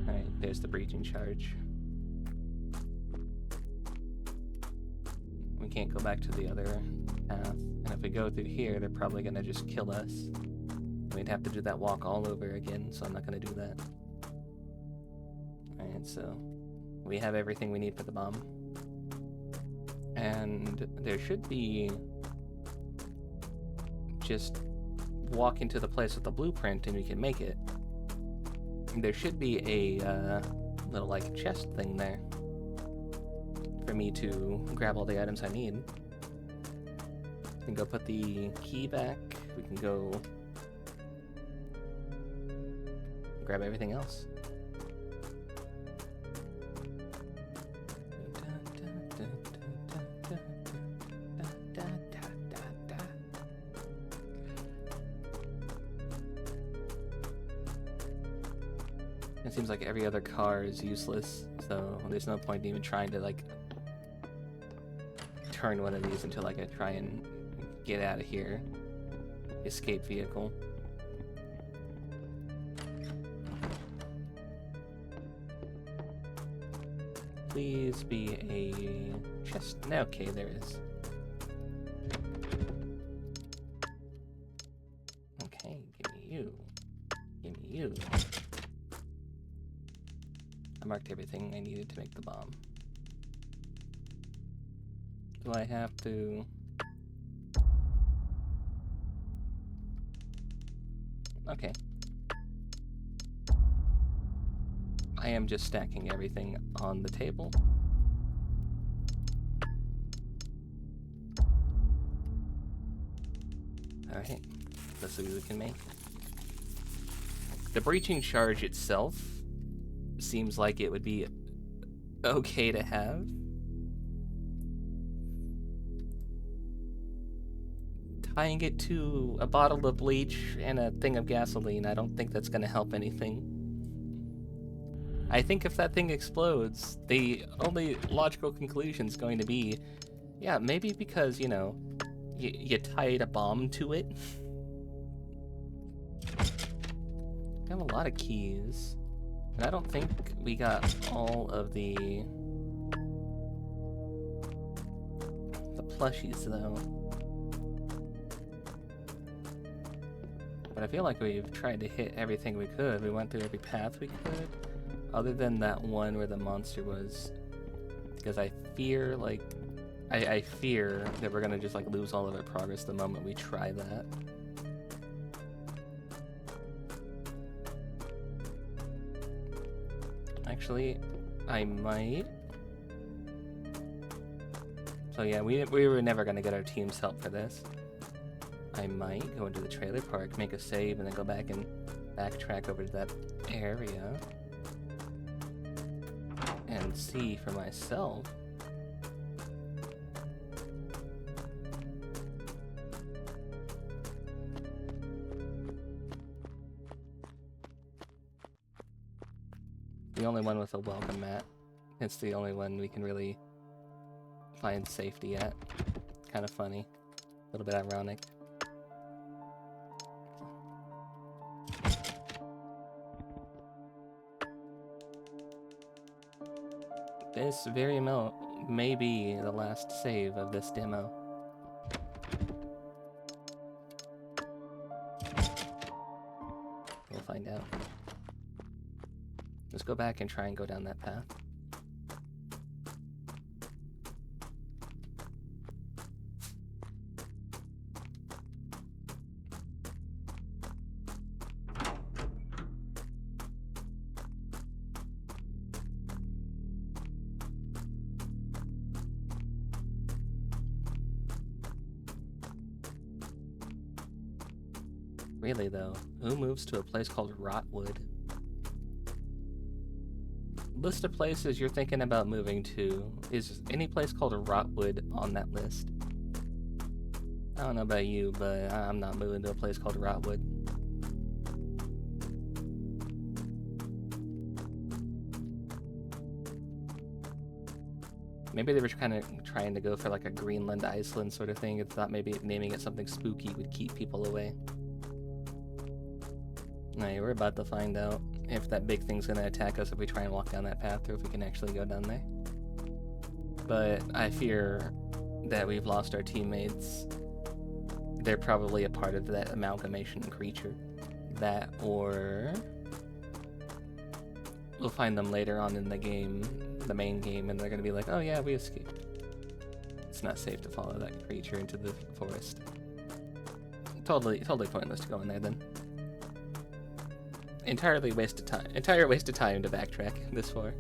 Alright, there's the breaching charge. We can't go back to the other path. And if we go through here, they're probably gonna just kill us. We'd have to do that walk all over again, so I'm not gonna do that. Alright, so we have everything we need for the bomb. And there should be just walk into the place with the blueprint and we can make it. There should be a little like chest thing there for me to grab all the items I need. We can go put the key back. We can go grab everything else. It seems like every other car is useless, so there's no point in even trying to like turn one of these until I can try and get out of here. Escape vehicle. Please be a chest. Okay, there is. Okay, give me you. Give me you. I marked everything I needed to make the bomb. Do I have to... Okay. I am just stacking everything on the table. Alright, let's see what we can make. The breaching charge itself seems like it would be okay to have. Tying it to a bottle of bleach and a thing of gasoline, I don't think that's going to help anything. I think if that thing explodes, the only logical conclusion is going to be, yeah, maybe because, you know, you tied a bomb to it. I have a lot of keys. And I don't think we got all of the plushies, though. But I feel like we've tried to hit everything we could. We went through every path we could. Other than that one where the monster was. Because I fear, like... I fear that we're gonna just, like, lose all of our progress the moment we try that. Actually, I might. So yeah, we were never gonna get our team's help for this. I might go into the trailer park, make a save, and then go back and backtrack over to that area and see for myself. The only one with a welcome mat. It's the only one we can really find safety at. Kind of funny. A little bit ironic. This very may be the last save of this demo. We'll find out. Let's go back and try and go down that path. Really though, who moves to a place called Rotwood? List of places you're thinking about moving to. Is any place called Rotwood on that list? I don't know about you, but I'm not moving to a place called Rotwood. Maybe they were kind of trying to go for like a Greenland, Iceland sort of thing. It's thought maybe naming it something spooky would keep people away. Alright, we're about to find out if that big thing's gonna attack us if we try and walk down that path, or if we can actually go down there. But I fear that we've lost our teammates. They're probably a part of that amalgamation creature. That, or we'll find them later on in the game, the main game, and they're gonna be like, oh yeah, we escaped. It's not safe to follow that creature into the forest. Totally pointless to go in there then. Entire waste of time to backtrack this far.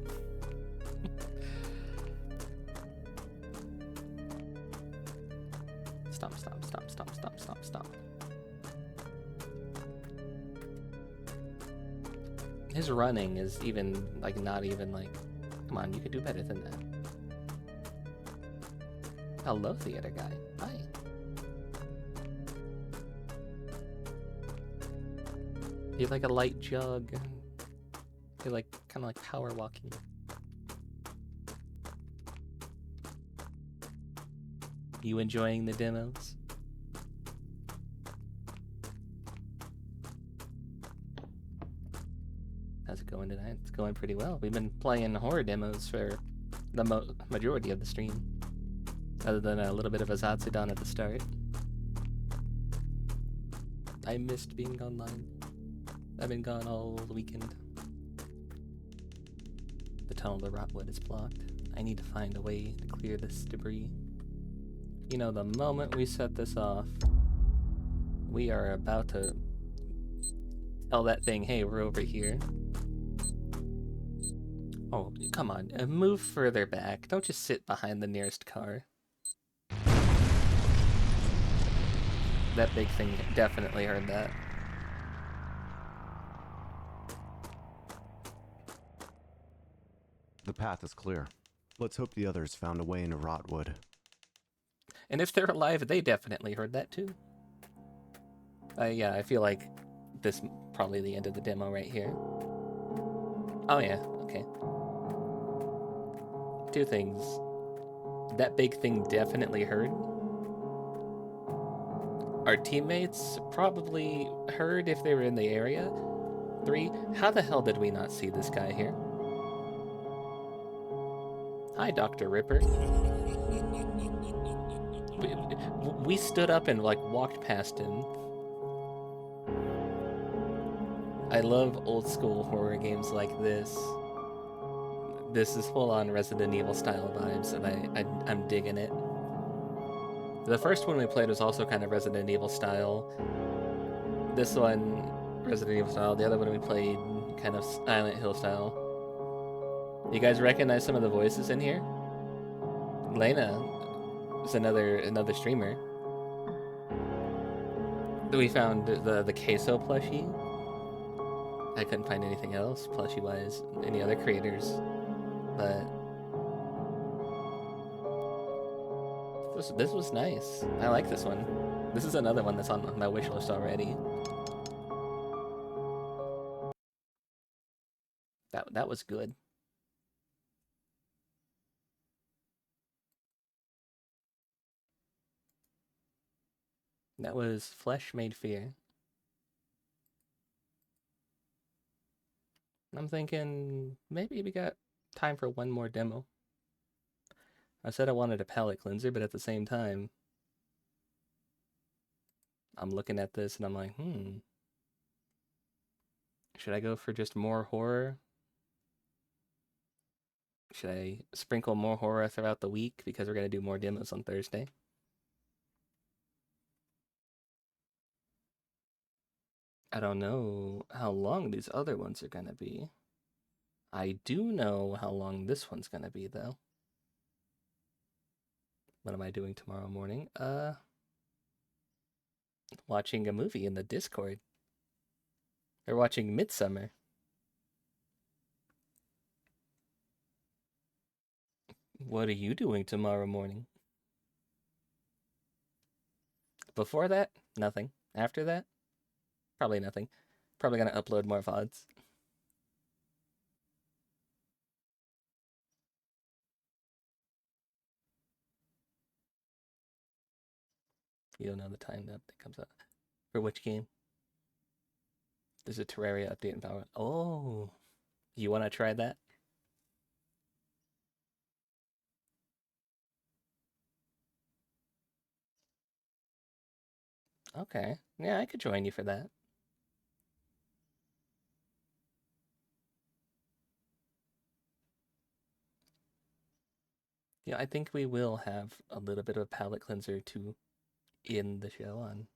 Stop. His running is even, like, not even, like, come on, you could do better than that. Hello, theater guy. Hi. You're like a light jug. You're like, kind of like power walking. You enjoying the demos? How's it going tonight? It's going pretty well. We've been playing horror demos for the majority of the stream. Other than a little bit of a Zatsudan at the start. I missed being online. I've been gone all the weekend. The tunnel to Rotwood is blocked. I need to find a way to clear this debris. You know, the moment we set this off, we are about to tell that thing, hey, we're over here. Oh, come on, move further back. Don't just sit behind the nearest car. That big thing definitely heard that. The path is clear. Let's hope the others found a way into Rotwood. And if they're alive, they definitely heard that too. Yeah, I feel like this is probably the end of the demo right here. Oh yeah, okay. Two things. That big thing definitely heard. Our teammates probably heard if they were in the area. 3, how the hell did we not see this guy here? Hi, Dr. Ripper. We stood up and, like, walked past him. I love old school horror games like this. This is full-on Resident Evil style vibes, and I'm digging it. The first one we played was also kind of Resident Evil style. This one, Resident Evil style. The other one we played, kind of Silent Hill style. You guys recognize some of the voices in here? Lena is another streamer. We found the queso plushie. I couldn't find anything else plushie wise. Any other creators, but this was nice. I like this one. This is another one that's on my wish list already. That was good. That was Flesh Made Fear. I'm thinking maybe we got time for one more demo. I said I wanted a palette cleanser, but at the same time, I'm looking at this and I'm like, should I go for just more horror? Should I sprinkle more horror throughout the week because we're going to do more demos on Thursday? I don't know how long these other ones are going to be. I do know how long this one's going to be, though. What am I doing tomorrow morning? Watching a movie in the Discord. They're watching Midsummer. What are you doing tomorrow morning? Before that, nothing. After that, probably nothing. Probably gonna upload more VODs. You don't know the time that update comes out. For which game? There's a Terraria update in Power. Oh, you want to try that? Okay. Yeah, I could join you for that. Yeah, I think we will have a little bit of a palate cleanser to end the show on.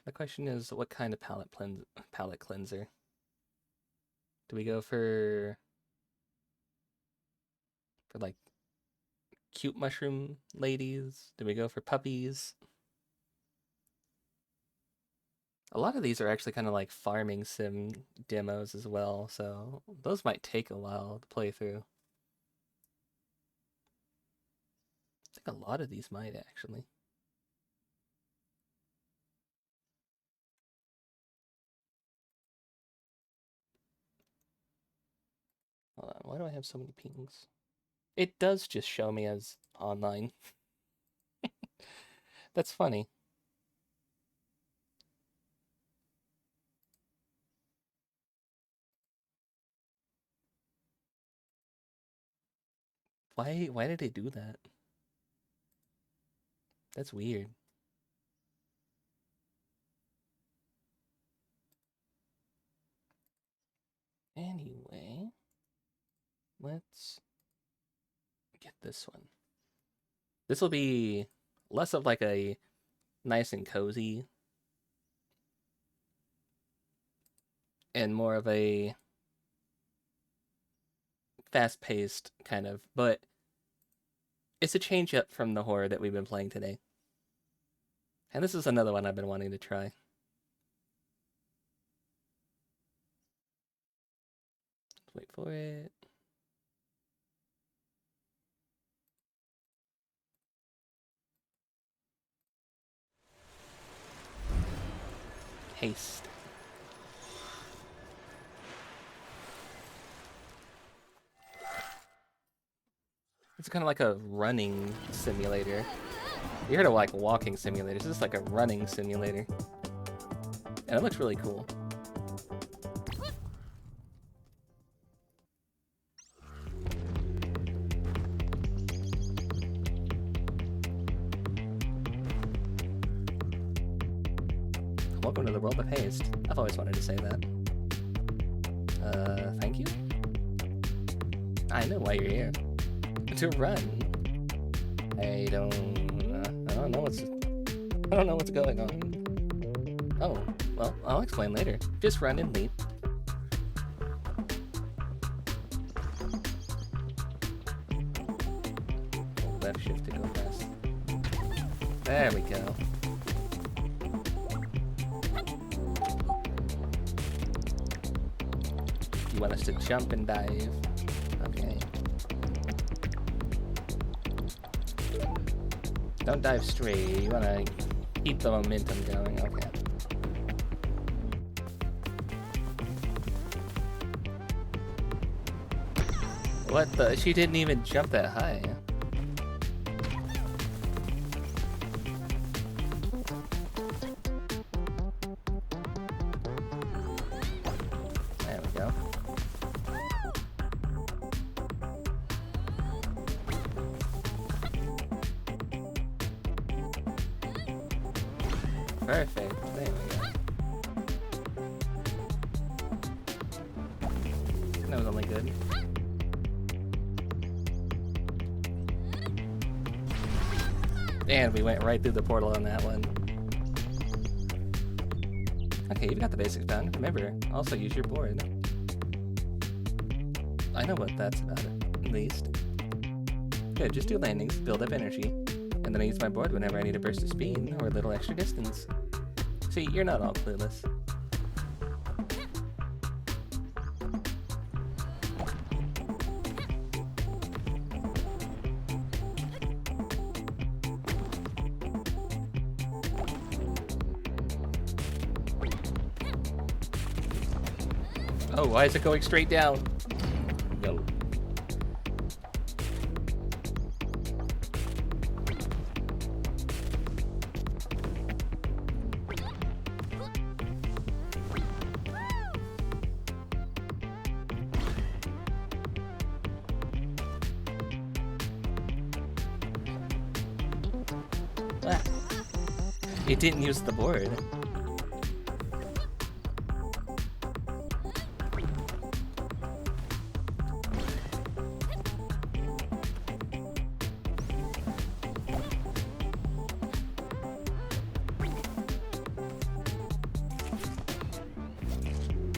The question is, what kind of palate cleanser? Do we go for like cute mushroom ladies? Do we go for puppies? A lot of these are actually kind of like farming sim demos as well, so those might take a while to play through. I think a lot of these might actually. Hold on, why do I have so many pings? It does just show me as online. That's funny. Why did they do that? That's weird. Anyway, let's get this one. This will be less of like a nice and cozy and more of a fast-paced kind of, but it's a change up from the horror that we've been playing today. And this is another one I've been wanting to try. Let's wait for it. Haste. It's kind of like a running simulator. You heard of like walking simulators. This is like a running simulator. And it looks really cool. Welcome to the world of haste. I've always wanted to say that. Thank you? I know why you're here. To run. I don't know what's going on. Oh, well, I'll explain later. Just run and leap. Left shift to go fast. There we go. You want us to jump and dive? Okay. Don't dive straight. You want to keep the momentum going. Okay. What the? She didn't even jump that high. There we go. Perfect. There we go. That was only good. And we went right through the portal on that one. Okay, you've got the basics done. Remember, also use your board. I know what that's about, at least. Good, just do landings, build up energy, and then I use my board whenever I need a burst of speed or a little extra distance. See, you're not all clueless. Oh, why is it going straight down? No. Ah. It didn't use the board.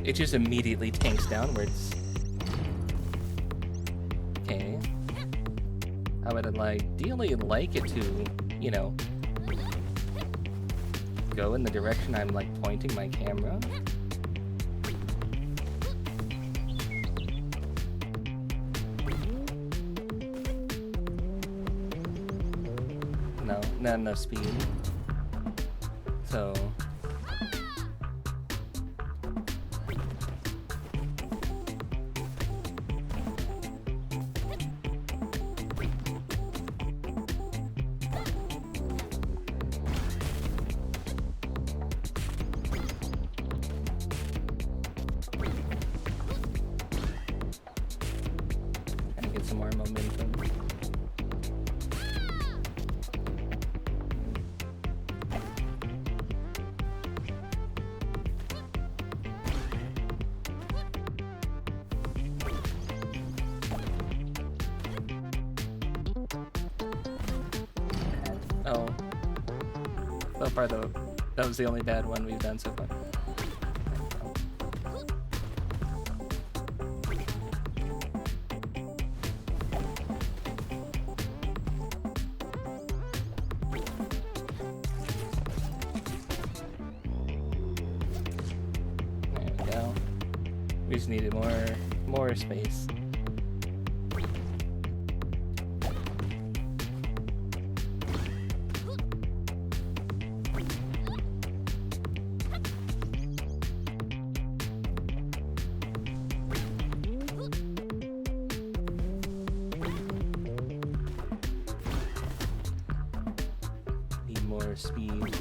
It just immediately tanks downwards. Okay. I would ideally like it to, you know, go in the direction I'm like pointing my camera. No, not enough speed. So some more momentum. Oh. So far though, that was the only bad one we've done so far. We just needed more space. Need more speed.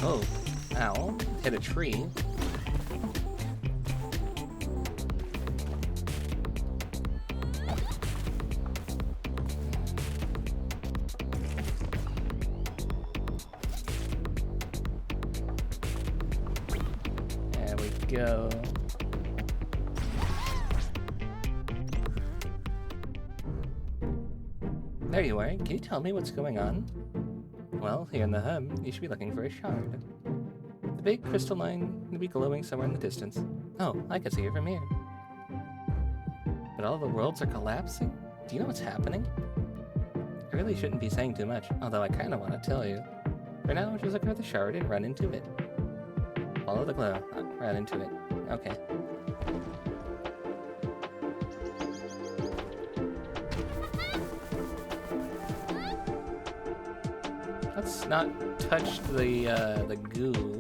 Oh, ow, hit a tree. There we go. There you are. Can you tell me what's going on? Well, here in the hub, you should be looking for a shard. The big crystal line will be glowing somewhere in the distance. Oh, I can see it from here. But all the worlds are collapsing? Do you know what's happening? I really shouldn't be saying too much, although I kind of want to tell you. For now, just look for the shard and run into it. Follow the glow. Run into it. Okay. Let's not touch the goo.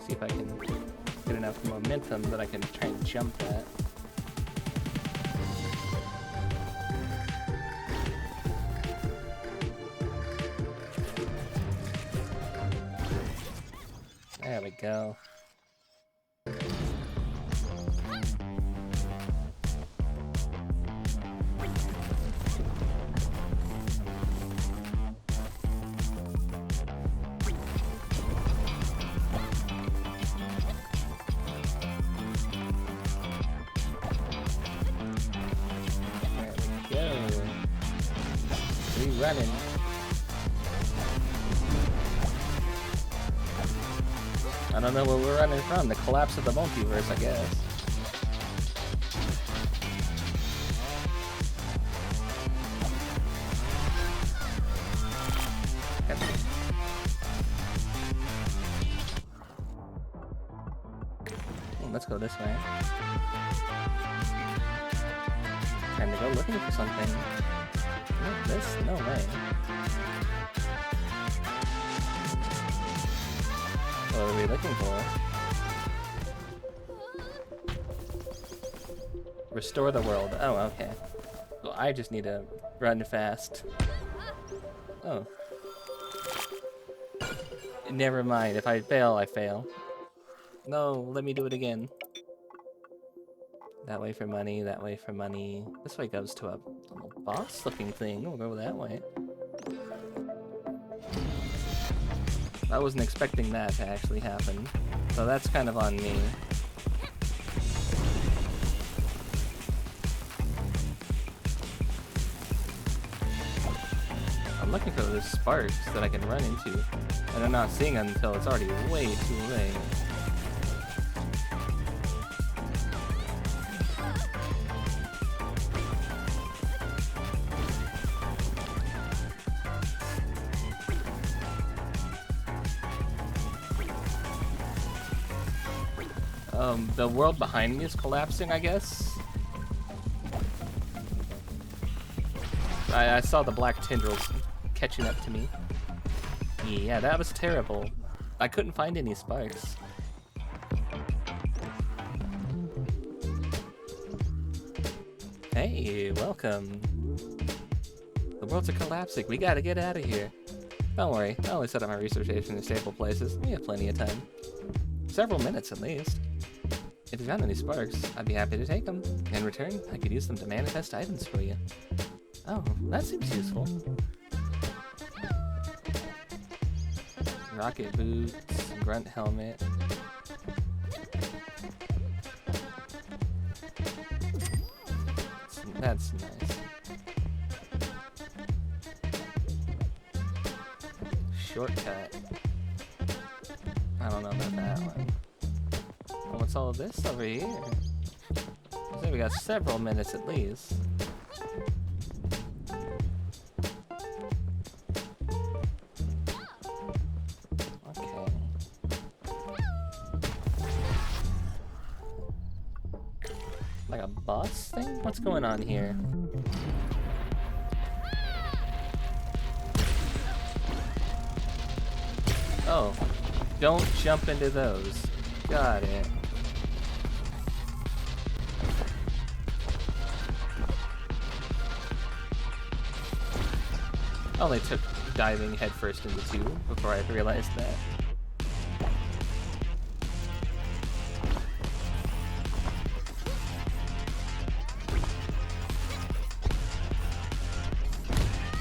See if I can get enough momentum that I can try and jump that. There we go. There we go. Rerunning. I don't know where we're running from. The collapse of the multiverse, I guess. let's go this way. Time to go looking for something. Not this? No way. What are we looking for? Restore the world. Oh, okay. Well, I just need to run fast. Oh. Never mind. If I fail, I fail. No, let me do it again. That way for money, that way for money. This way goes to a little boss-looking thing. We'll go that way. I wasn't expecting that to actually happen. So that's kind of on me. I'm looking for those sparks that I can run into. And I'm not seeing them until it's already way too late. The world behind me is collapsing, I guess. I saw the black tendrils catching up to me. Yeah, that was terrible. I couldn't find any sparks. Hey, welcome. The worlds are collapsing. We gotta get out of here. Don't worry, I only set up my research station in stable places. We have plenty of time. Several minutes at least. If you found any sparks, I'd be happy to take them. In return, I could use them to manifest items for you. Oh, that seems useful. Rocket boots, grunt helmet. That's nice. Shortcut. I don't know about that one. Oh, what's all of this over here? I think we got several minutes at least. Okay. Like a boss thing? What's going on here? Oh, don't jump into those. Got it. I only took diving headfirst into 2 before I realized that.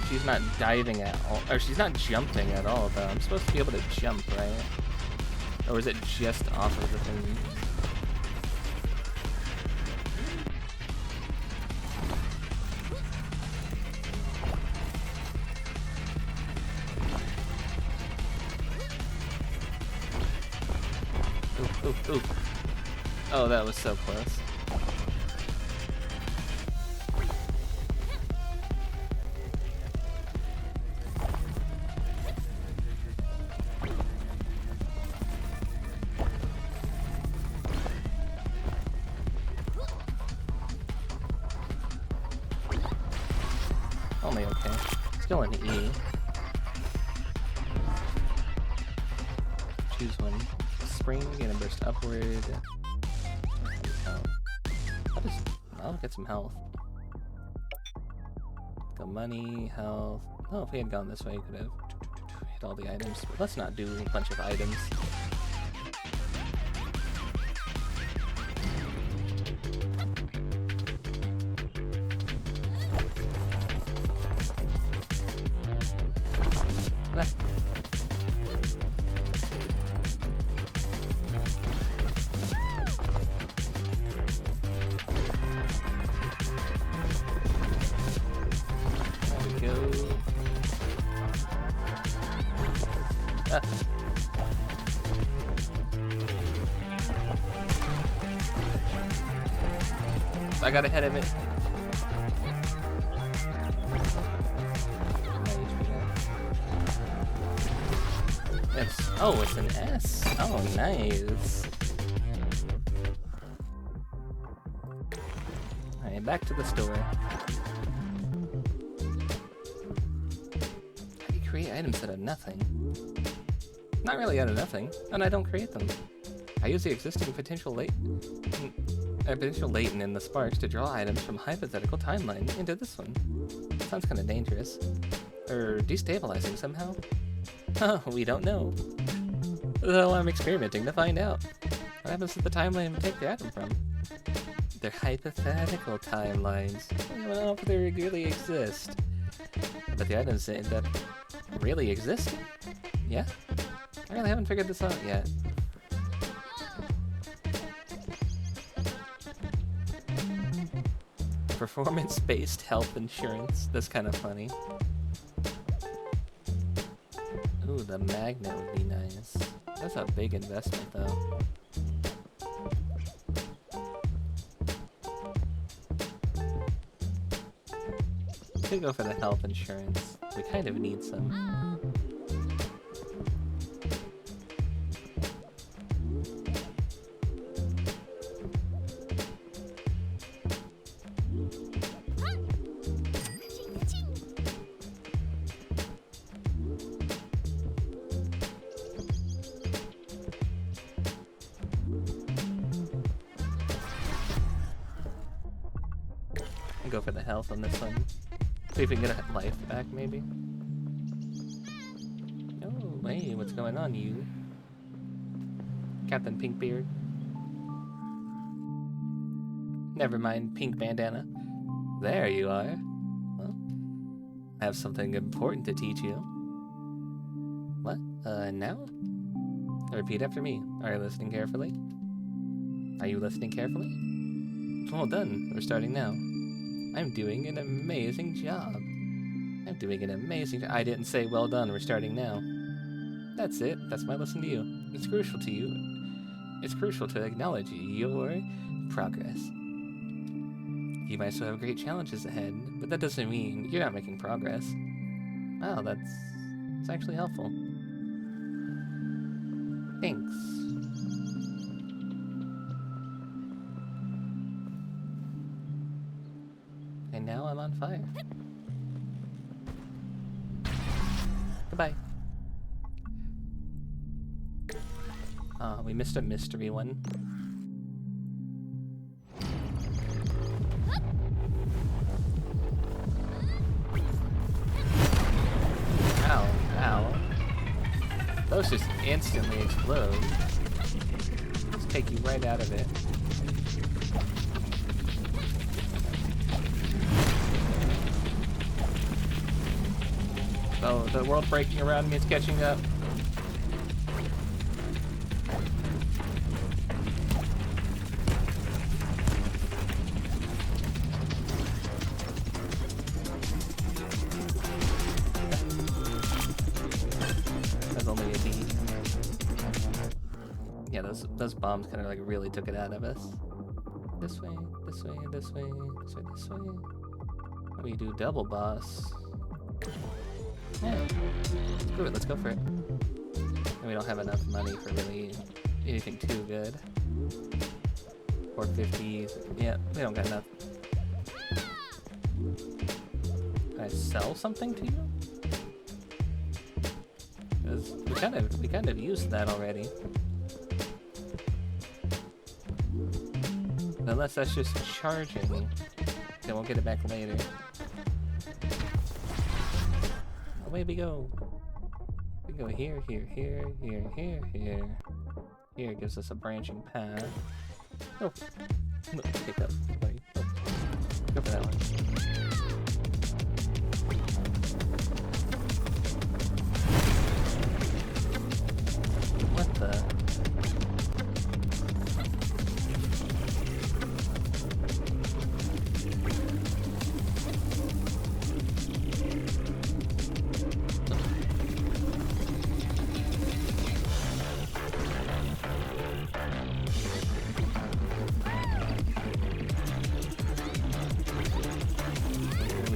She's not diving at all, or she's not jumping at all though. I'm supposed to be able to jump, right? Or is it just off of the thing? Ooh, ooh, ooh. Oh, that was so close. Only okay. Still an E. Choose one. Spring, get a burst upward. I'll get some health. Go money, health. Oh, if we had gone this way, we could have hit all the items. But let's not do a bunch of items. I got ahead of it. It's an S. Oh, nice. back to the store. How do you create items out of nothing? Not really out of nothing, and I don't create them. I use the existing potential latent in the sparks to draw items from hypothetical timeline into this one. Sounds kind of dangerous. Or destabilizing somehow. Oh, we don't know. Well, I'm experimenting to find out. What happens to the timeline we take the item from? They're hypothetical timelines. I don't know if they really exist. But the items end up really existing? Yeah? I really haven't figured this out yet. Performance-based health insurance. That's kind of funny. Ooh, the magnet would be nice. That's a big investment, though. Could go for the health insurance. We kind of need some. Go for the health on this one. See if we can get a life back, maybe. Oh, hey, what's going on, you? Captain Pinkbeard? Never mind, Pink Bandana. There you are. Well, I have something important to teach you. What? Now? Repeat after me. Are you listening carefully? Are you listening carefully? Well done. We're starting now. I'm doing an amazing job. I'm doing an amazing job. I didn't say well done, we're starting now. That's it. That's my lesson to you. It's crucial to you. It's crucial to acknowledge your progress. You might still have great challenges ahead, but that doesn't mean you're not making progress. Wow, that's actually helpful. Thanks. And now I'm on fire. Goodbye. We missed a mystery one. Ow, ow. Those just instantly explode. Just take you right out of it. Oh, the world breaking around me is catching up. That's only a D. Yeah, those bombs kind of like really took it out of us. This way, this way, this way, this way, this way. We do double boss. Yeah, screw it, let's go for it. And we don't have enough money for really anything too good. 450s, yeah, we don't got enough. Can I sell something to you? Because we kind of used that already. Unless that's just charging, then we'll get it back later. Away we go. We go here, here, here, here, here, here. Here gives us a branching path. Oh, no, pick up. Wait. Oh. Go for that one. What the?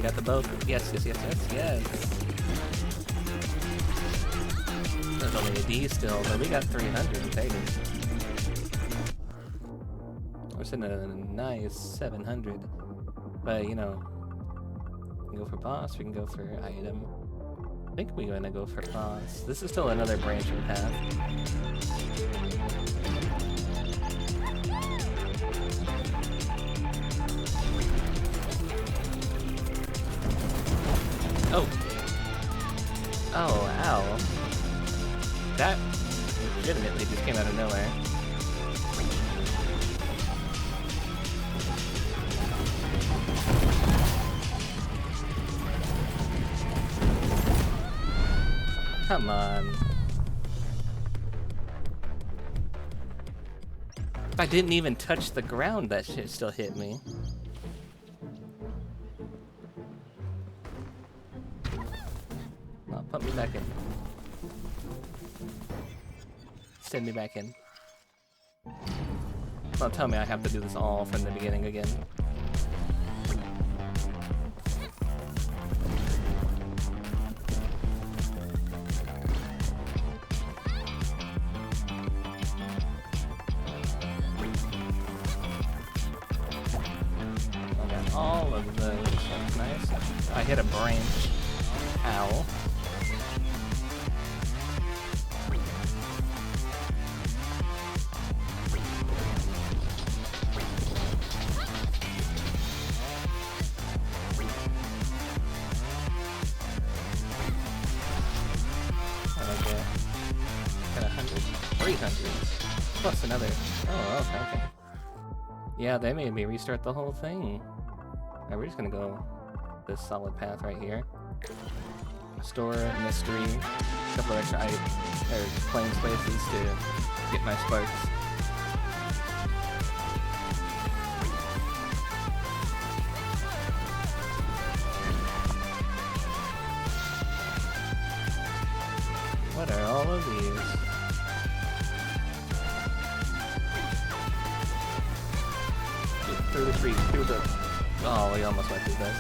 Got the both. Yes, yes, yes, yes, yes. There's only a D still, but we got 300 take it. We're sitting at a nice 700. But, you know, we can go for boss, we can go for item. I think we're gonna go for boss. This is still another branching path. Oh! Oh, ow. That legitimately just came out of nowhere. Come on. If I didn't even touch the ground, that shit still hit me. Oh, put me back in. Send me back in. Don't tell me I have to do this all from the beginning again. All of those. That's nice. I hit a branch. Ow. Okay. Got 100. 300. Plus another. Oh, okay. Yeah, they made me restart the whole thing. Alright, we're just gonna go this solid path right here. Store, mystery, a couple of extra plane spaces to get my sparks. What are all of these? Through the tree, through the... Oh, we almost went through this.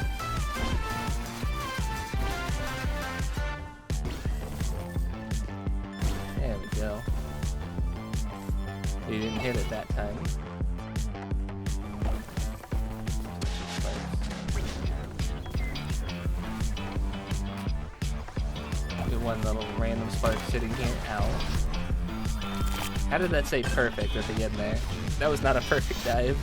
There we go. We didn't hit it that time. Do one little random spark sitting here. Ow. How did that say perfect at the end there? That was not a perfect dive.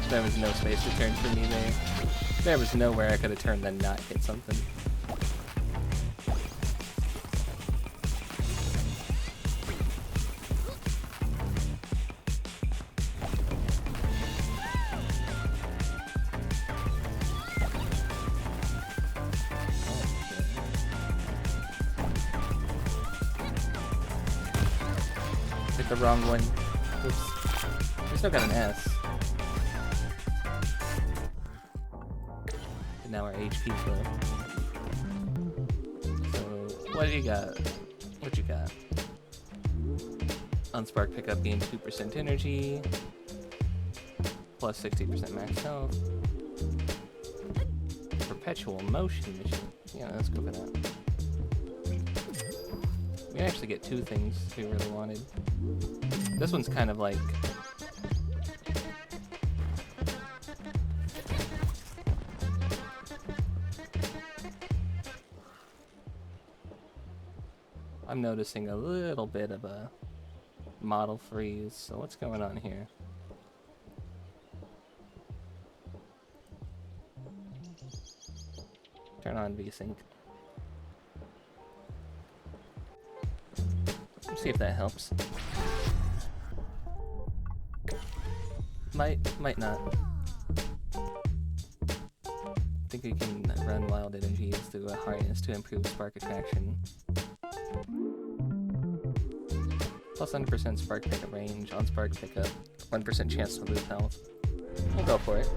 There was no space to turn for me there. There was nowhere I could have turned and not hit something. Hit the wrong one. Oops. We still got an S. Now our HP's low. So, what do you got? What you got? Unspark pickup gain 2% energy, plus 60% max health. Perpetual motion machine. Yeah, let's go for that. We actually get two things we really wanted. This one's kind of like... I'm noticing a little bit of a model freeze, so what's going on here? Turn on VSync. Let's see if that helps. Might not. I think we can run wild energies through a harness to improve spark attraction. Plus 100% spark pickup range, on spark pickup, 1% chance to lose health. We'll go for it.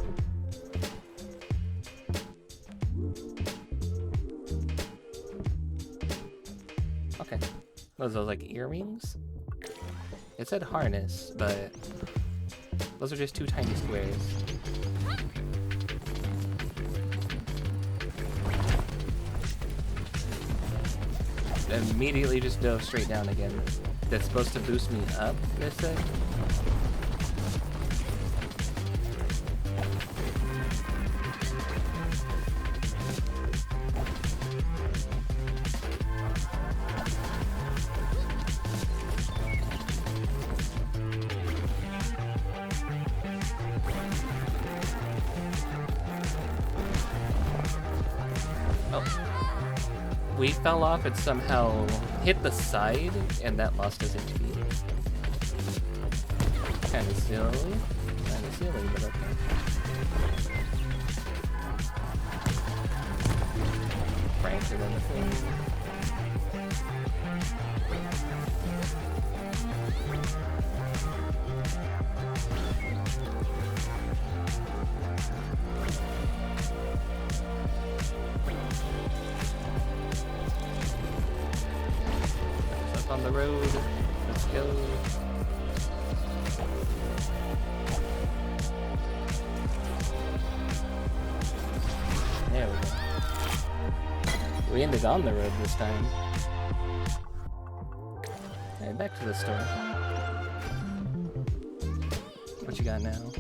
Okay. Those are like earrings? It said harness, but those are just two tiny squares. Immediately just dove straight down again. That's supposed to boost me up, they said. We fell off and somehow hit the side, and that lost us HP. Kinda silly. Kinda silly, but okay. Franker than the thing. On the road. Let's go. There we go. We ended on the road this time. Alright, back to the store. What you got now?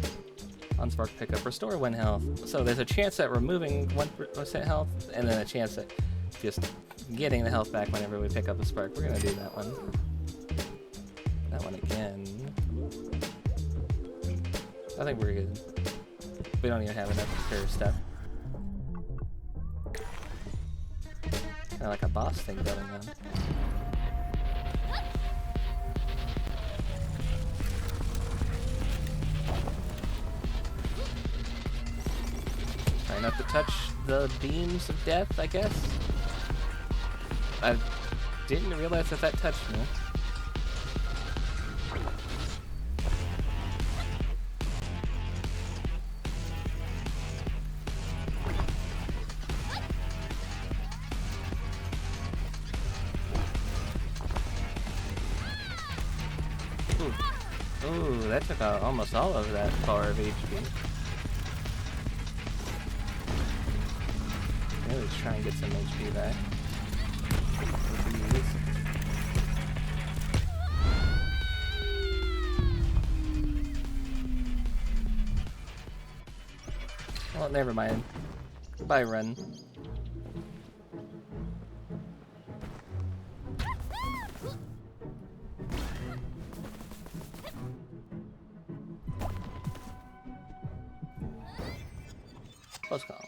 Unspark pickup. Restore 1 health. So there's a chance at removing 1% health, and then a chance at just getting the health back whenever we pick up a spark. We're gonna do that one. That one again. I think we're good. We don't even have enough curve stuff. Kinda like a boss thing going on. Try not to touch the beams of death, I guess. I didn't realize that that touched me. Ooh, that took out almost all of that bar of HP. Maybe let's try and get some HP back. Well, never mind. Goodbye, run. Close call.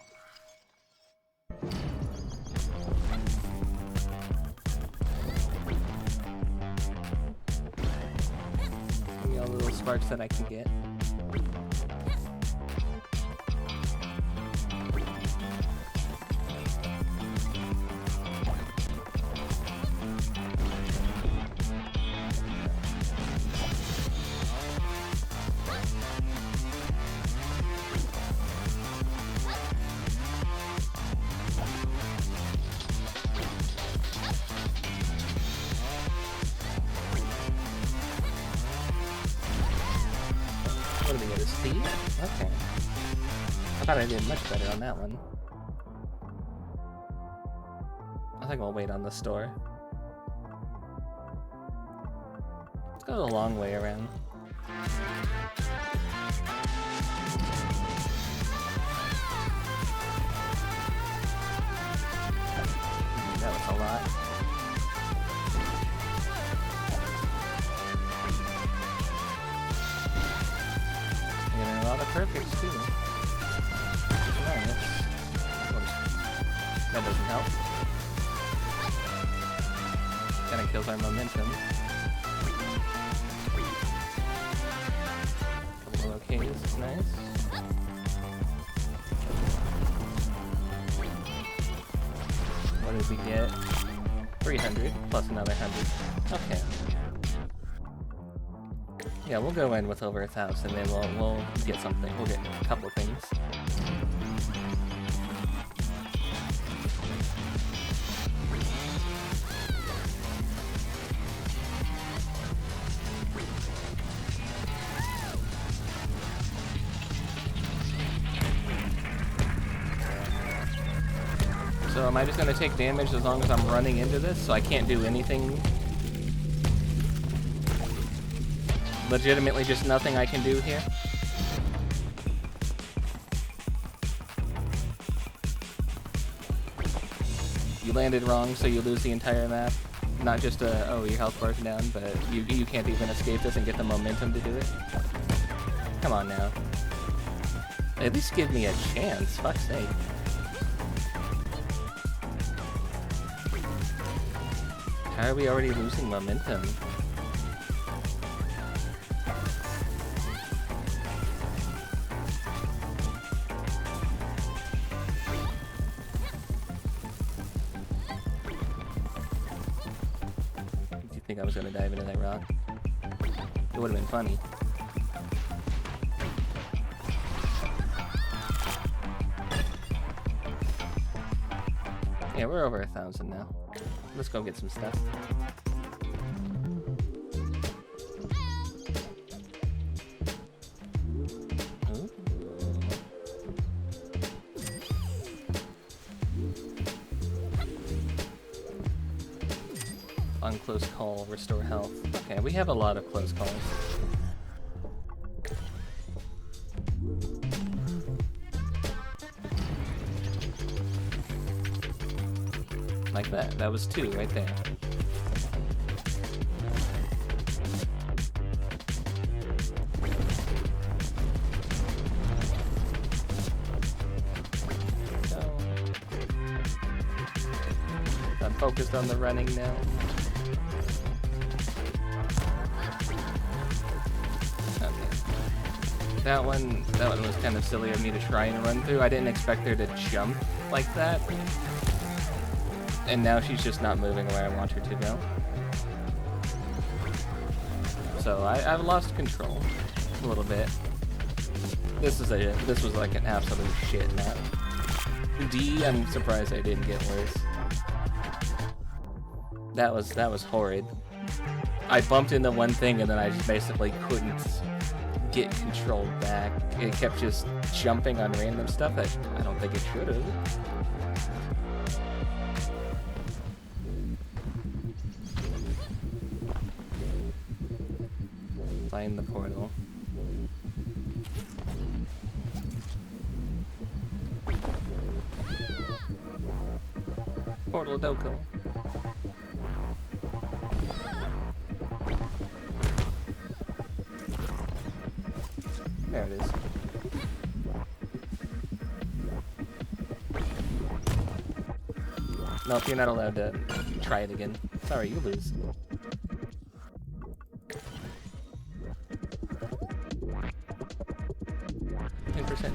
Give me all the little sparks that I can get. What do we get? A C? Okay. I thought I did much better on that one. I think we'll wait on the store. Let's go the long way around. That was a lot. A lot of perfects too. Nice. That doesn't help. Kinda kills our momentum. Couple of okays is nice. What did we get? 300 plus another 100. Okay. Yeah, we'll go in with over 1,000, then we'll get something. We'll get a couple of things. So am I just gonna take damage as long as I'm running into this? So I can't do anything? Legitimately just nothing I can do here? You landed wrong, so you lose the entire map. Not just oh, your health bar's down, but you can't even escape this and get the momentum to do it. Come on now. At least give me a chance, fuck's sake. How are we already losing momentum? Do you think I was gonna dive into that rock? It would have been funny. Yeah, we're over 1,000 now. Let's go get some stuff. Ooh. On close call, restore health. Okay, we have a lot of close calls. Like that. That was 2 right there. So, I'm focused on the running now. Okay. That one was kind of silly of me to try and run through. I didn't expect her to jump like that. And now she's just not moving where I want her to go. So I've lost control a little bit. This was like an absolute shit map. D, I'm surprised I didn't get worse. That was horrid. I bumped into one thing and then I just basically couldn't get control back. It kept just jumping on random stuff that I don't think it should have. Find the portal. Portal Doko. There it is. Nope, you're not allowed to try it again. Sorry, you lose.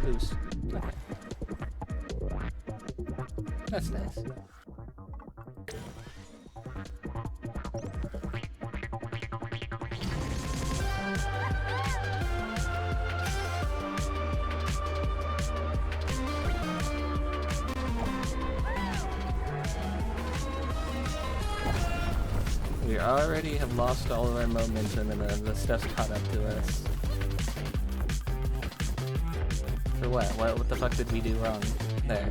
Boost. Okay. That's nice. We already have lost all of our momentum and the stuff's caught up to us. For what? What the fuck did we do wrong? There.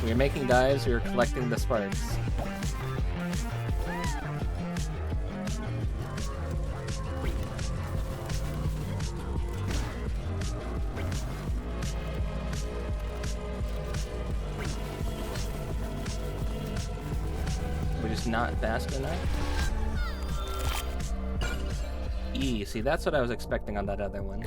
We were making dives, we were collecting the sparks. We're just not fast enough? E, see that's what I was expecting on that other one.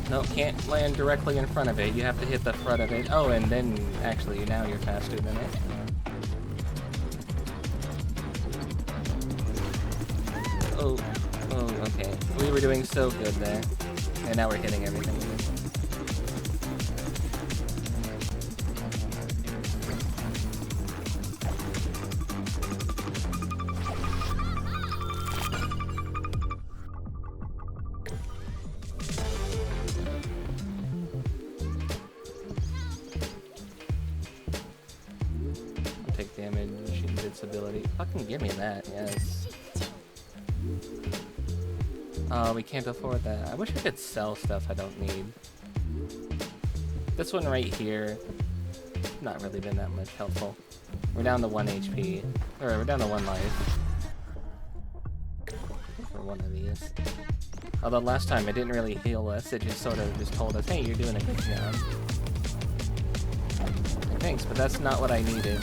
No, can't land directly in front of it. You have to hit the front of it. Oh, and then, actually, now you're faster than it. Oh, okay. We were doing so good there. And now we're hitting everything. Fucking give me that, yes. Oh, we can't afford that. I wish I could sell stuff I don't need. This one right here, not really been that much helpful. We're down to 1 HP. Or we're down to 1 life. For one of these. Although last time it didn't really heal us, it just sort of just told us, hey, you're doing a good job. Thanks, but that's not what I needed.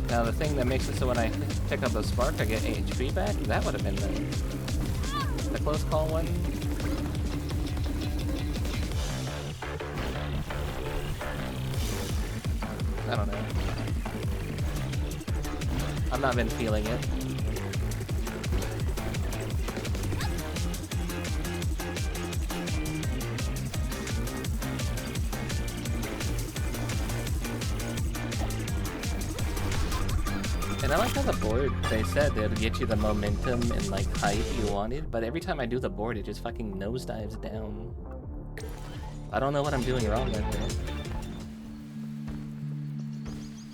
Now the thing that makes it so when I pick up a spark I get HP back, that would have been the close call one. I don't know. I've not been feeling it. And I like how the board, they said they'd get you the momentum and like height you wanted, but every time I do the board it just fucking nosedives down. I don't know what I'm doing wrong with it.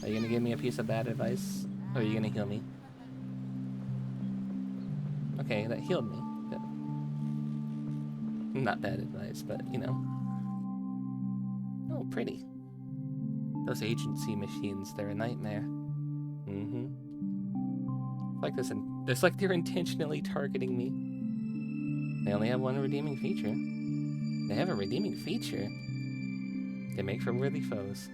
Are you gonna give me a piece of bad advice? Or are you gonna heal me? Okay, that healed me. Good. Not bad advice, but you know. Oh, pretty. Those agency machines, they're a nightmare. Mm-hmm. It's like they're intentionally targeting me. They only have one redeeming feature. They have a redeeming feature. They make for worthy foes.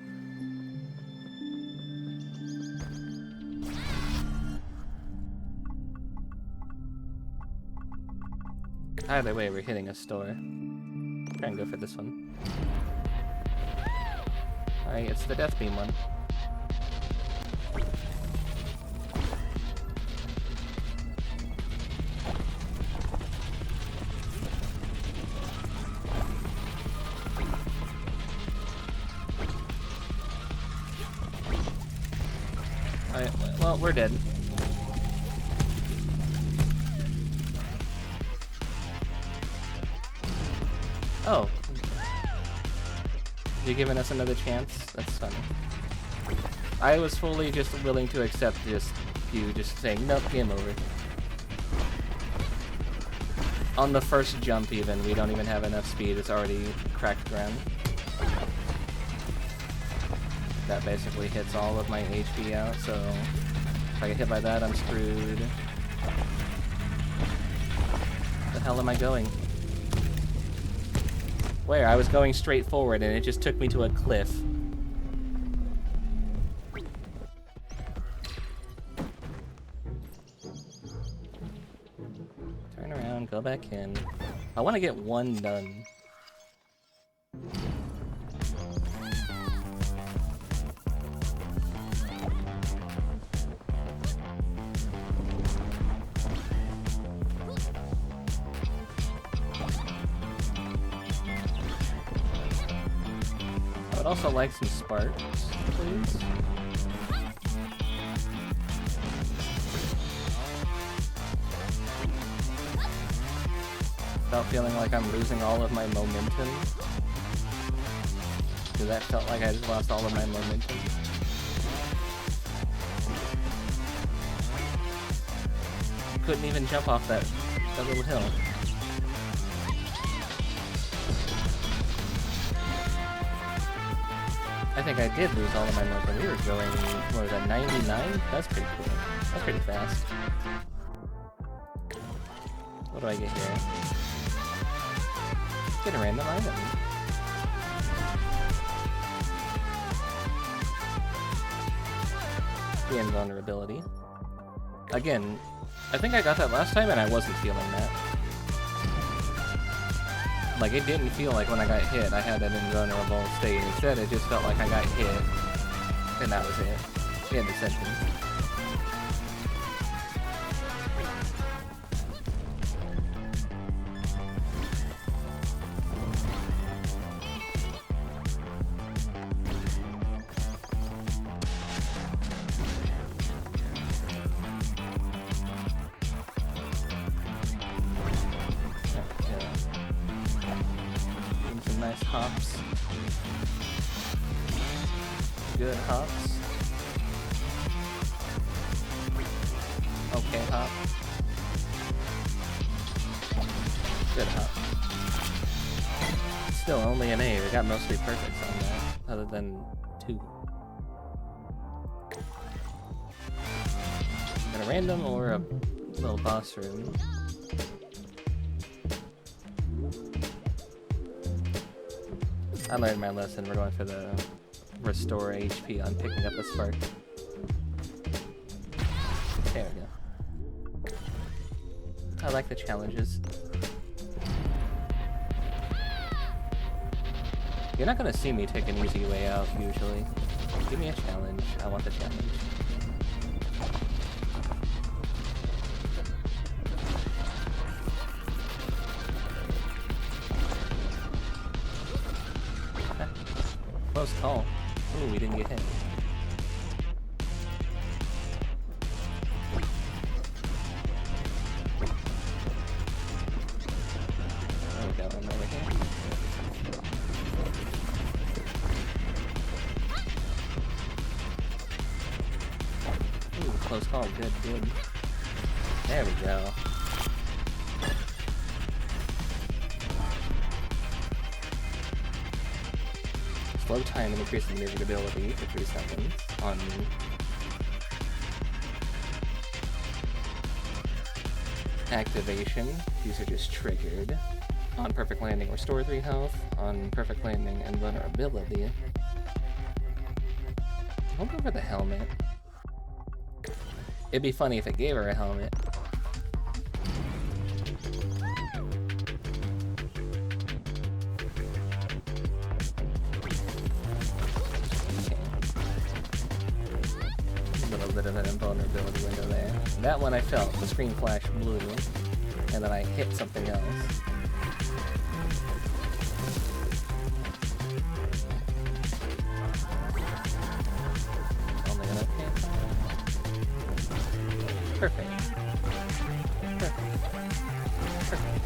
Either way, we're hitting a store. Try and go for this one. Alright, it's the Death Beam one. Alright, well, we're dead. Oh. You're giving us another chance? That's funny. I was fully just willing to accept just you just saying, nope, game over. On the first jump even, we don't even have enough speed, it's already cracked ground. That basically hits all of my HP out, so if I get hit by that, I'm screwed. Where the hell am I going? Where? I was going straight forward and it just took me to a cliff. Turn around, go back in. I want to get one done. I would also like some sparks, please. Without feeling like I'm losing all of my momentum. Because that felt like I just lost all of my momentum. Couldn't even jump off that little hill. I think I did lose all of my momentum. We were going, what was that, 99? That's pretty cool. That's pretty fast. What do I get here? Get a random item. The invulnerability. Again, I think I got that last time and I wasn't feeling that. Like, it didn't feel like when I got hit I had an invulnerable state. Instead, it just felt like I got hit, and that was it. End of sentence. Nice hops. Good hops. Okay hop. Good hop. Still only an A. We got mostly perfects on that, other than 2. Got a random or a little boss room. I learned my lesson. We're going for the restore HP on picking up a spark. There we go. I like the challenges. You're not gonna see me take an easy way out, usually. Give me a challenge. I want the challenge. Close call. Ooh, we didn't get hit. There we go, I'm over here. Ooh, close call. Good, good. There we go. Slow time and increase the maneuverability for 3 seconds on activation. These are just triggered. On perfect landing, restore 3 health. On perfect landing and vulnerability. I'll go for the helmet. It'd be funny if it gave her a helmet. Bit of an invulnerability window there. That one I felt, the screen flashed blue, and then I hit something else. Only an okay time. Perfect. Perfect. Perfect.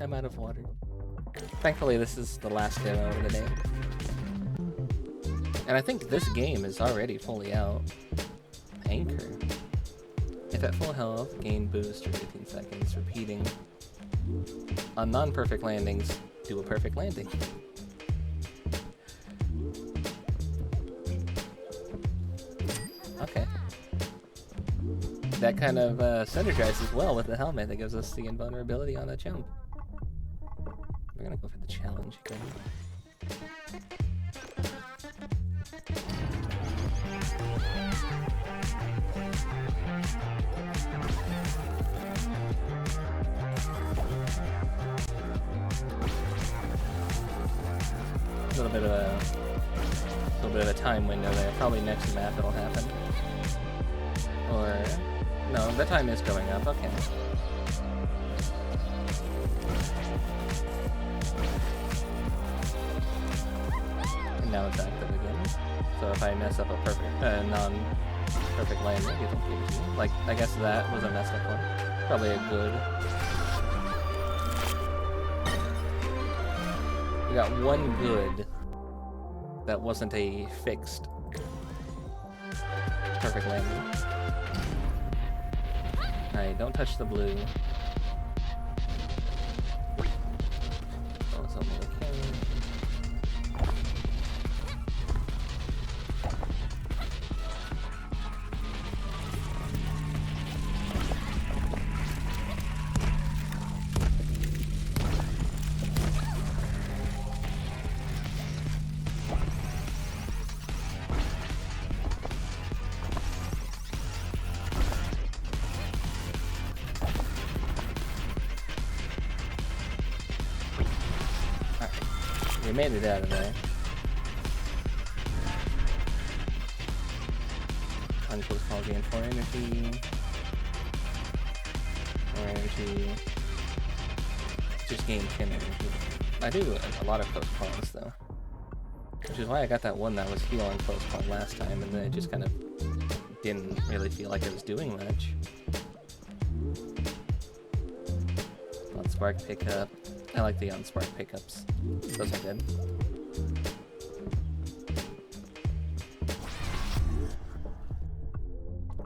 I'm out of water. Thankfully, this is the last demo of the day. And I think this game is already fully out. Anchor. If at full health, gain boost for 15 seconds, repeating. On non-perfect landings, do a perfect landing. Okay. That kind of synergizes well with the helmet that gives us the invulnerability on a jump. We're gonna go for the challenge again. A little bit of a time window there. Probably next map it'll happen. Or no, the time is going up. Okay. Now it's active again. So if I mess up a perfect, non-perfect landing, you don't give it to me. Like, I guess that was a messed up one. Probably a good. We got one good that wasn't a fixed perfect landing. Alright, don't touch the blue. Oh, it's only okay. We made it out of there. Unclose call gain 4 energy. 4 energy. Just gain 10 energy. I do a lot of close calls though. Which is why I got that one that was healing close point last time, and then it just kind of didn't really feel like it was doing much. Unspark pickup. I like the unspark pickups. Those are good.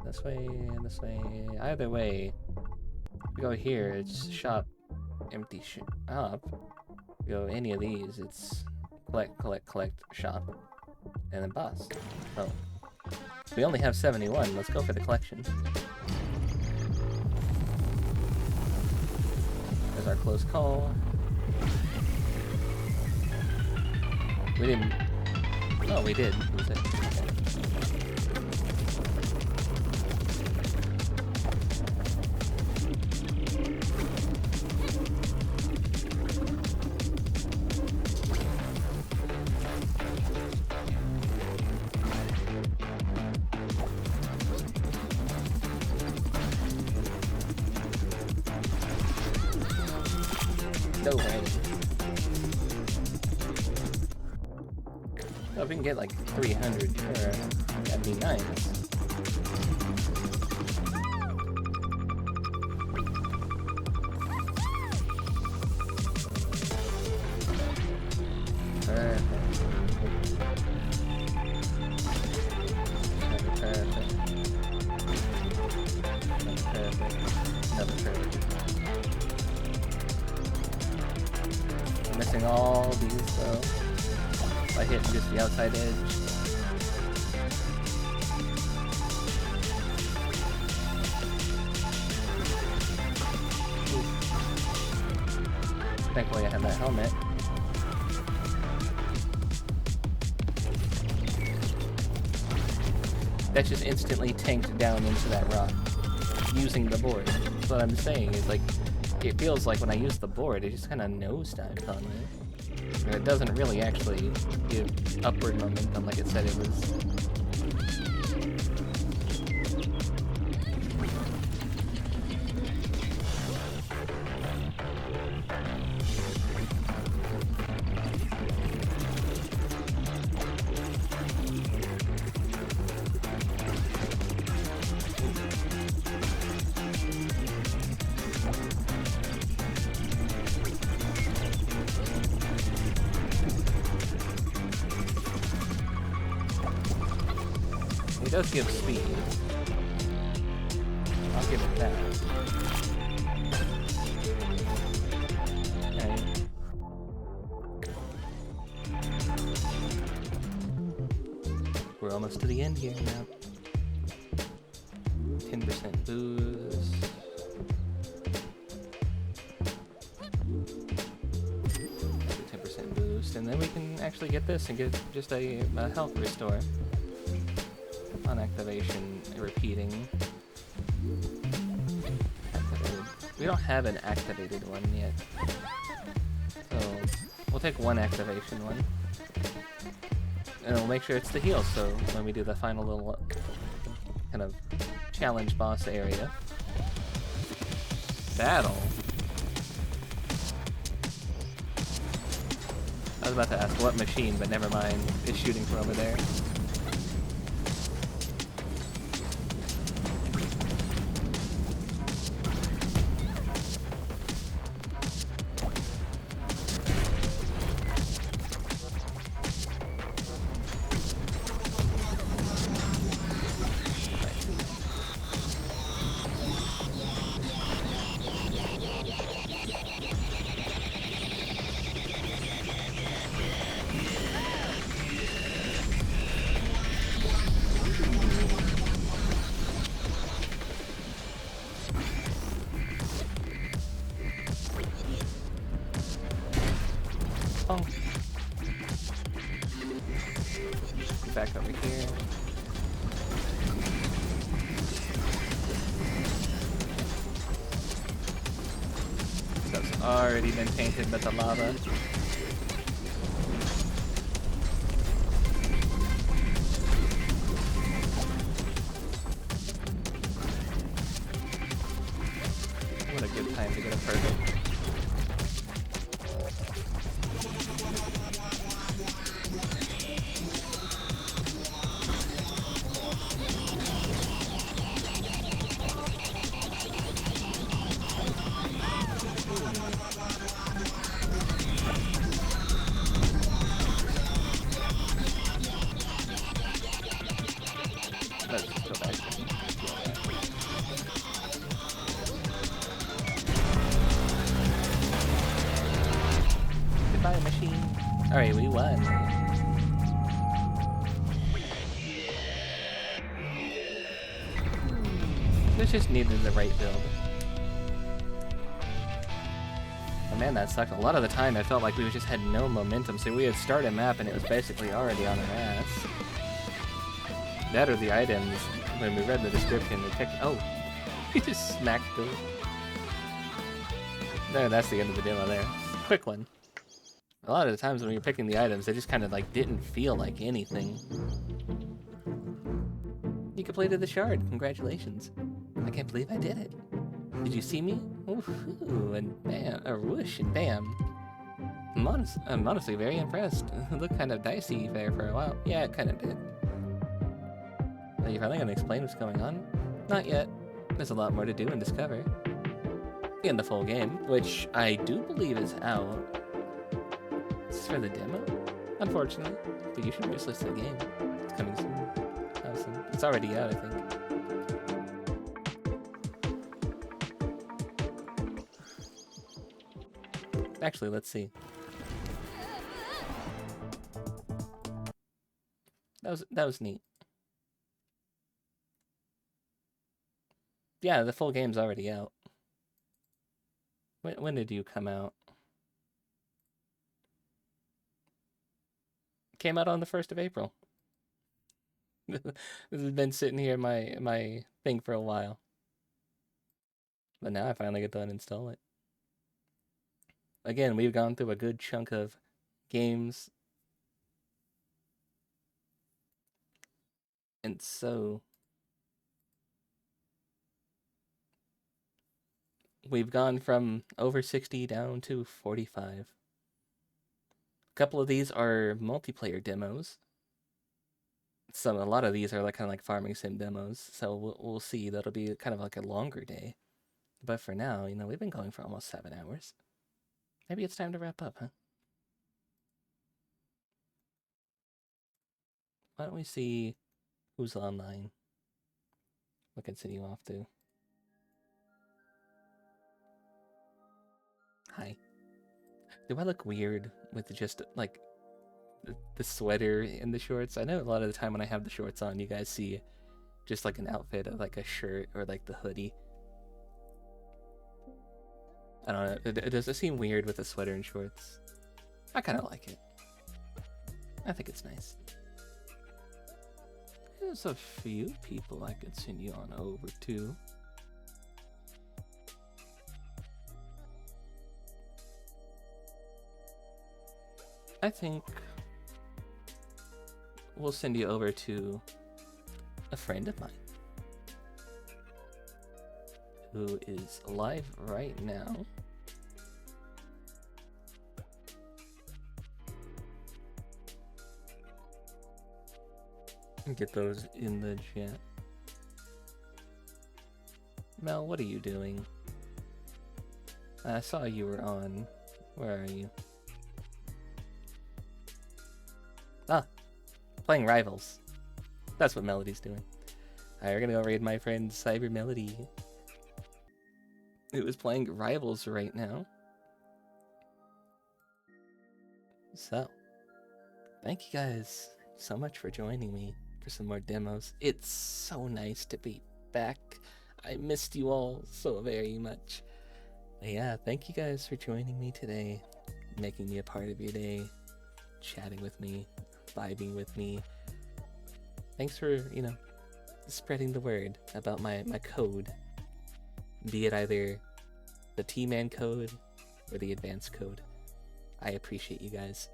This way, this way. Either way. If we go here, it's shop, empty shop. If we go any of these, it's collect, shop, and then boss. Oh. We only have 71. Let's go for the collection. There's our close call. We didn't... Oh, we did. Was it? No way. Oh, if we can get like 300, that'd be nice. Missing all these though. If I hit just the outside edge. Thankfully I have that helmet. That just instantly tanked down into that rock using the board. That's what I'm saying is like it feels like when I use the board, it just kind of nosedives on me. And it doesn't really actually give upward momentum like it said it was. It does give speed. I'll give it that. Okay. We're almost to the end here now. 10% boost. 10% boost, and then we can actually get this and get just a health restore. On activation, repeating. Activated. We don't have an activated one yet. So, we'll take one activation one. And we'll make sure it's the heal, so when we do the final little kind of challenge boss area. Battle? I was about to ask what machine, but never mind. It's shooting from over there. Oh. Back over here. Stuff's already been painted with the lava. What a good time to get a perfect. Let's just go back. Goodbye, machine. Alright, we won. This just needed the right build. Oh man, that sucked. A lot of the time I felt like we just had no momentum, so we had started a map and it was basically already on our ass. That or the items, when we read the description, we picked— oh! We just smacked through. There, that's the end of the demo there. Quick one. A lot of the times when you're picking the items, they just kind of like didn't feel like anything. You completed the shard. Congratulations. I can't believe I did it. Did you see me? Ooh, and bam, or whoosh, and bam. I'm honestly very impressed. It looked kind of dicey there for a while. Yeah, it kind of did. Are you finally gonna explain what's going on? Not yet. There's a lot more to do and discover. In the full game, which I do believe is out. This is for the demo? Unfortunately. But you should just list the game. It's coming soon. It's already out, I think. Actually, let's see. That was neat. Yeah, the full game's already out. When did you come out? Came out on the 1st of April. This has been sitting here in my thing for a while. But now I finally get to uninstall it. Again, we've gone through a good chunk of games. And so we've gone from over 60 down to 45. A couple of these are multiplayer demos. A lot of these are like kind of like farming sim demos. So we'll see. That'll be kind of like a longer day. But for now, you know, we've been going for almost 7 hours. Maybe it's time to wrap up, huh? Why don't we see who's online? What can send you off to? Hi. Do I look weird with just like the sweater and the shorts? I know a lot of the time when I have the shorts on, you guys see just like an outfit of like a shirt or like the hoodie. I don't know. Does it seem weird with a sweater and shorts? I kind of like it. I think it's nice. There's a few people I could send you on over to. I think we'll send you over to a friend of mine who is alive right now. Get those in the chat. Mel, what are you doing? I saw you were on. Where are you? Ah, playing Rivals. That's what Melody's doing. Alright, we're gonna go raid my friend Cyber Melody, who is playing Rivals right now. So, thank you guys so much for joining me for some more demos. It's so nice to be back. I missed you all so very much. But yeah, thank you guys for joining me today, making me a part of your day, chatting with me, vibing with me. Thanks for, you know, spreading the word about my code, be it either the T-Man code or the advanced code. I appreciate you guys.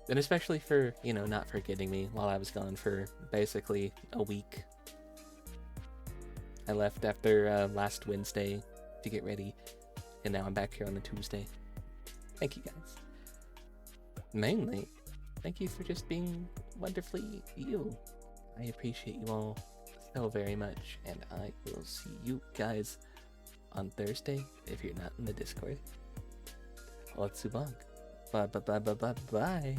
And especially for, you know, not forgetting me while I was gone for basically a week. I left after last Wednesday to get ready, and now I'm back here on the Tuesday. Thank you guys. Mainly, thank you for just being wonderfully you. I appreciate you all so very much, and I will see you guys on Thursday if you're not in the Discord. Otsubang. Bye bye bye bye bye bye.